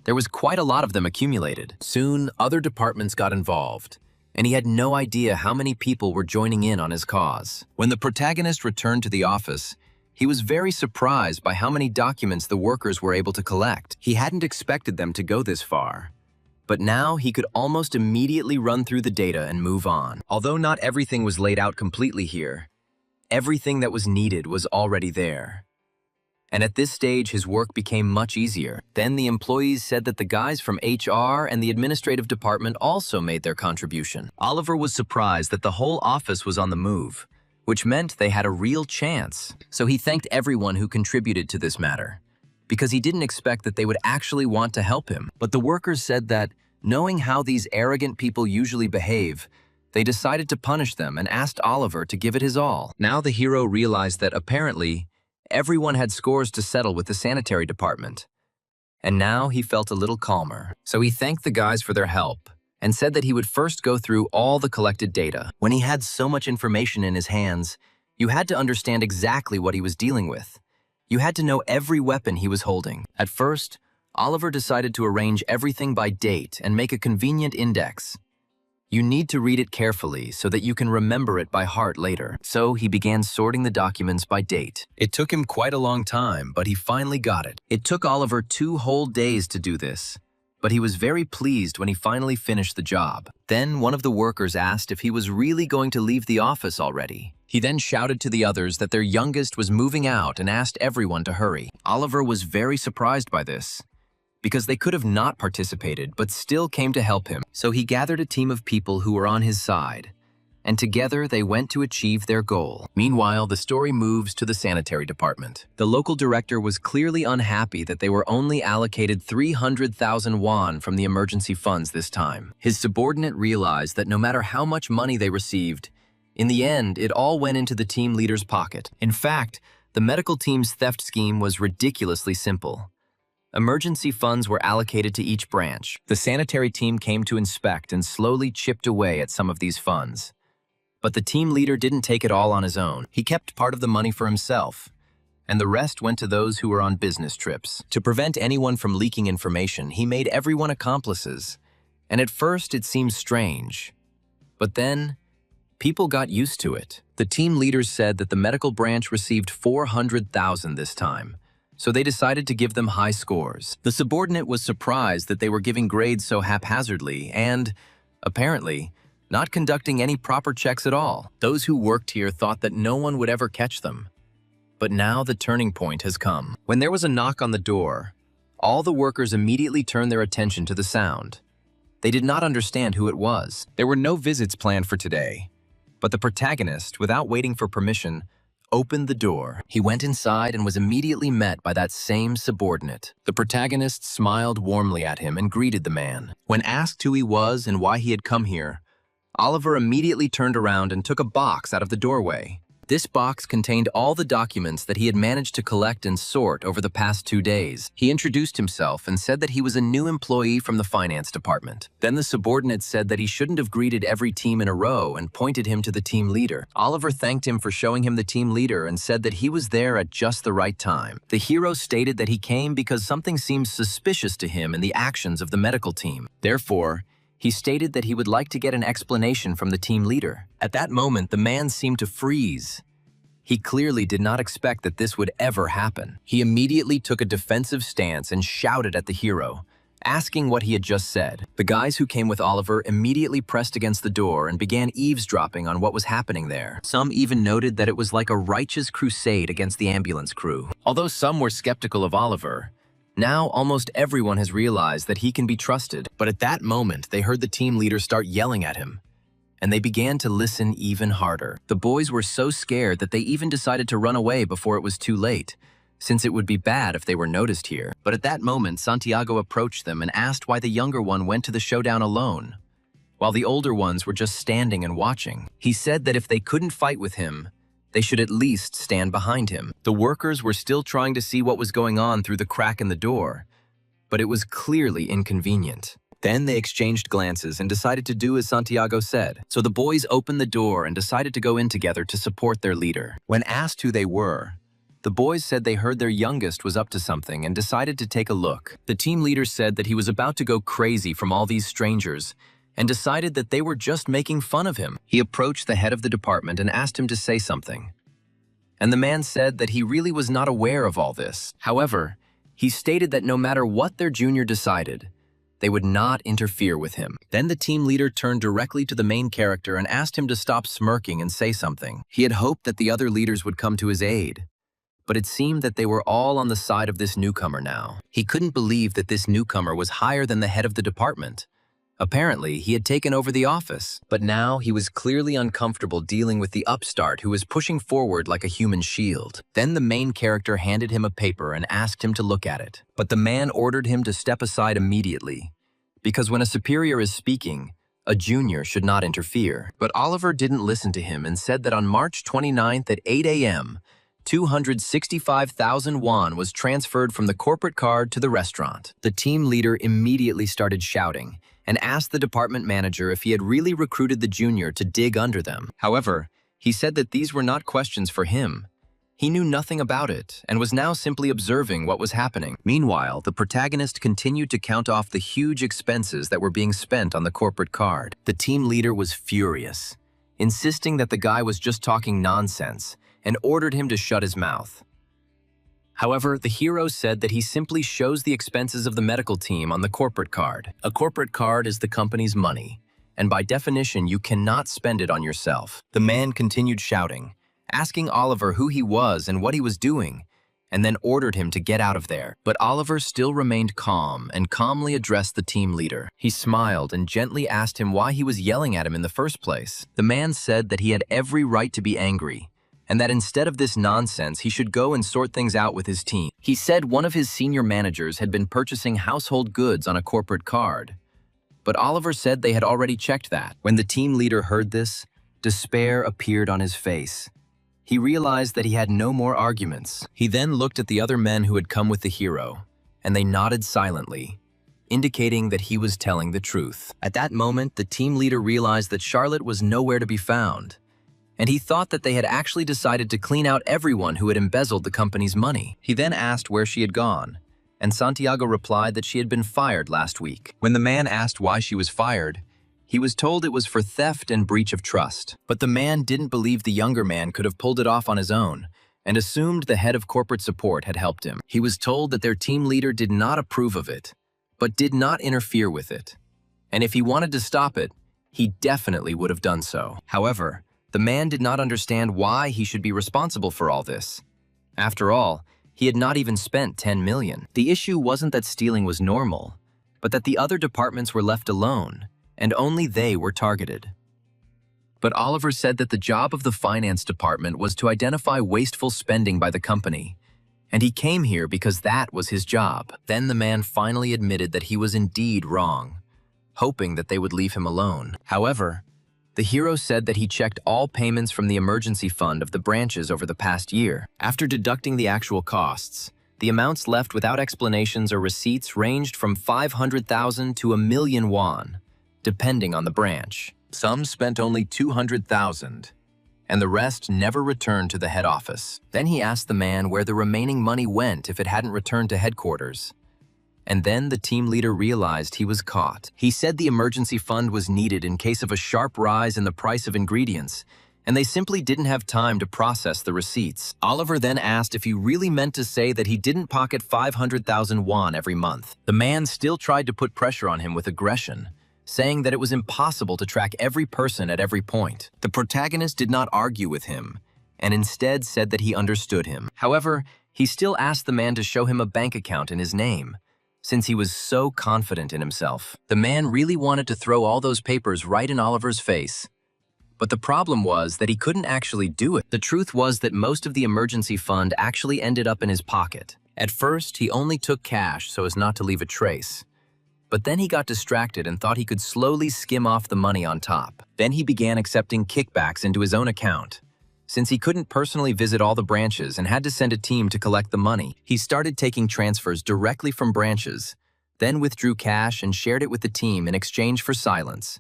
Speaker 1: There was quite a lot of them accumulated. Soon, other departments got involved, and he had no idea how many people were joining in on his cause. When the protagonist returned to the office, he was very surprised by how many documents the workers were able to collect. He hadn't expected them to go this far. But now he could almost immediately run through the data and move on. Although not everything was laid out completely here, everything that was needed was already there. And at this stage, his work became much easier. Then the employees said that the guys from HR and the administrative department also made their contribution. Oliver was surprised that the whole office was on the move, which meant they had a real chance. So he thanked everyone who contributed to this matter, because he didn't expect that they would actually want to help him. But the workers said that, knowing how these arrogant people usually behave, they decided to punish them and asked Oliver to give it his all. Now the hero realized that apparently, everyone had scores to settle with the sanitary department. And now he felt a little calmer. So he thanked the guys for their help and said that he would first go through all the collected data. When he had so much information in his hands, you had to understand exactly what he was dealing with. You had to know every weapon he was holding. At first, Oliver decided to arrange everything by date and make a convenient index. You need to read it carefully so that you can remember it by heart later. So he began sorting the documents by date. It took him quite a long time, but he finally got it. It took Oliver 2 whole days to do this, but he was very pleased when he finally finished the job. Then one of the workers asked if he was really going to leave the office already. He then shouted to the others that their youngest was moving out and asked everyone to hurry. Oliver was very surprised by this, because they could have not participated but still came to help him. So he gathered a team of people who were on his side, and together they went to achieve their goal. Meanwhile, the story moves to the sanitary department. The local director was clearly unhappy that they were only allocated 300,000 won from the emergency funds this time. His subordinate realized that no matter how much money they received, in the end, it all went into the team leader's pocket. In fact, the medical team's theft scheme was ridiculously simple. Emergency funds were allocated to each branch. The sanitary team came to inspect and slowly chipped away at some of these funds. But the team leader didn't take it all on his own. He kept part of the money for himself, and the rest went to those who were on business trips. To prevent anyone from leaking information, he made everyone accomplices. And at first, it seemed strange. But then, people got used to it. The team leaders said that the medical branch received 400,000 this time, so they decided to give them high scores. The subordinate was surprised that they were giving grades so haphazardly and, apparently, not conducting any proper checks at all. Those who worked here thought that no one would ever catch them. But now the turning point has come. When there was a knock on the door, all the workers immediately turned their attention to the sound. They did not understand who it was. There were no visits planned for today, but the protagonist, without waiting for permission, opened the door. He went inside and was immediately met by that same subordinate. The protagonist smiled warmly at him and greeted the man. When asked who he was and why he had come here, Oliver immediately turned around and took a box out of the doorway. This box contained all the documents that he had managed to collect and sort over the past 2 days. He introduced himself and said that he was a new employee from the finance department. Then the subordinate said that he shouldn't have greeted every team in a row and pointed him to the team leader. Oliver thanked him for showing him the team leader and said that he was there at just the right time. The hero stated that he came because something seemed suspicious to him in the actions of the medical team. Therefore, he stated that he would like to get an explanation from the team leader. At that moment, the man seemed to freeze. He clearly did not expect that this would ever happen. He immediately took a defensive stance and shouted at the hero, asking what he had just said. The guys who came with Oliver immediately pressed against the door and began eavesdropping on what was happening there. Some even noted that it was like a righteous crusade against the ambulance crew. Although some were skeptical of Oliver, now almost everyone has realized that he can be trusted. But at that moment, they heard the team leader start yelling at him. and they began to listen even harder. The boys were so scared that they even decided to run away before it was too late, since it would be bad if they were noticed here. But at that moment, Santiago approached them and asked why the younger one went to the showdown alone, while the older ones were just standing and watching. He said that if they couldn't fight with him, they should at least stand behind him. The workers were still trying to see what was going on through the crack in the door, but it was clearly inconvenient. Then they exchanged glances and decided to do as Santiago said. So the boys opened the door and decided to go in together to support their leader. When asked who they were, the boys said they heard their youngest was up to something and decided to take a look. The team leader said that he was about to go crazy from all these strangers and decided that they were just making fun of him. He approached the head of the department and asked him to say something. And the man said that he really was not aware of all this. However, he stated that no matter what their junior decided, they would not interfere with him. Then the team leader turned directly to the main character and asked him to stop smirking and say something. He had hoped that the other leaders would come to his aid, but it seemed that they were all on the side of this newcomer now. He couldn't believe that this newcomer was higher than the head of the department. Apparently, he had taken over the office, but now he was clearly uncomfortable dealing with the upstart who was pushing forward like a human shield. Then the main character handed him a paper and asked him to look at it. But the man ordered him to step aside immediately, because when a superior is speaking, a junior should not interfere. But Oliver didn't listen to him and said that on March 29th at 8 a.m., 265,000 won was transferred from the corporate card to the restaurant. The team leader immediately started shouting and asked the department manager if he had really recruited the junior to dig under them. However, he said that these were not questions for him. He knew nothing about it and was now simply observing what was happening. Meanwhile, the protagonist continued to count off the huge expenses that were being spent on the corporate card. The team leader was furious, insisting that the guy was just talking nonsense and ordered him to shut his mouth. However, the hero said that he simply shows the expenses of the medical team on the corporate card. A corporate card is the company's money, and by definition, you cannot spend it on yourself. The man continued shouting, asking Oliver who he was and what he was doing, and then ordered him to get out of there. But Oliver still remained calm and calmly addressed the team leader. He smiled and gently asked him why he was yelling at him in the first place. The man said that he had every right to be angry, and that instead of this nonsense, he should go and sort things out with his team. He said one of his senior managers had been purchasing household goods on a corporate card, but Oliver said they had already checked that. When the team leader heard this, despair appeared on his face. He realized that he had no more arguments. He then looked at the other men who had come with the hero, and they nodded silently, indicating that he was telling the truth. At that moment, the team leader realized that Charlotte was nowhere to be found, and he thought that they had actually decided to clean out everyone who had embezzled the company's money. He then asked where she had gone, and Santiago replied that she had been fired last week. When the man asked why she was fired, he was told it was for theft and breach of trust. But the man didn't believe the younger man could have pulled it off on his own, and assumed the head of corporate support had helped him. He was told that their team leader did not approve of it, but did not interfere with it. And if he wanted to stop it, he definitely would have done so. However, the man did not understand why he should be responsible for all this. After all, he had not even spent 10 million. The issue wasn't that stealing was normal, but that the other departments were left alone, and only they were targeted. But Oliver said that the job of the finance department was to identify wasteful spending by the company, and he came here because that was his job. Then the man finally admitted that he was indeed wrong, hoping that they would leave him alone. However, the hero said that he checked all payments from the emergency fund of the branches over the past year. After deducting the actual costs, the amounts left without explanations or receipts ranged from 500,000 to 1 million won, depending on the branch. Some spent only 200,000, and the rest never returned to the head office. Then he asked the man where the remaining money went if it hadn't returned to headquarters. And then the team leader realized he was caught. He said the emergency fund was needed in case of a sharp rise in the price of ingredients, and they simply didn't have time to process the receipts. Oliver then asked if he really meant to say that he didn't pocket 500,000 won every month. The man still tried to put pressure on him with aggression, saying that it was impossible to track every person at every point. The protagonist did not argue with him, and instead said that he understood him. However, he still asked the man to show him a bank account in his name, since he was so confident in himself. The man really wanted to throw all those papers right in Oliver's face, But the problem was that he couldn't actually do it. The truth was that most of the emergency fund actually ended up in his pocket. At first, he only took cash so as not to leave a trace. But then he got distracted and thought he could slowly skim off the money on top. Then he began accepting kickbacks into his own account. Since he couldn't personally visit all the branches and had to send a team to collect the money, he started taking transfers directly from branches, then withdrew cash and shared it with the team in exchange for silence.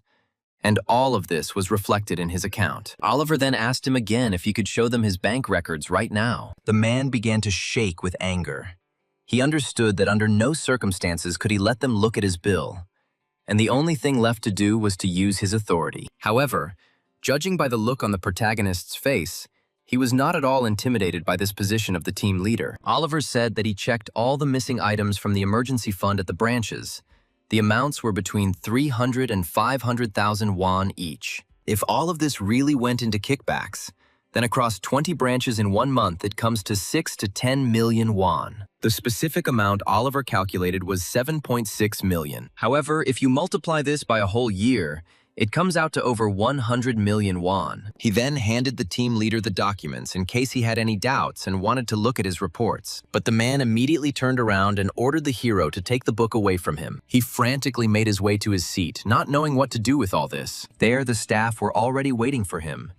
Speaker 1: And all of this was reflected in his account. Oliver then asked him again if he could show them his bank records right now. The man began to shake with anger. He understood that under no circumstances could he let them look at his bill, and the only thing left to do was to use his authority. However, judging by the look on the protagonist's face, he was not at all intimidated by this position of the team leader. Oliver said that he checked all the missing items from the emergency fund at the branches. The amounts were between 300 and 500,000 won each. If all of this really went into kickbacks, then across 20 branches in 1 month it comes to 6 to 10 million won. The specific amount Oliver calculated was 7.6 million. However, if you multiply this by a whole year, it comes out to over 100 million won. He then handed the team leader the documents in case he had any doubts and wanted to look at his reports. But the man immediately turned around and ordered the hero to take the book away from him. He frantically made his way to his seat, not knowing what to do with all this. There, the staff were already waiting for him,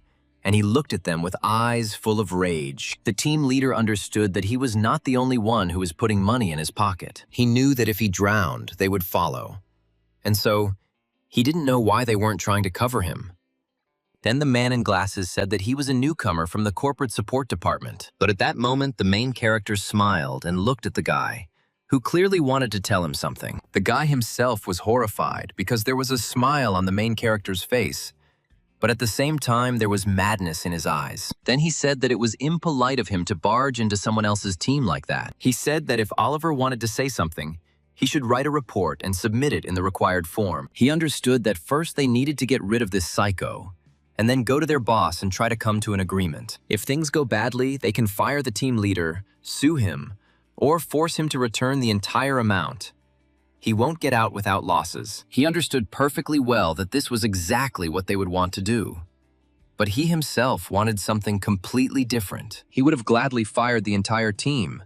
Speaker 1: and he looked at them with eyes full of rage. The team leader understood that he was not the only one who was putting money in his pocket. He knew that if he drowned, they would follow. And so, he didn't know why they weren't trying to cover him. Then the man in glasses said that he was a newcomer from the corporate support department. But at that moment, the main character smiled and looked at the guy, who clearly wanted to tell him something. The guy himself was horrified because there was a smile on the main character's face, but at the same time, there was madness in his eyes. Then he said that it was impolite of him to barge into someone else's team like that. He said that if Oliver wanted to say something, he should write a report and submit it in the required form. He understood that first they needed to get rid of this psycho, and then go to their boss and try to come to an agreement. If things go badly, they can fire the team leader, sue him, or force him to return the entire amount. He won't get out without losses. He understood perfectly well that this was exactly what they would want to do. But he himself wanted something completely different. He would have gladly fired the entire team,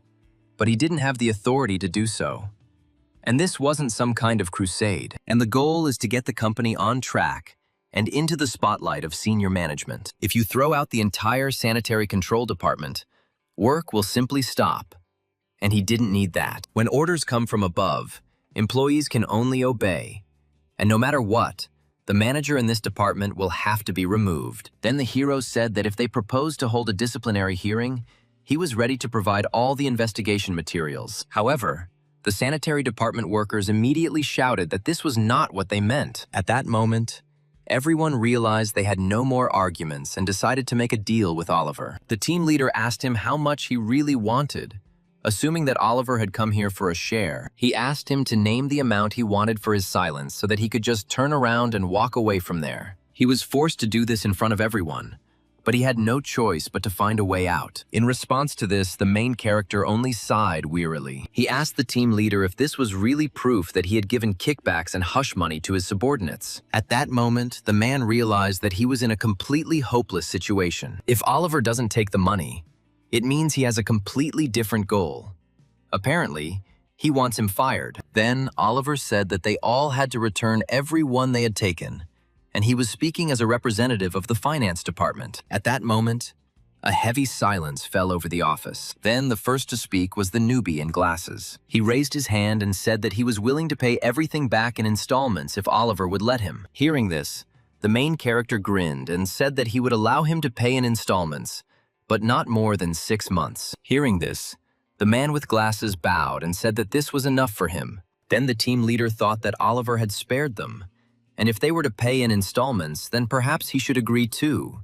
Speaker 1: but he didn't have the authority to do so. And this wasn't some kind of crusade. And the goal is to get the company on track and into the spotlight of senior management. If you throw out the entire sanitary control department, work will simply stop. And he didn't need that. When orders come from above, employees can only obey. And no matter what, the manager in this department will have to be removed. Then the hero said that if they proposed to hold a disciplinary hearing, he was ready to provide all the investigation materials. However, the sanitary department workers immediately shouted that this was not what they meant. At that moment, everyone realized they had no more arguments and decided to make a deal with Oliver. The team leader asked him how much he really wanted. Assuming that Oliver had come here for a share, he asked him to name the amount he wanted for his silence so that he could just turn around and walk away from there. He was forced to do this in front of everyone, but he had no choice but to find a way out. In response to this, the main character only sighed wearily. He asked the team leader if this was really proof that he had given kickbacks and hush money to his subordinates. At that moment, the man realized that he was in a completely hopeless situation. If Oliver doesn't take the money, it means he has a completely different goal. Apparently, he wants him fired. Then Oliver said that they all had to return every one they had taken, and he was speaking as a representative of the finance department. At that moment, a heavy silence fell over the office. Then the first to speak was the newbie in glasses. He raised his hand and said that he was willing to pay everything back in installments if Oliver would let him. Hearing this, the main character grinned and said that he would allow him to pay in installments, but not more than 6 months. Hearing this, the man with glasses bowed and said that this was enough for him. Then the team leader thought that Oliver had spared them, and if they were to pay in installments, then perhaps he should agree too.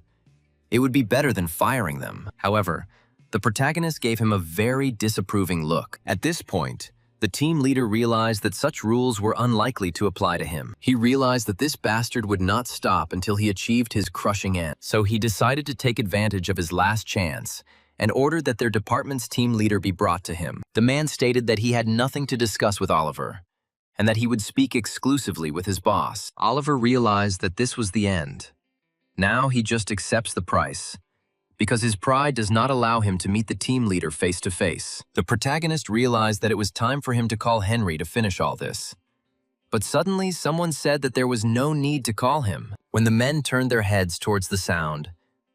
Speaker 1: It would be better than firing them. However, the protagonist gave him a very disapproving look. At this point, the team leader realized that such rules were unlikely to apply to him. He realized that this bastard would not stop until he achieved his crushing end. So he decided to take advantage of his last chance and ordered that their department's team leader be brought to him. The man stated that he had nothing to discuss with Oliver, and that he would speak exclusively with his boss. Oliver realized that this was the end. Now he just accepts the price, because his pride does not allow him to meet the team leader face to face. The protagonist realized that it was time for him to call Henry to finish all this. But suddenly, someone said that there was no need to call him. When the men turned their heads towards the sound,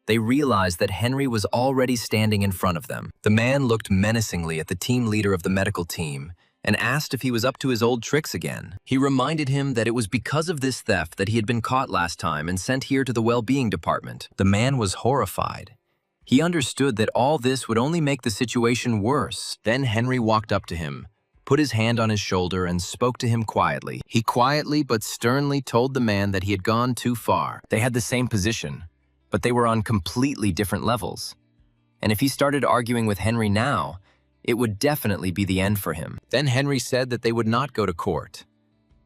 Speaker 1: they realized that Henry was already standing in front of them. The man looked menacingly at the team leader of the medical team and asked if he was up to his old tricks again. He reminded him that it was because of this theft that he had been caught last time and sent here to the well-being department. The man was horrified. He understood that all this would only make the situation worse. Then Henry walked up to him, put his hand on his shoulder, and spoke to him quietly. He quietly but sternly told the man that he had gone too far. They had the same position, but they were on completely different levels. And if he started arguing with Henry now, it would definitely be the end for him. Then Henry said that they would not go to court,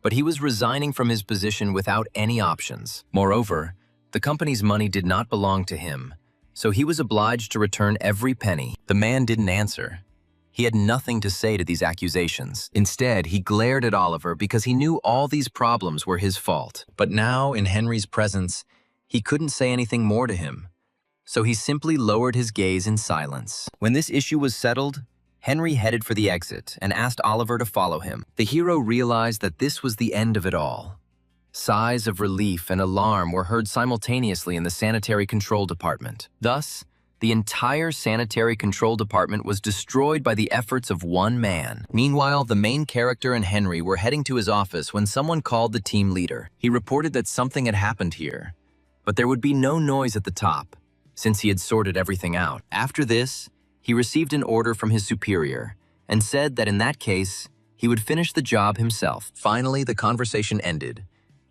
Speaker 1: but he was resigning from his position without any options. Moreover, the company's money did not belong to him, so he was obliged to return every penny. The man didn't answer. He had nothing to say to these accusations. Instead, he glared at Oliver because he knew all these problems were his fault. But now, in Henry's presence, he couldn't say anything more to him, so he simply lowered his gaze in silence. When this issue was settled, Henry headed for the exit and asked Oliver to follow him. The hero realized that this was the end of it all. Sighs of relief and alarm were heard simultaneously in the sanitary control department. Thus, the entire sanitary control department was destroyed by the efforts of one man. Meanwhile, the main character and Henry were heading to his office when someone called the team leader. He reported that something had happened here, but there would be no noise at the top, since he had sorted everything out. After this, he received an order from his superior and said that in that case, he would finish the job himself. Finally, the conversation ended,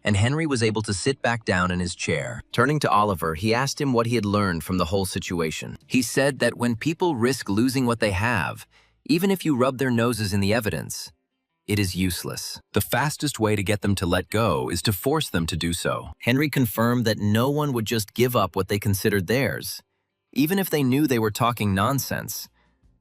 Speaker 1: and Henry was able to sit back down in his chair. Turning to Oliver, he asked him what he had learned from the whole situation. He said that when people risk losing what they have, even if you rub their noses in the evidence, it is useless. The fastest way to get them to let go is to force them to do so. Henry confirmed that no one would just give up what they considered theirs. Even if they knew they were talking nonsense,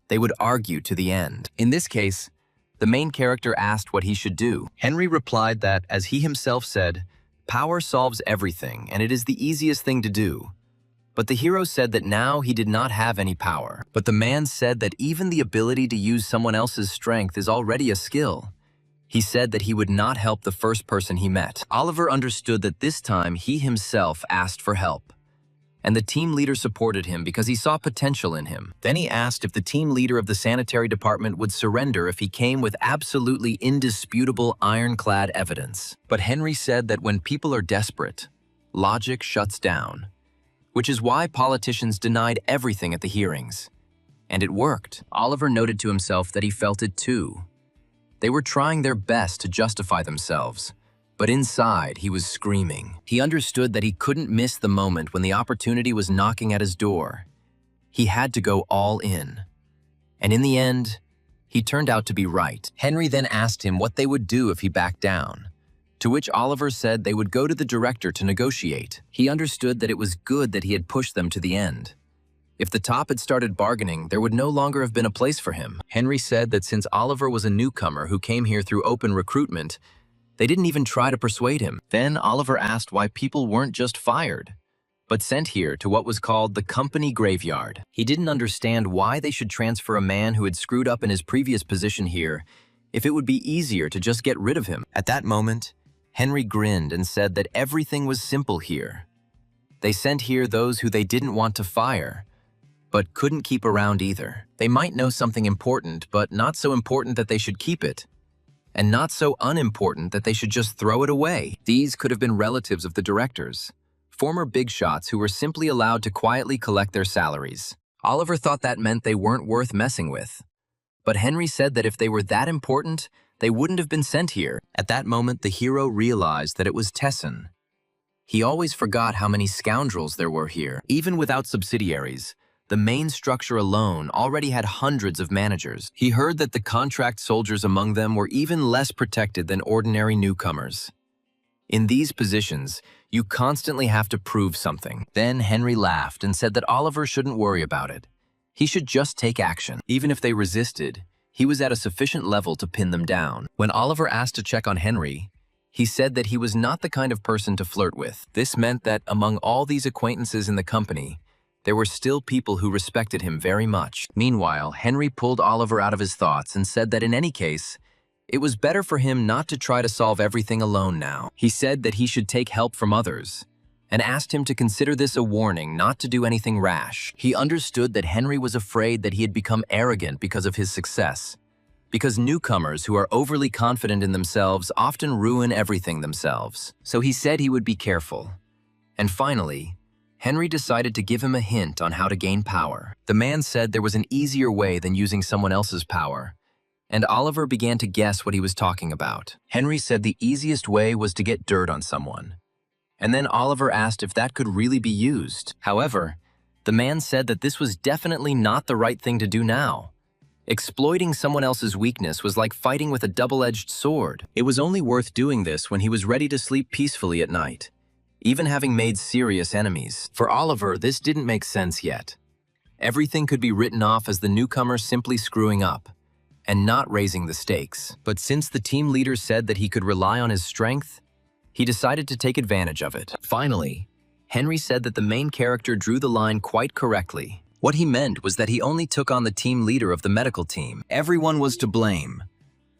Speaker 1: they would argue to the end. In this case, the main character asked what he should do. Henry replied that, as he himself said, power solves everything and it is the easiest thing to do. But the hero said that now he did not have any power. But the man said that even the ability to use someone else's strength is already a skill. He said that he would not help the first person he met. Oliver understood that this time he himself asked for help, and the team leader supported him because he saw potential in him. Then he asked if the team leader of the sanitary department would surrender if he came with absolutely indisputable ironclad evidence. But Henry said that when people are desperate, logic shuts down, which is why politicians denied everything at the hearings. And it worked. Oliver noted to himself that he felt it too. They were trying their best to justify themselves, but inside he was screaming. He understood that he couldn't miss the moment when the opportunity was knocking at his door. He had to go all in. And in the end, he turned out to be right. Henry then asked him what they would do if he backed down, to which Oliver said they would go to the director to negotiate. He understood that it was good that he had pushed them to the end. If the top had started bargaining, there would no longer have been a place for him. Henry said that since Oliver was a newcomer who came here through open recruitment, they didn't even try to persuade him. Then Oliver asked why people weren't just fired, but sent here to what was called the company graveyard. He didn't understand why they should transfer a man who had screwed up in his previous position here if it would be easier to just get rid of him. At that moment, Henry grinned and said that everything was simple here. They sent here those who they didn't want to fire, but couldn't keep around either. They might know something important, but not so important that they should keep it, and not so unimportant that they should just throw it away. These could have been relatives of the directors, former big shots who were simply allowed to quietly collect their salaries. Oliver thought that meant they weren't worth messing with. But Henry said that if they were that important, they wouldn't have been sent here. At that moment, the hero realized that it was Tessin. He always forgot how many scoundrels there were here. Even without subsidiaries, the main structure alone already had hundreds of managers. He heard that the contract soldiers among them were even less protected than ordinary newcomers. In these positions, you constantly have to prove something. Then Henry laughed and said that Oliver shouldn't worry about it. He should just take action. Even if they resisted, he was at a sufficient level to pin them down. When Oliver asked to check on Henry, He said that he was not the kind of person to flirt with. This meant that among all these acquaintances in the company, there were still people who respected him very much. Meanwhile, Henry pulled Oliver out of his thoughts and said that in any case, it was better for him not to try to solve everything alone now. He said that he should take help from others, and asked him to consider this a warning not to do anything rash. He understood that Henry was afraid that he had become arrogant because of his success, because newcomers who are overly confident in themselves often ruin everything themselves. So he said he would be careful. And finally, Henry decided to give him a hint on how to gain power. The man said there was an easier way than using someone else's power, and Oliver began to guess what he was talking about. Henry said the easiest way was to get dirt on someone. And then Oliver asked if that could really be used. However, the man said that this was definitely not the right thing to do now. Exploiting someone else's weakness was like fighting with a double-edged sword. It was only worth doing this when he was ready to sleep peacefully at night, even having made serious enemies. For Oliver, this didn't make sense yet. Everything could be written off as the newcomer simply screwing up and not raising the stakes. But since the team leader said that he could rely on his strength, he decided to take advantage of it. Finally, Henry said that the main character drew the line quite correctly. What he meant was that he only took on the team leader of the medical team. Everyone was to blame,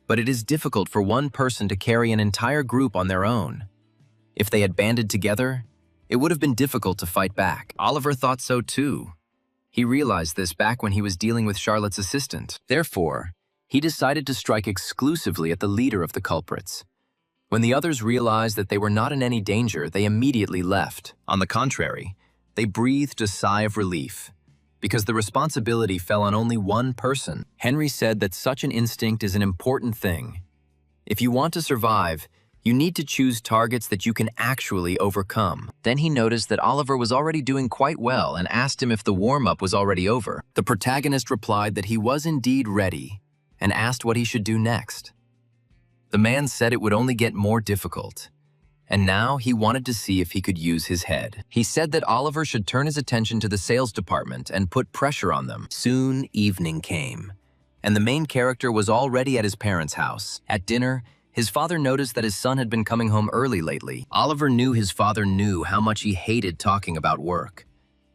Speaker 1: but it is difficult for one person to carry an entire group on their own. If they had banded together, it would have been difficult to fight back. Oliver thought so too. He realized this back when he was dealing with Charlotte's assistant. Therefore, he decided to strike exclusively at the leader of the culprits. When the others realized that they were not in any danger, they immediately left. On the contrary, they breathed a sigh of relief, because the responsibility fell on only one person. Henry said that such an instinct is an important thing. If you want to survive, you need to choose targets that you can actually overcome. Then he noticed that Oliver was already doing quite well and asked him if the warm-up was already over. The protagonist replied that he was indeed ready and asked what he should do next. The man said it would only get more difficult, and now he wanted to see if he could use his head. He said that Oliver should turn his attention to the sales department and put pressure on them. Soon evening came, and the main character was already at his parents' house. At dinner, his father noticed that his son had been coming home early lately. Oliver knew his father knew how much he hated talking about work,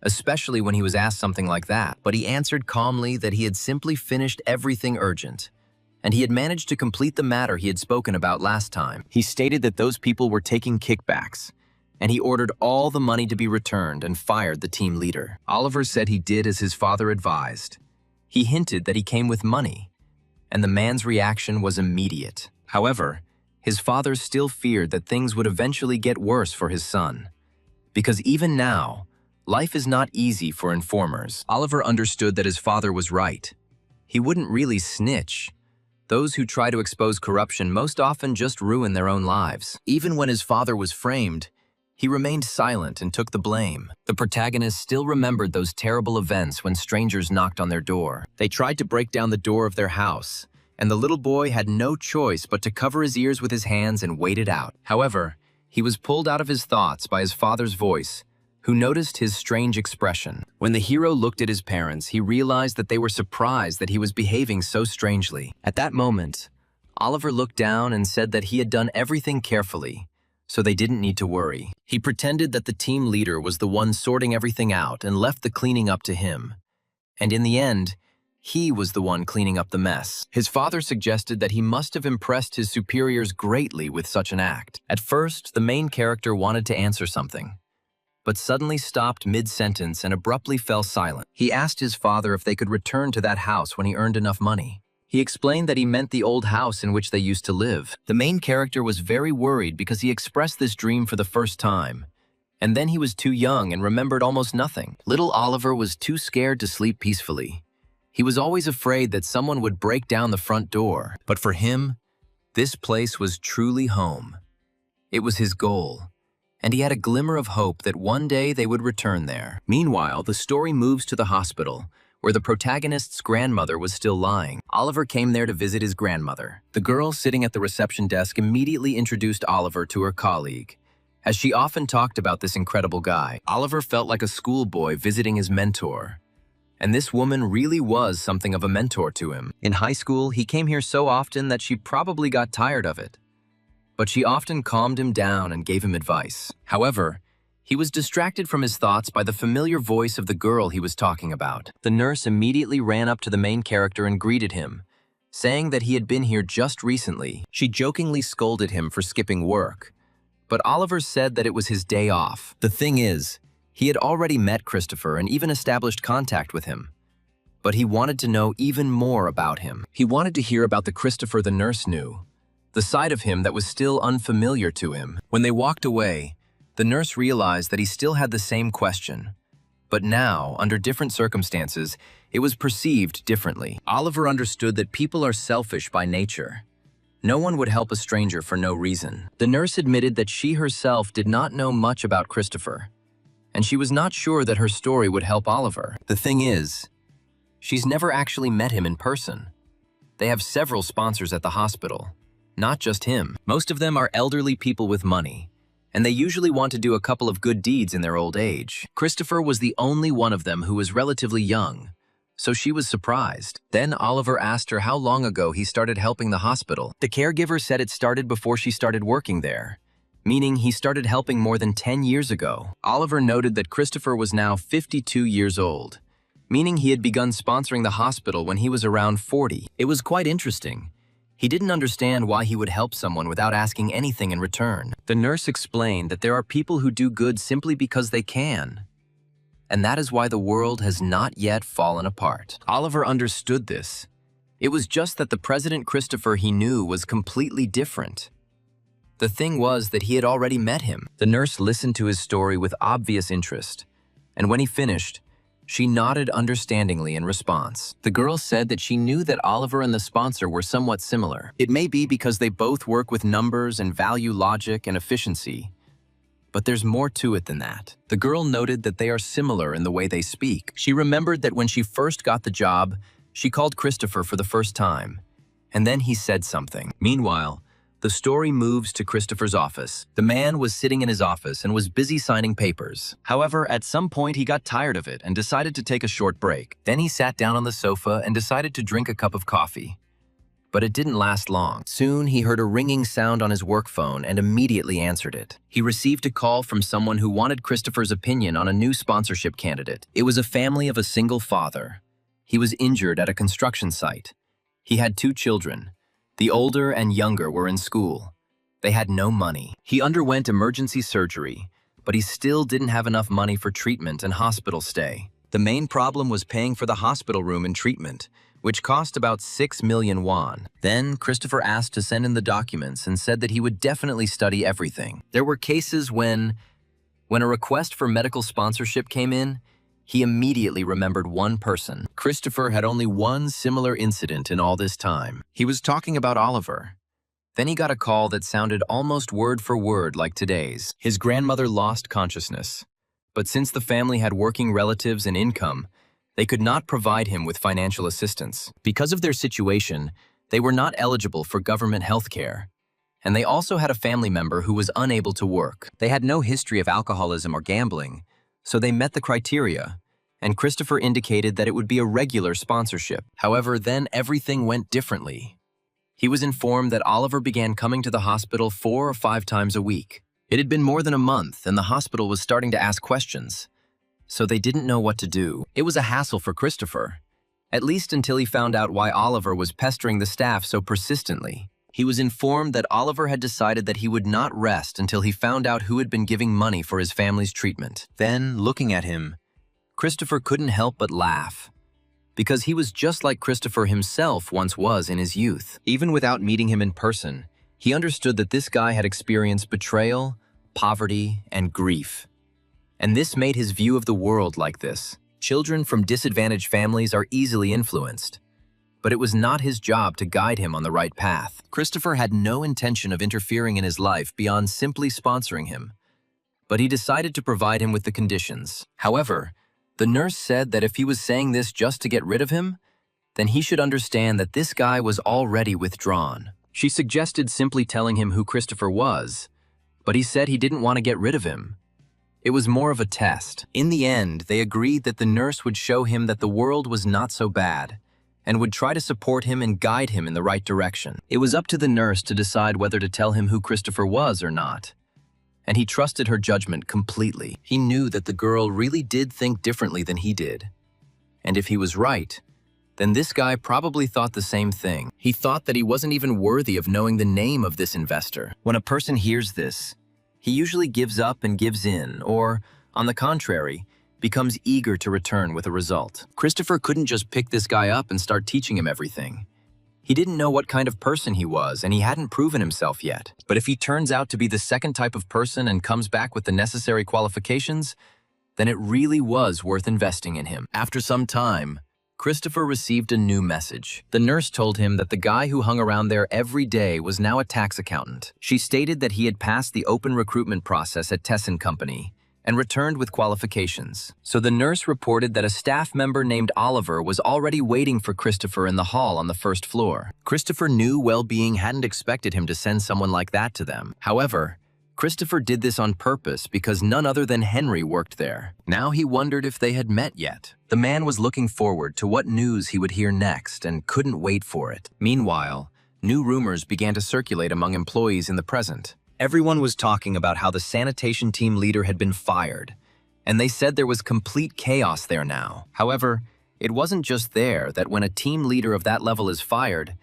Speaker 1: especially when he was asked something like that. But he answered calmly that he had simply finished everything urgent, and he had managed to complete the matter he had spoken about last time. He stated that those people were taking kickbacks, and he ordered all the money to be returned and fired the team leader. Oliver said he did as his father advised. He hinted that he came with money, and the man's reaction was immediate. However, his father still feared that things would eventually get worse for his son, because even now, life is not easy for informers. Oliver understood that his father was right. He wouldn't really snitch. Those who try to expose corruption most often just ruin their own lives. Even when his father was framed, he remained silent and took the blame. The protagonist still remembered those terrible events when strangers knocked on their door. They tried to break down the door of their house, and the little boy had no choice but to cover his ears with his hands and wait it out. However, he was pulled out of his thoughts by his father's voice, who noticed his strange expression. When the hero looked at his parents, he realized that they were surprised that he was behaving so strangely. At that moment, Oliver looked down and said that he had done everything carefully, so they didn't need to worry. He pretended that the team leader was the one sorting everything out and left the cleaning up to him. And in the end, he was the one cleaning up the mess. His father suggested that he must have impressed his superiors greatly with such an act. At first, the main character wanted to answer something, but suddenly stopped mid-sentence and abruptly fell silent. He asked his father if they could return to that house when he earned enough money. He explained that he meant the old house in which they used to live. The main character was very worried because he expressed this dream for the first time, and then he was too young and remembered almost nothing. Little Oliver was too scared to sleep peacefully. He was always afraid that someone would break down the front door. But for him, this place was truly home. It was his goal, and he had a glimmer of hope that one day they would return there. Meanwhile, the story moves to the hospital, where the protagonist's grandmother was still lying. Oliver came there to visit his grandmother. The girl sitting at the reception desk immediately introduced Oliver to her colleague. As she often talked about this incredible guy, Oliver felt like a schoolboy visiting his mentor. And this woman really was something of a mentor to him. In high school, he came here so often that she probably got tired of it. but she often calmed him down and gave him advice. However, he was distracted from his thoughts by the familiar voice of the girl he was talking about. The nurse immediately ran up to the main character and greeted him, saying that he had been here just recently. She jokingly scolded him for skipping work, but Oliver said that it was his day off. The thing is, he had already met Christopher and even established contact with him. But he wanted to know even more about him. He wanted to hear about the Christopher the nurse knew, the side of him that was still unfamiliar to him. When they walked away, the nurse realized that he still had the same question. But now, under different circumstances, it was perceived differently. Oliver understood that people are selfish by nature. No one would help a stranger for no reason. The nurse admitted that she herself did not know much about Christopher, and she was not sure that her story would help Oliver. The thing is, she's never actually met him in person. They have several sponsors at the hospital, not just him. Most of them are elderly people with money, and they usually want to do a couple of good deeds in their old age. Christopher was the only one of them who was relatively young, so she was surprised. Then Oliver asked her how long ago he started helping the hospital. The caregiver said it started before she started working there, meaning he started helping more than 10 years ago. Oliver noted that Christopher was now 52 years old, meaning he had begun sponsoring the hospital when he was around 40. It was quite interesting. He didn't understand why he would help someone without asking anything in return. The nurse explained that there are people who do good simply because they can, and that is why the world has not yet fallen apart. Oliver understood this. It was just that the President Christopher he knew was completely different. The thing was that he had already met him. The nurse listened to his story with obvious interest, and when he finished, she nodded understandingly in response. The girl said that she knew that Oliver and the sponsor were somewhat similar. It may be because they both work with numbers and value logic and efficiency, but there's more to it than that. The girl noted that they are similar in the way they speak. She remembered that when she first got the job, she called Christopher for the first time, and then he said something. Meanwhile, the story moves to Christopher's office. The man was sitting in his office and was busy signing papers. However, at some point he got tired of it and decided to take a short break. Then he sat down on the sofa and decided to drink a cup of coffee. But it didn't last long. Soon he heard a ringing sound on his work phone and immediately answered it. He received a call from someone who wanted Christopher's opinion on a new sponsorship candidate. It was a family of a single father. He was injured at a construction site. He had 2 children. The older and younger were in school. They had no money. He underwent emergency surgery, but he still didn't have enough money for treatment and hospital stay. The main problem was paying for the hospital room and treatment, which cost about 6 million won. Then Christopher asked to send in the documents and said that he would definitely study everything. There were cases when a request for medical sponsorship came in, he immediately remembered one person. Christopher had only one similar incident in all this time. He was talking about Oliver. Then he got a call that sounded almost word for word like today's. His grandmother lost consciousness, but since the family had working relatives and income, they could not provide him with financial assistance. Because of their situation, they were not eligible for government health care, and they also had a family member who was unable to work. They had no history of alcoholism or gambling, so they met the criteria, and Christopher indicated that it would be a regular sponsorship. However, then everything went differently. He was informed that Oliver began coming to the hospital 4 or 5 times a week. It had been more than a month, and the hospital was starting to ask questions, so they didn't know what to do. It was a hassle for Christopher, at least until he found out why Oliver was pestering the staff so persistently. He was informed that Oliver had decided that he would not rest until he found out who had been giving money for his family's treatment. Then, looking at him, Christopher couldn't help but laugh, because he was just like Christopher himself once was in his youth. Even without meeting him in person, he understood that this guy had experienced betrayal, poverty, and grief. And this made his view of the world like this. Children from disadvantaged families are easily influenced, but it was not his job to guide him on the right path. Christopher had no intention of interfering in his life beyond simply sponsoring him, but he decided to provide him with the conditions. However, the nurse said that if he was saying this just to get rid of him, then he should understand that this guy was already withdrawn. She suggested simply telling him who Christopher was, but he said he didn't want to get rid of him. It was more of a test. In the end, they agreed that the nurse would show him that the world was not so bad, and would try to support him and guide him in the right direction. It was up to the nurse to decide whether to tell him who Christopher was or not, and he trusted her judgment completely. He knew that the girl really did think differently than he did, and if he was right, then this guy probably thought the same thing. He thought that he wasn't even worthy of knowing the name of this investor. When a person hears this, he usually gives up and gives in, or, on the contrary, becomes eager to return with a result. Christopher couldn't just pick this guy up and start teaching him everything. He didn't know what kind of person he was, and he hadn't proven himself yet. But if he turns out to be the second type of person and comes back with the necessary qualifications, then it really was worth investing in him. After some time, Christopher received a new message. The nurse told him that the guy who hung around there every day was now a tax accountant. She stated that he had passed the open recruitment process at Tessin Company and returned with qualifications. So the nurse reported that a staff member named Oliver was already waiting for Christopher in the hall on the first floor. Christopher knew Well-Being hadn't expected him to send someone like that to them. However, Christopher did this on purpose because none other than Henry worked there. Now he wondered if they had met yet. The man was looking forward to what news he would hear next and couldn't wait for it. Meanwhile, new rumors began to circulate among employees in the present. Everyone was talking about how the sanitation team leader had been fired, and they said there was complete chaos there now. However, it wasn't just there that when a team leader of that level is fired,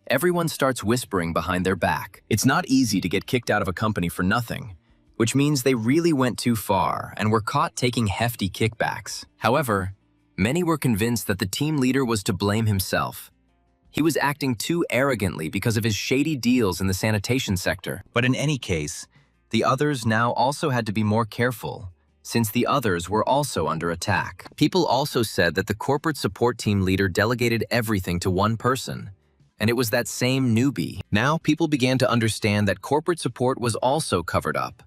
Speaker 1: everyone starts whispering behind their back. It's not easy to get kicked out of a company for nothing, which means they really went too far and were caught taking hefty kickbacks. However, many were convinced that the team leader was to blame himself. He was acting too arrogantly because of his shady deals in the sanitation sector. But in any case, the others now also had to be more careful, since the others were also under attack. People also said that the corporate support team leader delegated everything to one person, and it was that same newbie. Now people began to understand that corporate support was also covered up.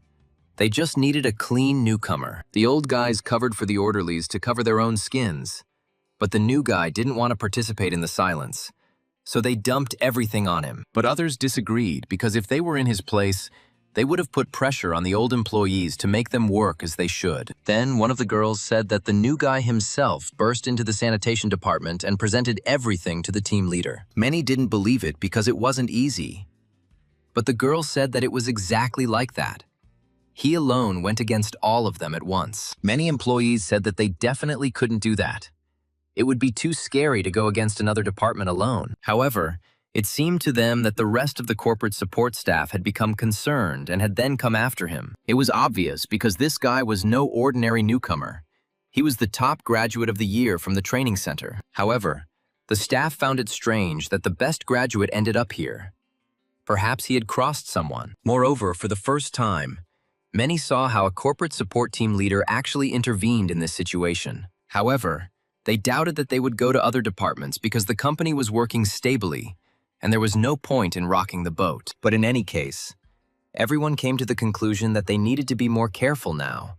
Speaker 1: They just needed a clean newcomer. The old guys covered for the orderlies to cover their own skins, but the new guy didn't want to participate in the silence, so they dumped everything on him. But others disagreed because if they were in his place, they would have put pressure on the old employees to make them work as they should. Then one of the girls said that the new guy himself burst into the sanitation department and presented everything to the team leader. Many didn't believe it because it wasn't easy. But the girl said that it was exactly like that. He alone went against all of them at once. Many employees said that they definitely couldn't do that. It would be too scary to go against another department alone. However, it seemed to them that the rest of the corporate support staff had become concerned and had then come after him. It was obvious because this guy was no ordinary newcomer. He was the top graduate of the year from the training center. However, the staff found it strange that the best graduate ended up here. Perhaps he had crossed someone. Moreover, for the first time, many saw how a corporate support team leader actually intervened in this situation. However, they doubted that they would go to other departments because the company was working stably, and there was no point in rocking the boat. But in any case, everyone came to the conclusion that they needed to be more careful now.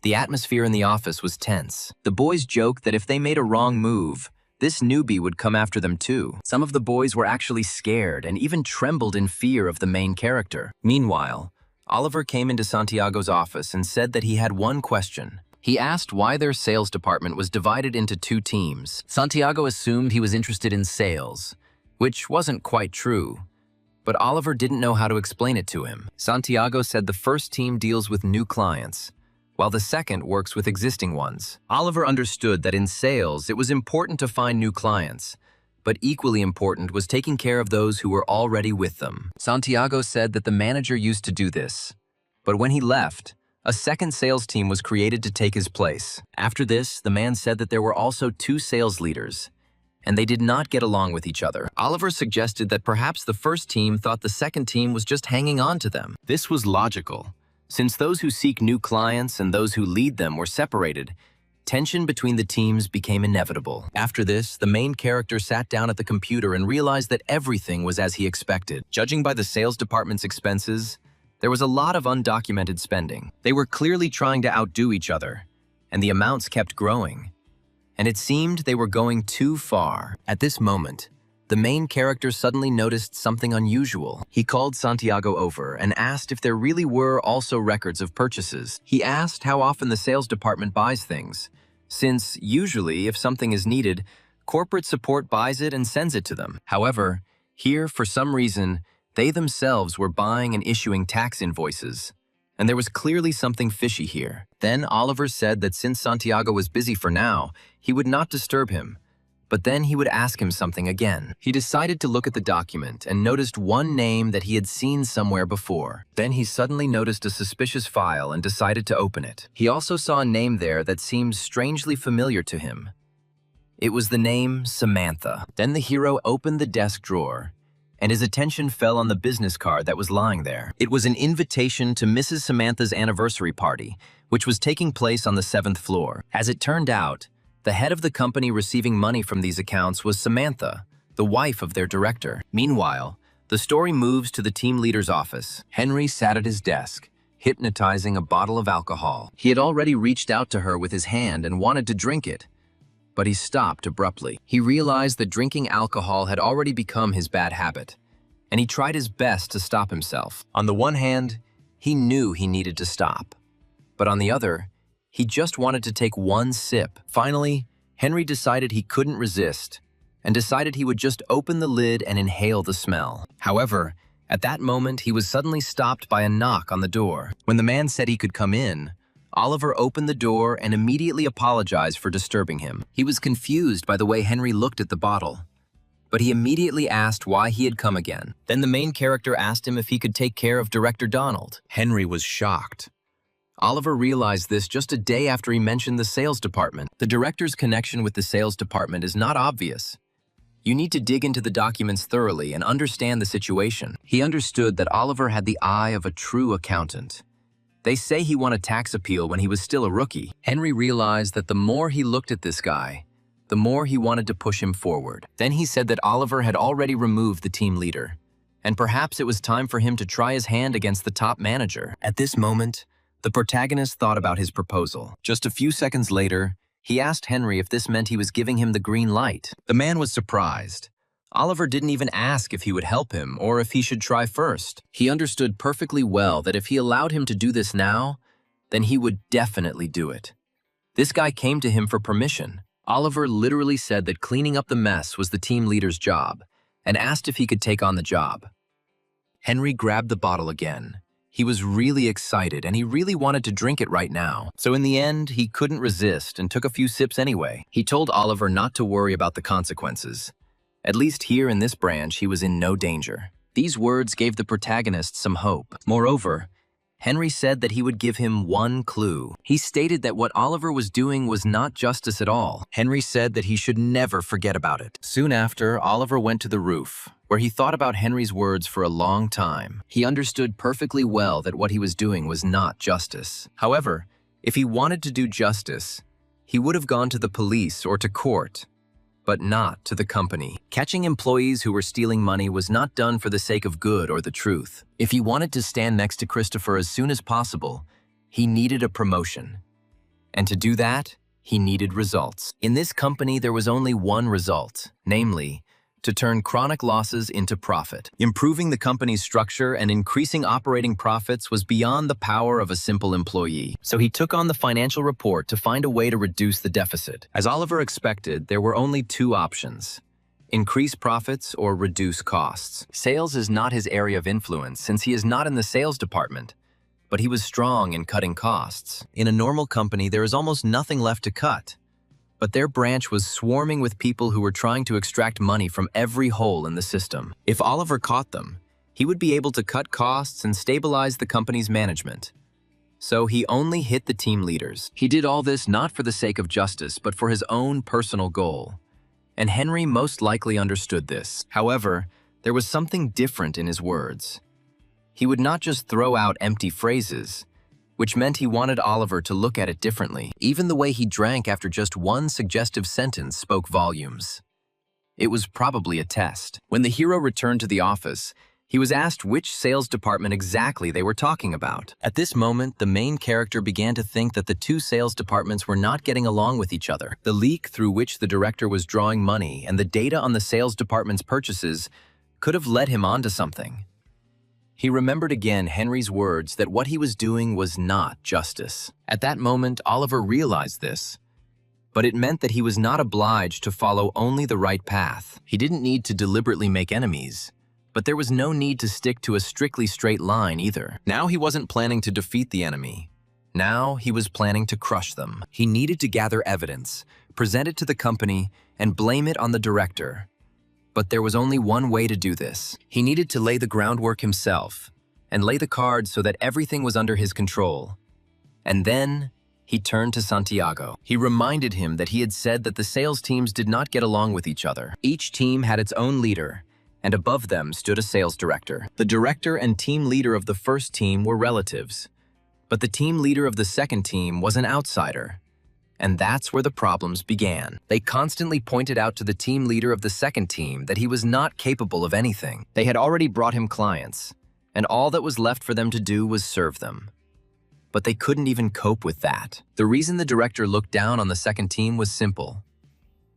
Speaker 1: The atmosphere in the office was tense. The boys joked that if they made a wrong move, this newbie would come after them too. Some of the boys were actually scared and even trembled in fear of the main character. Meanwhile, Oliver came into Santiago's office and said that he had one question. He asked why their sales department was divided into two teams. Santiago assumed he was interested in sales, which wasn't quite true, but Oliver didn't know how to explain it to him. Santiago said the first team deals with new clients, while the second works with existing ones. Oliver understood that in sales, it was important to find new clients, but equally important was taking care of those who were already with them. Santiago said that the manager used to do this, but when he left, a second sales team was created to take his place. After this, the man said that there were also two sales leaders, and they did not get along with each other. Oliver suggested that perhaps the first team thought the second team was just hanging on to them. This was logical. Since those who seek new clients and those who lead them were separated, tension between the teams became inevitable. After this, the main character sat down at the computer and realized that everything was as he expected. Judging by the sales department's expenses, there was a lot of undocumented spending. They were clearly trying to outdo each other, and the amounts kept growing. And it seemed they were going too far. At this moment, the main character suddenly noticed something unusual. He called Santiago over and asked if there really were also records of purchases. He asked how often the sales department buys things, since usually if something is needed, Corporate support buys it and sends it to them. However, here, for some reason, they themselves were buying and issuing tax invoices. And there was clearly something fishy here. Then Oliver said that since Santiago was busy for now, he would not disturb him. But then he would ask him something again. He decided to look at the document and noticed one name that he had seen somewhere before. Then he suddenly noticed a suspicious file and decided to open it. He also saw a name there that seemed strangely familiar to him. It was the name Samantha. Then the hero opened the desk drawer, and his attention fell on the business card that was lying there. It was an invitation to Mrs. Samantha's anniversary party, which was taking place on the 7th floor. As it turned out, the head of the company receiving money from these accounts was Samantha, the wife of their director. Meanwhile, the story moves to the team leader's office. Henry sat at his desk, hypnotizing a bottle of alcohol. He had already reached out to her with his hand and wanted to drink it, but he stopped abruptly. He realized that drinking alcohol had already become his bad habit, and he tried his best to stop himself. On the one hand, he knew he needed to stop, but on the other, he just wanted to take one sip. Finally, Henry decided he couldn't resist and decided he would just open the lid and inhale the smell. However, at that moment, he was suddenly stopped by a knock on the door. When the man said he could come in, Oliver opened the door and immediately apologized for disturbing him. He was confused by the way Henry looked at the bottle, but he immediately asked why he had come again. Then the main character asked him if he could take care of Director Donald. Henry was shocked. Oliver realized this just a day after he mentioned the sales department. The director's connection with the sales department is not obvious. You need to dig into the documents thoroughly and understand the situation. He understood that Oliver had the eye of a true accountant. They say he won a tax appeal when he was still a rookie. Henry realized that the more he looked at this guy, the more he wanted to push him forward. Then he said that Oliver had already removed the team leader, and perhaps it was time for him to try his hand against the top manager. At this moment, the protagonist thought about his proposal. Just a few seconds later, he asked Henry if this meant he was giving him the green light. The man was surprised. Oliver didn't even ask if he would help him or if he should try first. He understood perfectly well that if he allowed him to do this now, then he would definitely do it. This guy came to him for permission. Oliver literally said that cleaning up the mess was the team leader's job and asked if he could take on the job. Henry grabbed the bottle again. He was really excited and he really wanted to drink it right now. So in the end, he couldn't resist and took a few sips anyway. He told Oliver not to worry about the consequences. At least here in this branch, he was in no danger. These words gave the protagonist some hope. Moreover, Henry said that he would give him one clue. He stated that what Oliver was doing was not justice at all. Henry said that he should never forget about it. Soon after, Oliver went to the roof, where he thought about Henry's words for a long time. He understood perfectly well that what he was doing was not justice. However, if he wanted to do justice, he would have gone to the police or to court, but not to the company. Catching employees who were stealing money was not done for the sake of good or the truth. If he wanted to stand next to Christopher as soon as possible, he needed a promotion. And to do that, he needed results. In this company, there was only one result, namely, to turn chronic losses into profit. Improving the company's structure and increasing operating profits was beyond the power of a simple employee. So he took on the financial report to find a way to reduce the deficit. As Oliver expected, there were only two options: increase profits or reduce costs. Sales is not his area of influence since he is not in the sales department, but he was strong in cutting costs. In a normal company, there is almost nothing left to cut. But their branch was swarming with people who were trying to extract money from every hole in the system. If Oliver caught them, he would be able to cut costs and stabilize the company's management. So he only hit the team leaders. He did all this not for the sake of justice, but for his own personal goal. And Henry most likely understood this. However, there was something different in his words. He would not just throw out empty phrases, which meant he wanted Oliver to look at it differently. Even the way he drank after just one suggestive sentence spoke volumes. It was probably a test. When the hero returned to the office, he was asked which sales department exactly they were talking about. At this moment, the main character began to think that the two sales departments were not getting along with each other. The leak through which the director was drawing money and the data on the sales department's purchases could have led him onto something. He remembered again Henry's words that what he was doing was not justice. At that moment, Oliver realized this, But it meant that he was not obliged to follow only the right path. He didn't need to deliberately make enemies, but there was no need to stick to a strictly straight line either. Now he wasn't planning to defeat the enemy. Now he was planning to crush them. He needed to gather evidence, present it to the company, and blame it on the director. But there was only one way to do this. He needed to lay the groundwork himself, and lay the cards so that everything was under his control. And then he turned to Santiago. He reminded him that he had said that the sales teams did not get along with each other. Each team had its own leader, and above them stood a sales director. The director and team leader of the first team were relatives, but the team leader of the second team was an outsider. And that's where the problems began. They constantly pointed out to the team leader of the second team that he was not capable of anything. They had already brought him clients, and all that was left for them to do was serve them. But they couldn't even cope with that. The reason the director looked down on the second team was simple.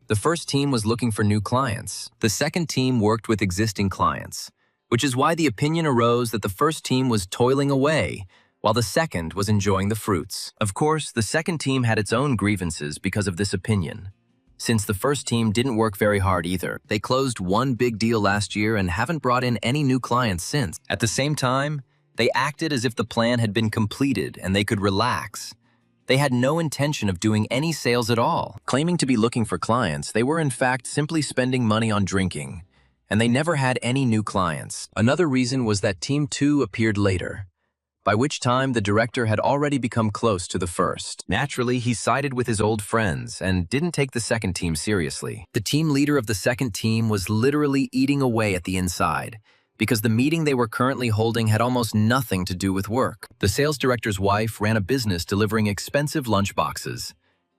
Speaker 1: The first team was looking for new clients. The second team worked with existing clients, which is why the opinion arose that the first team was toiling away, while the second was enjoying the fruits. Of course, the second team had its own grievances because of this opinion, since the first team didn't work very hard either. They closed one big deal last year and haven't brought in any new clients since. At the same time, they acted as if the plan had been completed and they could relax. They had no intention of doing any sales at all. Claiming to be looking for clients, they were in fact simply spending money on drinking, and they never had any new clients. Another reason was that Team 2 appeared later, by which time the director had already become close to the first. Naturally, he sided with his old friends and didn't take the second team seriously. The team leader of the second team was literally eating away at the inside, because the meeting they were currently holding had almost nothing to do with work. The sales director's wife ran a business delivering expensive lunchboxes,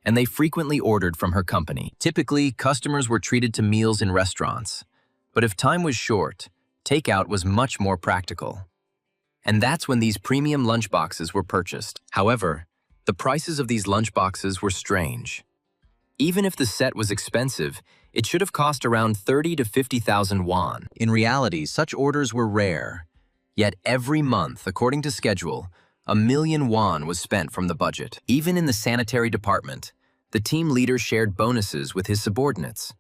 Speaker 1: and they frequently ordered from her company. Typically, customers were treated to meals in restaurants, but if time was short, takeout was much more practical. And that's when these premium lunchboxes were purchased. However, the prices of these lunchboxes were strange. Even if the set was expensive, it should have cost around 30 to 50,000 won. In reality, such orders were rare. Yet every month, according to schedule, 1,000,000 won was spent from the budget. Even in the sanitary department, the team leader shared bonuses with his subordinates.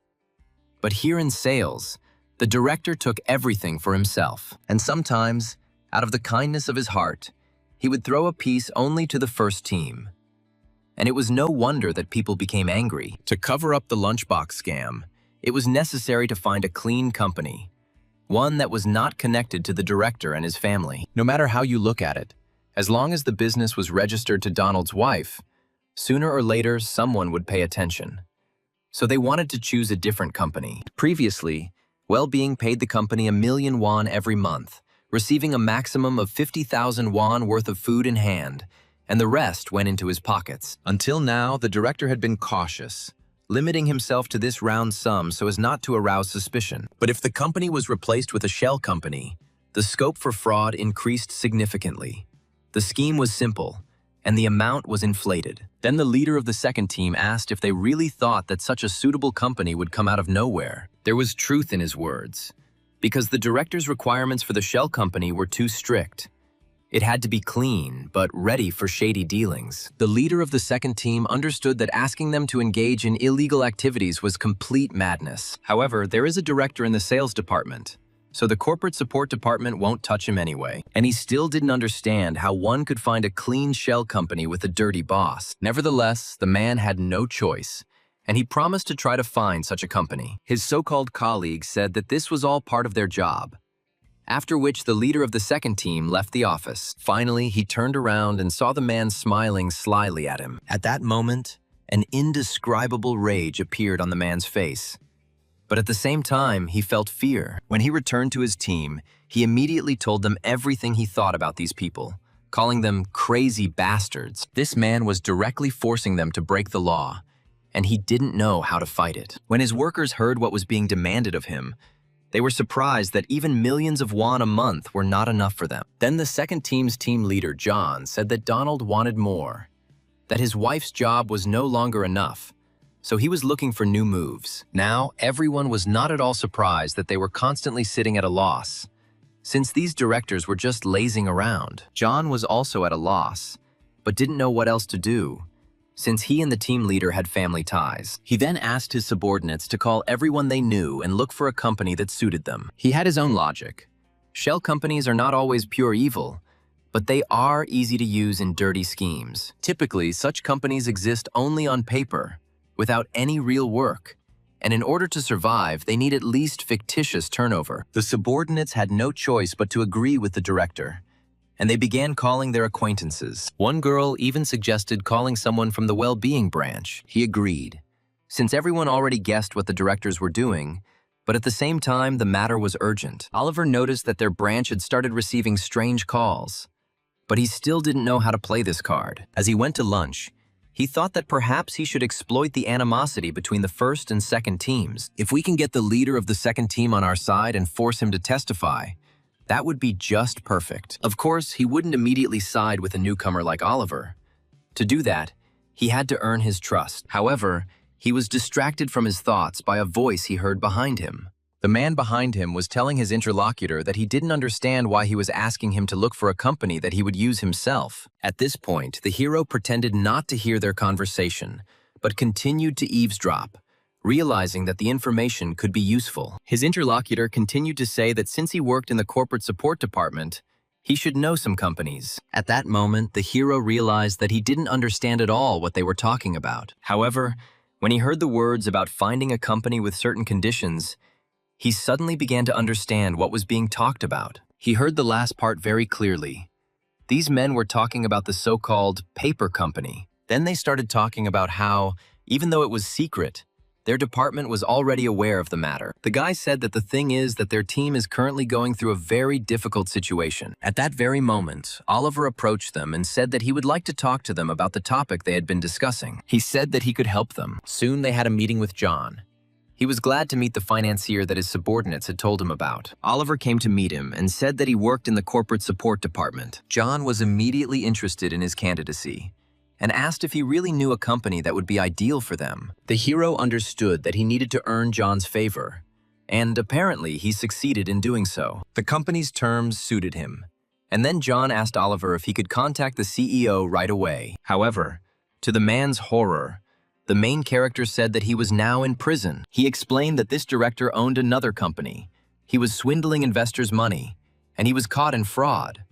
Speaker 1: But here in sales, the director took everything for himself. And sometimes, out of the kindness of his heart, he would throw a piece only to the first team. And it was no wonder that people became angry. To cover up the lunchbox scam, it was necessary to find a clean company, one that was not connected to the director and his family. No matter how you look at it, as long as the business was registered to Donald's wife, sooner or later someone would pay attention. So they wanted to choose a different company. Previously, Well-Being paid the company 1,000,000 won every month, receiving a maximum of 50,000 won worth of food in hand, and the rest went into his pockets. Until now, the director had been cautious, limiting himself to this round sum so as not to arouse suspicion. But if the company was replaced with a shell company, the scope for fraud increased significantly. The scheme was simple, and the amount was inflated. Then the leader of the second team asked if they really thought that such a suitable company would come out of nowhere. There was truth in his words, because the director's requirements for the shell company were too strict. It had to be clean, but ready for shady dealings. The leader of the second team understood that asking them to engage in illegal activities was complete madness. However, there is a director in the sales department, so the corporate support department won't touch him anyway. And he still didn't understand how one could find a clean shell company with a dirty boss. Nevertheless, the man had no choice, and he promised to try to find such a company. His so-called colleagues said that this was all part of their job, after which the leader of the second team left the office. Finally, he turned around and saw the man smiling slyly at him. At that moment, an indescribable rage appeared on the man's face. But at the same time, he felt fear. When he returned to his team, he immediately told them everything he thought about these people, calling them crazy bastards. This man was directly forcing them to break the law, and he didn't know how to fight it. When his workers heard what was being demanded of him, they were surprised that even millions of won a month were not enough for them. Then the second team's team leader, John, said that Donald wanted more, that his wife's job was no longer enough, so he was looking for new moves. Now, everyone was not at all surprised that they were constantly sitting at a loss, since these directors were just lazing around. John was also at a loss, but didn't know what else to do. since he and the team leader had family ties. He then asked his subordinates to call everyone they knew and look for a company that suited them. He had his own logic. Shell companies are not always pure evil, but they are easy to use in dirty schemes. Typically, such companies exist only on paper, without any real work. And in order to survive, they need at least fictitious turnover. The subordinates had no choice but to agree with the director, and they began calling their acquaintances. One girl even suggested calling someone from the well-being branch. He agreed, since everyone already guessed what the directors were doing, but at the same time, the matter was urgent. Oliver noticed that their branch had started receiving strange calls, but he still didn't know how to play this card. As he went to lunch, he thought that perhaps he should exploit the animosity between the first and second teams. If we can get the leader of the second team on our side and force him to testify, that would be just perfect. Of course, he wouldn't immediately side with a newcomer like Oliver. To do that, he had to earn his trust. However, he was distracted from his thoughts by a voice he heard behind him. The man behind him was telling his interlocutor that he didn't understand why he was asking him to look for a company that he would use himself. At this point, the hero pretended not to hear their conversation, but continued to eavesdrop, realizing that the information could be useful. His interlocutor continued to say that since he worked in the corporate support department, he should know some companies. At that moment, the hero realized that he didn't understand at all what they were talking about. However, when he heard the words about finding a company with certain conditions, he suddenly began to understand what was being talked about. He heard the last part very clearly. These men were talking about the so-called paper company. Then they started talking about how, even though it was secret, their department was already aware of the matter. The guy said that the thing is that their team is currently going through a very difficult situation. At that very moment, Oliver approached them and said that he would like to talk to them about the topic they had been discussing. He said that he could help them. Soon they had a meeting with John. He was glad to meet the financier that his subordinates had told him about. Oliver came to meet him and said that he worked in the corporate support department. John was immediately interested in his candidacy and asked if he really knew a company that would be ideal for them. The hero understood that he needed to earn John's favor, and apparently he succeeded in doing so. The company's terms suited him, and then John asked Oliver if he could contact the CEO right away. However, to the man's horror, the main character said that he was now in prison. He explained that this director owned another company. He was swindling investors' money, and he was caught in fraud.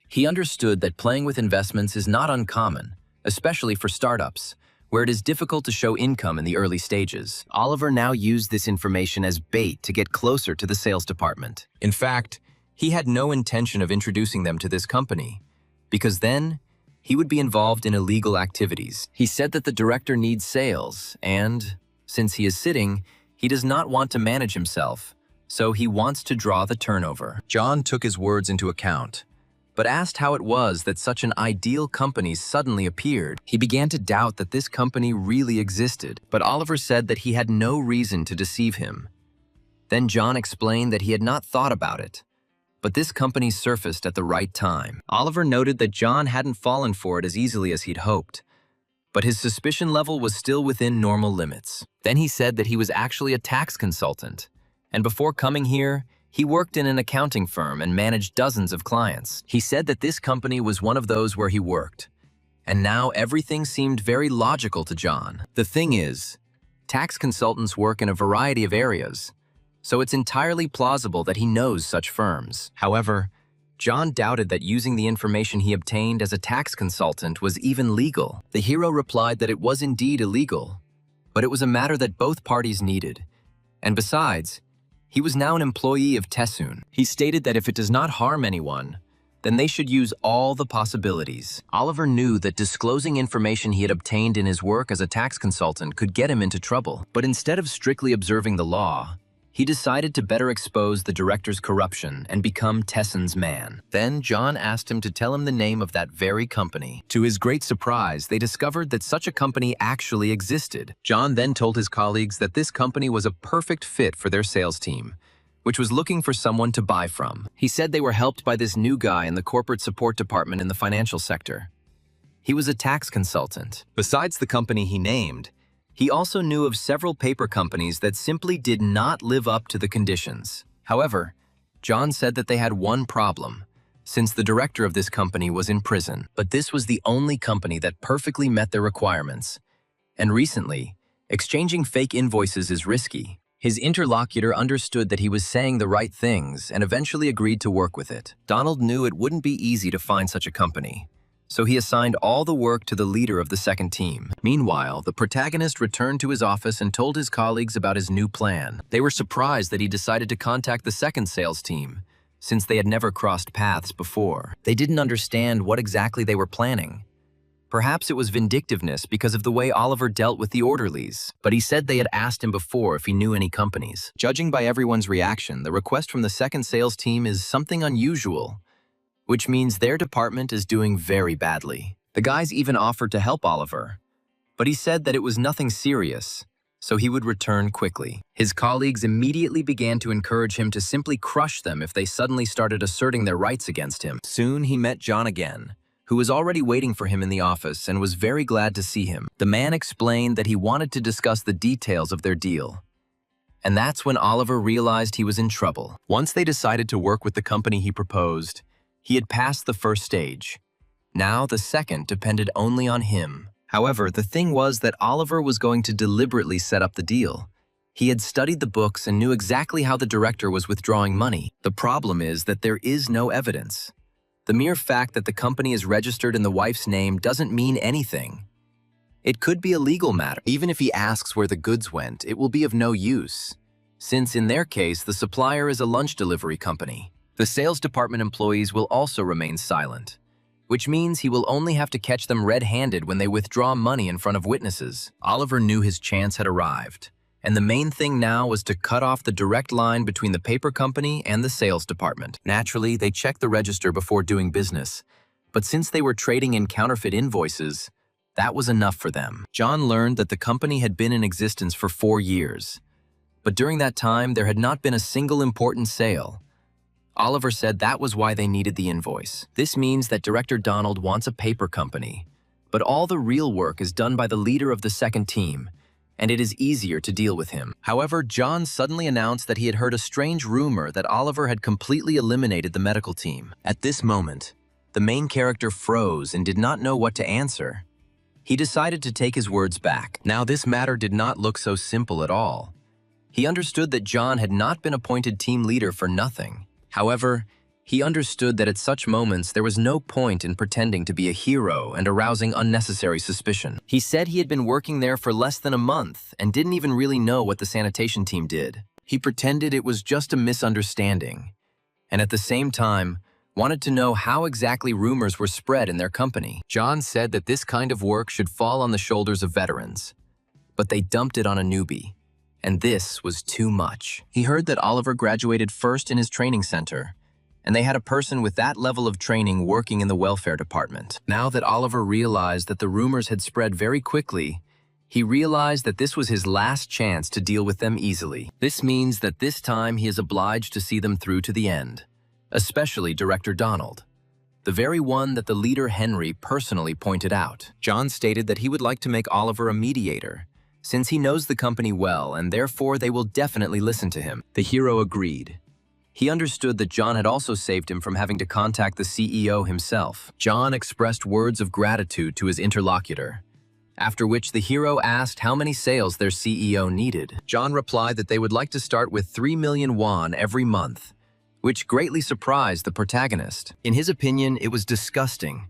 Speaker 1: He understood that playing with investments is not uncommon, especially for startups, where it is difficult to show income in the early stages. Oliver now used this information as bait to get closer to the sales department. In fact, he had no intention of introducing them to this company, because then he would be involved in illegal activities. He said that the director needs sales, and since he is sitting, he does not want to manage himself, so he wants to draw the turnover. John took his words into account, but asked how it was that such an ideal company suddenly appeared. He began to doubt that this company really existed, but Oliver said that he had no reason to deceive him. Then John explained that he had not thought about it, but this company surfaced at the right time. Oliver noted that John hadn't fallen for it as easily as he'd hoped, but his suspicion level was still within normal limits. Then he said that he was actually a tax consultant, and before coming here, he worked in an accounting firm and managed dozens of clients. He said that this company was one of those where he worked, and now everything seemed very logical to John. The thing is, tax consultants work in a variety of areas, so it's entirely plausible that he knows such firms. However, John doubted that using the information he obtained as a tax consultant was even legal. The hero replied that it was indeed illegal, but it was a matter that both parties needed. And besides, he was now an employee of Tessoon. He stated that if it does not harm anyone, then they should use all the possibilities. Oliver knew that disclosing information he had obtained in his work as a tax consultant could get him into trouble. But instead of strictly observing the law, he decided to better expose the director's corruption and become Tessoon's man. Then John asked him to tell him the name of that very company. To his great surprise, they discovered that such a company actually existed. John then told his colleagues that this company was a perfect fit for their sales team, which was looking for someone to buy from. He said they were helped by this new guy in the corporate support department in the financial sector. He was a tax consultant. Besides the company he named, he also knew of several paper companies that simply did not live up to the conditions. However, John said that they had one problem. since the director of this company was in prison. But this was the only company that perfectly met their requirements. And recently, exchanging fake invoices is risky. His interlocutor understood that he was saying the right things and eventually agreed to work with it. Donald knew it wouldn't be easy to find such a company, so he assigned all the work to the leader of the second team. Meanwhile, the protagonist returned to his office and told his colleagues about his new plan. They were surprised that he decided to contact the second sales team, since they had never crossed paths before. They didn't understand what exactly they were planning. Perhaps it was vindictiveness because of the way Oliver dealt with the orderlies, but he said they had asked him before if he knew any companies. Judging by everyone's reaction, the request from the second sales team is something unusual, which means their department is doing very badly. The guys even offered to help Oliver, but he said that it was nothing serious, so he would return quickly. His colleagues immediately began to encourage him to simply crush them if they suddenly started asserting their rights against him. Soon he met John again, who was already waiting for him in the office and was very glad to see him. The man explained that he wanted to discuss the details of their deal. And that's when Oliver realized he was in trouble. Once they decided to work with the company he proposed, he had passed the first stage. Now the second depended only on him. However, the thing was that Oliver was going to deliberately set up the deal. He had studied the books and knew exactly how the director was withdrawing money. The problem is that there is no evidence. The mere fact that the company is registered in the wife's name doesn't mean anything. It could be a legal matter. Even if he asks where the goods went, it will be of no use, since in their case, the supplier is a lunch delivery company. The sales department employees will also remain silent, which means he will only have to catch them red-handed when they withdraw money in front of witnesses. Oliver knew his chance had arrived, and the main thing now was to cut off the direct line between the paper company and the sales department. Naturally, they checked the register before doing business, but since they were trading in counterfeit invoices, that was enough for them. John learned that the company had been in existence for 4 years, but during that time, there had not been a single important sale. Oliver said that was why they needed the invoice. This means that Director Donald wants a paper company, but all the real work is done by the leader of the second team, and it is easier to deal with him. However, John suddenly announced that he had heard a strange rumor that Oliver had completely eliminated the medical team. At this moment, the main character froze and did not know what to answer. He decided to take his words back. Now, this matter did not look so simple at all. He understood that John had not been appointed team leader for nothing. However, he understood that at such moments there was no point in pretending to be a hero and arousing unnecessary suspicion. He said he had been working there for less than a month and didn't even really know what the sanitation team did. He pretended it was just a misunderstanding, and at the same time, wanted to know how exactly rumors were spread in their company. John said that this kind of work should fall on the shoulders of veterans, but they dumped it on a newbie. And this was too much. He heard that Oliver graduated first in his training center, and they had a person with that level of training working in the welfare department. Now that Oliver realized that the rumors had spread very quickly, he realized that this was his last chance to deal with them easily. This means that this time he is obliged to see them through to the end, especially Director Donald, the very one that the leader Henry personally pointed out. John stated that he would like to make Oliver a mediator, since he knows the company well and therefore they will definitely listen to him. The hero agreed. He understood that John had also saved him from having to contact the CEO himself. John expressed words of gratitude to his interlocutor, after which the hero asked how many sales their CEO needed. John replied that they would like to start with 3 million won every month, which greatly surprised the protagonist. In his opinion, it was disgusting.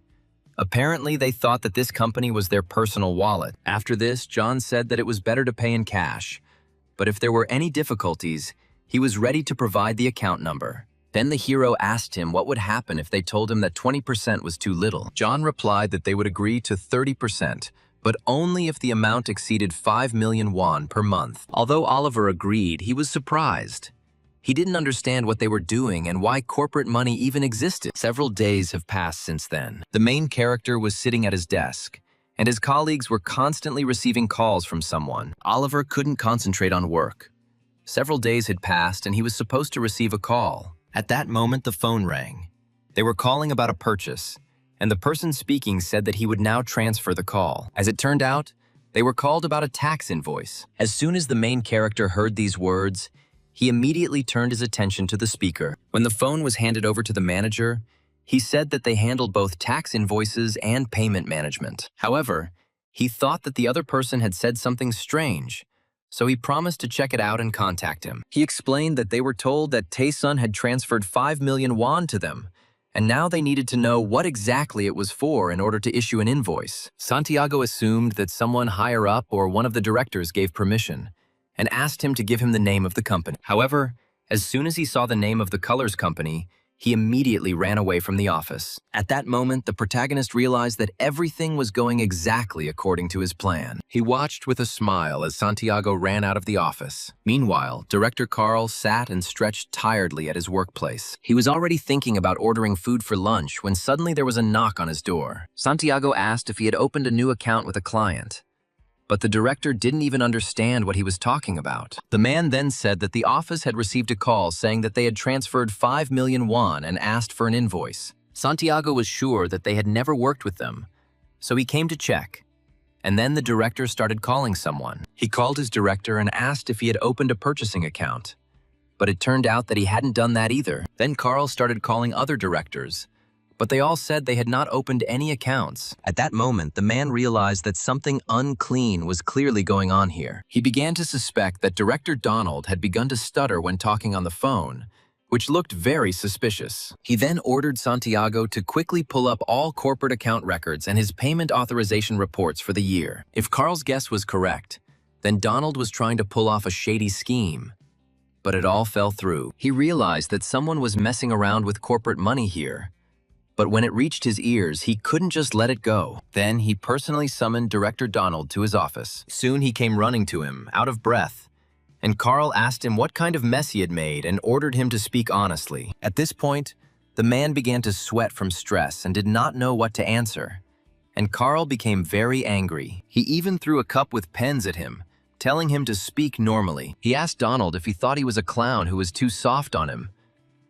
Speaker 1: Apparently, they thought that this company was their personal wallet. After this, John said that it was better to pay in cash, but if there were any difficulties, he was ready to provide the account number. Then the hero asked him what would happen if they told him that 20% was too little. John replied that they would agree to 30%, but only if the amount exceeded 5 million won per month. Although Oliver agreed, he was surprised. He didn't understand what they were doing and why corporate money even existed. Several days have passed since then. The main character was sitting at his desk, and his colleagues were constantly receiving calls from someone. Oliver couldn't concentrate on work. Several days had passed and he was supposed to receive a call. At that moment, the phone rang. They were calling about a purchase, and the person speaking said that he would now transfer the call. As it turned out, they were called about a tax invoice. As soon as the main character heard these words, he immediately turned his attention to the speaker. When the phone was handed over to the manager, He said that they handled both tax invoices and payment management. However, he thought that the other person had said something strange, so he promised to check it out and contact him. He explained that they were told that Tae-sun had transferred 5 million won to them, and now they needed to know what exactly it was for in order to issue an invoice. Santiago assumed that someone higher up or one of the directors gave permission, and asked him to give him the name of the company. However, as soon as he saw the name of the colors company, he immediately ran away from the office. At that moment, the protagonist realized that everything was going exactly according to his plan. He watched with a smile as Santiago ran out of the office. Meanwhile, Director Carl sat and stretched tiredly at his workplace. He was already thinking about ordering food for lunch when suddenly there was a knock on his door. Santiago asked if he had opened a new account with a client, but the director didn't even understand what he was talking about. The man then said that the office had received a call saying that they had transferred 5 million won and asked for an invoice. Santiago was sure that they had never worked with them, so he came to check. And then the director started calling someone. He called his director and asked if he had opened a purchasing account, but it turned out that he hadn't done that either. Then Carl started calling other directors, but they all said they had not opened any accounts. At that moment, the man realized that something unclean was clearly going on here. He began to suspect that Director Donald had begun to stutter when talking on the phone, which looked very suspicious. He then ordered Santiago to quickly pull up all corporate account records and his payment authorization reports for the year. If Carl's guess was correct, then Donald was trying to pull off a shady scheme. But it all fell through. He realized that someone was messing around with corporate money here, but when it reached his ears, he couldn't just let it go. Then he personally summoned Director Donald to his office. Soon he came running to him, out of breath, and Carl asked him what kind of mess he had made and ordered him to speak honestly. At this point, the man began to sweat from stress and did not know what to answer, and Carl became very angry. He even threw a cup with pens at him, telling him to speak normally. He asked Donald if he thought he was a clown who was too soft on him,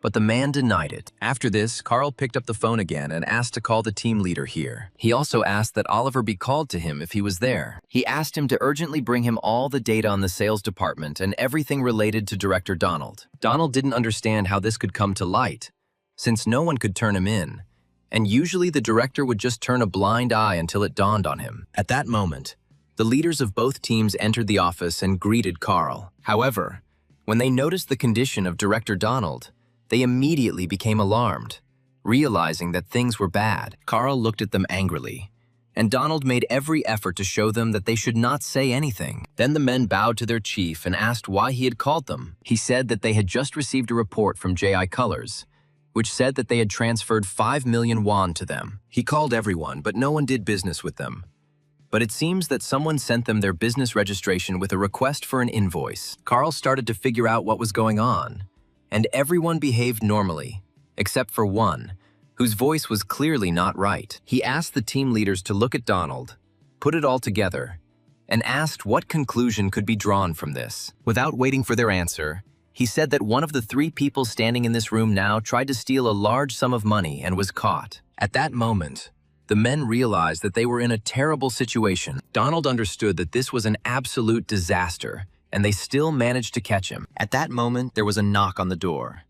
Speaker 1: but the man denied it. After this, Carl picked up the phone again and asked to call the team leader here. He also asked that Oliver be called to him if he was there. He asked him to urgently bring him all the data on the sales department and everything related to Director Donald. Donald didn't understand how this could come to light, since no one could turn him in, and usually the director would just turn a blind eye until it dawned on him. At that moment, the leaders of both teams entered the office and greeted Carl. However, when they noticed the condition of Director Donald, they immediately became alarmed, realizing that things were bad. Carl looked at them angrily, and Donald made every effort to show them that they should not say anything. Then the men bowed to their chief and asked why he had called them. He said that they had just received a report from JI Colors, which said that they had transferred 5 million won to them. He called everyone, but no one did business with them. But it seems that someone sent them their business registration with a request for an invoice. Carl started to figure out what was going on, and everyone behaved normally, except for one, whose voice was clearly not right. He asked the team leaders to look at Donald, put it all together, and asked what conclusion could be drawn from this. Without waiting for their answer, he said that one of the 3 people standing in this room now tried to steal a large sum of money and was caught. At that moment, the men realized that they were in a terrible situation. Donald understood that this was an absolute disaster, and they still managed to catch him. At that moment, there was a knock on the door.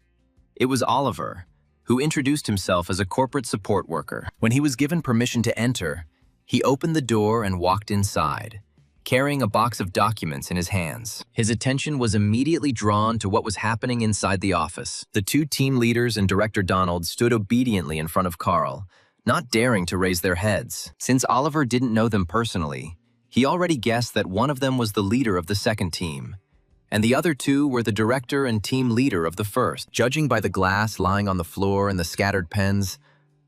Speaker 1: It was Oliver, who introduced himself as a corporate support worker. When he was given permission to enter, he opened the door and walked inside, carrying a box of documents in his hands. His attention was immediately drawn to what was happening inside the office. The 2 team leaders and Director Donald stood obediently in front of Carl, not daring to raise their heads. Since Oliver didn't know them personally, he already guessed that one of them was the leader of the second team, and the other 2 were the director and team leader of the first. Judging by the glass lying on the floor and the scattered pens,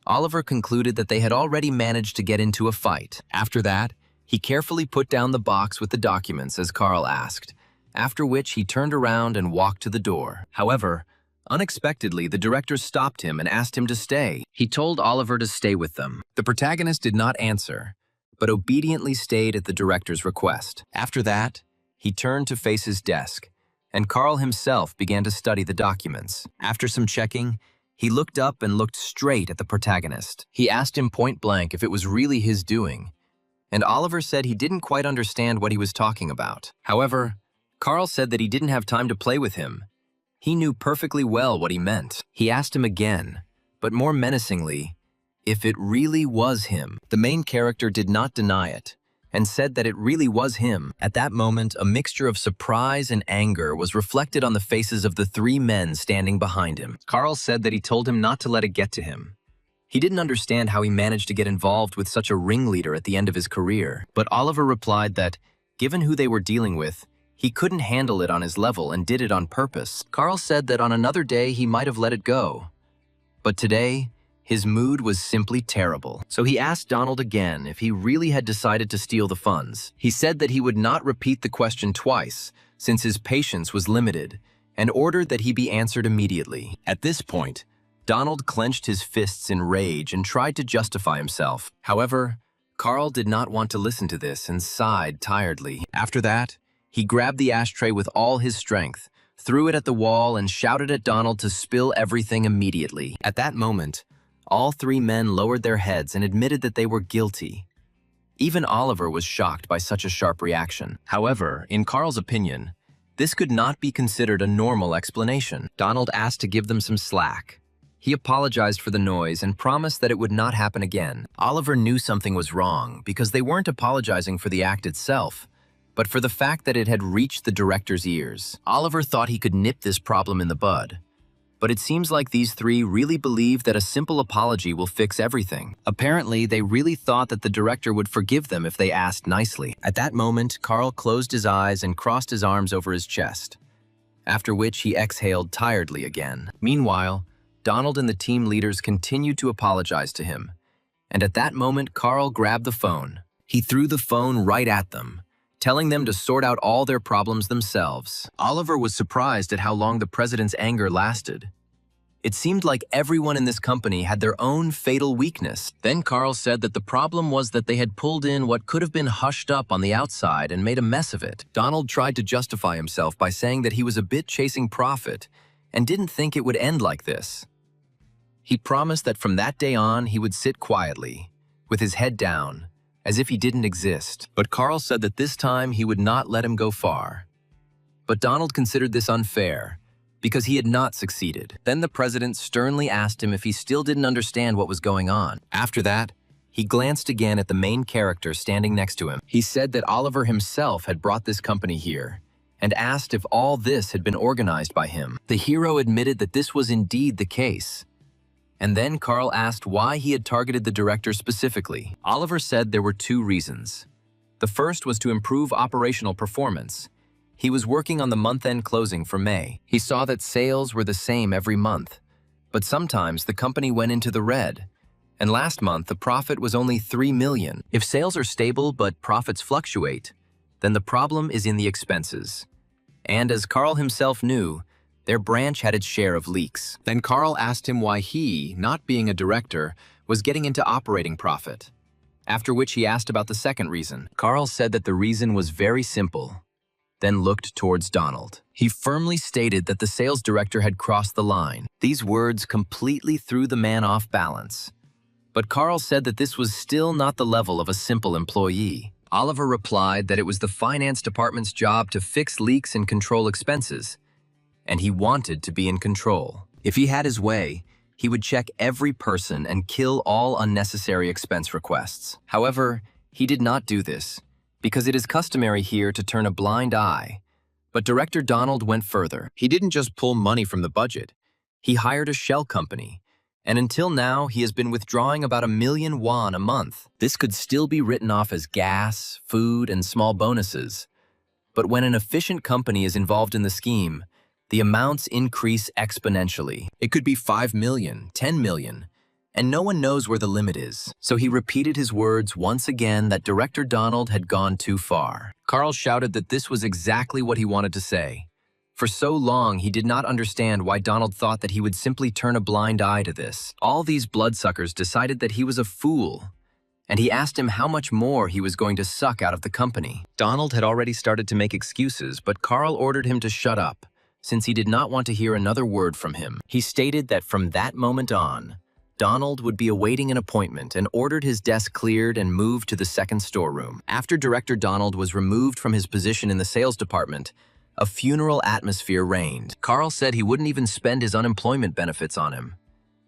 Speaker 1: Oliver concluded that they had already managed to get into a fight. After that, he carefully put down the box with the documents as Carl asked, after which he turned around and walked to the door. However, unexpectedly, the director stopped him and asked him to stay. He told Oliver to stay with them. The protagonist did not answer, but obediently stayed at the director's request. After that, he turned to face his desk, and Carl himself began to study the documents. After some checking, he looked up and looked straight at the protagonist. He asked him point blank if it was really his doing, and Oliver said he didn't quite understand what he was talking about. However, Carl said that he didn't have time to play with him. He knew perfectly well what he meant. He asked him again, but more menacingly, if it really was him. The main character did not deny it, and said that it really was him. At that moment, a mixture of surprise and anger was reflected on the faces of the three men standing behind him. Carl said that he told him not to let it get to him. He didn't understand how he managed to get involved with such a ringleader at the end of his career, but Oliver replied that, given who they were dealing with, he couldn't handle it on his level and did it on purpose. Carl said that on another day he might have let it go, but today, his mood was simply terrible. So he asked Donald again if he really had decided to steal the funds. He said that he would not repeat the question twice, since his patience was limited, and ordered that he be answered immediately. At this point, Donald clenched his fists in rage and tried to justify himself. However, Carl did not want to listen to this and sighed tiredly. After that, he grabbed the ashtray with all his strength, threw it at the wall, and shouted at Donald to spill everything immediately. At that moment, all three men lowered their heads and admitted that they were guilty. Even Oliver was shocked by such a sharp reaction. However, in Carl's opinion, this could not be considered a normal explanation. Donald asked to give them some slack. He apologized for the noise and promised that it would not happen again. Oliver knew something was wrong because they weren't apologizing for the act itself, but for the fact that it had reached the director's ears. Oliver thought he could nip this problem in the bud, but it seems like these three really believe that a simple apology will fix everything. Apparently, they really thought that the director would forgive them if they asked nicely. At that moment, Carl closed his eyes and crossed his arms over his chest, after which he exhaled tiredly again. Meanwhile, Donald and the team leaders continued to apologize to him, and at that moment, Carl grabbed the phone. He threw the phone right at them, telling them to sort out all their problems themselves. Oliver was surprised at how long the president's anger lasted. It seemed like everyone in this company had their own fatal weakness. Then Carl said that the problem was that they had pulled in what could have been hushed up on the outside and made a mess of it. Donald tried to justify himself by saying that he was a bit chasing profit and didn't think it would end like this. He promised that from that day on he would sit quietly, with his head down, as if he didn't exist. But Carl said that this time he would not let him go far. But Donald considered this unfair, because he had not succeeded. Then the president sternly asked him if he still didn't understand what was going on. After that, he glanced again at the main character standing next to him. He said that Oliver himself had brought this company here, and asked if all this had been organized by him. The hero admitted that this was indeed the case. And then Carl asked why he had targeted the director specifically. Oliver said there were two reasons. The first was to improve operational performance. He was working on the month-end closing for May. He saw that sales were the same every month, but sometimes the company went into the red. And last month, the profit was only $3 million. If sales are stable but profits fluctuate, then the problem is in the expenses. And as Carl himself knew, their branch had its share of leaks. Then Carl asked him why he, not being a director, was getting into operating profit. After which he asked about the second reason. Carl said that the reason was very simple, then looked towards Donald. He firmly stated that the sales director had crossed the line. These words completely threw the man off balance. But Carl said that this was still not the level of a simple employee. Oliver replied that it was the finance department's job to fix leaks and control expenses, and he wanted to be in control. If he had his way, he would check every person and kill all unnecessary expense requests. However, he did not do this, because it is customary here to turn a blind eye. But Director Donald went further. He didn't just pull money from the budget. He hired a shell company, and until now he has been withdrawing about 1 million won a month. This could still be written off as gas, food, and small bonuses. But when an efficient company is involved in the scheme, the amounts increase exponentially. It could be 5 million, 10 million, and no one knows where the limit is. So he repeated his words once again that Director Donald had gone too far. Carl shouted that this was exactly what he wanted to say. For so long, he did not understand why Donald thought that he would simply turn a blind eye to this. All these bloodsuckers decided that he was a fool, and he asked him how much more he was going to suck out of the company. Donald had already started to make excuses, but Carl ordered him to shut up, since he did not want to hear another word from him. He stated that from that moment on, Donald would be awaiting an appointment and ordered his desk cleared and moved to the second storeroom. After Director Donald was removed from his position in the sales department, a funeral atmosphere reigned. Carl said he wouldn't even spend his unemployment benefits on him.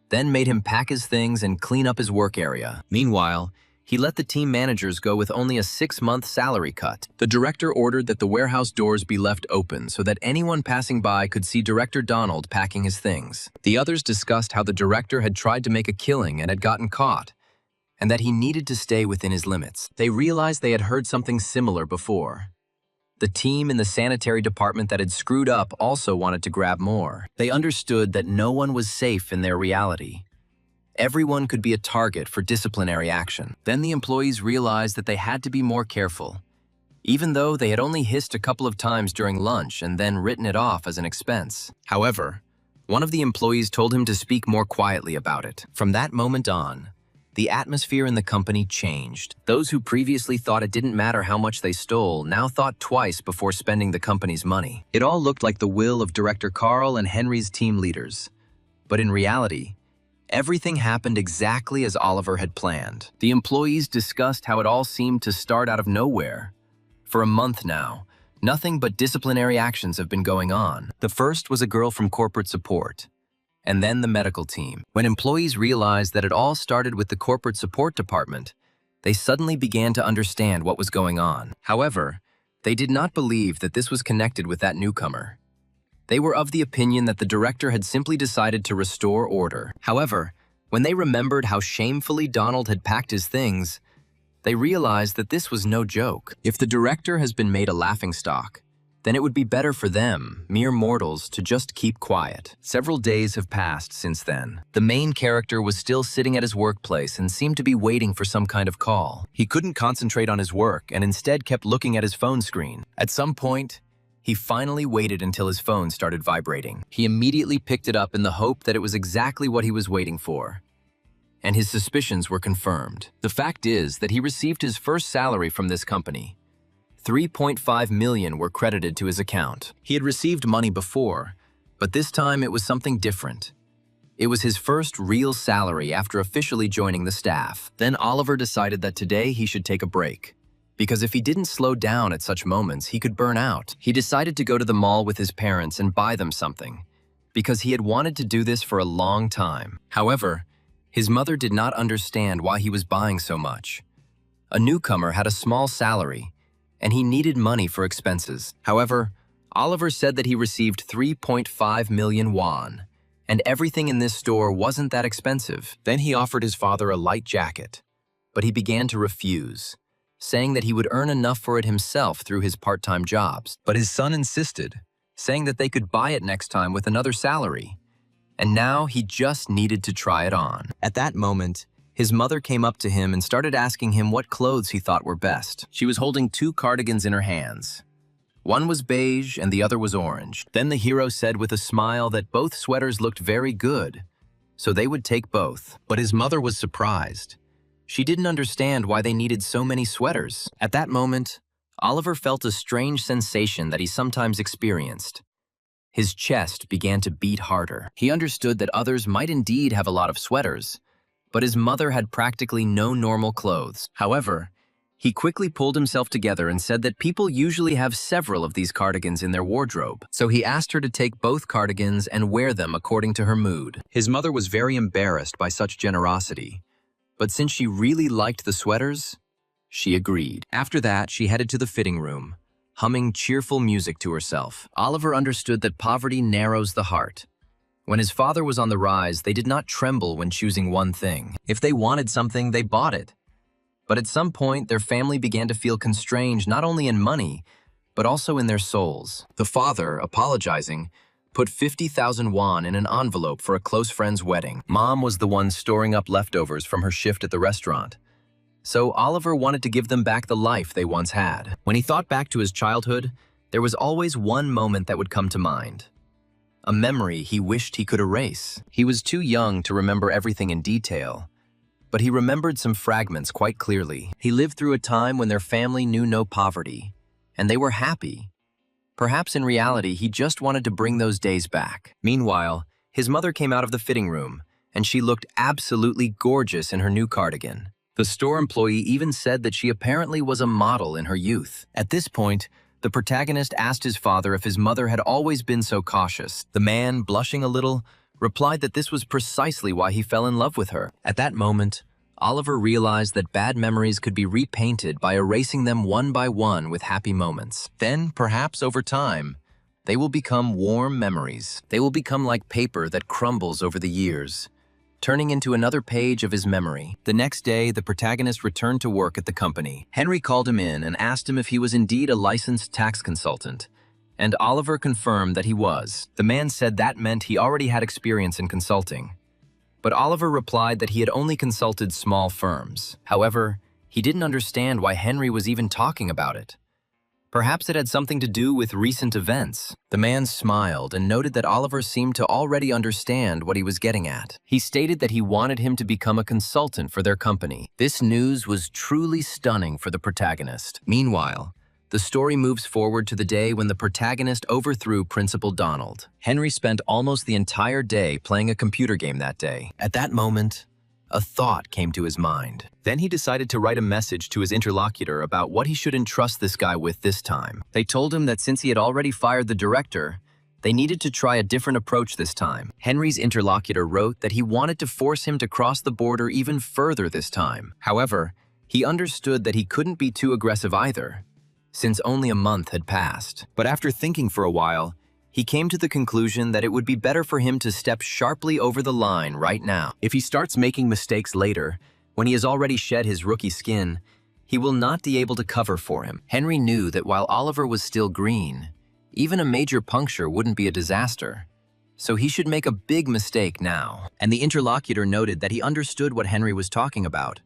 Speaker 1: then made him pack his things and clean up his work area. Meanwhile, he let the team managers go with only a 6-month salary cut. The director ordered that the warehouse doors be left open so that anyone passing by could see Director Donald packing his things. The others discussed how the director had tried to make a killing and had gotten caught, and that he needed to stay within his limits. They realized they had heard something similar before. The team in the sanitary department that had screwed up also wanted to grab more. They understood that no one was safe in their reality. Everyone could be a target for disciplinary action. Then the employees realized that they had to be more careful, even though they had only hissed a couple of times during lunch and then written it off as an expense. However, one of the employees told him to speak more quietly about it. From that moment on, the atmosphere in the company changed. Those who previously thought it didn't matter how much they stole now thought twice before spending the company's money. It all looked like the will of Director Carl and Henry's team leaders. But in reality, everything happened exactly as Oliver had planned. The employees discussed how it all seemed to start out of nowhere. For a month now, nothing but disciplinary actions have been going on. The first was a girl from corporate support, and then the medical team. When employees realized that it all started with the corporate support department, they suddenly began to understand what was going on. However, they did not believe that this was connected with that newcomer. They were of the opinion that the director had simply decided to restore order. However, when they remembered how shamefully Donald had packed his things, they realized that this was no joke. If the director has been made a laughingstock, then it would be better for them, mere mortals, to just keep quiet. Several days have passed since then. The main character was still sitting at his workplace and seemed to be waiting for some kind of call. He couldn't concentrate on his work and instead kept looking at his phone screen. At some point, he finally waited until his phone started vibrating. He immediately picked it up in the hope that it was exactly what he was waiting for, and his suspicions were confirmed. The fact is that he received his first salary from this company. 3.5 million were credited to his account. He had received money before, but this time it was something different. It was his first real salary after officially joining the staff. Then Oliver decided that today he should take a break, because if he didn't slow down at such moments, he could burn out. He decided to go to the mall with his parents and buy them something, because he had wanted to do this for a long time. However, his mother did not understand why he was buying so much. A newcomer had a small salary, and he needed money for expenses. However, Oliver said that he received 3.5 million won, and everything in this store wasn't that expensive. Then he offered his father a light jacket, but he began to refuse, saying that he would earn enough for it himself through his part-time jobs. But his son insisted, saying that they could buy it next time with another salary. And now he just needed to try it on. At that moment, his mother came up to him and started asking him what clothes he thought were best. She was holding 2 cardigans in her hands. One was beige and the other was orange. Then the hero said with a smile that both sweaters looked very good, so they would take both. But his mother was surprised. She didn't understand why they needed so many sweaters. At that moment, Oliver felt a strange sensation that he sometimes experienced. His chest began to beat harder. He understood that others might indeed have a lot of sweaters, but his mother had practically no normal clothes. However, he quickly pulled himself together and said that people usually have several of these cardigans in their wardrobe. So he asked her to take both cardigans and wear them according to her mood. His mother was very embarrassed by such generosity, but since she really liked the sweaters, she agreed. After that, she headed to the fitting room, humming cheerful music to herself. Oliver understood that poverty narrows the heart. When his father was on the rise, they did not tremble when choosing one thing. If they wanted something, they bought it. But at some point, their family began to feel constrained not only in money, but also in their souls. The father, apologizing, put 50,000 won in an envelope for a close friend's wedding. Mom was the one storing up leftovers from her shift at the restaurant. So Oliver wanted to give them back the life they once had. When he thought back to his childhood, there was always one moment that would come to mind. A memory he wished he could erase. He was too young to remember everything in detail, but he remembered some fragments quite clearly. He lived through a time when their family knew no poverty, and they were happy. Perhaps in reality, he just wanted to bring those days back. Meanwhile, his mother came out of the fitting room, and she looked absolutely gorgeous in her new cardigan. The store employee even said that she apparently was a model in her youth. At this point, the protagonist asked his father if his mother had always been so cautious. The man, blushing a little, replied that this was precisely why he fell in love with her. At that moment, Oliver realized that bad memories could be repainted by erasing them one by one with happy moments. Then, perhaps over time, they will become warm memories. They will become like paper that crumbles over the years, turning into another page of his memory. The next day, the protagonist returned to work at the company. Henry called him in and asked him if he was indeed a licensed tax consultant, and Oliver confirmed that he was. The man said that meant he already had experience in consulting, but Oliver replied that he had only consulted small firms. However, he didn't understand why Henry was even talking about it. Perhaps it had something to do with recent events. The man smiled and noted that Oliver seemed to already understand what he was getting at. He stated that he wanted him to become a consultant for their company. This news was truly stunning for the protagonist. Meanwhile, the story moves forward to the day when the protagonist overthrew Principal Donald. Henry spent almost the entire day playing a computer game that day. At that moment, a thought came to his mind. Then he decided to write a message to his interlocutor about what he should entrust this guy with this time. They told him that since he had already fired the director, they needed to try a different approach this time. Henry's interlocutor wrote that he wanted to force him to cross the border even further this time. However, he understood that he couldn't be too aggressive either, since only a month had passed. But after thinking for a while, he came to the conclusion that it would be better for him to step sharply over the line right now. If he starts making mistakes later, when he has already shed his rookie skin, he will not be able to cover for him. Henry knew that while Oliver was still green, even a major puncture wouldn't be a disaster. So he should make a big mistake now. And the interlocutor noted that he understood what Henry was talking about,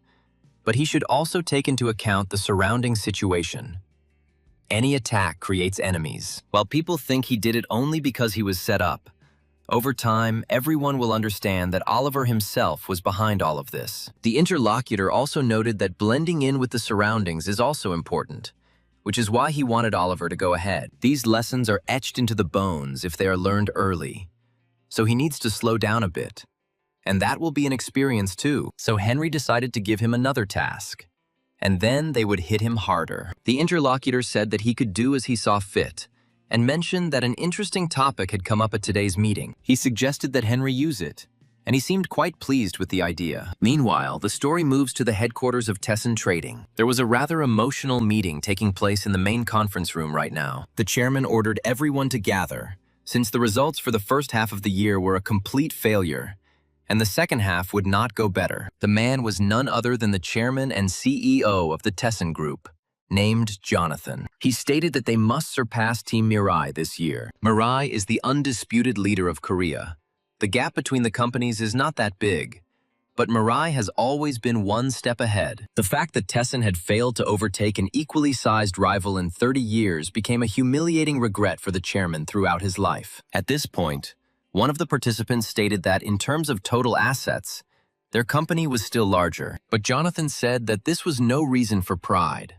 Speaker 1: but he should also take into account the surrounding situation. Any attack creates enemies. While people think he did it only because he was set up, over time, everyone will understand that Oliver himself was behind all of this. The interlocutor also noted that blending in with the surroundings is also important, which is why he wanted Oliver to go ahead. These lessons are etched into the bones if they are learned early, so he needs to slow down a bit. And that will be an experience too. So Henry decided to give him another task, and then they would hit him harder. The interlocutor said that he could do as he saw fit, and mentioned that an interesting topic had come up at today's meeting. He suggested that Henry use it, and he seemed quite pleased with the idea. Meanwhile, the story moves to the headquarters of Tessin Trading. There was a rather emotional meeting taking place in the main conference room right now. The chairman ordered everyone to gather, since the results for the first half of the year were a complete failure, and the second half would not go better. The man was none other than the chairman and CEO of the Tessin Group, named Jonathan. He stated that they must surpass Team Mirai this year. Mirai is the undisputed leader of Korea. The gap between the companies is not that big, but Mirai has always been one step ahead. The fact that Tessin had failed to overtake an equally sized rival in 30 years became a humiliating regret for the chairman throughout his life. At this point, one of the participants stated that in terms of total assets, their company was still larger, but Jonathan said that this was no reason for pride.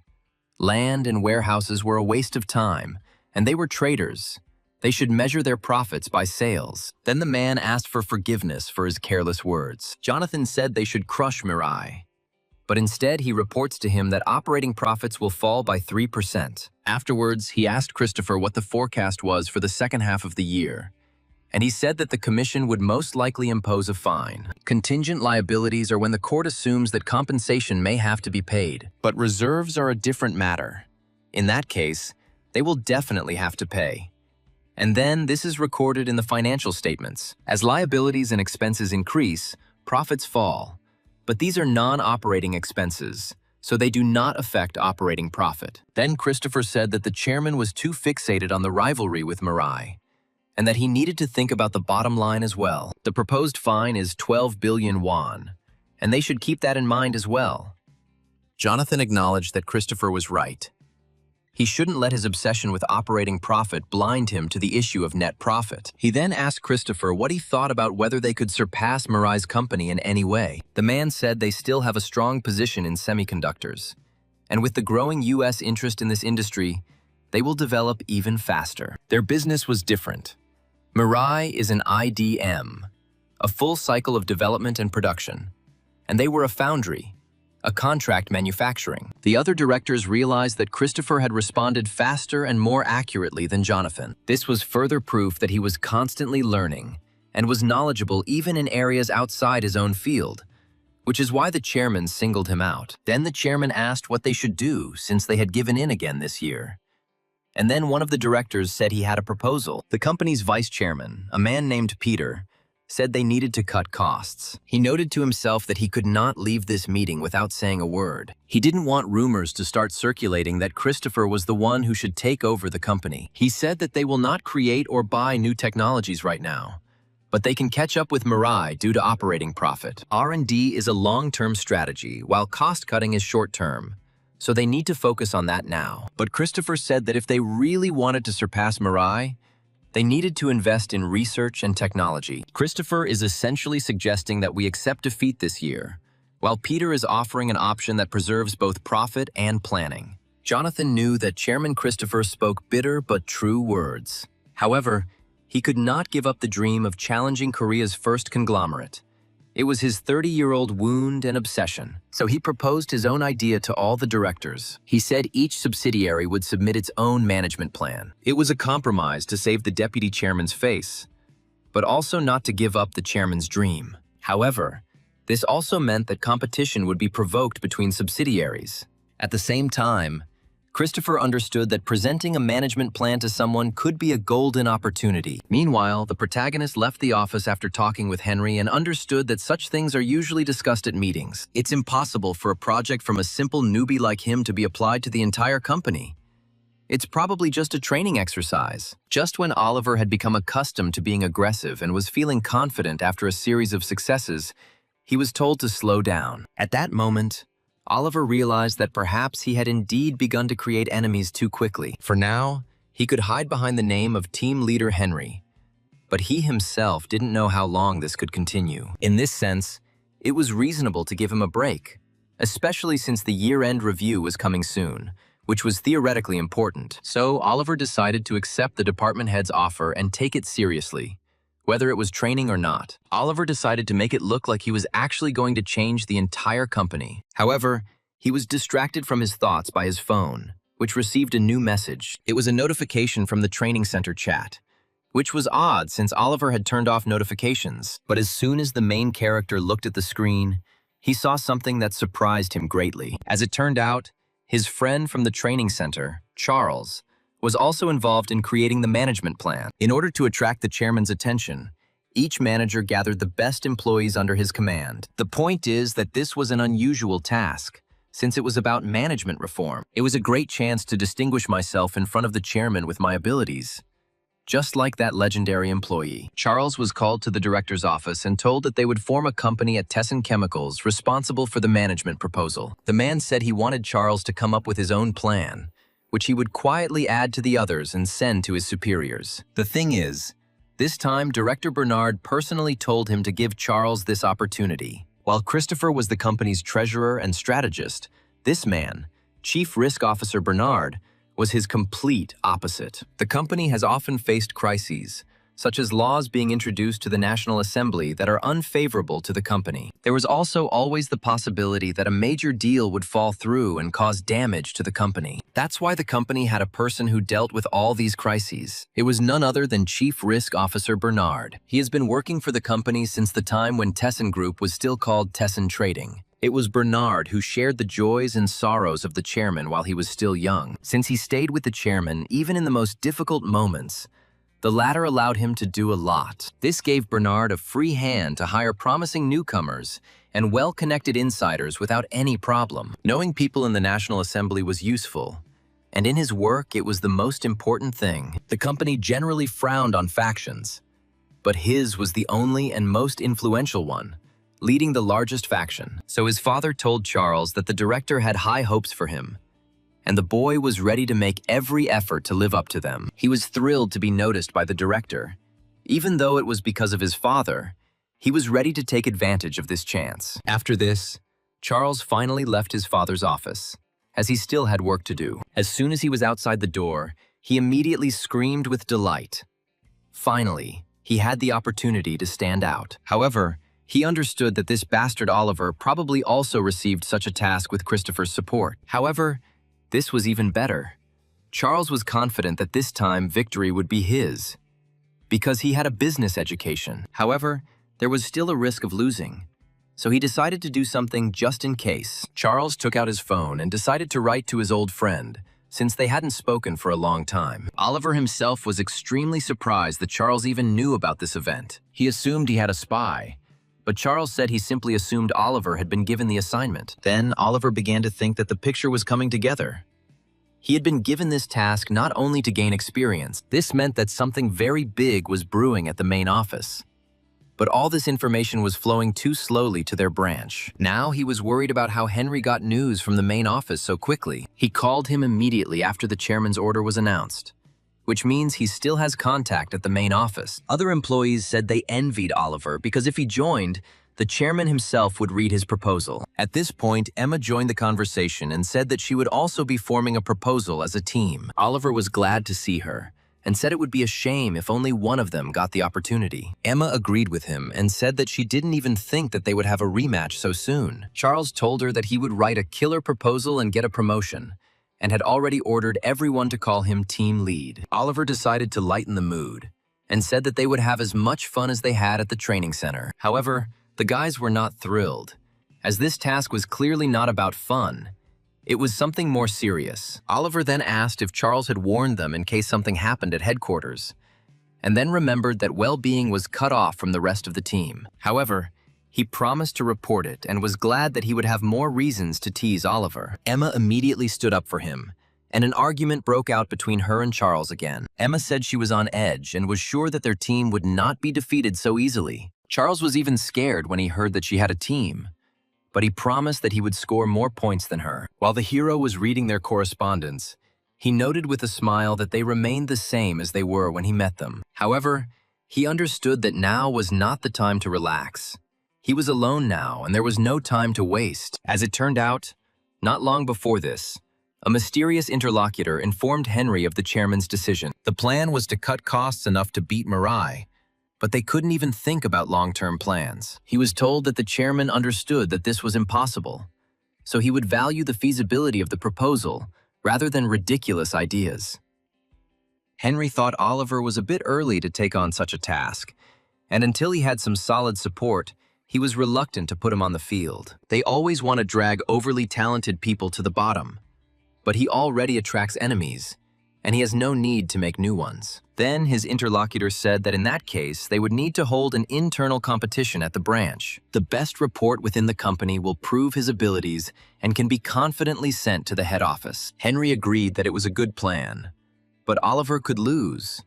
Speaker 1: Land and warehouses were a waste of time, and they were traders. They should measure their profits by sales. Then the man asked for forgiveness for his careless words. Jonathan said they should crush Mirai, but instead he reports to him that operating profits will fall by 3%. Afterwards, he asked Christopher what the forecast was for the second half of the year, and he said that the commission would most likely impose a fine. Contingent liabilities are when the court assumes that compensation may have to be paid, but reserves are a different matter. In that case, they will definitely have to pay. And then this is recorded in the financial statements. As liabilities and expenses increase, profits fall. But these are non-operating expenses, so they do not affect operating profit. Then Christopher said that the chairman was too fixated on the rivalry with Mirai, and that he needed to think about the bottom line as well. The proposed fine is 12 billion won, and they should keep that in mind as well. Jonathan acknowledged that Christopher was right. He shouldn't let his obsession with operating profit blind him to the issue of net profit. He then asked Christopher what he thought about whether they could surpass Mirai's company in any way. The man said they still have a strong position in semiconductors, and with the growing US interest in this industry, they will develop even faster. Their business was different. Mirai is an IDM, a full cycle of development and production, and they were a foundry, a contract manufacturing. The other directors realized that Christopher had responded faster and more accurately than Jonathan. This was further proof that he was constantly learning, and was knowledgeable even in areas outside his own field, which is why the chairman singled him out. Then the chairman asked what they should do since they had given in again this year. And then one of the directors said he had a proposal. The company's vice chairman, a man named Peter, said they needed to cut costs. He noted to himself that he could not leave this meeting without saying a word. He didn't want rumors to start circulating that Christopher was the one who should take over the company. He said that they will not create or buy new technologies right now, but they can catch up with Mirai due to operating profit. R&D is a long-term strategy, while cost-cutting is short-term, so they need to focus on that now. But Christopher said that if they really wanted to surpass Mirai, they needed to invest in research and technology. Christopher is essentially suggesting that we accept defeat this year, while Peter is offering an option that preserves both profit and planning. Jonathan knew that Chairman Christopher spoke bitter but true words. However, he could not give up the dream of challenging Korea's first conglomerate. It was his 30-year-old wound and obsession. So he proposed his own idea to all the directors. He said each subsidiary would submit its own management plan. It was a compromise to save the deputy chairman's face, but also not to give up the chairman's dream. However, this also meant that competition would be provoked between subsidiaries. At the same time, Christopher understood that presenting a management plan to someone could be a golden opportunity. Meanwhile, the protagonist left the office after talking with Henry and understood that such things are usually discussed at meetings. It's impossible for a project from a simple newbie like him to be applied to the entire company. It's probably just a training exercise. Just when Oliver had become accustomed to being aggressive and was feeling confident after a series of successes, he was told to slow down. At that moment, Oliver realized that perhaps he had indeed begun to create enemies too quickly. For now, he could hide behind the name of team leader Henry, but he himself didn't know how long this could continue. In this sense, it was reasonable to give him a break, especially since the year-end review was coming soon, which was theoretically important. So Oliver decided to accept the department head's offer and take it seriously. Whether it was training or not, Oliver decided to make it look like he was actually going to change the entire company. However, he was distracted from his thoughts by his phone, which received a new message. It was a notification from the training center chat, which was odd since Oliver had turned off notifications. But as soon as the main character looked at the screen, he saw something that surprised him greatly. As it turned out, his friend from the training center, Charles, was also involved in creating the management plan. In order to attract the chairman's attention, each manager gathered the best employees under his command. The point is that this was an unusual task, since it was about management reform. It was a great chance to distinguish myself in front of the chairman with my abilities, just like that legendary employee. Charles was called to the director's office and told that they would form a company at Tessin Chemicals responsible for the management proposal. The man said he wanted Charles to come up with his own plan, which he would quietly add to the others and send to his superiors. The thing is, this time Director Bernard personally told him to give Charles this opportunity. While Christopher was the company's treasurer and strategist, this man, Chief Risk Officer Bernard, was his complete opposite. The company has often faced crises, such as laws being introduced to the National Assembly that are unfavorable to the company. There was also always the possibility that a major deal would fall through and cause damage to the company. That's why the company had a person who dealt with all these crises. It was none other than Chief Risk Officer Bernard. He has been working for the company since the time when Tessin Group was still called Tessin Trading. It was Bernard who shared the joys and sorrows of the chairman while he was still young. Since he stayed with the chairman even in the most difficult moments, the latter allowed him to do a lot. This gave Bernard a free hand to hire promising newcomers and well-connected insiders without any problem. Knowing people in the National Assembly was useful, and in his work it was the most important thing. The company generally frowned on factions, but his was the only and most influential one, leading the largest faction. So his father told Charles that the director had high hopes for him, and the boy was ready to make every effort to live up to them. He was thrilled to be noticed by the director. Even though it was because of his father, he was ready to take advantage of this chance. After this, Charles finally left his father's office, as he still had work to do. As soon as he was outside the door, he immediately screamed with delight. Finally, he had the opportunity to stand out. However, he understood that this bastard Oliver probably also received such a task with Christopher's support. However, this was even better. Charles was confident that this time victory would be his. because he had a business education. However, there was still a risk of losing, so he decided to do something just in case. Charles took out his phone and decided to write to his old friend, since they hadn't spoken for a long time. Oliver himself was extremely surprised that Charles even knew about this event. He assumed he had a spy, but Charles said he simply assumed Oliver had been given the assignment. Then Oliver began to think that the picture was coming together. He had been given this task not only to gain experience. This meant that something very big was brewing at the main office. But all this information was flowing too slowly to their branch. Now he was worried about how Henry got news from the main office so quickly. He called him immediately after the chairman's order was announced, which means he still has contact at the main office. Other employees said they envied Oliver because if he joined, the chairman himself would read his proposal. At this point, Emma joined the conversation and said that she would also be forming a proposal as a team. Oliver was glad to see her and said it would be a shame if only one of them got the opportunity. Emma agreed with him and said that she didn't even think that they would have a rematch so soon. Charles told her that he would write a killer proposal and get a promotion, and had already ordered everyone to call him team lead. Oliver decided to lighten the mood and said that they would have as much fun as they had at the training center. However, the guys were not thrilled, as this task was clearly not about fun. It was something more serious. Oliver then asked if Charles had warned them in case something happened at headquarters, and then remembered that well-being was cut off from the rest of the team. However, he promised to report it and was glad that he would have more reasons to tease Oliver. Emma immediately stood up for him, and an argument broke out between her and Charles again. Emma said she was on edge and was sure that their team would not be defeated so easily. Charles was even scared when he heard that she had a team, but he promised that he would score more points than her. While the hero was reading their correspondence, he noted with a smile that they remained the same as they were when he met them. However, he understood that now was not the time to relax. He was alone now, and there was no time to waste. As it turned out, not long before this, a mysterious interlocutor informed Henry of the chairman's decision. The plan was to cut costs enough to beat Mirai, but they couldn't even think about long-term plans. He was told that the chairman understood that this was impossible, so he would value the feasibility of the proposal rather than ridiculous ideas. Henry thought Oliver was a bit early to take on such a task, and until he had some solid support, he was reluctant to put him on the field. They always want to drag overly talented people to the bottom, but he already attracts enemies, and he has no need to make new ones. Then his interlocutor said that in that case, they would need to hold an internal competition at the branch. The best report within the company will prove his abilities and can be confidently sent to the head office. Henry agreed that it was a good plan, but Oliver could lose.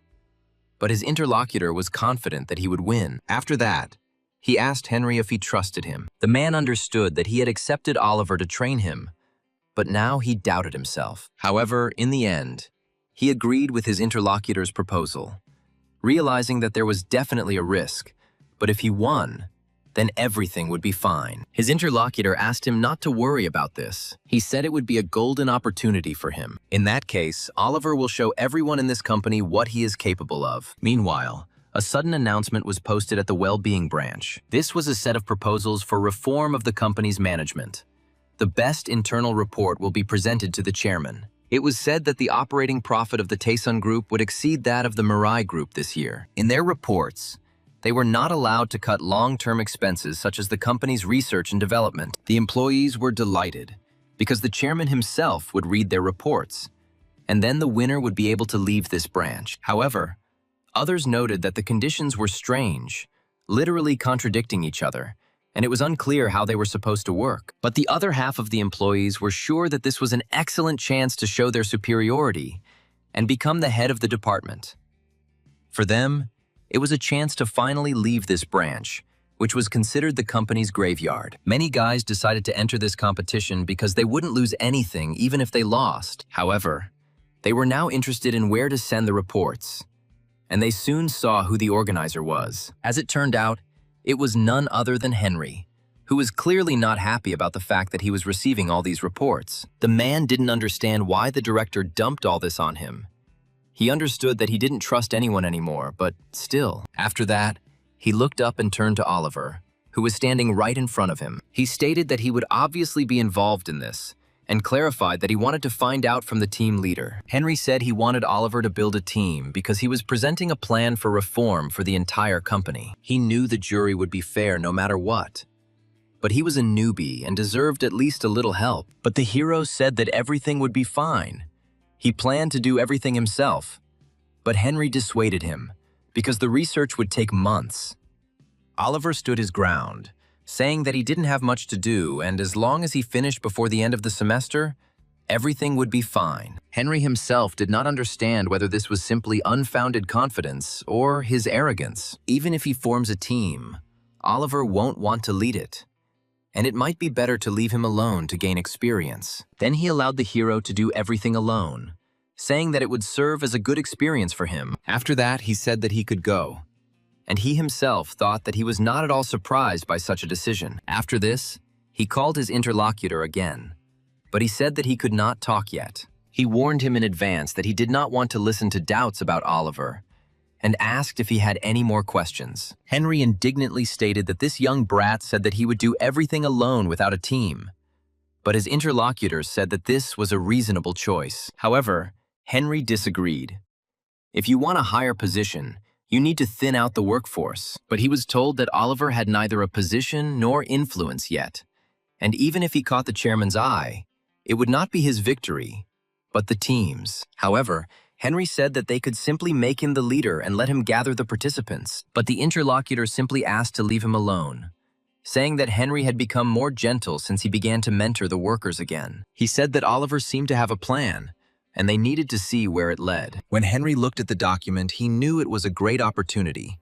Speaker 1: But his interlocutor was confident that he would win. After that, he asked Henry if he trusted him. The man understood that he had accepted Oliver to train him, but now he doubted himself. However, in the end, he agreed with his interlocutor's proposal, realizing that there was definitely a risk, but if he won, then everything would be fine. His interlocutor asked him not to worry about this. He said it would be a golden opportunity for him. In that case, Oliver will show everyone in this company what he is capable of. Meanwhile, a sudden announcement was posted at the well-being branch. This was a set of proposals for reform of the company's management. The best internal report will be presented to the chairman. It was said that the operating profit of the Taesun Group would exceed that of the Mirai Group this year. In their reports, they were not allowed to cut long-term expenses such as the company's research and development. The employees were delighted because the chairman himself would read their reports, and then the winner would be able to leave this branch. However, others noted that the conditions were strange, literally contradicting each other, and it was unclear how they were supposed to work. But the other half of the employees were sure that this was an excellent chance to show their superiority and become the head of the department. For them, it was a chance to finally leave this branch, which was considered the company's graveyard. Many guys decided to enter this competition because they wouldn't lose anything even if they lost. However, they were now interested in where to send the reports, and they soon saw who the organizer was. As it turned out, it was none other than Henry, who was clearly not happy about the fact that he was receiving all these reports. The man didn't understand why the director dumped all this on him. He understood that he didn't trust anyone anymore, but still. After that, he looked up and turned to Oliver, who was standing right in front of him. He stated that he would obviously be involved in this, and clarified that he wanted to find out from the team leader. Henry said he wanted Oliver to build a team because he was presenting a plan for reform for the entire company. He knew the jury would be fair no matter what. But he was a newbie and deserved at least a little help. But the hero said that everything would be fine. He planned to do everything himself. But Henry dissuaded him, because the research would take months. Oliver stood his ground, saying that he didn't have much to do, and as long as he finished before the end of the semester, everything would be fine. Henry himself did not understand whether this was simply unfounded confidence or his arrogance. Even if he forms a team, Oliver won't want to lead it, and it might be better to leave him alone to gain experience. Then he allowed the hero to do everything alone, saying that it would serve as a good experience for him. After that, he said that he could go. And he himself thought that he was not at all surprised by such a decision. After this, he called his interlocutor again, but he said that he could not talk yet. He warned him in advance that he did not want to listen to doubts about Oliver, and asked if he had any more questions. Henry indignantly stated that this young brat said that he would do everything alone without a team, but his interlocutors said that this was a reasonable choice. However, Henry disagreed. If you want a higher position, you need to thin out the workforce. But he was told that Oliver had neither a position nor influence yet, and even if he caught the chairman's eye, it would not be his victory, but the team's. However, Henry said that they could simply make him the leader and let him gather the participants, but the interlocutor simply asked to leave him alone, saying that Henry had become more gentle since he began to mentor the workers again. He said that Oliver seemed to have a plan, and they needed to see where it led. When Henry looked at the document, he knew it was a great opportunity.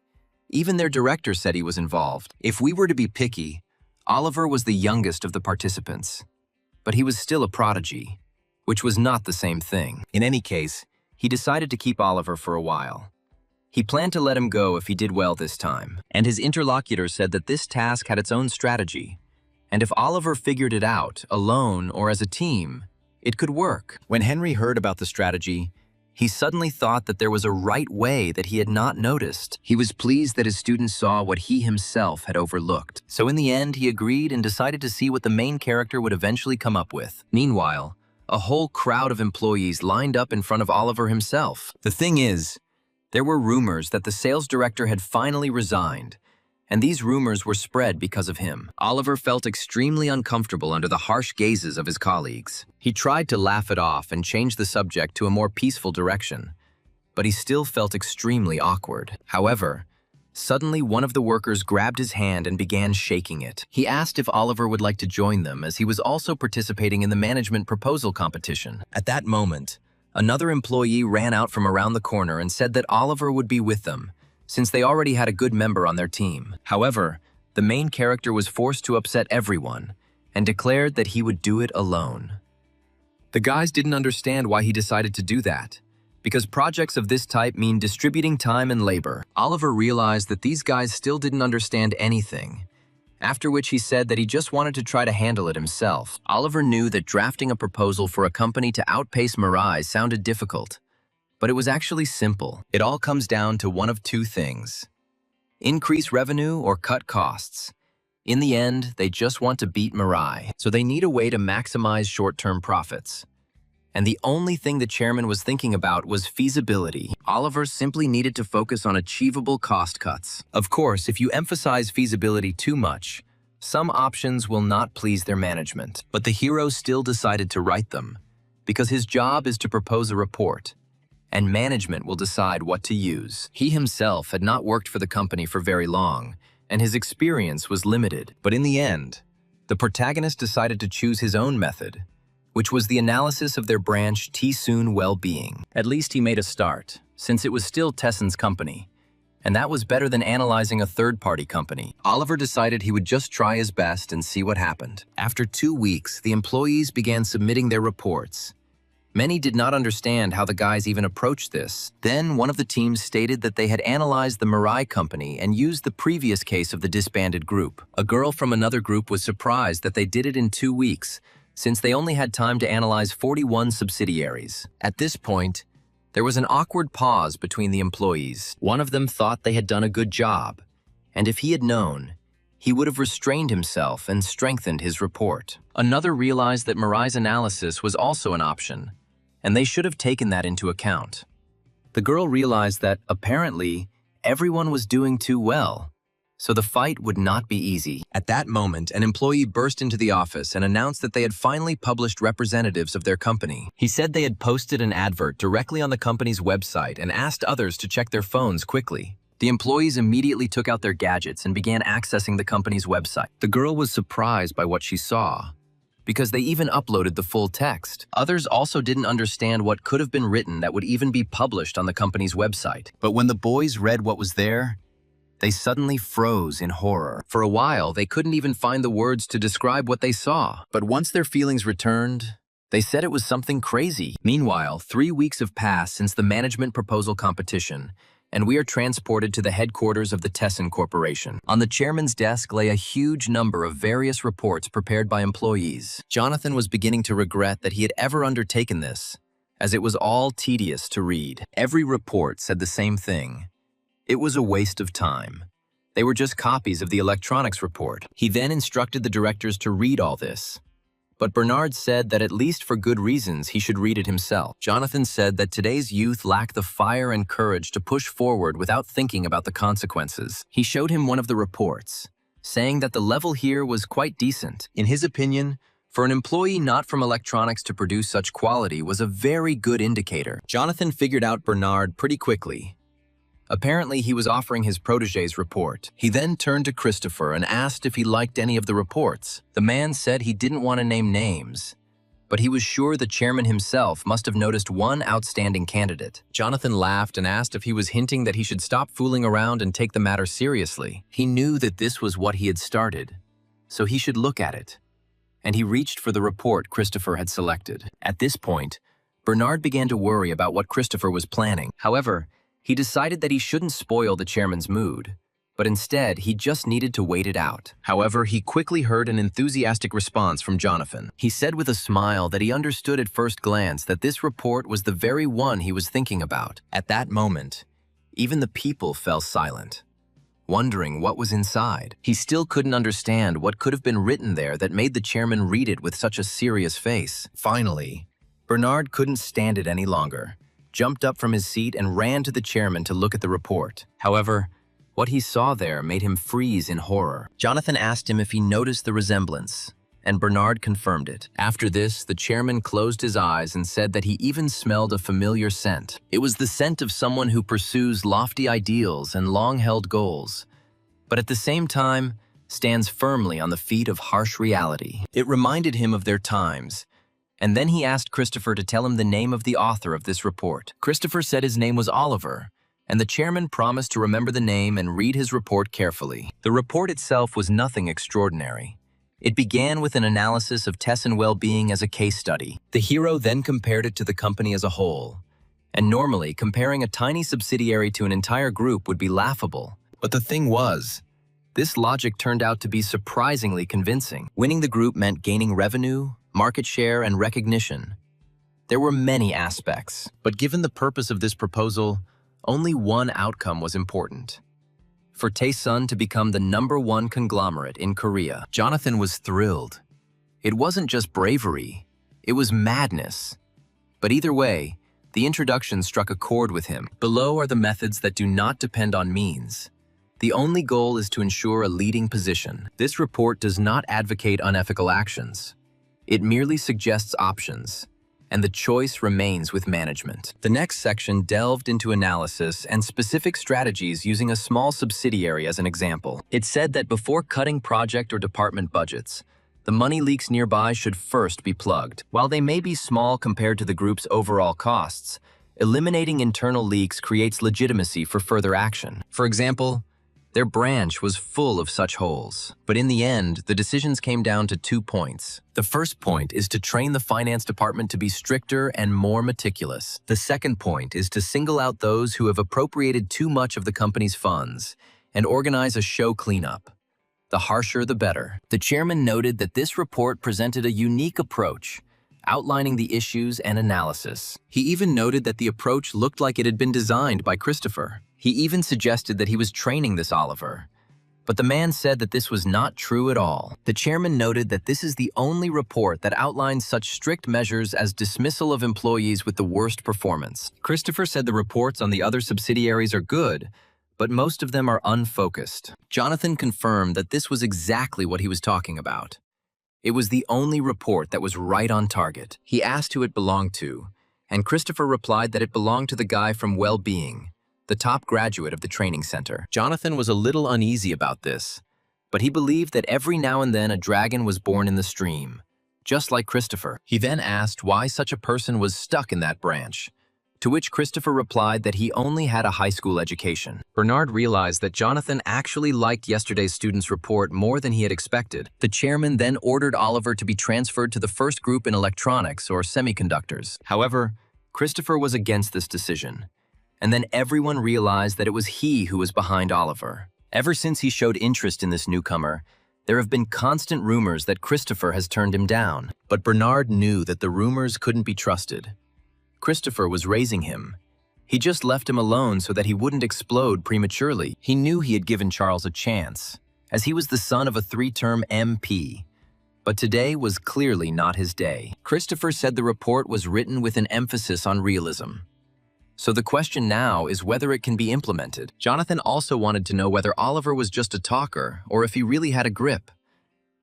Speaker 1: Even their director said he was involved. If we were to be picky, Oliver was the youngest of the participants, but he was still a prodigy, which was not the same thing. In any case, he decided to keep Oliver for a while. He planned to let him go if he did well this time, and his interlocutor said that this task had its own strategy, and if Oliver figured it out, alone or as a team, it could work. When Henry heard about the strategy, he suddenly thought that there was a right way that he had not noticed. He was pleased that his students saw what he himself had overlooked. So in the end, he agreed and decided to see what the main character would eventually come up with. Meanwhile, a whole crowd of employees lined up in front of Oliver himself. The thing is, there were rumors that the sales director had finally resigned, and these rumors were spread because of him. Oliver felt extremely uncomfortable under the harsh gazes of his colleagues. He tried to laugh it off and change the subject to a more peaceful direction, but he still felt extremely awkward. However, suddenly one of the workers grabbed his hand and began shaking it. He asked if Oliver would like to join them, as he was also participating in the management proposal competition. At that moment, another employee ran out from around the corner and said that Oliver would be with them, since they already had a good member on their team. However, the main character was forced to upset everyone and declared that he would do it alone. The guys didn't understand why he decided to do that, because projects of this type mean distributing time and labor. Oliver realized that these guys still didn't understand anything, after which he said that he just wanted to try to handle it himself. Oliver knew that drafting a proposal for a company to outpace Mirai sounded difficult, but it was actually simple. It all comes down to one of two things: increase revenue or cut costs. In the end, they just want to beat Mirai, so they need a way to maximize short-term profits. And the only thing the chairman was thinking about was feasibility. Oliver simply needed to focus on achievable cost cuts. Of course, if you emphasize feasibility too much, some options will not please their management. But the hero still decided to write them, because his job is to propose a report, and management will decide what to use. He himself had not worked for the company for very long, and his experience was limited. But in the end, the protagonist decided to choose his own method, which was the analysis of their branch T-Soon well-being. At least he made a start, since it was still Tessen's company, and that was better than analyzing a third-party company. Oliver decided he would just try his best and see what happened. After 2 weeks, the employees began submitting their reports. Many did not understand how the guys even approached this. Then one of the teams stated that they had analyzed the Mirai company and used the previous case of the disbanded group. A girl from another group was surprised that they did it in 2 weeks, since they only had time to analyze 41 subsidiaries. At this point, there was an awkward pause between the employees. One of them thought they had done a good job, and if he had known, he would have restrained himself and strengthened his report. Another realized that Mirai's analysis was also an option, and they should have taken that into account. The girl realized that, apparently, everyone was doing too well, so the fight would not be easy. At that moment, an employee burst into the office and announced that they had finally published representatives of their company. He said they had posted an advert directly on the company's website and asked others to check their phones quickly. The employees immediately took out their gadgets and began accessing the company's website. The girl was surprised by what she saw, because they even uploaded the full text. Others also didn't understand what could have been written that would even be published on the company's website. But when the boys read what was there, they suddenly froze in horror. For a while, they couldn't even find the words to describe what they saw. But once their feelings returned, they said it was something crazy. Meanwhile, 3 weeks have passed since the management proposal competition, and we are transported to the headquarters of the Tessin Corporation. On the chairman's desk lay a huge number of various reports prepared by employees. Jonathan was beginning to regret that he had ever undertaken this, as it was all tedious to read. Every report said the same thing. It was a waste of time. They were just copies of the electronics report. He then instructed the directors to read all this. But Bernard said that at least for good reasons he should read it himself. Jonathan said that today's youth lack the fire and courage to push forward without thinking about the consequences. He showed him one of the reports, saying that the level here was quite decent. In his opinion, for an employee not from electronics to produce such quality was a very good indicator. Jonathan figured out Bernard pretty quickly. Apparently, he was offering his protégé's report. He then turned to Christopher and asked if he liked any of the reports. The man said he didn't want to name names, but he was sure the chairman himself must have noticed one outstanding candidate. Jonathan laughed and asked if he was hinting that he should stop fooling around and take the matter seriously. He knew that this was what he had started, so he should look at it. And he reached for the report Christopher had selected. At this point, Bernard began to worry about what Christopher was planning. However, he decided that he shouldn't spoil the chairman's mood, but instead he just needed to wait it out. However, he quickly heard an enthusiastic response from Jonathan. He said with a smile that he understood at first glance that this report was the very one he was thinking about. At that moment, even the people fell silent, wondering what was inside. He still couldn't understand what could have been written there that made the chairman read it with such a serious face. Finally, Bernard couldn't stand it any longer, jumped up from his seat and ran to the chairman to look at the report. However, what he saw there made him freeze in horror. Jonathan asked him if he noticed the resemblance, and Bernard confirmed it. After this, the chairman closed his eyes and said that he even smelled a familiar scent. It was the scent of someone who pursues lofty ideals and long-held goals, but at the same time stands firmly on the feet of harsh reality. It reminded him of their times, and then he asked Christopher to tell him the name of the author of this report. Christopher said his name was Oliver, and the chairman promised to remember the name and read his report carefully. The report itself was nothing extraordinary. It began with an analysis of Tessin well-being as a case study. The hero then compared it to the company as a whole. And normally, comparing a tiny subsidiary to an entire group would be laughable. But the thing was, this logic turned out to be surprisingly convincing. Winning the group meant gaining revenue, market share, and recognition. There were many aspects, but given the purpose of this proposal, only one outcome was important: for Taesun to become the #1 conglomerate in Korea. Jonathan was thrilled. It wasn't just bravery, it was madness. But either way, the introduction struck a chord with him. Below are the methods that do not depend on means. The only goal is to ensure a leading position. This report does not advocate unethical actions. It merely suggests options, and the choice remains with management. The next section delved into analysis and specific strategies using a small subsidiary as an example. It said that before cutting project or department budgets, the money leaks nearby should first be plugged. While they may be small compared to the group's overall costs, eliminating internal leaks creates legitimacy for further action. For example, their branch was full of such holes. But in the end, the decisions came down to 2 points. The first point is to train the finance department to be stricter and more meticulous. The second point is to single out those who have appropriated too much of the company's funds and organize a show cleanup. The harsher, the better. The chairman noted that this report presented a unique approach, outlining the issues and analysis. He even noted that the approach looked like it had been designed by Christopher. He even suggested that he was training this Oliver. But the man said that this was not true at all. The chairman noted that this is the only report that outlines such strict measures as dismissal of employees with the worst performance. Christopher said the reports on the other subsidiaries are good, but most of them are unfocused. Jonathan confirmed that this was exactly what he was talking about. It was the only report that was right on target. He asked who it belonged to, and Christopher replied that it belonged to the guy from Well-Being, the top graduate of the training center. Jonathan was a little uneasy about this, but he believed that every now and then a dragon was born in the stream, just like Christopher. He then asked why such a person was stuck in that branch, to which Christopher replied that he only had a high school education. Bernard realized that Jonathan actually liked yesterday's student's report more than he had expected. The chairman then ordered Oliver to be transferred to the first group in electronics or semiconductors. However, Christopher was against this decision, and then everyone realized that it was he who was behind Oliver. Ever since he showed interest in this newcomer, there have been constant rumors that Christopher has turned him down. But Bernard knew that the rumors couldn't be trusted. Christopher was raising him. He just left him alone so that he wouldn't explode prematurely. He knew he had given Charles a chance, as he was the son of a 3-term MP. But today was clearly not his day. Christopher said the report was written with an emphasis on realism. So the question now is whether it can be implemented. Jonathan also wanted to know whether Oliver was just a talker or if he really had a grip.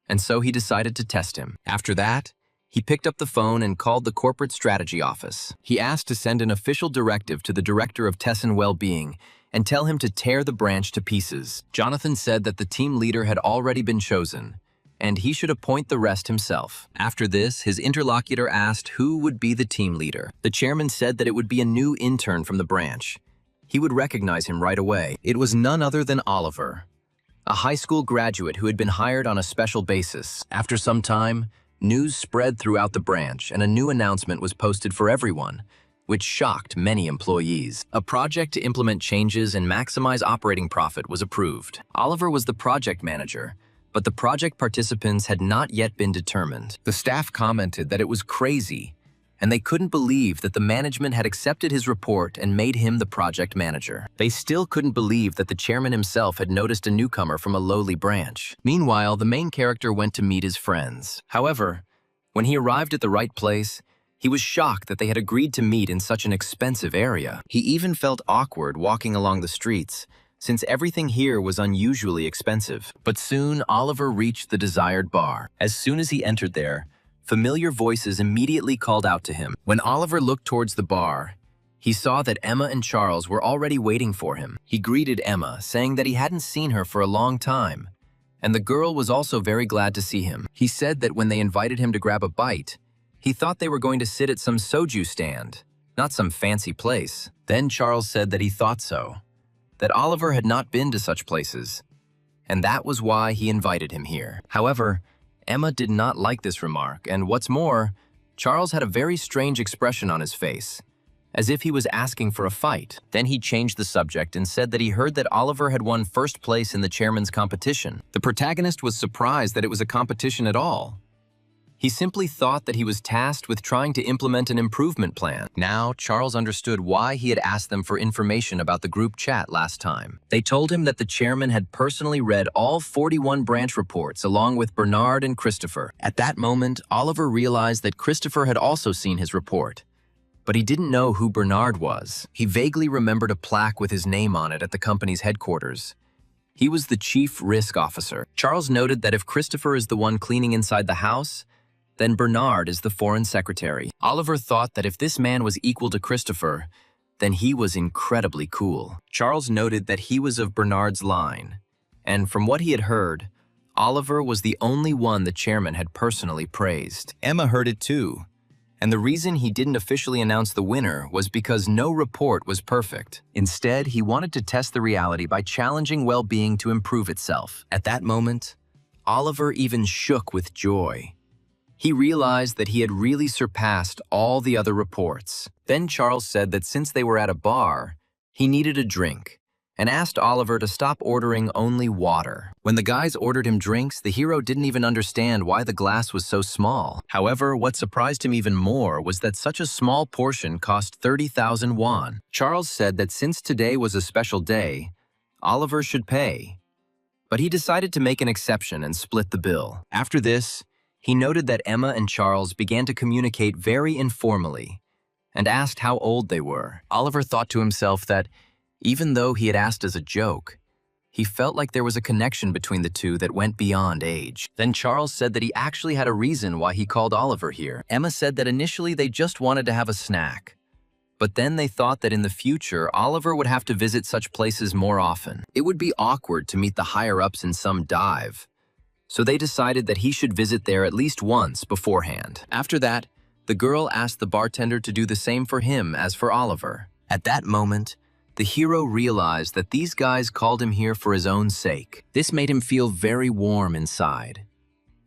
Speaker 1: And so he decided to test him. After that, he picked up the phone and called the corporate strategy office. He asked to send an official directive to the director of Tessin Well-Being and tell him to tear the branch to pieces. Jonathan said that the team leader had already been chosen, and he should appoint the rest himself. After this, his interlocutor asked who would be the team leader. The chairman said that it would be a new intern from the branch. He would recognize him right away. It was none other than Oliver, a high school graduate who had been hired on a special basis. After some time, news spread throughout the branch and a new announcement was posted for everyone, which shocked many employees. A project to implement changes and maximize operating profit was approved. Oliver was the project manager, but the project participants had not yet been determined. The staff commented that it was crazy, and they couldn't believe that the management had accepted his report and made him the project manager. They still couldn't believe that the chairman himself had noticed a newcomer from a lowly branch. Meanwhile, the main character went to meet his friends. However, when he arrived at the right place, he was shocked that they had agreed to meet in such an expensive area. He even felt awkward walking along the streets, since everything here was unusually expensive. But soon, Oliver reached the desired bar. As soon as he entered there, familiar voices immediately called out to him. When Oliver looked towards the bar, he saw that Emma and Charles were already waiting for him. He greeted Emma, saying that he hadn't seen her for a long time, and the girl was also very glad to see him. He said that when they invited him to grab a bite, he thought they were going to sit at some soju stand, not some fancy place. Then Charles said that he thought so, that Oliver had not been to such places, and that was why he invited him here. However, Emma did not like this remark, and what's more, Charles had a very strange expression on his face, as if he was asking for a fight. Then he changed the subject and said that he heard that Oliver had won first place in the chairman's competition. The protagonist was surprised that it was a competition at all. He simply thought that he was tasked with trying to implement an improvement plan. Now, Charles understood why he had asked them for information about the group chat last time. They told him that the chairman had personally read all 41 branch reports along with Bernard and Christopher. At that moment, Oliver realized that Christopher had also seen his report, but he didn't know who Bernard was. He vaguely remembered a plaque with his name on it at the company's headquarters. He was the chief risk officer. Charles noted that if Christopher is the one cleaning inside the house, then Bernard is the foreign secretary. Oliver thought that if this man was equal to Christopher, then he was incredibly cool. Charles noted that he was of Bernard's line, and from what he had heard, Oliver was the only one the chairman had personally praised. Emma heard it too, and the reason he didn't officially announce the winner was because no report was perfect. Instead, he wanted to test the reality by challenging Well-Being to improve itself. At that moment, Oliver even shook with joy. He realized that he had really surpassed all the other reports. Then Charles said that since they were at a bar, he needed a drink, and asked Oliver to stop ordering only water. When the guys ordered him drinks, the hero didn't even understand why the glass was so small. However, what surprised him even more was that such a small portion cost 30,000 won. Charles said that since today was a special day, Oliver should pay. But he decided to make an exception and split the bill. After this, he noted that Emma and Charles began to communicate very informally and asked how old they were. Oliver thought to himself that, even though he had asked as a joke, he felt like there was a connection between the two that went beyond age. Then Charles said that he actually had a reason why he called Oliver here. Emma said that initially they just wanted to have a snack. But then they thought that in the future, Oliver would have to visit such places more often. It would be awkward to meet the higher-ups in some dive. So they decided that he should visit there at least once beforehand. After that, the girl asked the bartender to do the same for him as for Oliver. At that moment, the hero realized that these guys called him here for his own sake. This made him feel very warm inside.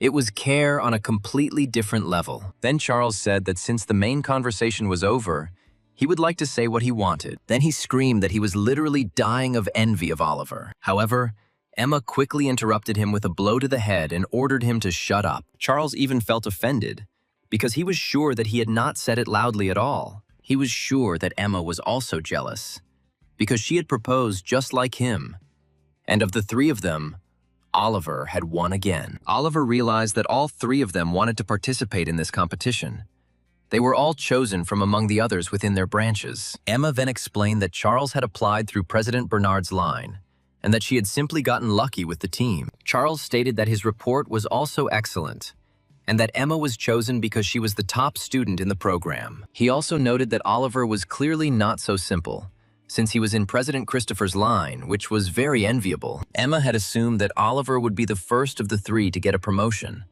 Speaker 1: It was care on a completely different level. Then Charles said that since the main conversation was over, he would like to say what he wanted. Then he screamed that he was literally dying of envy of Oliver. However, Emma quickly interrupted him with a blow to the head and ordered him to shut up. Charles even felt offended, because he was sure that he had not said it loudly at all. He was sure that Emma was also jealous, because she had proposed just like him. And of the three of them, Oliver had won again. Oliver realized that all three of them wanted to participate in this competition. They were all chosen from among the others within their branches. Emma then explained that Charles had applied through President Bernard's line, and that she had simply gotten lucky with the team. Charles stated that his report was also excellent, and that Emma was chosen because she was the top student in the program. He also noted that Oliver was clearly not so simple, since he was in President Christopher's line, which was very enviable. Emma had assumed that Oliver would be the first of the three to get a promotion,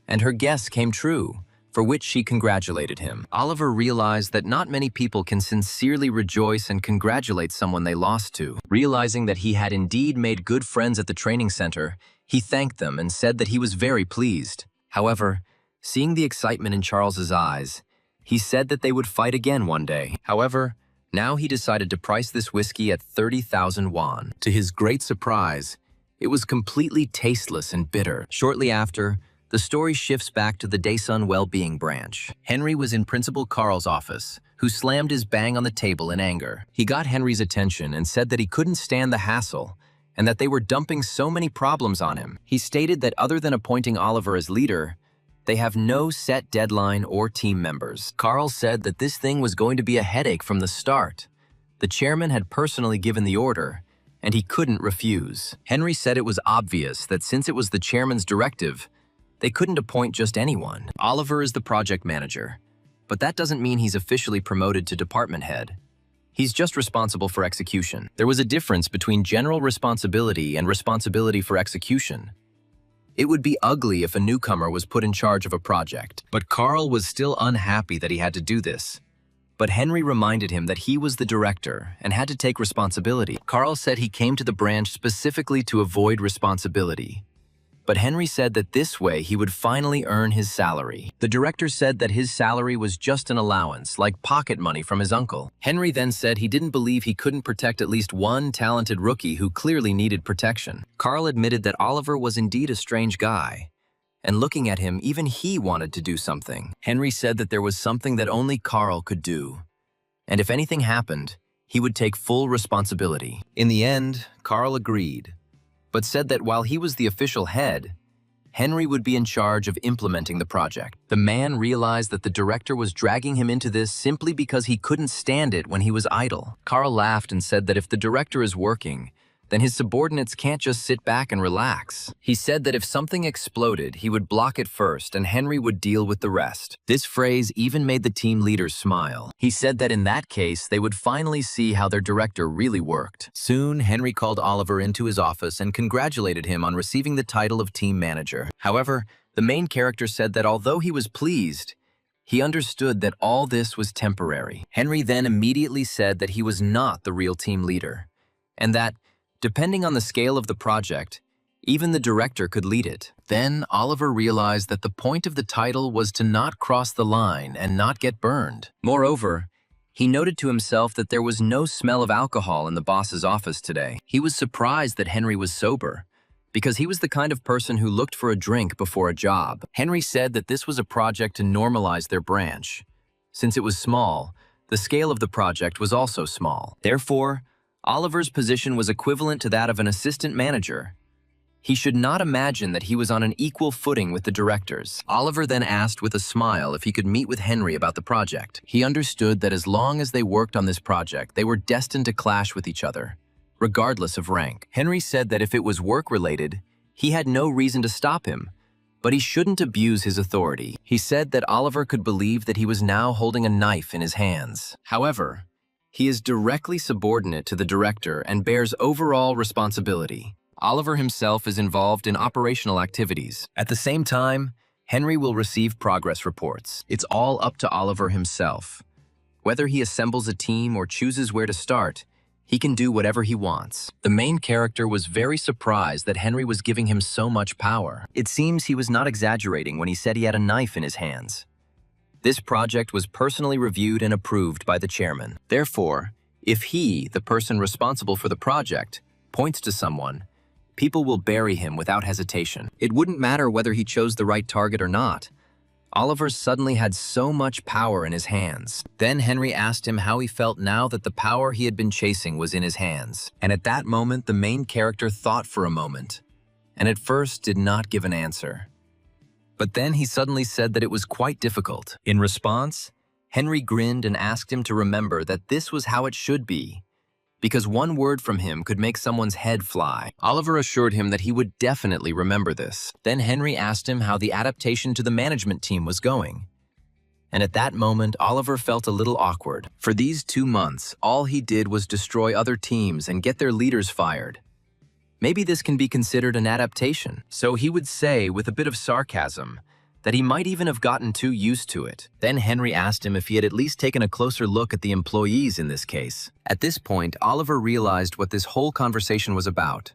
Speaker 1: and her guess came true, for which she congratulated him. Oliver realized that not many people can sincerely rejoice and congratulate someone they lost to. Realizing that he had indeed made good friends at the training center, he thanked them and said that he was very pleased. However, seeing the excitement in Charles's eyes, he said that they would fight again one day. However, now he decided to price this whiskey at 30,000 won. To his great surprise, it was completely tasteless and bitter. Shortly after, the story shifts back to the Daesun Well-Being branch. Henry was in Principal Carl's office, who slammed his bang on the table in anger. He got Henry's attention and said that he couldn't stand the hassle and that they were dumping so many problems on him. He stated that other than appointing Oliver as leader, they have no set deadline or team members. Carl said that this thing was going to be a headache from the start. The chairman had personally given the order, and he couldn't refuse. Henry said it was obvious that since it was the chairman's directive, they couldn't appoint just anyone. Oliver is the project manager, but that doesn't mean he's officially promoted to department head. He's just responsible for execution. There was a difference between general responsibility and responsibility for execution. It would be ugly if a newcomer was put in charge of a project. But Carl was still unhappy that he had to do this. But Henry reminded him that he was the director and had to take responsibility. Carl said he came to the branch specifically to avoid responsibility. But Henry said that this way he would finally earn his salary. The director said that his salary was just an allowance, like pocket money from his uncle. Henry then said he didn't believe he couldn't protect at least one talented rookie who clearly needed protection. Carl admitted that Oliver was indeed a strange guy, and looking at him, even he wanted to do something. Henry said that there was something that only Carl could do, and if anything happened, he would take full responsibility. In the end, Carl agreed, but said that while he was the official head, Henry would be in charge of implementing the project. The man realized that the director was dragging him into this simply because he couldn't stand it when he was idle. Carl laughed and said that if the director is working, then his subordinates can't just sit back and relax. He said that if something exploded, he would block it first and Henry would deal with the rest. This phrase even made the team leaders smile. He said that in that case, they would finally see how their director really worked. Soon, Henry called Oliver into his office and congratulated him on receiving the title of team manager. However, the main character said that although he was pleased, he understood that all this was temporary. Henry then immediately said that he was not the real team leader, and that, depending on the scale of the project, even the director could lead it. Then Oliver realized that the point of the title was to not cross the line and not get burned. Moreover, he noted to himself that there was no smell of alcohol in the boss's office today. He was surprised that Henry was sober, because he was the kind of person who looked for a drink before a job. Henry said that this was a project to normalize their branch. Since it was small, the scale of the project was also small. Therefore, Oliver's position was equivalent to that of an assistant manager. He should not imagine that he was on an equal footing with the directors. Oliver then asked with a smile if he could meet with Henry about the project. He understood that as long as they worked on this project, they were destined to clash with each other, regardless of rank. Henry said that if it was work-related, he had no reason to stop him, but he shouldn't abuse his authority. He said that Oliver could believe that he was now holding a knife in his hands. However, he is directly subordinate to the director and bears overall responsibility. Oliver himself is involved in operational activities. At the same time, Henry will receive progress reports. It's all up to Oliver himself. Whether he assembles a team or chooses where to start, he can do whatever he wants. The main character was very surprised that Henry was giving him so much power. It seems he was not exaggerating when he said he had a knife in his hands. This project was personally reviewed and approved by the chairman. Therefore, if he, the person responsible for the project, points to someone, people will bury him without hesitation. It wouldn't matter whether he chose the right target or not. Oliver suddenly had so much power in his hands. Then Henry asked him how he felt now that the power he had been chasing was in his hands. And at that moment, the main character thought for a moment, and at first did not give an answer. But then he suddenly said that it was quite difficult. In response, Henry grinned and asked him to remember that this was how it should be, because one word from him could make someone's head fly. Oliver assured him that he would definitely remember this. Then Henry asked him how the adaptation to the management team was going. And at that moment, Oliver felt a little awkward. For these 2 months, all he did was destroy other teams and get their leaders fired. Maybe this can be considered an adaptation. So he would say, with a bit of sarcasm, that he might even have gotten too used to it. Then Henry asked him if he had at least taken a closer look at the employees in this case. At this point, Oliver realized what this whole conversation was about.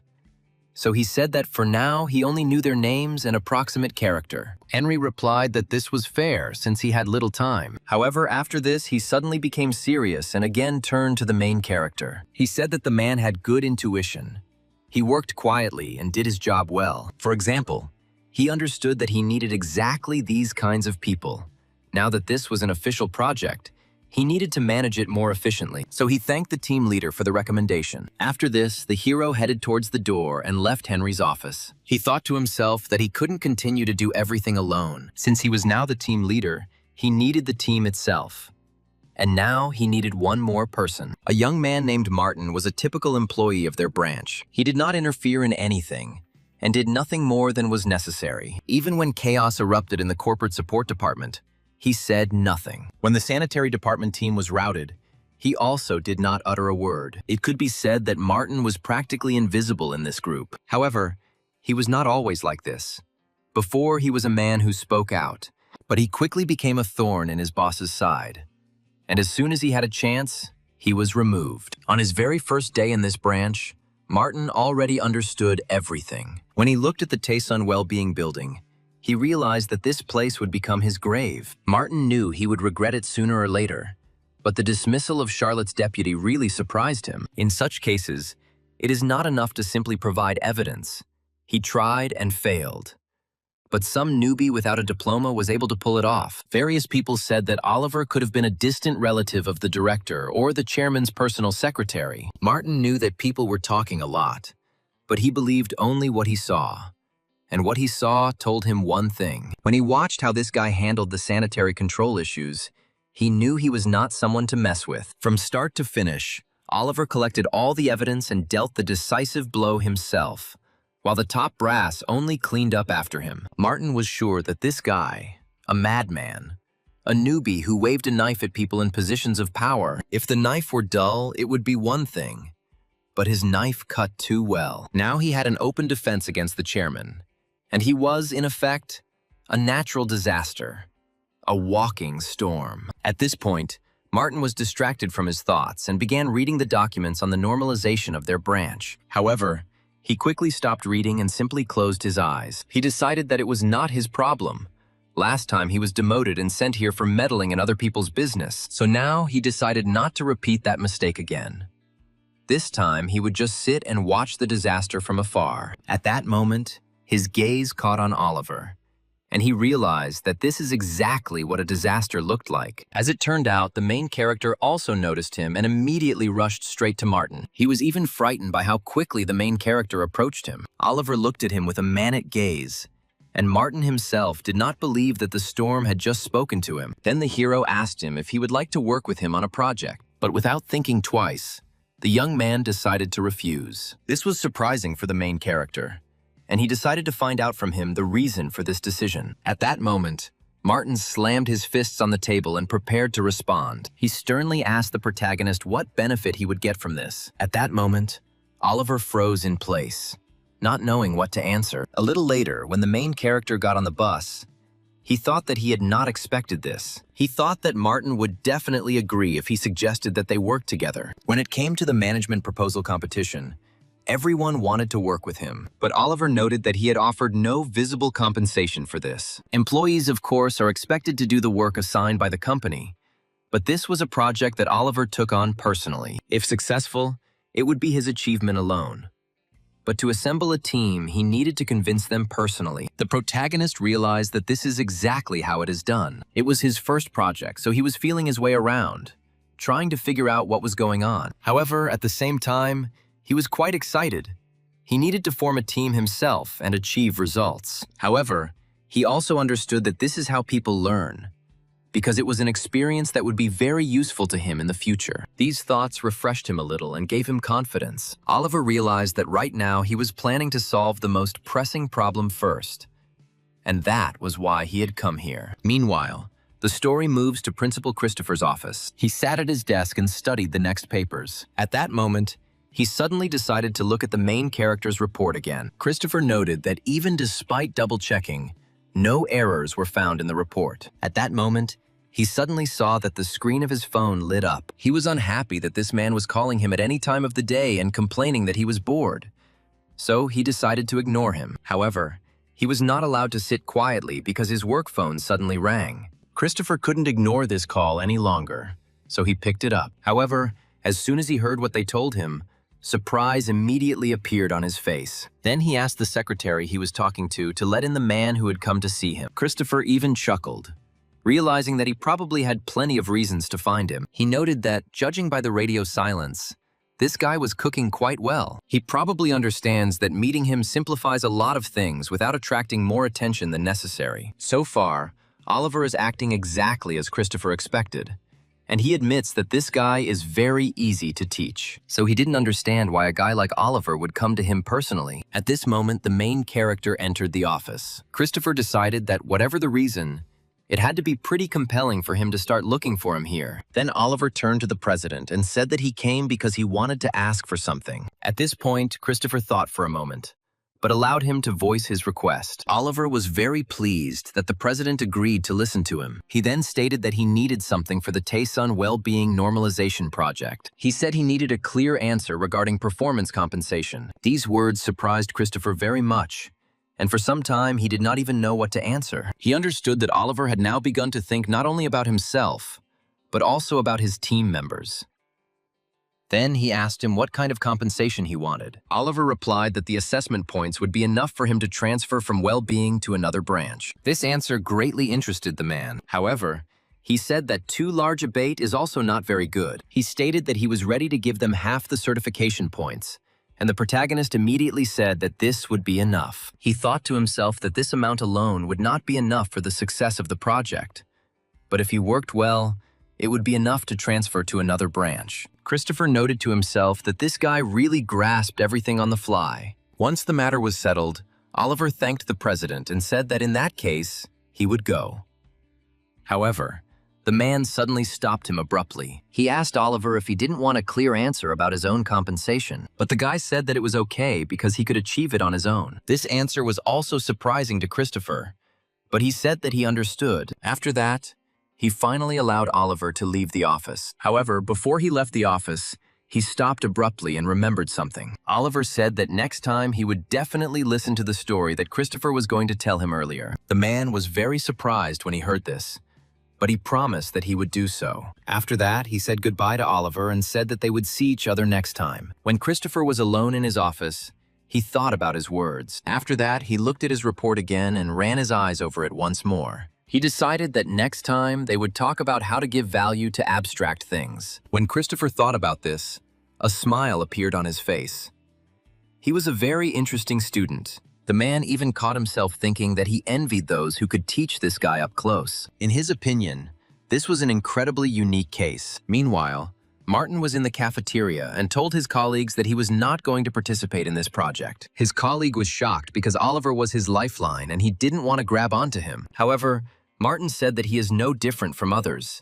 Speaker 1: So he said that for now, he only knew their names and approximate character. Henry replied that this was fair since he had little time. However, after this, he suddenly became serious and again turned to the main character. He said that the man had good intuition. He worked quietly and did his job well. For example, he understood that he needed exactly these kinds of people. Now that this was an official project, he needed to manage it more efficiently. So he thanked the team leader for the recommendation. After this, the hero headed towards the door and left Henry's office. He thought to himself that he couldn't continue to do everything alone. Since he was now the team leader, he needed the team itself. And now he needed one more person. A young man named Martin was a typical employee of their branch. He did not interfere in anything, and did nothing more than was necessary. Even when chaos erupted in the corporate support department, he said nothing. When the sanitary department team was routed, he also did not utter a word. It could be said that Martin was practically invisible in this group. However, he was not always like this. Before, he was a man who spoke out, but he quickly became a thorn in his boss's side. And as soon as he had a chance, he was removed. On his very first day in this branch, Martin already understood everything. When he looked at the Taesun Wellbeing Building, he realized that this place would become his grave. Martin knew he would regret it sooner or later, but the dismissal of Charlotte's deputy really surprised him. In such cases, it is not enough to simply provide evidence. He tried and failed. But some newbie without a diploma was able to pull it off. Various people said that Oliver could have been a distant relative of the director or the chairman's personal secretary. Martin knew that people were talking a lot, but he believed only what he saw. And what he saw told him one thing. When he watched how this guy handled the sanitary control issues, he knew he was not someone to mess with. From start to finish, Oliver collected all the evidence and dealt the decisive blow himself, while the top brass only cleaned up after him. Martin was sure that this guy, a madman, a newbie who waved a knife at people in positions of power, if the knife were dull, it would be one thing. But his knife cut too well. Now he had an open defense against the chairman, and he was, in effect, a natural disaster, a walking storm. At this point, Martin was distracted from his thoughts and began reading the documents on the normalization of their branch. However, he quickly stopped reading and simply closed his eyes. He decided that it was not his problem. Last time he was demoted and sent here for meddling in other people's business, so now he decided not to repeat that mistake again. This time, he would just sit and watch the disaster from afar. At that moment, his gaze caught on Oliver. and he realized that this is exactly what a disaster looked like. As it turned out, the main character also noticed him and immediately rushed straight to Martin. He was even frightened by how quickly the main character approached him. Oliver looked at him with a manic gaze, and Martin himself did not believe that the storm had just spoken to him. Then the hero asked him if he would like to work with him on a project, but without thinking twice, the young man decided to refuse. This was surprising for the main character, and he decided to find out from him the reason for this decision. At that moment, Martin slammed his fists on the table and prepared to respond. He sternly asked the protagonist what benefit he would get from this. At that moment, Oliver froze in place, not knowing what to answer. A little later, when the main character got on the bus, he thought that he had not expected this. He thought that Martin would definitely agree if he suggested that they work together. When it came to the management proposal competition, everyone wanted to work with him, but Oliver noted that he had offered no visible compensation for this. Employees, of course, are expected to do the work assigned by the company, but this was a project that Oliver took on personally. If successful, it would be his achievement alone. But to assemble a team, he needed to convince them personally. The protagonist realized that this is exactly how it is done. It was his first project, so he was feeling his way around, trying to figure out what was going on. However, at the same time, he was quite excited. He needed to form a team himself and achieve results. However, he also understood that this is how people learn, because it was an experience that would be very useful to him in the future. These thoughts refreshed him a little and gave him confidence. Oliver realized that right now he was planning to solve the most pressing problem first, and that was why he had come here. Meanwhile, the story moves to Principal Christopher's office. He sat at his desk and studied the next papers. At that moment, he suddenly decided to look at the main character's report again. Christopher noted that even despite double-checking, no errors were found in the report. At that moment, he suddenly saw that the screen of his phone lit up. He was unhappy that this man was calling him at any time of the day and complaining that he was bored. So he decided to ignore him. However, he was not allowed to sit quietly because his work phone suddenly rang. Christopher couldn't ignore this call any longer, so he picked it up. However, as soon as he heard what they told him, surprise immediately appeared on his face. Then he asked the secretary he was talking to let in the man who had come to see him. Christopher even chuckled, realizing that he probably had plenty of reasons to find him. He noted that, judging by the radio silence, this guy was cooking quite well. He probably understands that meeting him simplifies a lot of things without attracting more attention than necessary. So far, Oliver is acting exactly as Christopher expected, and he admits that this guy is very easy to teach. So he didn't understand why a guy like Oliver would come to him personally. At this moment, the main character entered the office. Christopher decided that whatever the reason, it had to be pretty compelling for him to start looking for him here. Then Oliver turned to the president and said that he came because he wanted to ask for something. At this point, Christopher thought for a moment, but allowed him to voice his request. Oliver was very pleased that the president agreed to listen to him. He then stated that he needed something for the Taesun Well-Being Normalization Project. He said he needed a clear answer regarding performance compensation. These words surprised Christopher very much, and for some time he did not even know what to answer. He understood that Oliver had now begun to think not only about himself, but also about his team members. Then he asked him what kind of compensation he wanted. Oliver replied that the assessment points would be enough for him to transfer from well-being to another branch. This answer greatly interested the man. However, he said that too large a bait is also not very good. He stated that he was ready to give them half the certification points, and the protagonist immediately said that this would be enough. He thought to himself that this amount alone would not be enough for the success of the project, but if he worked well, it would be enough to transfer to another branch. Christopher noted to himself that this guy really grasped everything on the fly. Once the matter was settled, Oliver thanked the president and said that in that case, he would go. However, the man suddenly stopped him abruptly. He asked Oliver if he didn't want a clear answer about his own compensation, but the guy said that it was okay because he could achieve it on his own. This answer was also surprising to Christopher, but he said that he understood. After that, he finally allowed Oliver to leave the office. However, before he left the office, he stopped abruptly and remembered something. Oliver said that next time he would definitely listen to the story that Christopher was going to tell him earlier. The man was very surprised when he heard this, but he promised that he would do so. After that, he said goodbye to Oliver and said that they would see each other next time. When Christopher was alone in his office, He thought about his words. After that, he looked at his report again and ran his eyes over it once more. He decided that next time they would talk about how to give value to abstract things. When Christopher thought about this, a smile appeared on his face. He was a very interesting student. The man even caught himself thinking that he envied those who could teach this guy up close. In his opinion, this was an incredibly unique case. Meanwhile, Martin was in the cafeteria and told his colleagues that he was not going to participate in this project. His colleague was shocked because Oliver was his lifeline and he didn't want to grab onto him. However, Martin said that he is no different from others.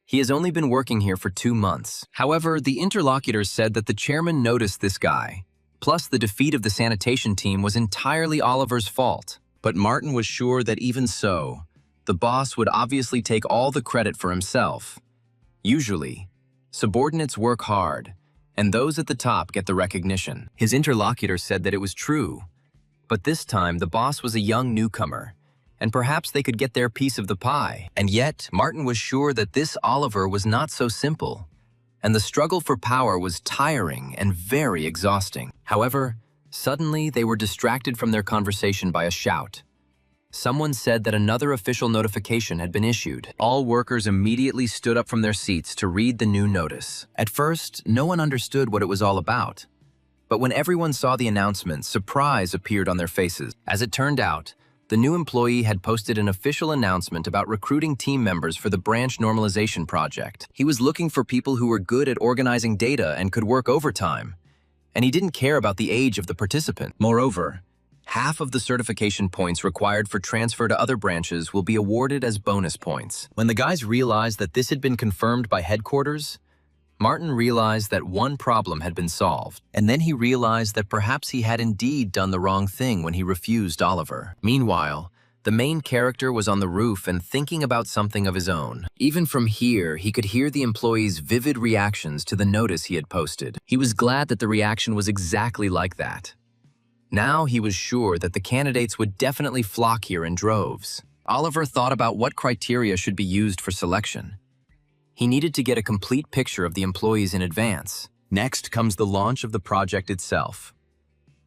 Speaker 1: He has only been working here for 2 months. However, the interlocutors said that the chairman noticed this guy. Plus, the defeat of the sanitation team was entirely Oliver's fault. But Martin was sure that even so, the boss would obviously take all the credit for himself. Usually, subordinates work hard, and those at the top get the recognition. His interlocutor said that it was true. But this time, the boss was a young newcomer, and perhaps they could get their piece of the pie. And yet, Martin was sure that this Oliver was not so simple, and the struggle for power was tiring and very exhausting. However, suddenly they were distracted from their conversation by a shout. Someone said that another official notification had been issued. All workers immediately stood up from their seats to read the new notice. At first, no one understood what it was all about. But when everyone saw the announcement, surprise appeared on their faces. As it turned out, the new employee had posted an official announcement about recruiting team members for the branch normalization project. He was looking for people who were good at organizing data and could work overtime. And he didn't care about the age of the participant. Moreover, half of the certification points required for transfer to other branches will be awarded as bonus points. When the guys realized that this had been confirmed by headquarters, Martin realized that one problem had been solved, and then he realized that perhaps he had indeed done the wrong thing when he refused Oliver. Meanwhile, the main character was on the roof and thinking about something of his own. Even from here, he could hear the employees' vivid reactions to the notice he had posted. He was glad that the reaction was exactly like that. Now he was sure that the candidates would definitely flock here in droves. Oliver thought about what criteria should be used for selection. He needed to get a complete picture of the employees in advance. Next comes the launch of the project itself.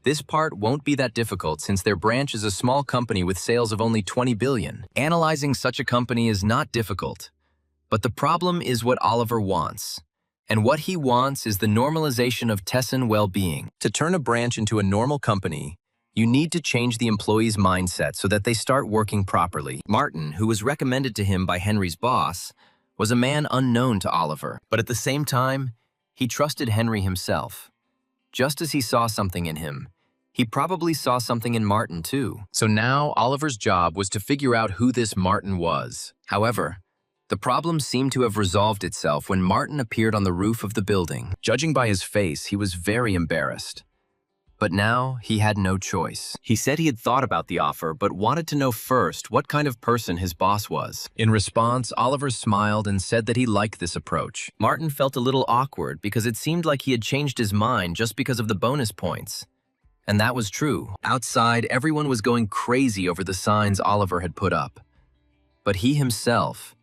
Speaker 1: This part won't be that difficult since their branch is a small company with sales of only 20 billion. Analyzing such a company is not difficult. But the problem is what Oliver wants. And what he wants is the normalization of Tessin well-being. To turn a branch into a normal company, you need to change the employees' mindset so that they start working properly. Martin, who was recommended to him by Henry's boss, was a man unknown to Oliver, but at the same time, he trusted Henry himself. Just as he saw something in him, he probably saw something in Martin too. So now Oliver's job was to figure out who this Martin was. However, the problem seemed to have resolved itself when Martin appeared on the roof of the building. Judging by his face, he was very embarrassed. But now, he had no choice. He said he had thought about the offer, but wanted to know first what kind of person his boss was. In response, Oliver smiled and said that he liked this approach. Martin felt a little awkward because it seemed like he had changed his mind just because of the bonus points. And that was true. Outside, everyone was going crazy over the signs Oliver had put up. But he himself,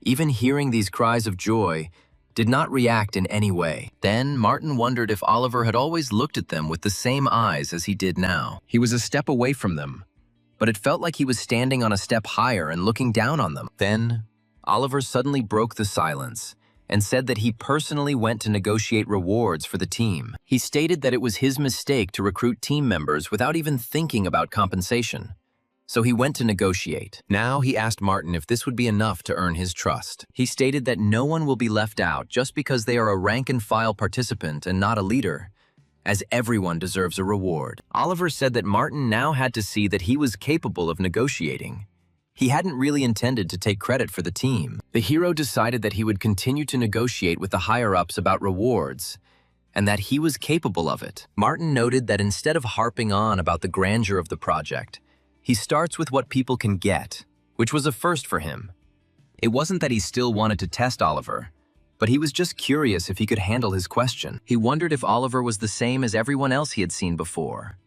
Speaker 1: even hearing these cries of joy, did not react in any way. Then Martin wondered if Oliver had always looked at them with the same eyes as he did now. He was a step away from them, but it felt like he was standing on a step higher and looking down on them. Then, Oliver suddenly broke the silence and said that he personally went to negotiate rewards for the team. He stated that it was his mistake to recruit team members without even thinking about compensation. So he went to negotiate. Now he asked Martin if this would be enough to earn his trust. He stated that no one will be left out just because they are a rank-and-file participant and not a leader, as everyone deserves a reward. Oliver said that Martin now had to see that he was capable of negotiating. He hadn't really intended to take credit for the team. The hero decided that he would continue to negotiate with the higher-ups about rewards, and that he was capable of it. Martin noted that instead of harping on about the grandeur of the project, he starts with what people can get, which was a first for him. It wasn't that he still wanted to test Oliver, but he was just curious if he could handle his question. He wondered if Oliver was the same as everyone else he had seen before,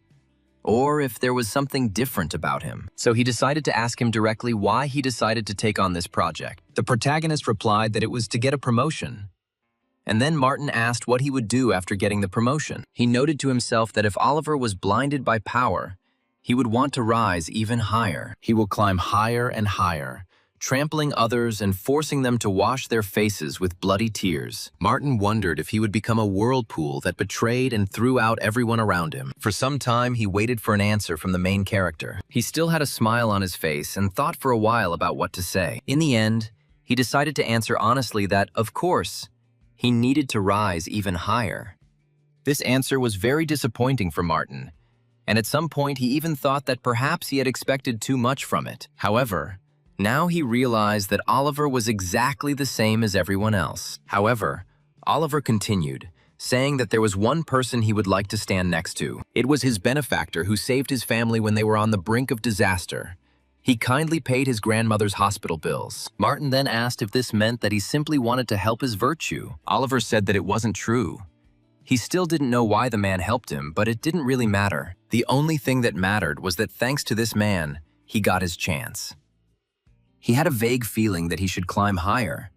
Speaker 1: or if there was something different about him. So he decided to ask him directly why he decided to take on this project. The protagonist replied that it was to get a promotion. And then Martin asked what he would do after getting the promotion. He noted to himself that if Oliver was blinded by power, he would want to rise even higher. He will climb higher and higher, trampling others and forcing them to wash their faces with bloody tears. Martin wondered if he would become a whirlpool that betrayed and threw out everyone around him. For some time, he waited for an answer from the main character. He still had a smile on his face and thought for a while about what to say. In the end, he decided to answer honestly that, of course, he needed to rise even higher. This answer was very disappointing for Martin, and at some point he even thought that perhaps he had expected too much from it. However, now he realized that Oliver was exactly the same as everyone else. However, Oliver continued, saying that there was one person he would like to stand next to. It was his benefactor who saved his family when they were on the brink of disaster. He kindly paid his grandmother's hospital bills. Martin then asked if this meant that he simply wanted to help his virtue. Oliver said that it wasn't true. He still didn't know why the man helped him, but it didn't really matter. The only thing that mattered was that thanks to this man, he got his chance. He had a vague feeling that he should climb higher,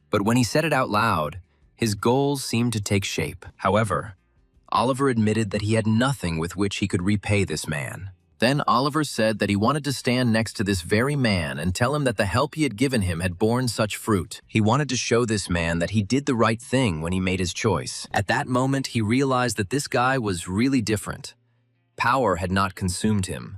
Speaker 1: but when he said it out loud, his goals seemed to take shape. However, Oliver admitted that he had nothing with which he could repay this man. Then Oliver said that he wanted to stand next to this very man and tell him that the help he had given him had borne such fruit. He wanted to show this man that he did the right thing when he made his choice. At that moment, he realized that this guy was really different. Power had not consumed him.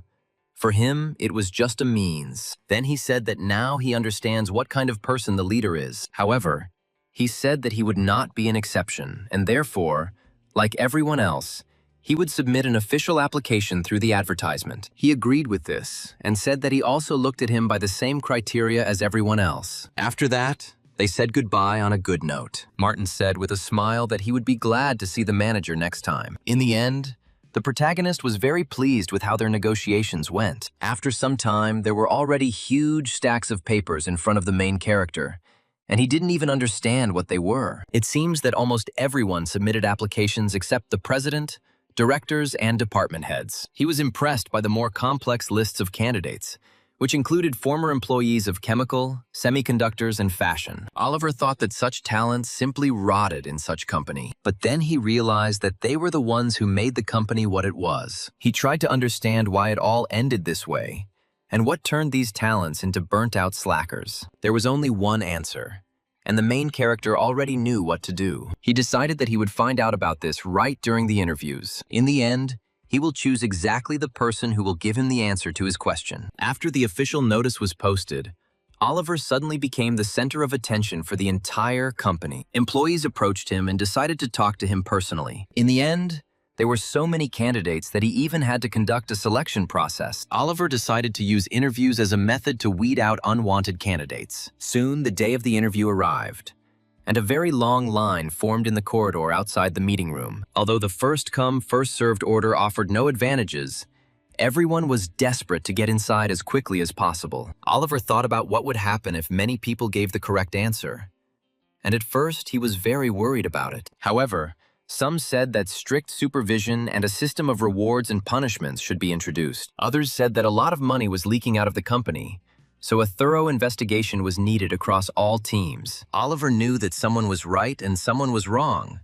Speaker 1: For him, it was just a means. Then he said that now he understands what kind of person the leader is. However, he said that he would not be an exception, and therefore, like everyone else, he would submit an official application through the advertisement. He agreed with this and said that he also looked at him by the same criteria as everyone else. After that, they said goodbye on a good note. Martin said with a smile that he would be glad to see the manager next time. In the end, the protagonist was very pleased with how their negotiations went. After some time, there were already huge stacks of papers in front of the main character, and he didn't even understand what they were. It seems that almost everyone submitted applications except the president, directors, and department heads. He was impressed by the more complex lists of candidates, which included former employees of chemical, semiconductors, and fashion. Oliver thought that such talents simply rotted in such company. But then he realized that they were the ones who made the company what it was. He tried to understand why it all ended this way, and what turned these talents into burnt-out slackers. There was only one answer, and the main character already knew what to do. He decided that he would find out about this right during the interviews. In the end, he will choose exactly the person who will give him the answer to his question. After the official notice was posted, Oliver suddenly became the center of attention for the entire company. Employees approached him and decided to talk to him personally. In the end, there were so many candidates that he even had to conduct a selection process. Oliver decided to use interviews as a method to weed out unwanted candidates. Soon, the day of the interview arrived, and a very long line formed in the corridor outside the meeting room. Although the first-come, first-served order offered no advantages, everyone was desperate to get inside as quickly as possible. Oliver thought about what would happen if many people gave the correct answer, and at first he was very worried about it. However, some said that strict supervision and a system of rewards and punishments should be introduced. Others said that a lot of money was leaking out of the company, so a thorough investigation was needed across all teams. Oliver knew that someone was right and someone was wrong,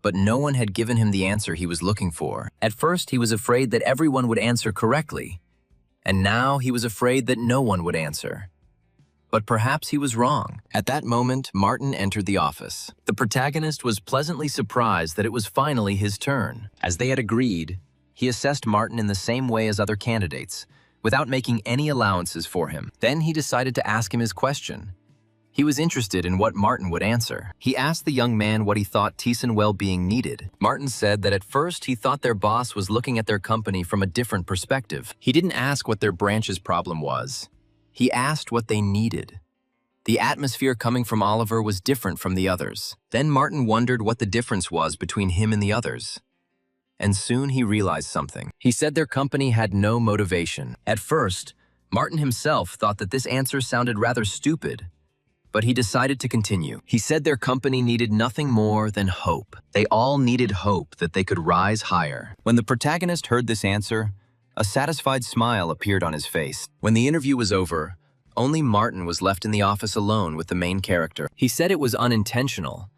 Speaker 1: but no one had given him the answer he was looking for. At first, he was afraid that everyone would answer correctly, and now he was afraid that no one would answer. But perhaps he was wrong. At that moment, Martin entered the office. The protagonist was pleasantly surprised that it was finally his turn. As they had agreed, he assessed Martin in the same way as other candidates, without making any allowances for him. Then he decided to ask him his question. He was interested in what Martin would answer. He asked the young man what he thought Thiessen well-being needed. Martin said that at first he thought their boss was looking at their company from a different perspective. He didn't ask what their branch's problem was. He asked what they needed. The atmosphere coming from Oliver was different from the others. Then Martin wondered what the difference was between him and the others. And soon he realized something. He said their company had no motivation. At first, Martin himself thought that this answer sounded rather stupid, but he decided to continue. He said their company needed nothing more than hope. They all needed hope that they could rise higher. When the protagonist heard this answer, a satisfied smile appeared on his face. When the interview was over, only Martin was left in the office alone with the main character. He said it was unintentional,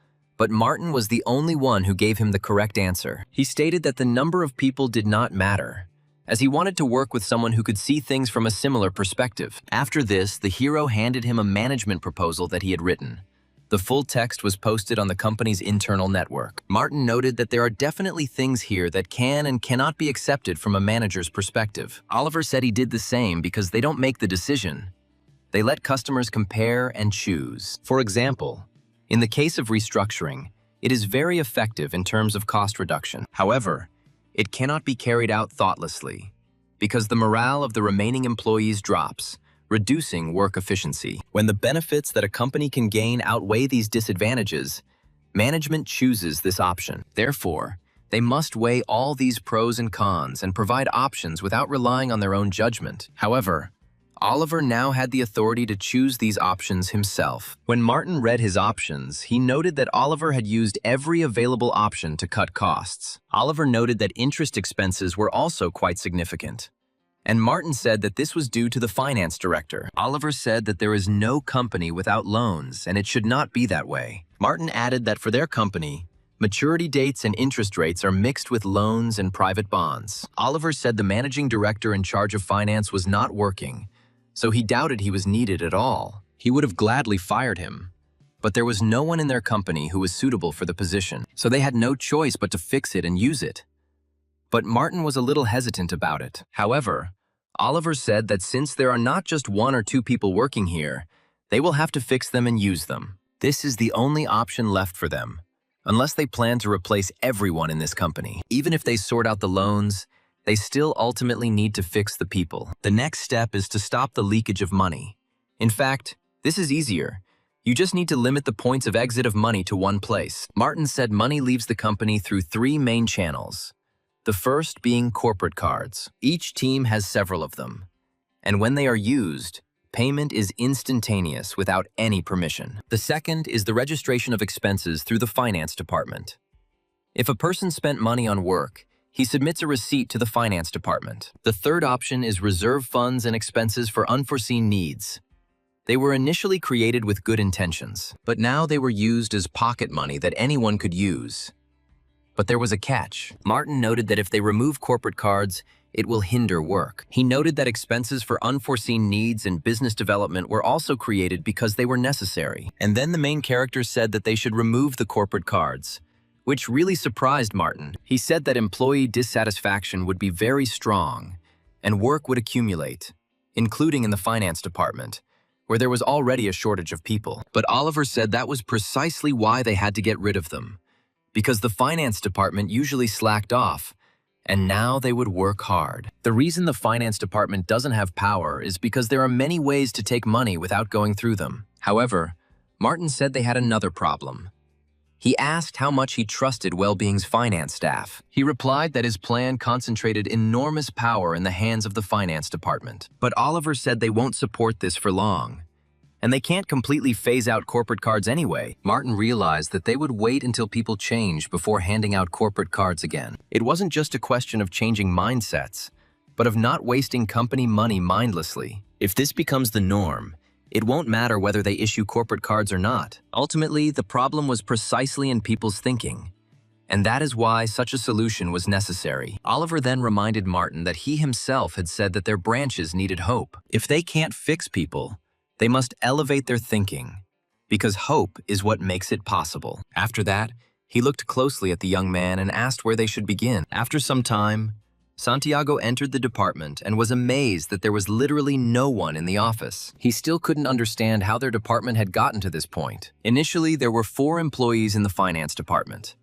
Speaker 1: but Martin was the only one who gave him the correct answer. He stated that the number of people did not matter, as he wanted to work with someone who could see things from a similar perspective. After this, the hero handed him a management proposal that he had written. The full text was posted on the company's internal network. Martin noted that there are definitely things here that can and cannot be accepted from a manager's perspective. Oliver said he did the same because they don't make the decision. They let customers compare and choose. For example, in the case of restructuring, it is very effective in terms of cost reduction. However, it cannot be carried out thoughtlessly because the morale of the remaining employees drops, reducing work efficiency. When the benefits that a company can gain outweigh these disadvantages, management chooses this option. Therefore, they must weigh all these pros and cons and provide options without relying on their own judgment. However, Oliver now had the authority to choose these options himself. When Martin read his options, he noted that Oliver had used every available option to cut costs. Oliver noted that interest expenses were also quite significant, and Martin said that this was due to the finance director. Oliver said that there is no company without loans, and it should not be that way. Martin added that for their company, maturity dates and interest rates are mixed with loans and private bonds. Oliver said the managing director in charge of finance was not working, so he doubted he was needed at all. He would have gladly fired him, but there was no one in their company who was suitable for the position, so they had no choice but to fix it and use it. But Martin was a little hesitant about it. However, Oliver said that since there are not just 1 or 2 people working here, they will have to fix them and use them. This is the only option left for them, unless they plan to replace everyone in this company. Even if they sort out the loans, they still ultimately need to fix the people. The next step is to stop the leakage of money. In fact, this is easier. You just need to limit the points of exit of money to one place. Martin said money leaves the company through 3 main channels. The first being corporate cards. Each team has several of them, and when they are used, payment is instantaneous without any permission. The second is the registration of expenses through the finance department. If a person spent money on work, he submits a receipt to the finance department. The third option is reserve funds and expenses for unforeseen needs. They were initially created with good intentions, but now they were used as pocket money that anyone could use. But there was a catch. Martin noted that if they remove corporate cards, it will hinder work. He noted that expenses for unforeseen needs and business development were also created because they were necessary. And then the main character said that they should remove the corporate cards, which really surprised Martin. He said that employee dissatisfaction would be very strong and work would accumulate, including in the finance department, where there was already a shortage of people. But Oliver said that was precisely why they had to get rid of them, because the finance department usually slacked off, and now they would work hard. The reason the finance department doesn't have power is because there are many ways to take money without going through them. However, Martin said they had another problem. He asked how much he trusted Wellbeing's finance staff. He replied that his plan concentrated enormous power in the hands of the finance department. But Oliver said they won't support this for long, and they can't completely phase out corporate cards anyway. Martin realized that they would wait until people change before handing out corporate cards again. It wasn't just a question of changing mindsets, but of not wasting company money mindlessly. If this becomes the norm, it won't matter whether they issue corporate cards or not. Ultimately, the problem was precisely in people's thinking, and that is why such a solution was necessary. Oliver then reminded Martin that he himself had said that their branches needed hope. If they can't fix people, they must elevate their thinking, because hope is what makes it possible. After that, he looked closely at the young man and asked where they should begin. After some time, Santiago entered the department and was amazed that there was literally no one in the office. He still couldn't understand how their department had gotten to this point. Initially, there were 4 employees in the finance department.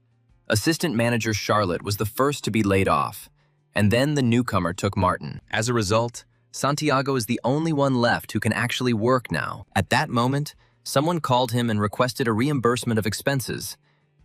Speaker 1: Assistant manager Charlotte was the first to be laid off, and then the newcomer took Martin. As a result, Santiago is the only one left who can actually work now. At that moment, someone called him and requested a reimbursement of expenses,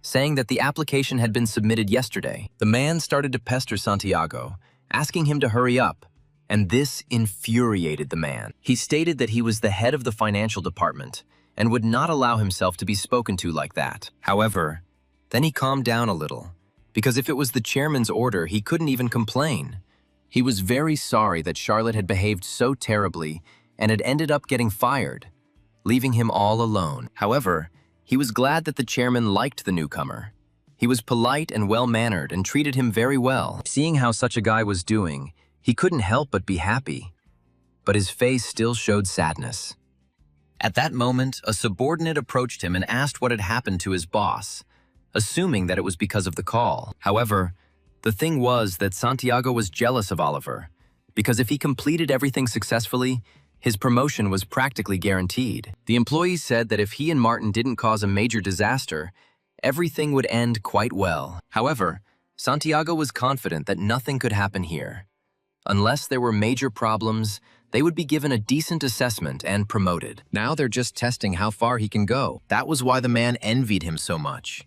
Speaker 1: saying that the application had been submitted yesterday. The man started to pester Santiago, asking him to hurry up, and this infuriated the man. He stated that he was the head of the financial department and would not allow himself to be spoken to like that. However, then he calmed down a little, because if it was the chairman's order, he couldn't even complain. He was very sorry that Charlotte had behaved so terribly and had ended up getting fired, leaving him all alone. However, He was glad that the chairman liked the newcomer. He was polite and well-mannered and treated him very well. Seeing how such a guy was doing, he couldn't help but be happy. But his face still showed sadness. At that moment, a subordinate approached him and asked what had happened to his boss, assuming that it was because of the call. However, the thing was that Santiago was jealous of Oliver, because if he completed everything successfully, his promotion was practically guaranteed. The employees said that if he and Martin didn't cause a major disaster, everything would end quite well. However, Santiago was confident that nothing could happen here. Unless there were major problems, they would be given a decent assessment and promoted. Now they're just testing how far he can go. That was why the man envied him so much.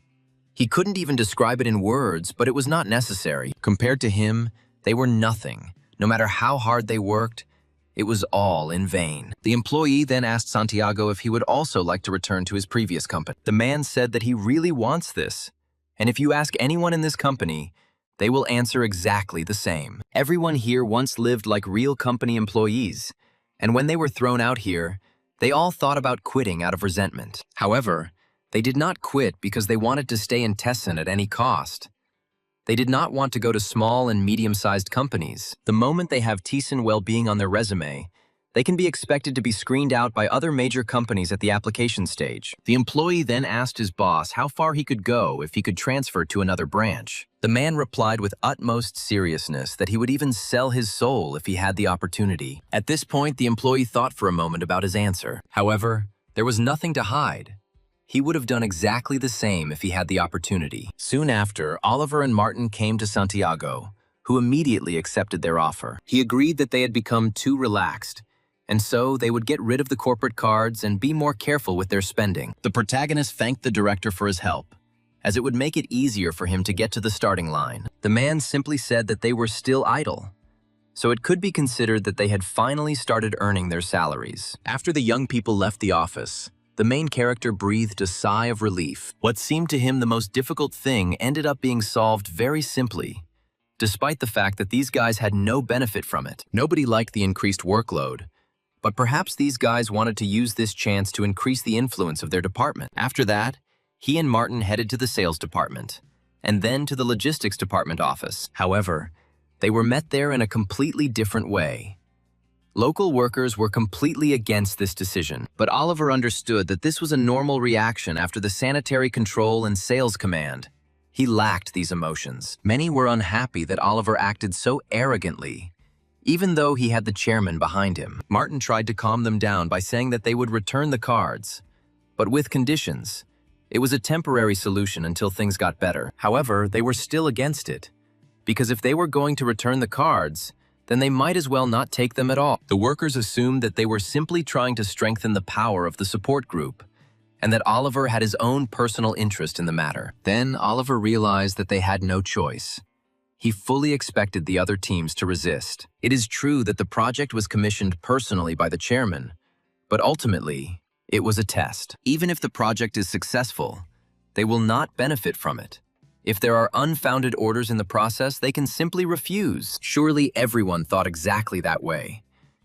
Speaker 1: He couldn't even describe it in words, but it was not necessary. Compared to him, they were nothing. No matter how hard they worked, it was all in vain. The employee then asked Santiago if he would also like to return to his previous company. The man said that he really wants this, and if you ask anyone in this company, they will answer exactly the same. Everyone here once lived like real company employees, and when they were thrown out here, they all thought about quitting out of resentment. However, they did not quit because they wanted to stay in Tessin at any cost. They did not want to go to small and medium-sized companies. The moment they have Tessin well-being on their resume, they can be expected to be screened out by other major companies at the application stage. The employee then asked his boss how far he could go if he could transfer to another branch. The man replied with utmost seriousness that he would even sell his soul if he had the opportunity. At this point, the employee thought for a moment about his answer. However, there was nothing to hide. He would have done exactly the same if he had the opportunity. Soon after, Oliver and Martin came to Santiago, who immediately accepted their offer. He agreed that they had become too relaxed, and so they would get rid of the corporate cards and be more careful with their spending. The protagonist thanked the director for his help, as it would make it easier for him to get to the starting line. The man simply said that they were still idle, so it could be considered that they had finally started earning their salaries. After the young people left the office, the main character breathed a sigh of relief. What seemed to him the most difficult thing ended up being solved very simply, despite the fact that these guys had no benefit from it. Nobody liked the increased workload, but perhaps these guys wanted to use this chance to increase the influence of their department. After that, he and Martin headed to the sales department, and then to the logistics department office. However, they were met there in a completely different way. Local workers were completely against this decision, but Oliver understood that this was a normal reaction after the sanitary control and sales command. He lacked these emotions. Many were unhappy that Oliver acted so arrogantly, even though he had the chairman behind him. Martin tried to calm them down by saying that they would return the cards, but with conditions. It was a temporary solution until things got better. However, they were still against it, because if they were going to return the cards, then they might as well not take them at all. The workers assumed that they were simply trying to strengthen the power of the support group, and that Oliver had his own personal interest in the matter. Then Oliver realized that they had no choice. He fully expected the other teams to resist. It is true that the project was commissioned personally by the chairman, but ultimately, it was a test. Even if the project is successful, they will not benefit from it. If there are unfounded orders in the process, they can simply refuse. Surely everyone thought exactly that way.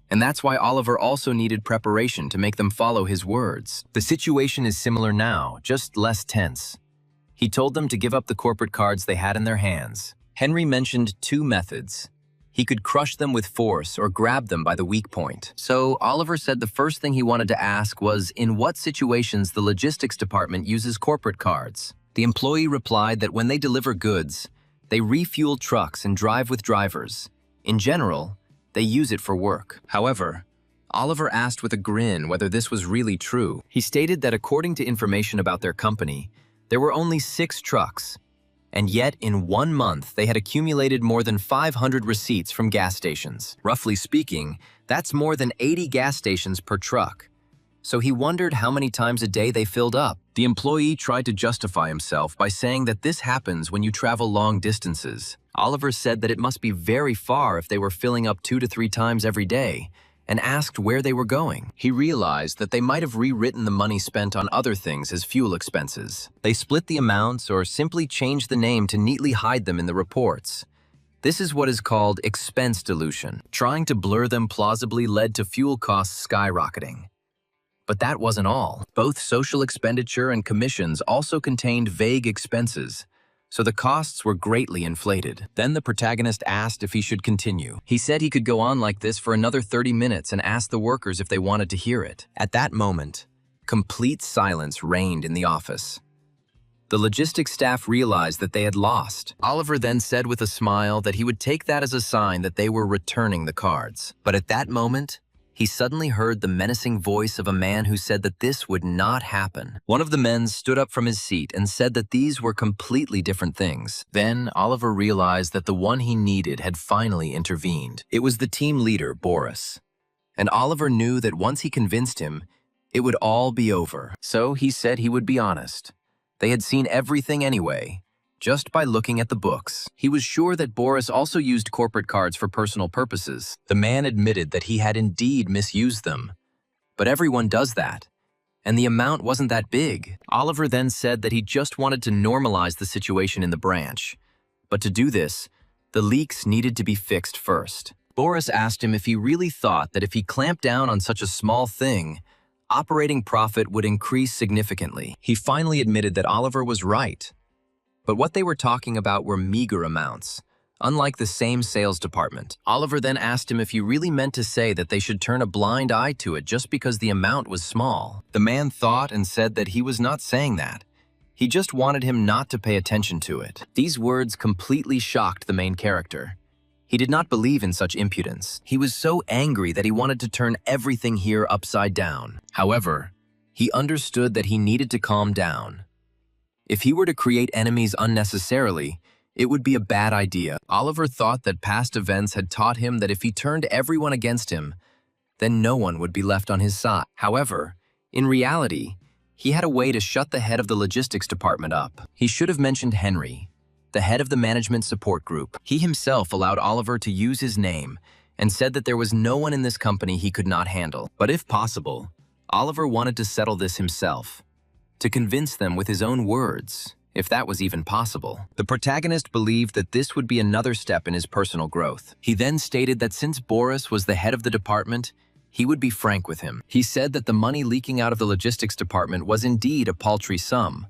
Speaker 1: And that's why Oliver also needed preparation to make them follow his words. The situation is similar now, just less tense. He told them to give up the corporate cards they had in their hands. Henry mentioned two methods. He could crush them with force or grab them by the weak point. So Oliver said the first thing he wanted to ask was in what situations the logistics department uses corporate cards. The employee replied that when they deliver goods, they refuel trucks and drive with drivers. In general, they use it for work. However, Oliver asked with a grin whether this was really true. He stated that according to information about their company, there were only 6 trucks, and yet in 1 month they had accumulated more than 500 receipts from gas stations. Roughly speaking, that's more than 80 gas stations per truck. So he wondered how many times a day they filled up. The employee tried to justify himself by saying that this happens when you travel long distances. Oliver said that it must be very far if they were filling up 2 to 3 times every day, and asked where they were going. He realized that they might have rewritten the money spent on other things as fuel expenses. They split the amounts or simply changed the name to neatly hide them in the reports. This is what is called expense dilution. Trying to blur them plausibly led to fuel costs skyrocketing. But that wasn't all. Both social expenditure and commissions also contained vague expenses, so the costs were greatly inflated. Then the protagonist asked if he should continue. He said he could go on like this for another 30 minutes and asked the workers if they wanted to hear it. At that moment, complete silence reigned in the office. The logistics staff realized that they had lost. Oliver then said with a smile that he would take that as a sign that they were returning the cards. But at that moment, he suddenly heard the menacing voice of a man who said that this would not happen. One of the men stood up from his seat and said that these were completely different things. Then Oliver realized that the one he needed had finally intervened. It was the team leader, Boris. And Oliver knew that once he convinced him, it would all be over. So he said he would be honest. They had seen everything anyway, just by looking at the books. He was sure that Boris also used corporate cards for personal purposes. The man admitted that he had indeed misused them. But everyone does that, and the amount wasn't that big. Oliver then said that he just wanted to normalize the situation in the branch. But to do this, the leaks needed to be fixed first. Boris asked him if he really thought that if he clamped down on such a small thing, operating profit would increase significantly. He finally admitted that Oliver was right. But what they were talking about were meager amounts, unlike the same sales department. Oliver then asked him if he really meant to say that they should turn a blind eye to it just because the amount was small. The man thought and said that he was not saying that. He just wanted him not to pay attention to it. These words completely shocked the main character. He did not believe in such impudence. He was so angry that he wanted to turn everything here upside down. However, he understood that he needed to calm down. If he were to create enemies unnecessarily, it would be a bad idea. Oliver thought that past events had taught him that if he turned everyone against him, then no one would be left on his side. However, in reality, he had a way to shut the head of the logistics department up. He should have mentioned Henry, the head of the management support group. He himself allowed Oliver to use his name and said that there was no one in this company he could not handle. But if possible, Oliver wanted to settle this himself, to convince them with his own words, if that was even possible. The protagonist believed that this would be another step in his personal growth. He then stated that since Boris was the head of the department, he would be frank with him. He said that the money leaking out of the logistics department was indeed a paltry sum,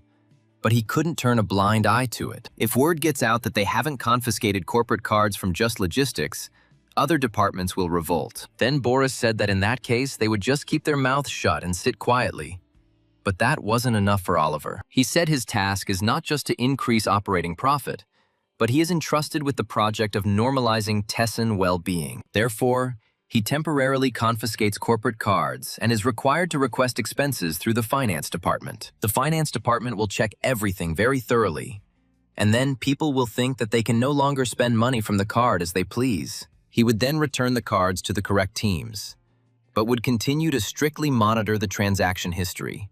Speaker 1: but he couldn't turn a blind eye to it. If word gets out that they haven't confiscated corporate cards from just logistics, other departments will revolt. Then Boris said that in that case, they would just keep their mouths shut and sit quietly. But that wasn't enough for Oliver. He said his task is not just to increase operating profit, but he is entrusted with the project of normalizing Tessin well-being. Therefore, he temporarily confiscates corporate cards and is required to request expenses through the finance department. The finance department will check everything very thoroughly, and then people will think that they can no longer spend money from the card as they please. He would then return the cards to the correct teams, but would continue to strictly monitor the transaction history.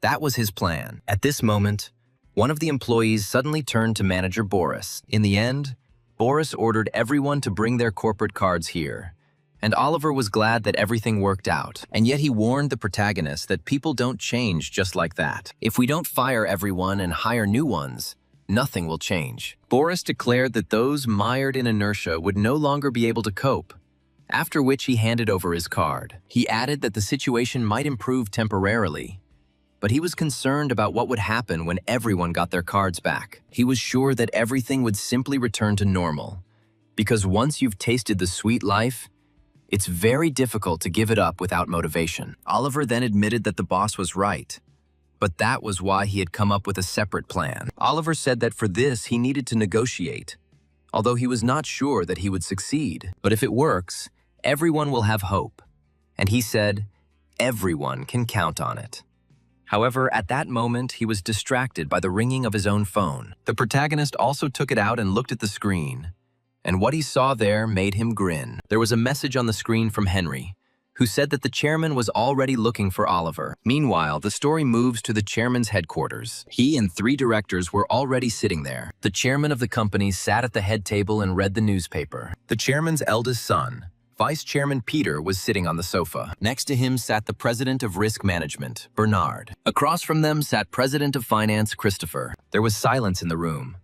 Speaker 1: That was his plan. At this moment, one of the employees suddenly turned to manager Boris. In the end, Boris ordered everyone to bring their corporate cards here, and Oliver was glad that everything worked out. And yet he warned the protagonist that people don't change just like that. If we don't fire everyone and hire new ones, nothing will change. Boris declared that those mired in inertia would no longer be able to cope, after which he handed over his card. He added that the situation might improve temporarily, but he was concerned about what would happen when everyone got their cards back. He was sure that everything would simply return to normal, because once you've tasted the sweet life, it's very difficult to give it up without motivation. Oliver then admitted that the boss was right, but that was why he had come up with a separate plan. Oliver said that for this he needed to negotiate, although he was not sure that he would succeed. But if it works, everyone will have hope. And he said, everyone can count on it. However, at that moment, he was distracted by the ringing of his own phone. The protagonist also took it out and looked at the screen, and what he saw there made him grin. There was a message on the screen from Henry, who said that the chairman was already looking for Oliver. Meanwhile, the story moves to the chairman's headquarters. He and 3 directors were already sitting there. The chairman of the company sat at the head table and read the newspaper. The chairman's eldest son, Vice Chairman Peter, was sitting on the sofa. Next to him sat the President of Risk Management, Bernard. Across from them sat President of Finance, Christopher. There was silence in the room,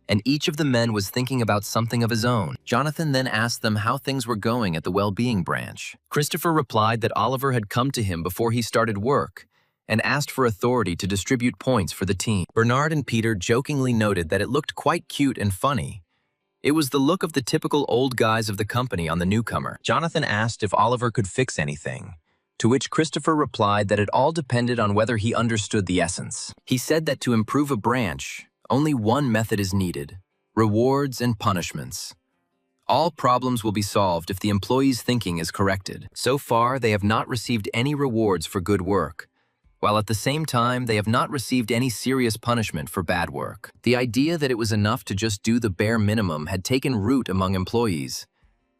Speaker 1: and each of the men was thinking about something of his own. Jonathan then asked them how things were going at the well-being branch. Christopher replied that Oliver had come to him before he started work and asked for authority to distribute points for the team. Bernard and Peter jokingly noted that it looked quite cute and funny. It was the look of the typical old guys of the company on the newcomer. Jonathan asked if Oliver could fix anything, to which Christopher replied that it all depended on whether he understood the essence. He said that to improve a branch, only one method is needed: rewards and punishments. All problems will be solved if the employee's thinking is corrected. So far, they have not received any rewards for good work, while at the same time, they have not received any serious punishment for bad work. The idea that it was enough to just do the bare minimum had taken root among employees,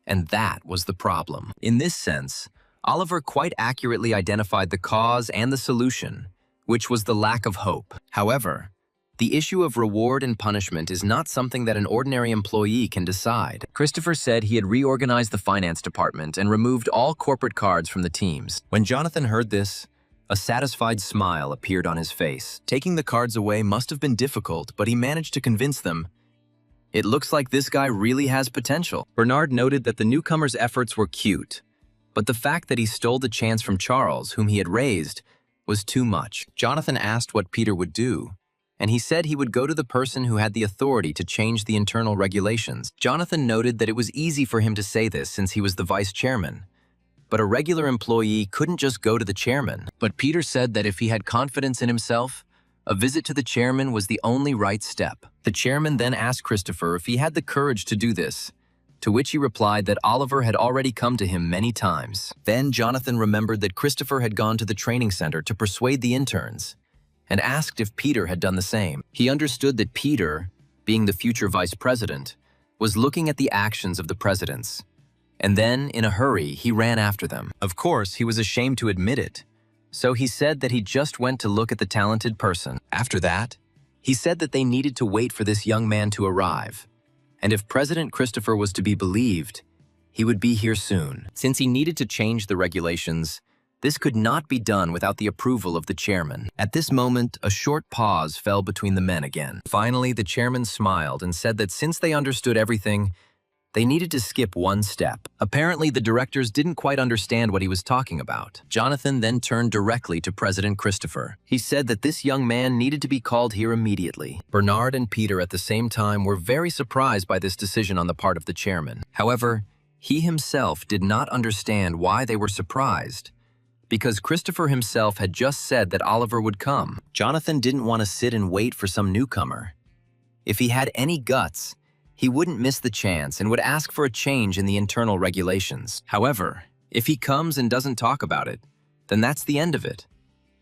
Speaker 1: and that was the problem. In this sense, Oliver quite accurately identified the cause and the solution, which was the lack of hope. However, the issue of reward and punishment is not something that an ordinary employee can decide. Christopher said he had reorganized the finance department and removed all corporate cards from the teams. When Jonathan heard this, a satisfied smile appeared on his face. Taking the cards away must have been difficult, but he managed to convince them. It looks like this guy really has potential. Bernard noted that the newcomer's efforts were cute, but the fact that he stole the chance from Charles, whom he had raised, was too much. Jonathan asked what Peter would do, and he said he would go to the person who had the authority to change the internal regulations. Jonathan noted that it was easy for him to say this since he was the vice chairman, but a regular employee couldn't just go to the chairman. But Peter said that if he had confidence in himself, a visit to the chairman was the only right step. The chairman then asked Christopher if he had the courage to do this, to which he replied that Oliver had already come to him many times. Then Jonathan remembered that Christopher had gone to the training center to persuade the interns, and asked if Peter had done the same. He understood that Peter, being the future vice president, was looking at the actions of the presidents, and then, in a hurry, he ran after them. Of course, he was ashamed to admit it, so he said that he just went to look at the talented person. After that, he said that they needed to wait for this young man to arrive, and if President Christopher was to be believed, he would be here soon. Since he needed to change the regulations, this could not be done without the approval of the chairman. At this moment, a short pause fell between the men again. Finally, the chairman smiled and said that since they understood everything, they needed to skip one step. Apparently, the directors didn't quite understand what he was talking about. Jonathan then turned directly to President Christopher. He said that this young man needed to be called here immediately. Bernard and Peter at the same time were very surprised by this decision on the part of the chairman. However, he himself did not understand why they were surprised, because Christopher himself had just said that Oliver would come. Jonathan didn't want to sit and wait for some newcomer. If he had any guts, he wouldn't miss the chance and would ask for a change in the internal regulations. However, if he comes and doesn't talk about it, then that's the end of it.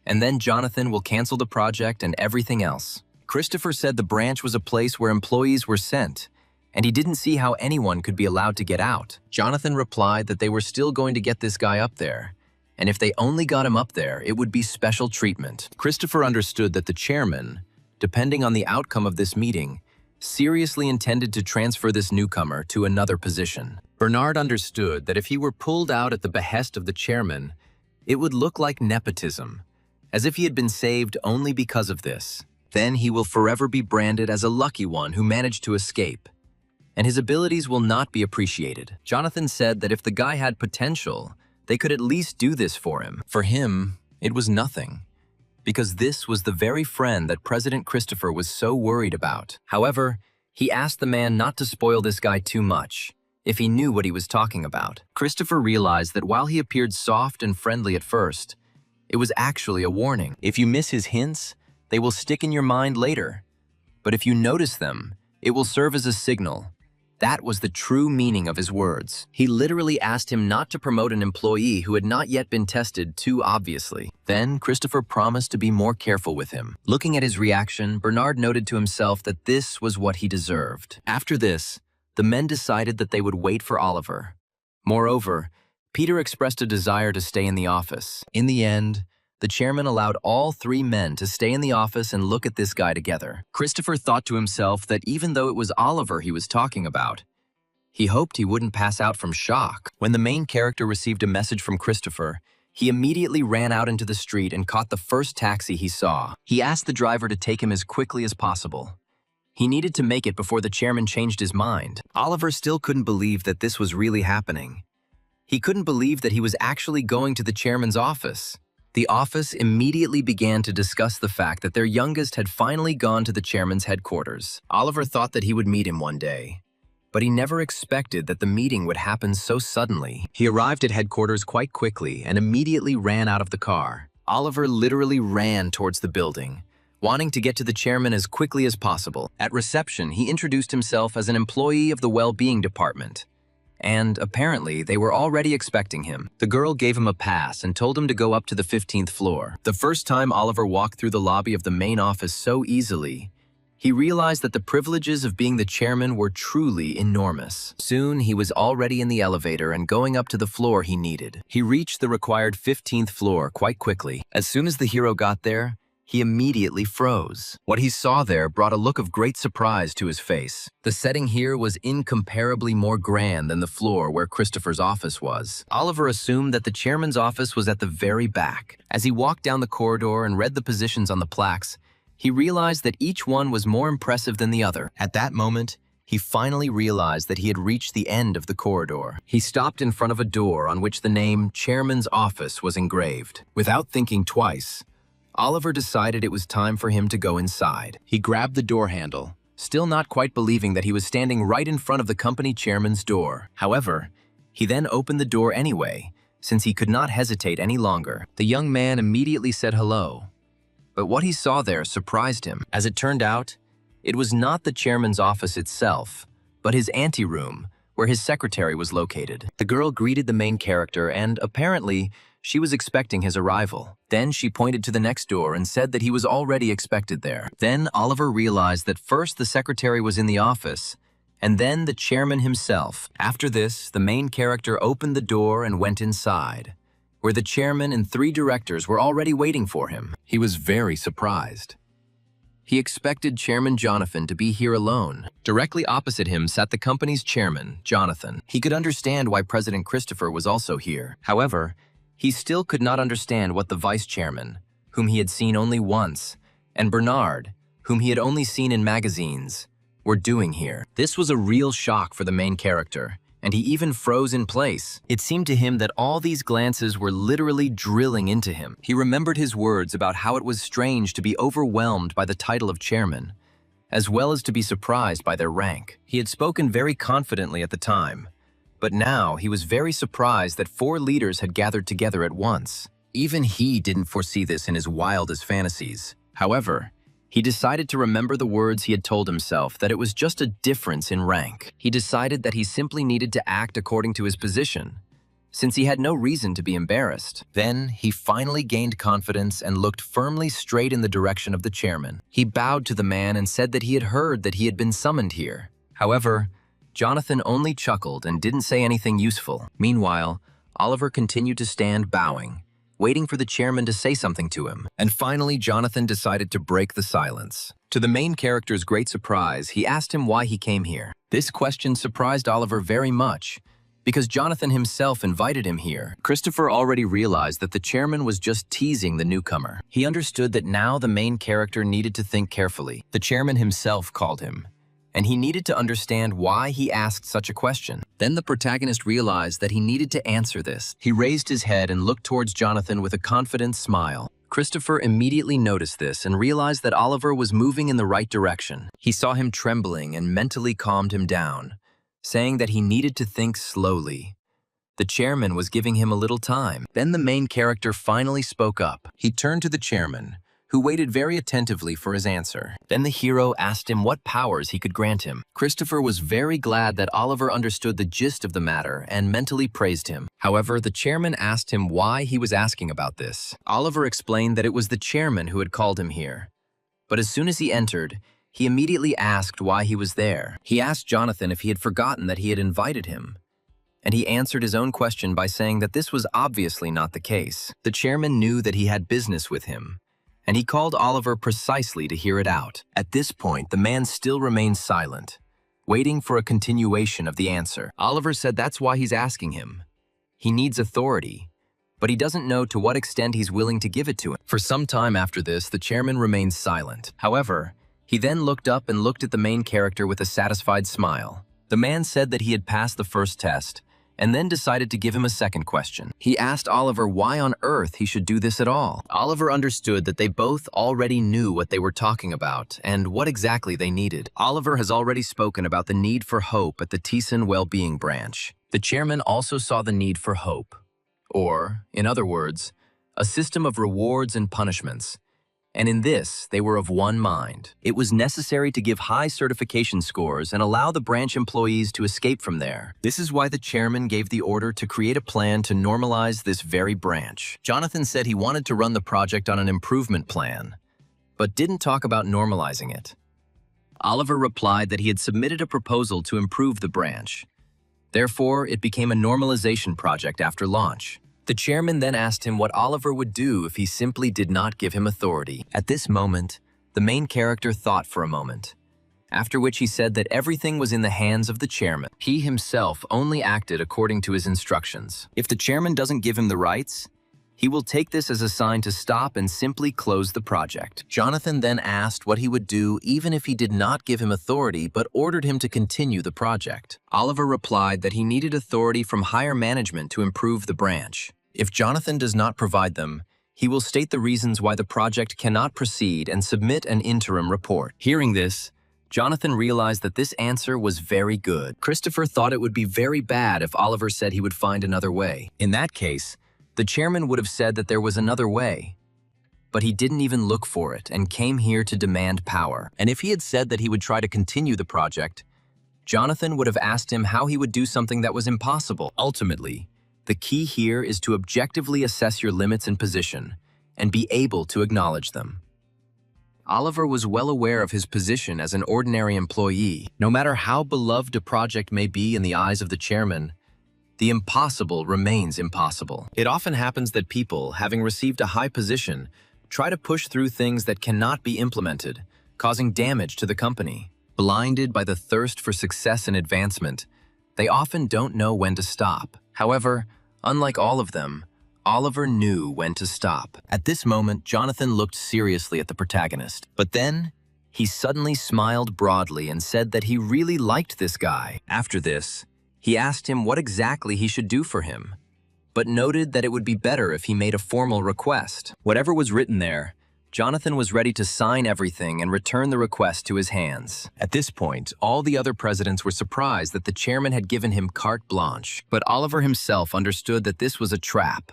Speaker 1: And then Jonathan will cancel the project and everything else. Christopher said the branch was a place where employees were sent, and he didn't see how anyone could be allowed to get out. Jonathan replied that they were still going to get this guy up there, and if they only got him up there, it would be special treatment. Christopher understood that the chairman, depending on the outcome of this meeting, seriously intended to transfer this newcomer to another position. Bernard understood that if he were pulled out at the behest of the chairman, it would look like nepotism, as if he had been saved only because of this. Then he will forever be branded as a lucky one who managed to escape, and his abilities will not be appreciated. Jonathan said that if the guy had potential, they could at least do this for him. For him, it was nothing, because this was the very friend that President Christopher was so worried about. However, he asked the man not to spoil this guy too much, if he knew what he was talking about. Christopher realized that while he appeared soft and friendly at first, it was actually a warning. If you miss his hints, they will stick in your mind later. But if you notice them, it will serve as a signal. That was the true meaning of his words. He literally asked him not to promote an employee who had not yet been tested too obviously. Then Christopher promised to be more careful with him. Looking at his reaction, Bernard noted to himself that this was what he deserved. After this, the men decided that they would wait for Oliver. Moreover, Peter expressed a desire to stay in the office. In the end, the chairman allowed all three men to stay in the office and look at this guy together. Christopher thought to himself that even though it was Oliver he was talking about, he hoped he wouldn't pass out from shock. When the main character received a message from Christopher, he immediately ran out into the street and caught the first taxi he saw. He asked the driver to take him as quickly as possible. He needed to make it before the chairman changed his mind. Oliver still couldn't believe that this was really happening. He couldn't believe that he was actually going to the chairman's office. The office immediately began to discuss the fact that their youngest had finally gone to the chairman's headquarters. Oliver thought that he would meet him one day, but he never expected that the meeting would happen so suddenly. He arrived at headquarters quite quickly and immediately ran out of the car. Oliver literally ran towards the building, wanting to get to the chairman as quickly as possible. At reception, he introduced himself as an employee of the well-being department, and apparently they were already expecting him. The girl gave him a pass and told him to go up to the 15th floor. The first time Oliver walked through the lobby of the main office so easily, he realized that the privileges of being the chairman were truly enormous. Soon, he was already in the elevator and going up to the floor he needed. He reached the required 15th floor quite quickly. As soon as the hero got there, he immediately froze. What he saw there brought a look of great surprise to his face. The setting here was incomparably more grand than the floor where Christopher's office was. Oliver assumed that the chairman's office was at the very back. As he walked down the corridor and read the positions on the plaques, he realized that each one was more impressive than the other. At that moment, he finally realized that he had reached the end of the corridor. He stopped in front of a door on which the name Chairman's Office was engraved. Without thinking twice, Oliver decided it was time for him to go inside. He grabbed the door handle, still not quite believing that he was standing right in front of the company chairman's door. However, he then opened the door anyway, since he could not hesitate any longer. The young man immediately said hello, but what he saw there surprised him. As it turned out, it was not the chairman's office itself, but his anteroom, where his secretary was located. The girl greeted the main character and, apparently, she was expecting his arrival. Then she pointed to the next door and said that he was already expected there. Then Oliver realized that first the secretary was in the office, and then the chairman himself. After this, the main character opened the door and went inside, where the chairman and 3 directors were already waiting for him. He was very surprised. He expected Chairman Jonathan to be here alone. Directly opposite him sat the company's chairman, Jonathan. He could understand why President Christopher was also here. However, he still could not understand what the vice chairman, whom he had seen only once, and Bernard, whom he had only seen in magazines, were doing here. This was a real shock for the main character, and he even froze in place. It seemed to him that all these glances were literally drilling into him. He remembered his words about how it was strange to be overwhelmed by the title of chairman, as well as to be surprised by their rank. He had spoken very confidently at the time, but now he was very surprised that 4 leaders had gathered together at once. Even he didn't foresee this in his wildest fantasies. However, he decided to remember the words he had told himself, that it was just a difference in rank. He decided that he simply needed to act according to his position, since he had no reason to be embarrassed. Then he finally gained confidence and looked firmly straight in the direction of the chairman. He bowed to the man and said that he had heard that he had been summoned here. However, Jonathan only chuckled and didn't say anything useful. Meanwhile, Oliver continued to stand bowing, waiting for the chairman to say something to him. And finally, Jonathan decided to break the silence. To the main character's great surprise, he asked him why he came here. This question surprised Oliver very much, because Jonathan himself invited him here. Christopher already realized that the chairman was just teasing the newcomer. He understood that now the main character needed to think carefully. The chairman himself called him, and he needed to understand why he asked such a question. Then the protagonist realized that he needed to answer this. He raised his head and looked towards Jonathan with a confident smile. Christopher immediately noticed this and realized that Oliver was moving in the right direction. He saw him trembling and mentally calmed him down, saying that he needed to think slowly. The chairman was giving him a little time. Then the main character finally spoke up. He turned to the chairman, who waited very attentively for his answer. Then the hero asked him what powers he could grant him. Christopher was very glad that Oliver understood the gist of the matter and mentally praised him. However, the chairman asked him why he was asking about this. Oliver explained that it was the chairman who had called him here. But as soon as he entered, he immediately asked why he was there. He asked Jonathan if he had forgotten that he had invited him, and he answered his own question by saying that this was obviously not the case. The chairman knew that he had business with him, and he called Oliver precisely to hear it out. At this point, the man still remained silent, waiting for a continuation of the answer. Oliver said that's why he's asking him. He needs authority, but he doesn't know to what extent he's willing to give it to him. For some time after this, the chairman remained silent. However, He then looked up and looked at the main character with a satisfied smile. The man said that he had passed the first test, and then decided to give him a second question. He asked Oliver why on earth he should do this at all. Oliver understood that they both already knew what they were talking about and what exactly they needed. Oliver has already spoken about the need for hope at the Thyssen Well-Being Branch. The chairman also saw the need for hope, or, in other words, a system of rewards and punishments. And in this, they were of one mind. It was necessary to give high certification scores and allow the branch employees to escape from there. This is why the chairman gave the order to create a plan to normalize this very branch. Jonathan said he wanted to run the project on an improvement plan, but didn't talk about normalizing it. Oliver replied that he had submitted a proposal to improve the branch. Therefore, it became a normalization project after launch. The chairman then asked him what Oliver would do if he simply did not give him authority. At this moment, the main character thought for a moment, after which he said that everything was in the hands of the chairman. He himself only acted according to his instructions. If the chairman doesn't give him the rights, he will take this as a sign to stop and simply close the project. Jonathan then asked what he would do even if he did not give him authority but ordered him to continue the project. Oliver replied that he needed authority from higher management to improve the branch. If Jonathan does not provide them, he will state the reasons why the project cannot proceed and submit an interim report. Hearing this, Jonathan realized that this answer was very good. Christopher thought it would be very bad if Oliver said he would find another way. In that case, the chairman would have said that there was another way. But he didn't even look for it and came here to demand power. And if he had said that he would try to continue the project, Jonathan would have asked him how he would do something that was impossible. Ultimately, the key here is to objectively assess your limits and position and be able to acknowledge them. Oliver was well aware of his position as an ordinary employee. No matter how beloved a project may be in the eyes of the chairman, the impossible remains impossible. It often happens that people, having received a high position, try to push through things that cannot be implemented, causing damage to the company. Blinded by the thirst for success and advancement, they often don't know when to stop. However, unlike all of them, Oliver knew when to stop. At this moment, Jonathan looked seriously at the protagonist. But then, he suddenly smiled broadly and said that he really liked this guy. After this, he asked him what exactly he should do for him, but noted that it would be better if he made a formal request. Whatever was written there, Jonathan was ready to sign everything and return the request to his hands. At this point, all the other presidents were surprised that the chairman had given him carte blanche, but Oliver himself understood that this was a trap.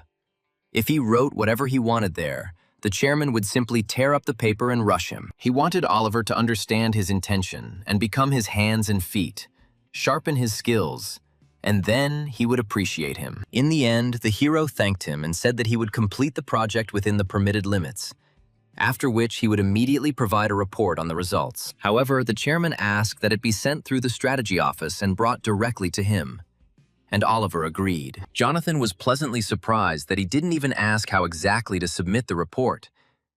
Speaker 1: If he wrote whatever he wanted there, the chairman would simply tear up the paper and rush him. He wanted Oliver to understand his intention and become his hands and feet, sharpen his skills, and then he would appreciate him. In the end, the hero thanked him and said that he would complete the project within the permitted limits, after which he would immediately provide a report on the results. However, the chairman asked that it be sent through the strategy office and brought directly to him, and Oliver agreed. Jonathan was pleasantly surprised that he didn't even ask how exactly to submit the report.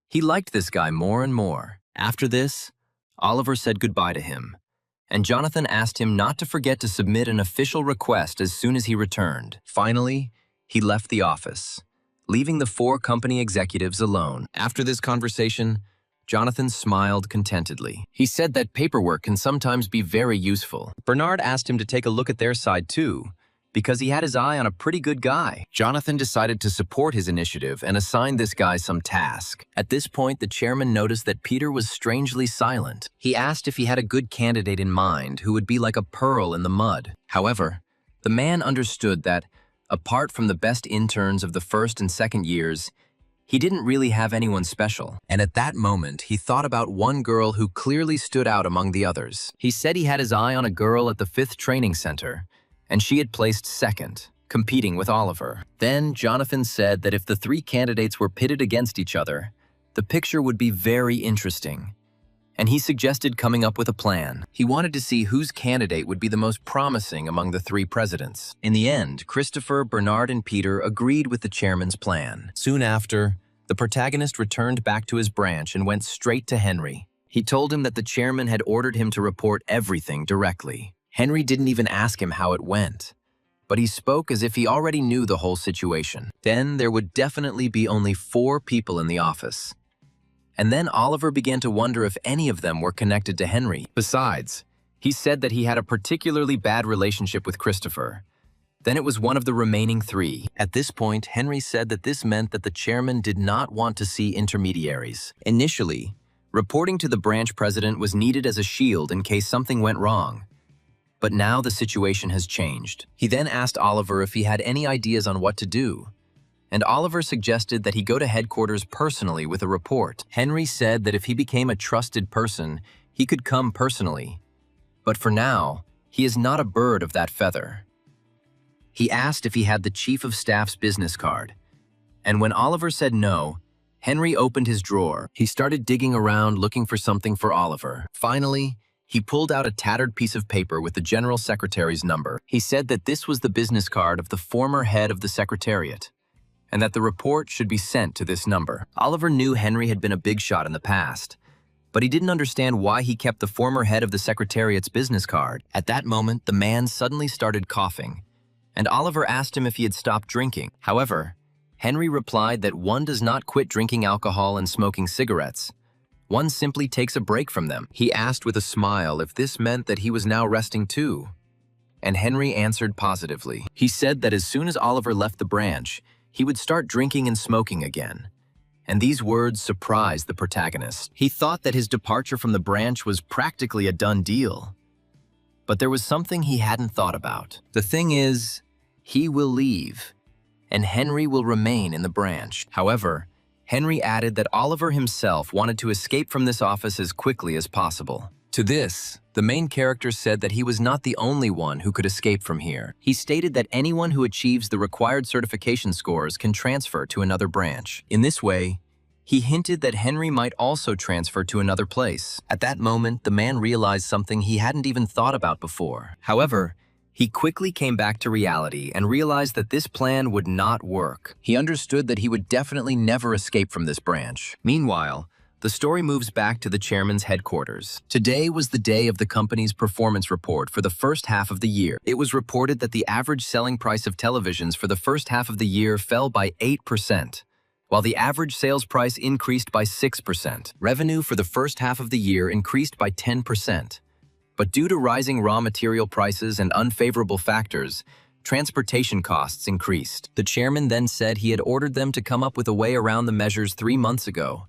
Speaker 1: He liked this guy more and more. After this, Oliver said goodbye to him, and Jonathan asked him not to forget to submit an official request as soon as he returned. Finally, he left the office, leaving the 4 company executives alone. After this conversation, Jonathan smiled contentedly. He said that paperwork can sometimes be very useful. Bernard asked him to take a look at their side too, because he had his eye on a pretty good guy. Jonathan decided to support his initiative and assign this guy some task. At this point, the chairman noticed that Peter was strangely silent. He asked if he had a good candidate in mind who would be like a pearl in the mud. However, the man understood that, apart from the best interns of the first and second years, he didn't really have anyone special. And at that moment, he thought about one girl who clearly stood out among the others. He said he had his eye on a girl at the 5th training center, and she had placed second, competing with Oliver. Then Jonathan said that if the 3 candidates were pitted against each other, the picture would be very interesting, and he suggested coming up with a plan. He wanted to see whose candidate would be the most promising among the 3 presidents. In the end, Christopher, Bernard, and Peter agreed with the chairman's plan. Soon after, the protagonist returned back to his branch and went straight to Henry. He told him that the chairman had ordered him to report everything directly. Henry didn't even ask him how it went, but he spoke as if he already knew the whole situation. Then there would definitely be only 4 people in the office. And then Oliver began to wonder if any of them were connected to Henry. Besides, he said that he had a particularly bad relationship with Christopher. Then it was one of the remaining three. At this point, Henry said that this meant that the chairman did not want to see intermediaries. Initially, reporting to the branch president was needed as a shield in case something went wrong. But now the situation has changed. He then asked Oliver if he had any ideas on what to do. And Oliver suggested that he go to headquarters personally with a report. Henry said that if he became a trusted person, he could come personally. But for now, he is not a bird of that feather. He asked if he had the chief of staff's business card. And when Oliver said no, Henry opened his drawer. He started digging around looking for something for Oliver. Finally, he pulled out a tattered piece of paper with the general secretary's number. He said that this was the business card of the former head of the secretariat, and that the report should be sent to this number. Oliver knew Henry had been a big shot in the past, but he didn't understand why he kept the former head of the secretariat's business card. At that moment, the man suddenly started coughing, and Oliver asked him if he had stopped drinking. However, Henry replied that one does not quit drinking alcohol and smoking cigarettes. One simply takes a break from them. He asked with a smile if this meant that he was now resting too, and Henry answered positively. He said that as soon as Oliver left the branch, he would start drinking and smoking again. And these words surprised the protagonist. He thought that his departure from the branch was practically a done deal. But there was something he hadn't thought about. The thing is, he will leave, and Henry will remain in the branch. However, Henry added that Oliver himself wanted to escape from this office as quickly as possible. To this, the main character said that he was not the only one who could escape from here. He stated that anyone who achieves the required certification scores can transfer to another branch. In this way, he hinted that Henry might also transfer to another place. At that moment, the man realized something he hadn't even thought about before. However, he quickly came back to reality and realized that this plan would not work. He understood that he would definitely never escape from this branch. Meanwhile, the story moves back to the chairman's headquarters. Today was the day of the company's performance report for the first half of the year. It was reported that the average selling price of televisions for the first half of the year fell by 8%, while the average sales price increased by 6%. Revenue for the first half of the year increased by 10%. But due to rising raw material prices and unfavorable factors, transportation costs increased. The chairman then said he had ordered them to come up with a way around the measures 3 months ago,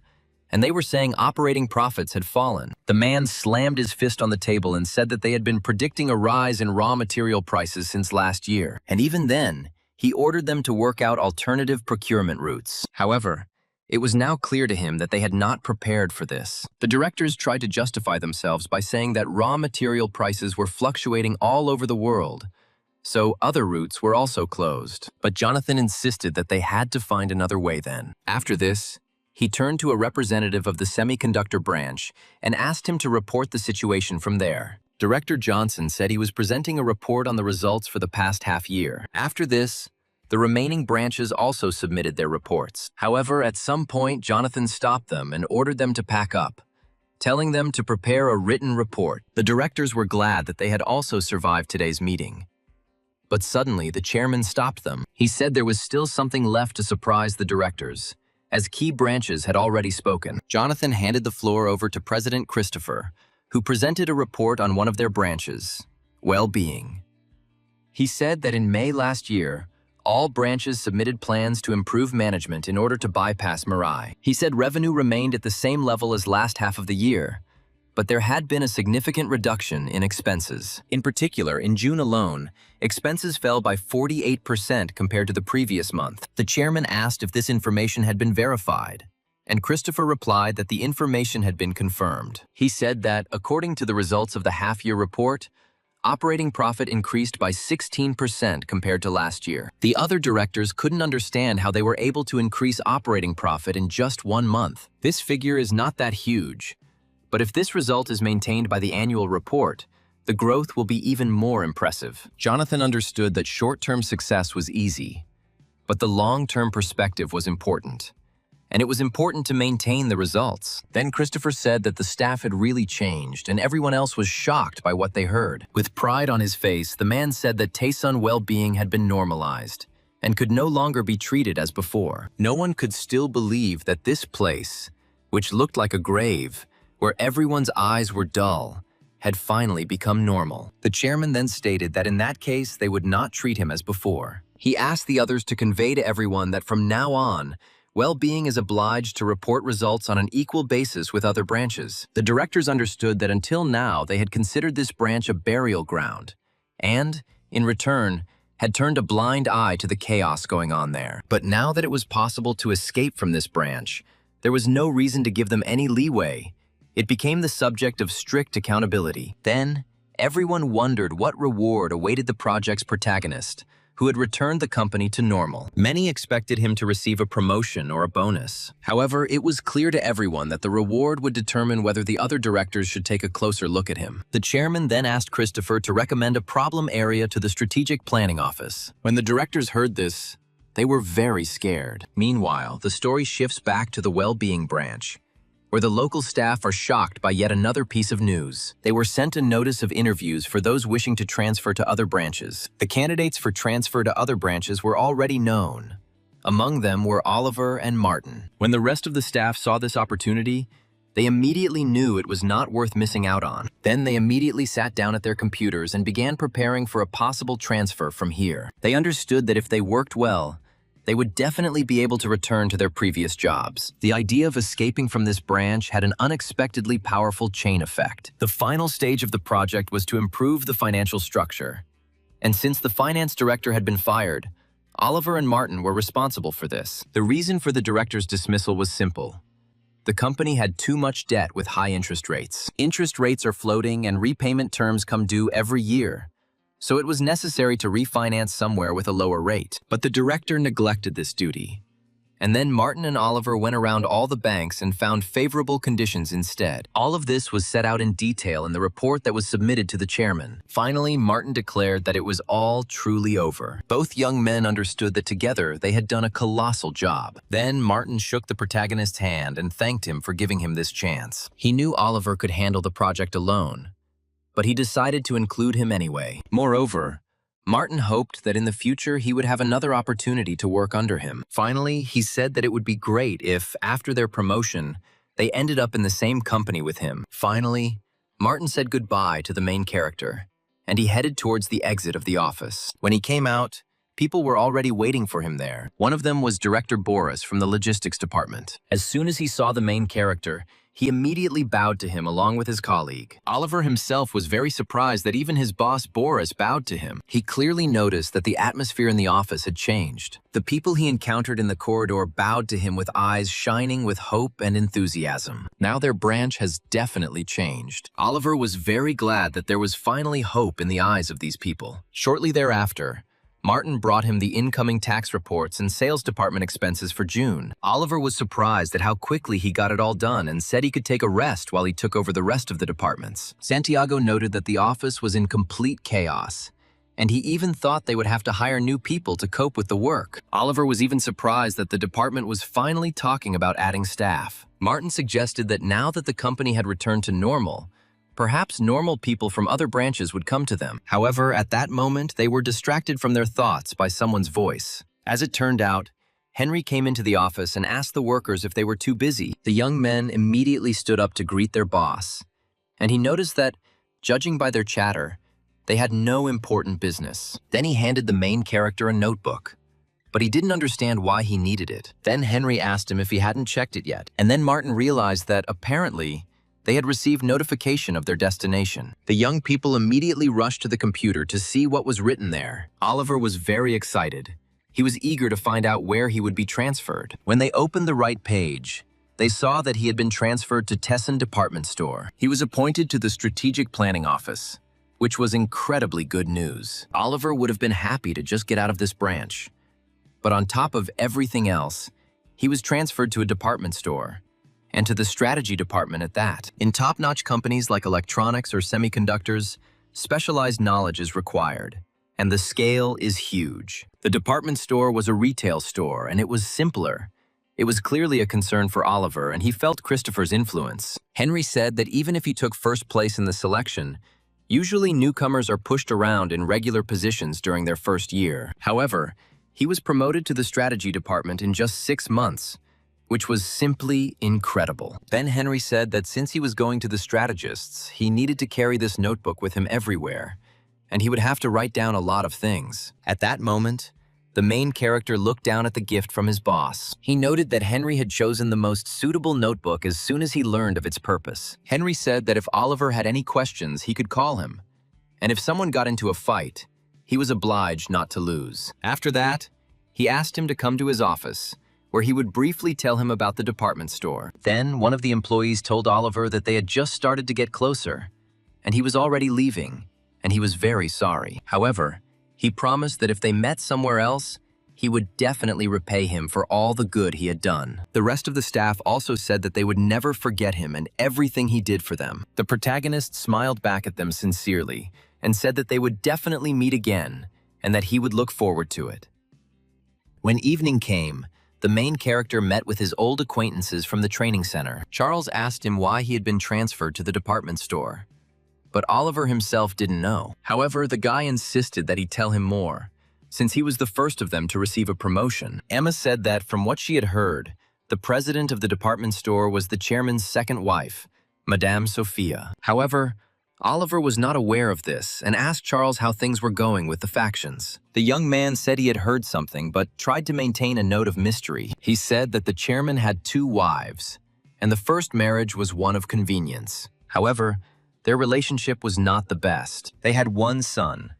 Speaker 1: and they were saying operating profits had fallen. The man slammed his fist on the table and said that they had been predicting a rise in raw material prices since last year, and even then, he ordered them to work out alternative procurement routes. However, it was now clear to him that they had not prepared for this. The directors tried to justify themselves by saying that raw material prices were fluctuating all over the world, so other routes were also closed. But Jonathan insisted that they had to find another way then. After this, he turned to a representative of the semiconductor branch and asked him to report the situation from there. Director Johnson said he was presenting a report on the results for the past half year. After this, the remaining branches also submitted their reports. However, at some point, Jonathan stopped them and ordered them to pack up, telling them to prepare a written report. The directors were glad that they had also survived today's meeting. But suddenly, the chairman stopped them. He said there was still something left to surprise the directors, as key branches had already spoken. Jonathan handed the floor over to President Christopher, who presented a report on one of their branches, well-being. He said that in May last year, all branches submitted plans to improve management in order to bypass Mirai. He said revenue remained at the same level as last half of the year, but there had been a significant reduction in expenses. In particular, in June alone, expenses fell by 48% compared to the previous month. The chairman asked if this information had been verified, and Christopher replied that the information had been confirmed. He said that, according to the results of the half-year report, operating profit increased by 16% compared to last year. The other directors couldn't understand how they were able to increase operating profit in just 1 month. This figure is not that huge, but if this result is maintained by the annual report, the growth will be even more impressive. Jonathan understood that short-term success was easy, but the long-term perspective was important. And it was important to maintain the results. Then Christopher said that the staff had really changed, and everyone else was shocked by what they heard. With pride on his face, the man said that Taesun well-being had been normalized and could no longer be treated as before. No one could still believe that this place, which looked like a grave, where everyone's eyes were dull, had finally become normal. The chairman then stated that in that case, they would not treat him as before. He asked the others to convey to everyone that from now on, well-being is obliged to report results on an equal basis with other branches. The directors understood that until now they had considered this branch a burial ground, and, in return, had turned a blind eye to the chaos going on there. But now that it was possible to escape from this branch, there was no reason to give them any leeway. It became the subject of strict accountability. Then, everyone wondered what reward awaited the project's protagonist, who had returned the company to normal. Many expected him to receive a promotion or a bonus. However, it was clear to everyone that the reward would determine whether the other directors should take a closer look at him. The chairman then asked Christopher to recommend a problem area to the strategic planning office. When the directors heard this, they were very scared. Meanwhile, the story shifts back to the well-being branch, where the local staff are shocked by yet another piece of news. They were sent a notice of interviews for those wishing to transfer to other branches. The candidates for transfer to other branches were already known. Among them were Oliver and Martin. When the rest of the staff saw this opportunity, they immediately knew it was not worth missing out on. Then they immediately sat down at their computers and began preparing for a possible transfer from here. They understood that if they worked well, they would definitely be able to return to their previous jobs. The idea of escaping from this branch had an unexpectedly powerful chain effect. The final stage of the project was to improve the financial structure. And since the finance director had been fired, Oliver and Martin were responsible for this. The reason for the director's dismissal was simple. The company had too much debt with high interest rates. Interest rates are floating and repayment terms come due every year. So it was necessary to refinance somewhere with a lower rate. But the director neglected this duty. And then Martin and Oliver went around all the banks and found favorable conditions instead. All of this was set out in detail in the report that was submitted to the chairman. Finally, Martin declared that it was all truly over. Both young men understood that together they had done a colossal job. Then Martin shook the protagonist's hand and thanked him for giving him this chance. He knew Oliver could handle the project alone, but he decided to include him anyway. Moreover, Martin hoped that in the future he would have another opportunity to work under him. Finally, he said that it would be great if, after their promotion, they ended up in the same company with him. Finally, Martin said goodbye to the main character, and he headed towards the exit of the office. When he came out, people were already waiting for him there. One of them was Director Boris from the logistics department. As soon as he saw the main character, he immediately bowed to him along with his colleague. Oliver himself was very surprised that even his boss Boris bowed to him. He clearly noticed that the atmosphere in the office had changed. The people he encountered in the corridor bowed to him with eyes shining with hope and enthusiasm. Now their branch has definitely changed. Oliver was very glad that there was finally hope in the eyes of these people. Shortly thereafter, Martin brought him the incoming tax reports and sales department expenses for June. Oliver was surprised at how quickly he got it all done and said he could take a rest while he took over the rest of the departments. Santiago noted that the office was in complete chaos, and he even thought they would have to hire new people to cope with the work. Oliver was even surprised that the department was finally talking about adding staff. Martin suggested that now that the company had returned to normal, perhaps normal people from other branches would come to them. However, at that moment, they were distracted from their thoughts by someone's voice. As it turned out, Henry came into the office and asked the workers if they were too busy. The young men immediately stood up to greet their boss, and he noticed that, judging by their chatter, they had no important business. Then he handed the main character a notebook, but he didn't understand why he needed it. Then Henry asked him if he hadn't checked it yet, and then Martin realized that, apparently, they had received notification of their destination. The young people immediately rushed to the computer to see what was written there. Oliver was very excited. He was eager to find out where he would be transferred. When they opened the right page, they saw that he had been transferred to Tessin Department Store. He was appointed to the Strategic Planning Office, which was incredibly good news. Oliver would have been happy to just get out of this branch. But on top of everything else, he was transferred to a department store, and to the strategy department at that. In top-notch companies like electronics or semiconductors, specialized knowledge is required, and the scale is huge. The department store was a retail store, and it was simpler. It was clearly a concern for Oliver, and he felt Christopher's influence. Henry said that even if he took first place in the selection, usually newcomers are pushed around in regular positions during their first year. However, he was promoted to the strategy department in just 6 months, which was simply incredible. Ben Henry said that since he was going to the strategists, he needed to carry this notebook with him everywhere, and he would have to write down a lot of things. At that moment, the main character looked down at the gift from his boss. He noted that Henry had chosen the most suitable notebook as soon as he learned of its purpose. Henry said that if Oliver had any questions, he could call him, and if someone got into a fight, he was obliged not to lose. After that, he asked him to come to his office, where he would briefly tell him about the department store. Then, one of the employees told Oliver that they had just started to get closer, and he was already leaving, and he was very sorry. However, he promised that if they met somewhere else, he would definitely repay him for all the good he had done. The rest of the staff also said that they would never forget him and everything he did for them. The protagonist smiled back at them sincerely and said that they would definitely meet again and that he would look forward to it. When evening came, the main character met with his old acquaintances from the training center. Charles asked him why he had been transferred to the department store, but Oliver himself didn't know. However, the guy insisted that he tell him more, since he was the first of them to receive a promotion. Emma said that from what she had heard, the president of the department store was the chairman's second wife, Madame Sophia. However, Oliver was not aware of this and asked Charles how things were going with the factions. The young man said he had heard something but tried to maintain a note of mystery. He said that the chairman had 2 wives, and the first marriage was one of convenience. However, their relationship was not the best. They had 1 son,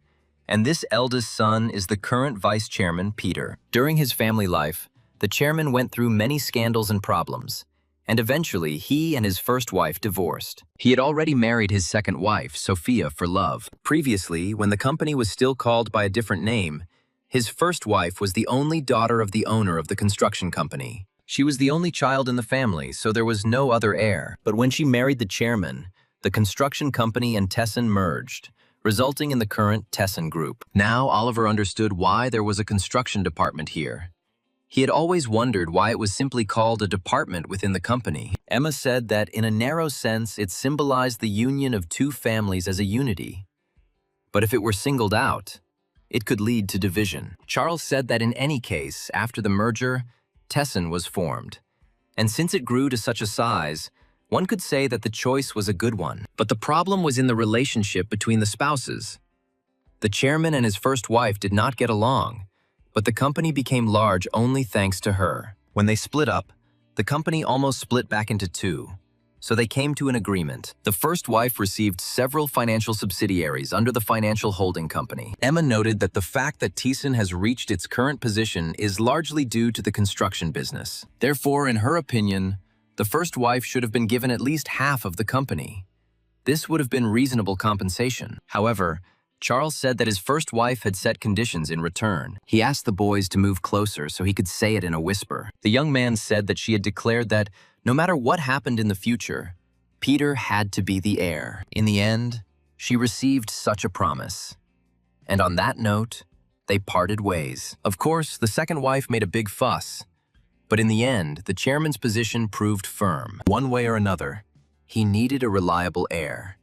Speaker 1: and this eldest son is the current vice chairman, Peter. During his family life, the chairman went through many scandals and problems, and eventually he and his first wife divorced. He had already married his second wife, Sophia, for love. Previously, when the company was still called by a different name, his first wife was the only daughter of the owner of the construction company. She was the only child in the family, so there was no other heir. But when she married the chairman, the construction company and Tesson merged, resulting in the current Tesson Group. Now Oliver understood why there was a construction department here. He had always wondered why it was simply called a department within the company. Emma said that in a narrow sense, it symbolized the union of 2 families as a unity. But if it were singled out, it could lead to division. Charles said that in any case, after the merger, Tesson was formed. And since it grew to such a size, one could say that the choice was a good one. But the problem was in the relationship between the spouses. The chairman and his first wife did not get along, but the company became large only thanks to her. When they split up, the company almost split back into 2, so they came to an agreement. The first wife received several financial subsidiaries under the financial holding company. Emma noted that the fact that Tesson has reached its current position is largely due to the construction business. Therefore, in her opinion, the first wife should have been given at least half of the company. This would have been reasonable compensation. However, Charles said that his first wife had set conditions in return. He asked the boys to move closer so he could say it in a whisper. The young man said that she had declared that no matter what happened in the future, Peter had to be the heir. In the end, she received such a promise. And on that note, they parted ways. Of course, the second wife made a big fuss, but in the end, the chairman's position proved firm. One way or another, he needed a reliable heir.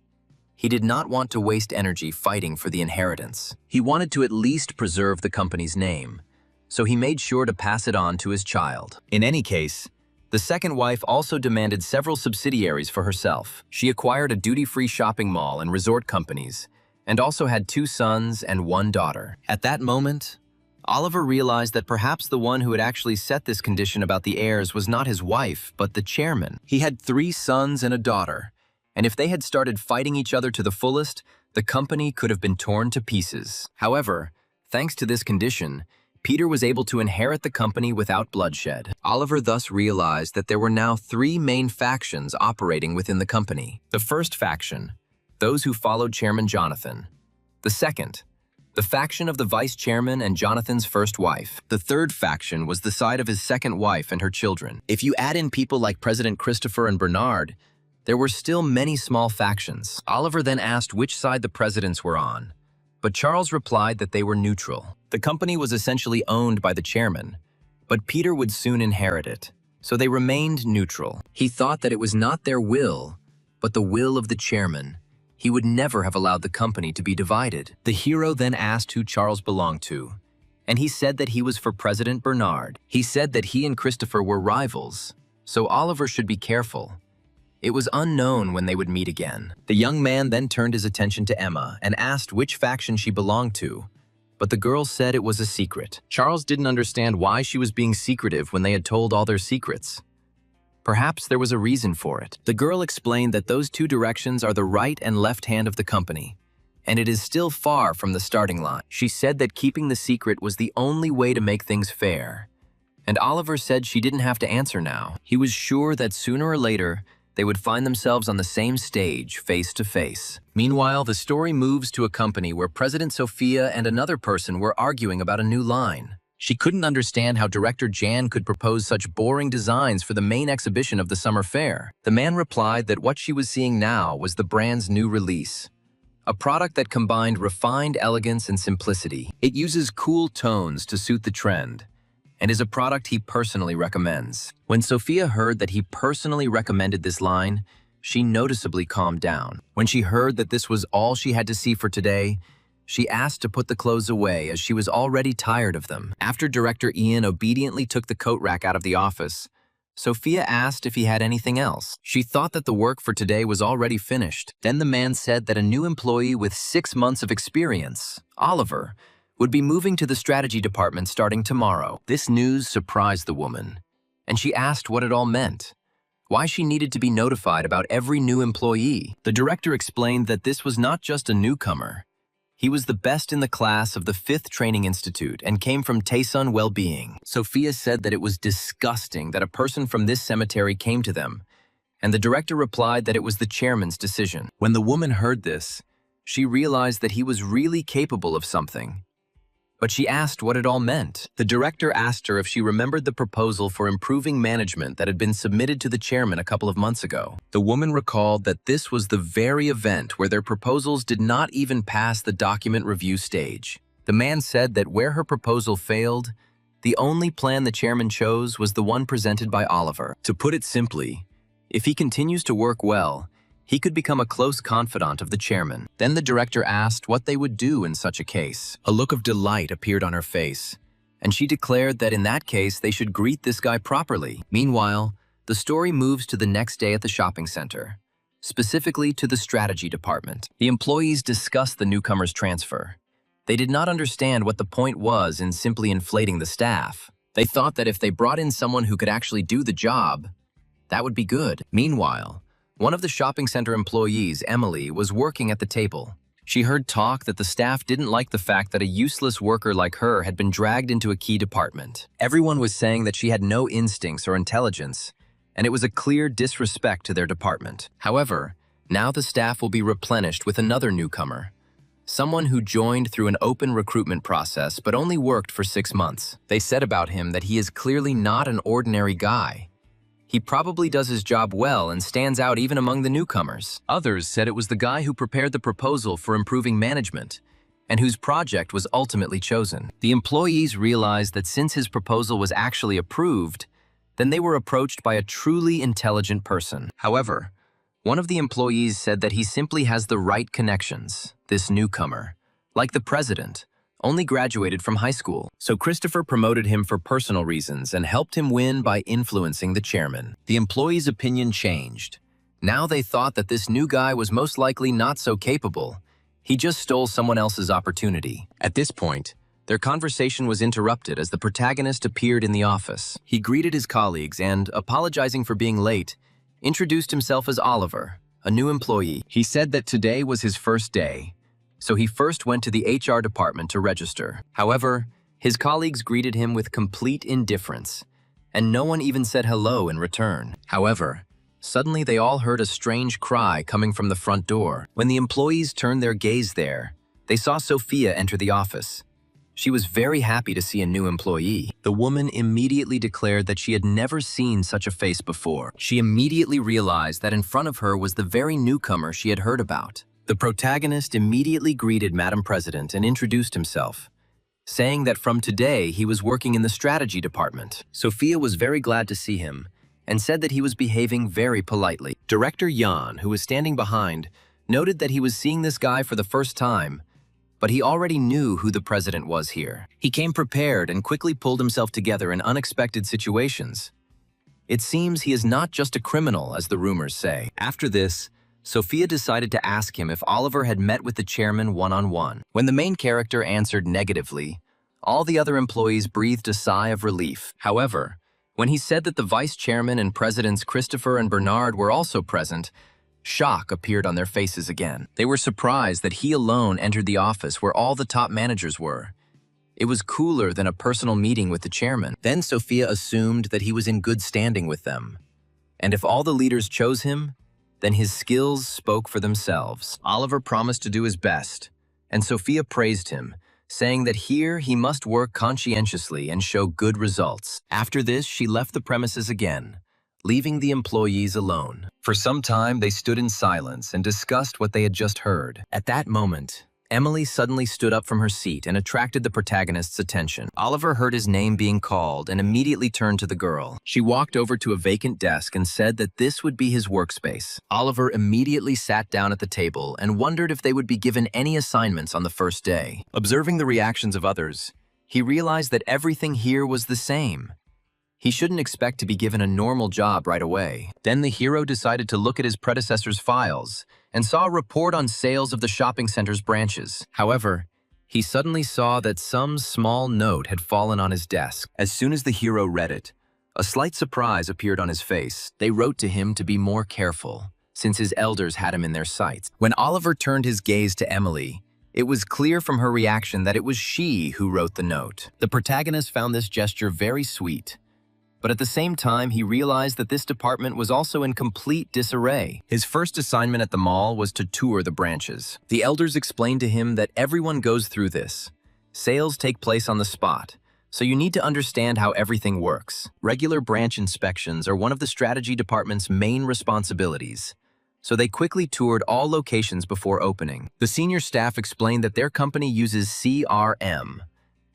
Speaker 1: He did not want to waste energy fighting for the inheritance. He wanted to at least preserve the company's name, so he made sure to pass it on to his child. In any case, the second wife also demanded several subsidiaries for herself. She acquired a duty-free shopping mall and resort companies, and also had 2 sons and 1 daughter. At that moment, Oliver realized that perhaps the one who had actually set this condition about the heirs was not his wife, but the chairman. He had 3 sons and a daughter, and if they had started fighting each other to the fullest, the company could have been torn to pieces. However, thanks to this condition, Peter was able to inherit the company without bloodshed. Oliver thus realized that there were now 3 main factions operating within the company. The first faction, those who followed Chairman Jonathan. The second, the faction of the vice chairman and Jonathan's first wife. The third faction was the side of his second wife and her children. If you add in people like President Christopher and Bernard, there were still many small factions. Oliver then asked which side the presidents were on, but Charles replied that they were neutral. The company was essentially owned by the chairman, but Peter would soon inherit it, so they remained neutral. He thought that it was not their will, but the will of the chairman. He would never have allowed the company to be divided. The hero then asked who Charles belonged to, and he said that he was for President Bernard. He said that he and Christopher were rivals, so Oliver should be careful. It was unknown when they would meet again. The young man then turned his attention to Emma and asked which faction she belonged to, but the girl said it was a secret. Charles didn't understand why she was being secretive when they had told all their secrets. Perhaps there was a reason for it. The girl explained that those two directions are the right and left hand of the company, and it is still far from the starting line. She said that keeping the secret was the only way to make things fair, and Oliver said she didn't have to answer now. He was sure that sooner or later, they would find themselves on the same stage, face to face. Meanwhile, the story moves to a company where President Sophia and another person were arguing about a new line. She couldn't understand how director Jan could propose such boring designs for the main exhibition of the summer fair. The man replied that what she was seeing now was the brand's new release, a product that combined refined elegance and simplicity. It uses cool tones to suit the trend, and is a product he personally recommends. When Sophia heard that he personally recommended this line, she noticeably calmed down. When she heard that this was all she had to see for today, she asked to put the clothes away as she was already tired of them. After director Ian obediently took the coat rack out of the office, Sophia asked if he had anything else. She thought that the work for today was already finished. Then the man said that a new employee with 6 months of experience, Oliver, would be moving to the strategy department starting tomorrow. This news surprised the woman, and she asked what it all meant, why she needed to be notified about every new employee. The director explained that this was not just a newcomer. He was the best in the class of the 5th Training Institute and came from Taesun Well-Being. Sophia said that it was disgusting that a person from this cemetery came to them, and the director replied that it was the chairman's decision. When the woman heard this, she realized that he was really capable of something, but she asked what it all meant. The director asked her if she remembered the proposal for improving management that had been submitted to the chairman a couple of months ago. The woman recalled that this was the very event where their proposals did not even pass the document review stage. The man said that where her proposal failed, the only plan the chairman chose was the one presented by Oliver. To put it simply, if he continues to work well, he could become a close confidant of the chairman. Then the director asked what they would do in such a case. A look of delight appeared on her face, and she declared that in that case they should greet this guy properly. Meanwhile, the story moves to the next day at the shopping center, specifically to the strategy department. The employees discussed the newcomer's transfer. They did not understand what the point was in simply inflating the staff. They thought that if they brought in someone who could actually do the job, that would be good. Meanwhile, one of the shopping center employees, Emily, was working at the table. She heard talk that the staff didn't like the fact that a useless worker like her had been dragged into a key department. Everyone was saying that she had no instincts or intelligence, and it was a clear disrespect to their department. However, now the staff will be replenished with another newcomer, someone who joined through an open recruitment process but only worked for 6 months. They said about him that he is clearly not an ordinary guy. He probably does his job well and stands out even among the newcomers. Others said it was the guy who prepared the proposal for improving management and whose project was ultimately chosen. The employees realized that since his proposal was actually approved, then they were approached by a truly intelligent person. However, one of the employees said that he simply has the right connections, this newcomer, like the president, only graduated from high school. So Christopher promoted him for personal reasons and helped him win by influencing the chairman. The employees' opinion changed. Now they thought that this new guy was most likely not so capable. He just stole someone else's opportunity. At this point, their conversation was interrupted as the protagonist appeared in the office. He greeted his colleagues and, apologizing for being late, introduced himself as Oliver, a new employee. He said that today was his first day, so he first went to the HR department to register. However, his colleagues greeted him with complete indifference, and no one even said hello in return. However, suddenly they all heard a strange cry coming from the front door. When the employees turned their gaze there, they saw Sophia enter the office. She was very happy to see a new employee. The woman immediately declared that she had never seen such a face before. She immediately realized that in front of her was the very newcomer she had heard about. The protagonist immediately greeted Madam President and introduced himself, saying that from today he was working in the strategy department. Sophia was very glad to see him and said that he was behaving very politely. Director Jan, who was standing behind, noted that he was seeing this guy for the first time, but he already knew who the president was here. He came prepared and quickly pulled himself together in unexpected situations. It seems he is not just a criminal, as the rumors say. After this, Sophia decided to ask him if Oliver had met with the chairman one-on-one. When the main character answered negatively, all the other employees breathed a sigh of relief. However, when he said that the vice chairman and presidents Christopher and Bernard were also present, shock appeared on their faces again. They were surprised that he alone entered the office where all the top managers were. It was cooler than a personal meeting with the chairman. Then Sophia assumed that he was in good standing with them. And if all the leaders chose him, then his skills spoke for themselves. Oliver promised to do his best, and Sophia praised him, saying that here he must work conscientiously and show good results. After this, she left the premises again, leaving the employees alone. For some time, they stood in silence and discussed what they had just heard. At that moment, Emily suddenly stood up from her seat and attracted the protagonist's attention. Oliver heard his name being called and immediately turned to the girl. She walked over to a vacant desk and said that this would be his workspace. Oliver immediately sat down at the table and wondered if they would be given any assignments on the first day. Observing the reactions of others, he realized that everything here was the same. He shouldn't expect to be given a normal job right away. Then the hero decided to look at his predecessor's files and saw a report on sales of the shopping center's branches. However, he suddenly saw that some small note had fallen on his desk. As soon as the hero read it, a slight surprise appeared on his face. They wrote to him to be more careful, since his elders had him in their sights. When Oliver turned his gaze to Emily, it was clear from her reaction that it was she who wrote the note. The protagonist found this gesture very sweet, but at the same time, he realized that this department was also in complete disarray. His first assignment at the mall was to tour the branches. The elders explained to him that everyone goes through this. Sales take place on the spot, so you need to understand how everything works. Regular branch inspections are one of the strategy department's main responsibilities, so they quickly toured all locations before opening. The senior staff explained that their company uses CRM,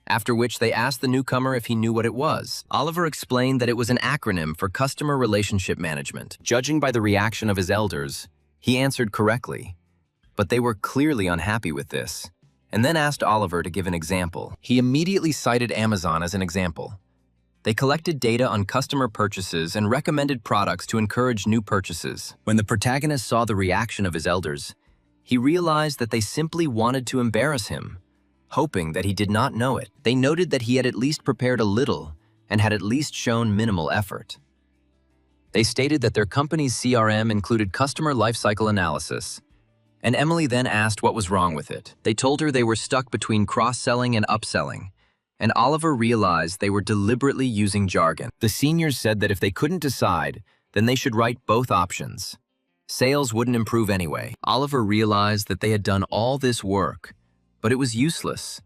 Speaker 1: after which they asked the newcomer if he knew what it was. Oliver explained that it was an acronym for Customer Relationship Management. Judging by the reaction of his elders, he answered correctly, but they were clearly unhappy with this, and then asked Oliver to give an example. He immediately cited Amazon as an example. They collected data on customer purchases and recommended products to encourage new purchases. When the protagonist saw the reaction of his elders, he realized that they simply wanted to embarrass him, hoping that he did not know it. They noted that he had at least prepared a little and had at least shown minimal effort. They stated that their company's CRM included customer lifecycle analysis, and Emily then asked what was wrong with it. They told her they were stuck between cross-selling and upselling, and Oliver realized they were deliberately using jargon. The seniors said that if they couldn't decide, then they should write both options. Sales wouldn't improve anyway. Oliver realized that they had done all this work, but it was useless.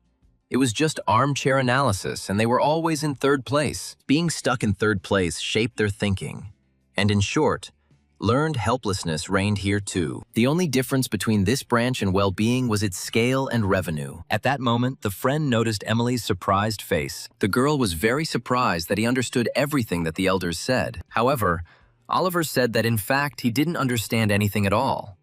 Speaker 1: It was just armchair analysis, and they were always in third place. Being stuck in third place shaped their thinking, and in short, learned helplessness reigned here too. The only difference between this branch and well-being was its scale and revenue. At that moment, the friend noticed Emily's surprised face. The girl was very surprised that he understood everything that the elders said. However, Oliver said that in fact he didn't understand anything at all.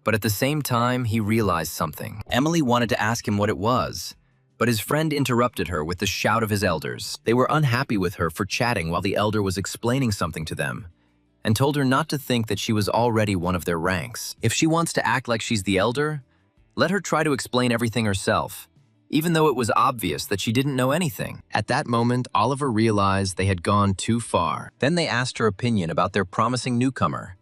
Speaker 1: But at the same time, he realized something. Emily wanted to ask him what it was, but his friend interrupted her with the shout of his elders. They were unhappy with her for chatting while the elder was explaining something to them, and told her not to think that she was already one of their ranks. If she wants to act like she's the elder, let her try to explain everything herself, even though it was obvious that she didn't know anything. At that moment, Oliver realized they had gone too far. Then they asked her opinion about their promising newcomer,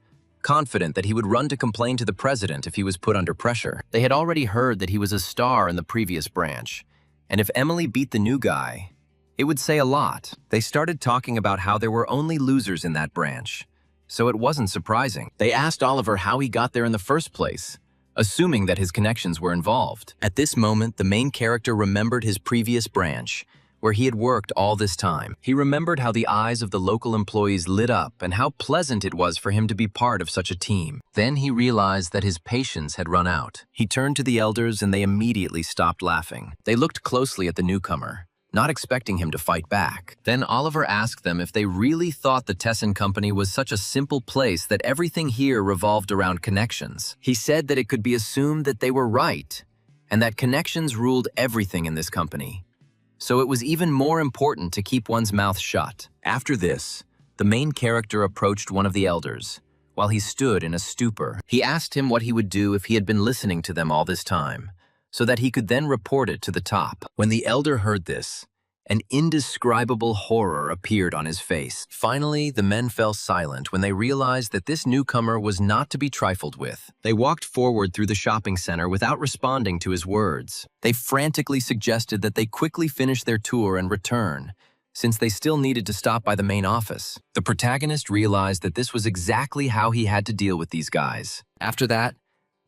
Speaker 1: confident that he would run to complain to the president if he was put under pressure. They had already heard that he was a star in the previous branch, and if Emily beat the new guy, it would say a lot. They started talking about how there were only losers in that branch, so it wasn't surprising. They asked Oliver how he got there in the first place, assuming that his connections were involved. At this moment, the main character remembered his previous branch, where he had worked all this time. He remembered how the eyes of the local employees lit up and how pleasant it was for him to be part of such a team. Then he realized that his patience had run out. He turned to the elders and they immediately stopped laughing. They looked closely at the newcomer, not expecting him to fight back. Then Oliver asked them if they really thought the Tessin Company was such a simple place that everything here revolved around connections. He said that it could be assumed that they were right, and that connections ruled everything in this company. So it was even more important to keep one's mouth shut. After this, the main character approached one of the elders. While he stood in a stupor, he asked him what he would do if he had been listening to them all this time, so that he could then report it to the top. When the elder heard this, an indescribable horror appeared on his face. Finally, the men fell silent when they realized that this newcomer was not to be trifled with. They walked forward through the shopping center without responding to his words. They frantically suggested that they quickly finish their tour and return, since they still needed to stop by the main office. The protagonist realized that this was exactly how he had to deal with these guys. After that,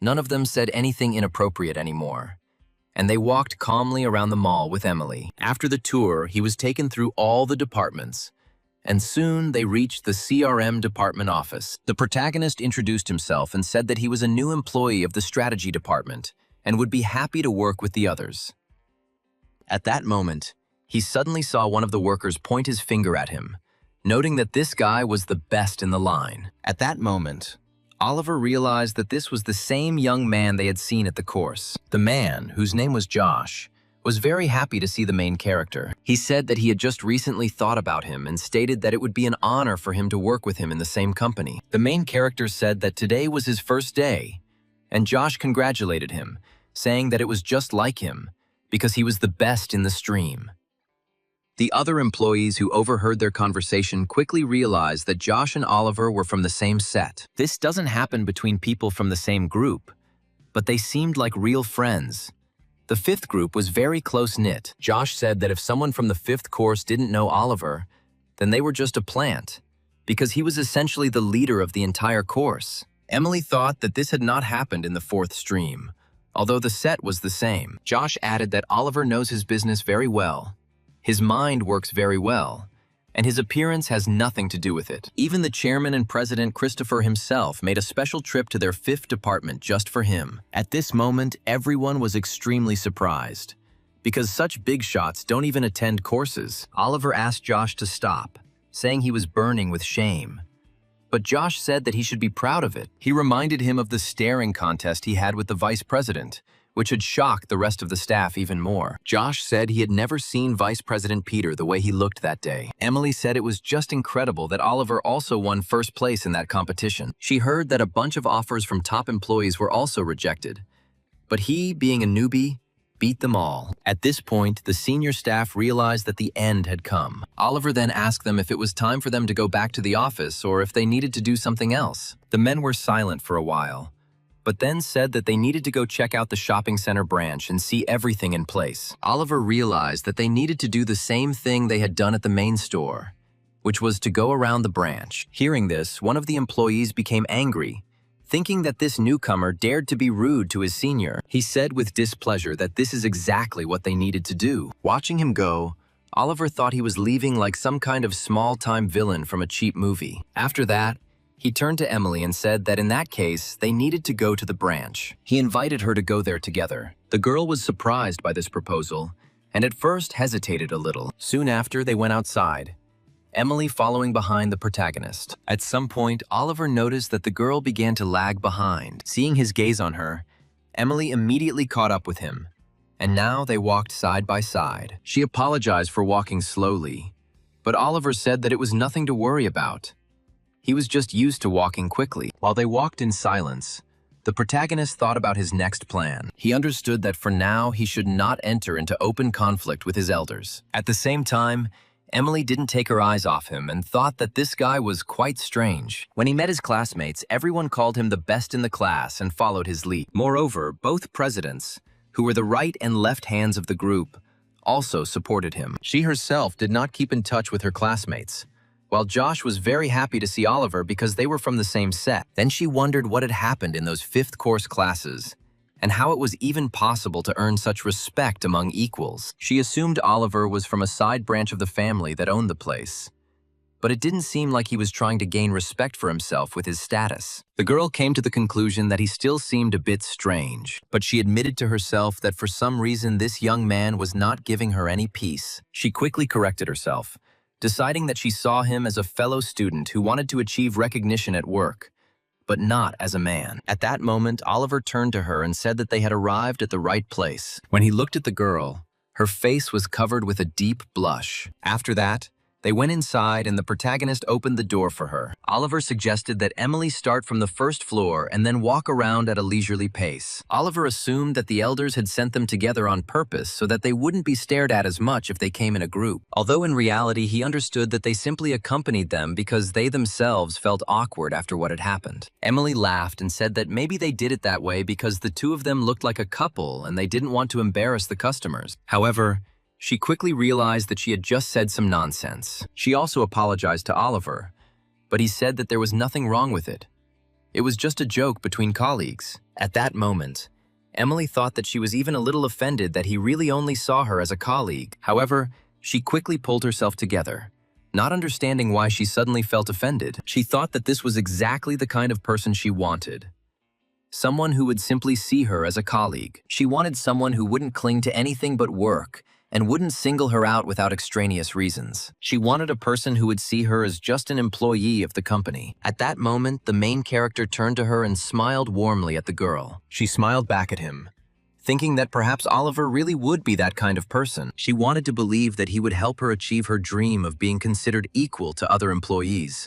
Speaker 1: none of them said anything inappropriate anymore, and they walked calmly around the mall with Emily. After the tour, he was taken through all the departments, and soon they reached the CRM department office. The protagonist introduced himself and said that he was a new employee of the strategy department and would be happy to work with the others. At that moment, he suddenly saw one of the workers point his finger at him, noting that this guy was the best in the line. At that moment, Oliver realized that this was the same young man they had seen at the course. The man, whose name was Josh, was very happy to see the main character. He said that he had just recently thought about him and stated that it would be an honor for him to work with him in the same company. The main character said that today was his first day, and Josh congratulated him, saying that it was just like him, because he was the best in the stream. The other employees who overheard their conversation quickly realized that Josh and Oliver were from the same set. This doesn't happen between people from the same group, but they seemed like real friends. The fifth group was very close-knit. Josh said that if someone from the fifth course didn't know Oliver, then they were just a plant, because he was essentially the leader of the entire course. Emily thought that this had not happened in the fourth stream, although the set was the same. Josh added that Oliver knows his business very well. His mind works very well, and his appearance has nothing to do with it. Even the chairman and president, Christopher himself, made a special trip to their fifth department just for him. At this moment, everyone was extremely surprised, because such big shots don't even attend courses. Oliver asked Josh to stop, saying he was burning with shame. But Josh said that he should be proud of it. He reminded him of the staring contest he had with the vice president, which had shocked the rest of the staff even more. Josh said he had never seen Vice President Peter the way he looked that day. Emily said it was just incredible that Oliver also won first place in that competition. She heard that a bunch of offers from top employees were also rejected, but he, being a newbie, beat them all. At this point, the senior staff realized that the end had come. Oliver then asked them if it was time for them to go back to the office or if they needed to do something else. The men were silent for a while, but then said that they needed to go check out the shopping center branch and see everything in place. Oliver realized that they needed to do the same thing they had done at the main store, which was to go around the branch. Hearing this, one of the employees became angry, thinking that this newcomer dared to be rude to his senior. He said with displeasure that this is exactly what they needed to do. Watching him go, Oliver thought he was leaving like some kind of small-time villain from a cheap movie. After that, he turned to Emily and said that in that case, they needed to go to the branch. He invited her to go there together. The girl was surprised by this proposal, and at first hesitated a little. Soon after, they went outside, Emily following behind the protagonist. At some point, Oliver noticed that the girl began to lag behind. Seeing his gaze on her, Emily immediately caught up with him, and now they walked side by side. She apologized for walking slowly, but Oliver said that it was nothing to worry about. He was just used to walking quickly. While they walked in silence, the protagonist thought about his next plan. He understood that for now, he should not enter into open conflict with his elders. At the same time, Emily didn't take her eyes off him and thought that this guy was quite strange. When he met his classmates, everyone called him the best in the class and followed his lead. Moreover, both presidents, who were the right and left hands of the group, also supported him. She herself did not keep in touch with her classmates, while Josh was very happy to see Oliver because they were from the same set. Then she wondered what had happened in those fifth course classes, and how it was even possible to earn such respect among equals. She assumed Oliver was from a side branch of the family that owned the place, but it didn't seem like he was trying to gain respect for himself with his status. The girl came to the conclusion that he still seemed a bit strange, but she admitted to herself that for some reason this young man was not giving her any peace. She quickly corrected herself, deciding that she saw him as a fellow student who wanted to achieve recognition at work, but not as a man. At that moment, Oliver turned to her and said that they had arrived at the right place. When he looked at the girl, her face was covered with a deep blush. After that, they went inside and the protagonist opened the door for her. Oliver suggested that Emily start from the first floor and then walk around at a leisurely pace. Oliver assumed that the elders had sent them together on purpose so that they wouldn't be stared at as much if they came in a group. Although in reality he understood that they simply accompanied them because they themselves felt awkward after what had happened. Emily laughed and said that maybe they did it that way because the two of them looked like a couple and they didn't want to embarrass the customers. However, she quickly realized that she had just said some nonsense. She also apologized to Oliver, but he said that there was nothing wrong with it. It was just a joke between colleagues. At that moment, Emily thought that she was even a little offended that he really only saw her as a colleague. However, she quickly pulled herself together. Not understanding why she suddenly felt offended, she thought that this was exactly the kind of person she wanted. Someone who would simply see her as a colleague. She wanted someone who wouldn't cling to anything but work and wouldn't single her out without extraneous reasons. She wanted a person who would see her as just an employee of the company. At that moment, the main character turned to her and smiled warmly at the girl. She smiled back at him, thinking that perhaps Oliver really would be that kind of person. She wanted to believe that he would help her achieve her dream of being considered equal to other employees.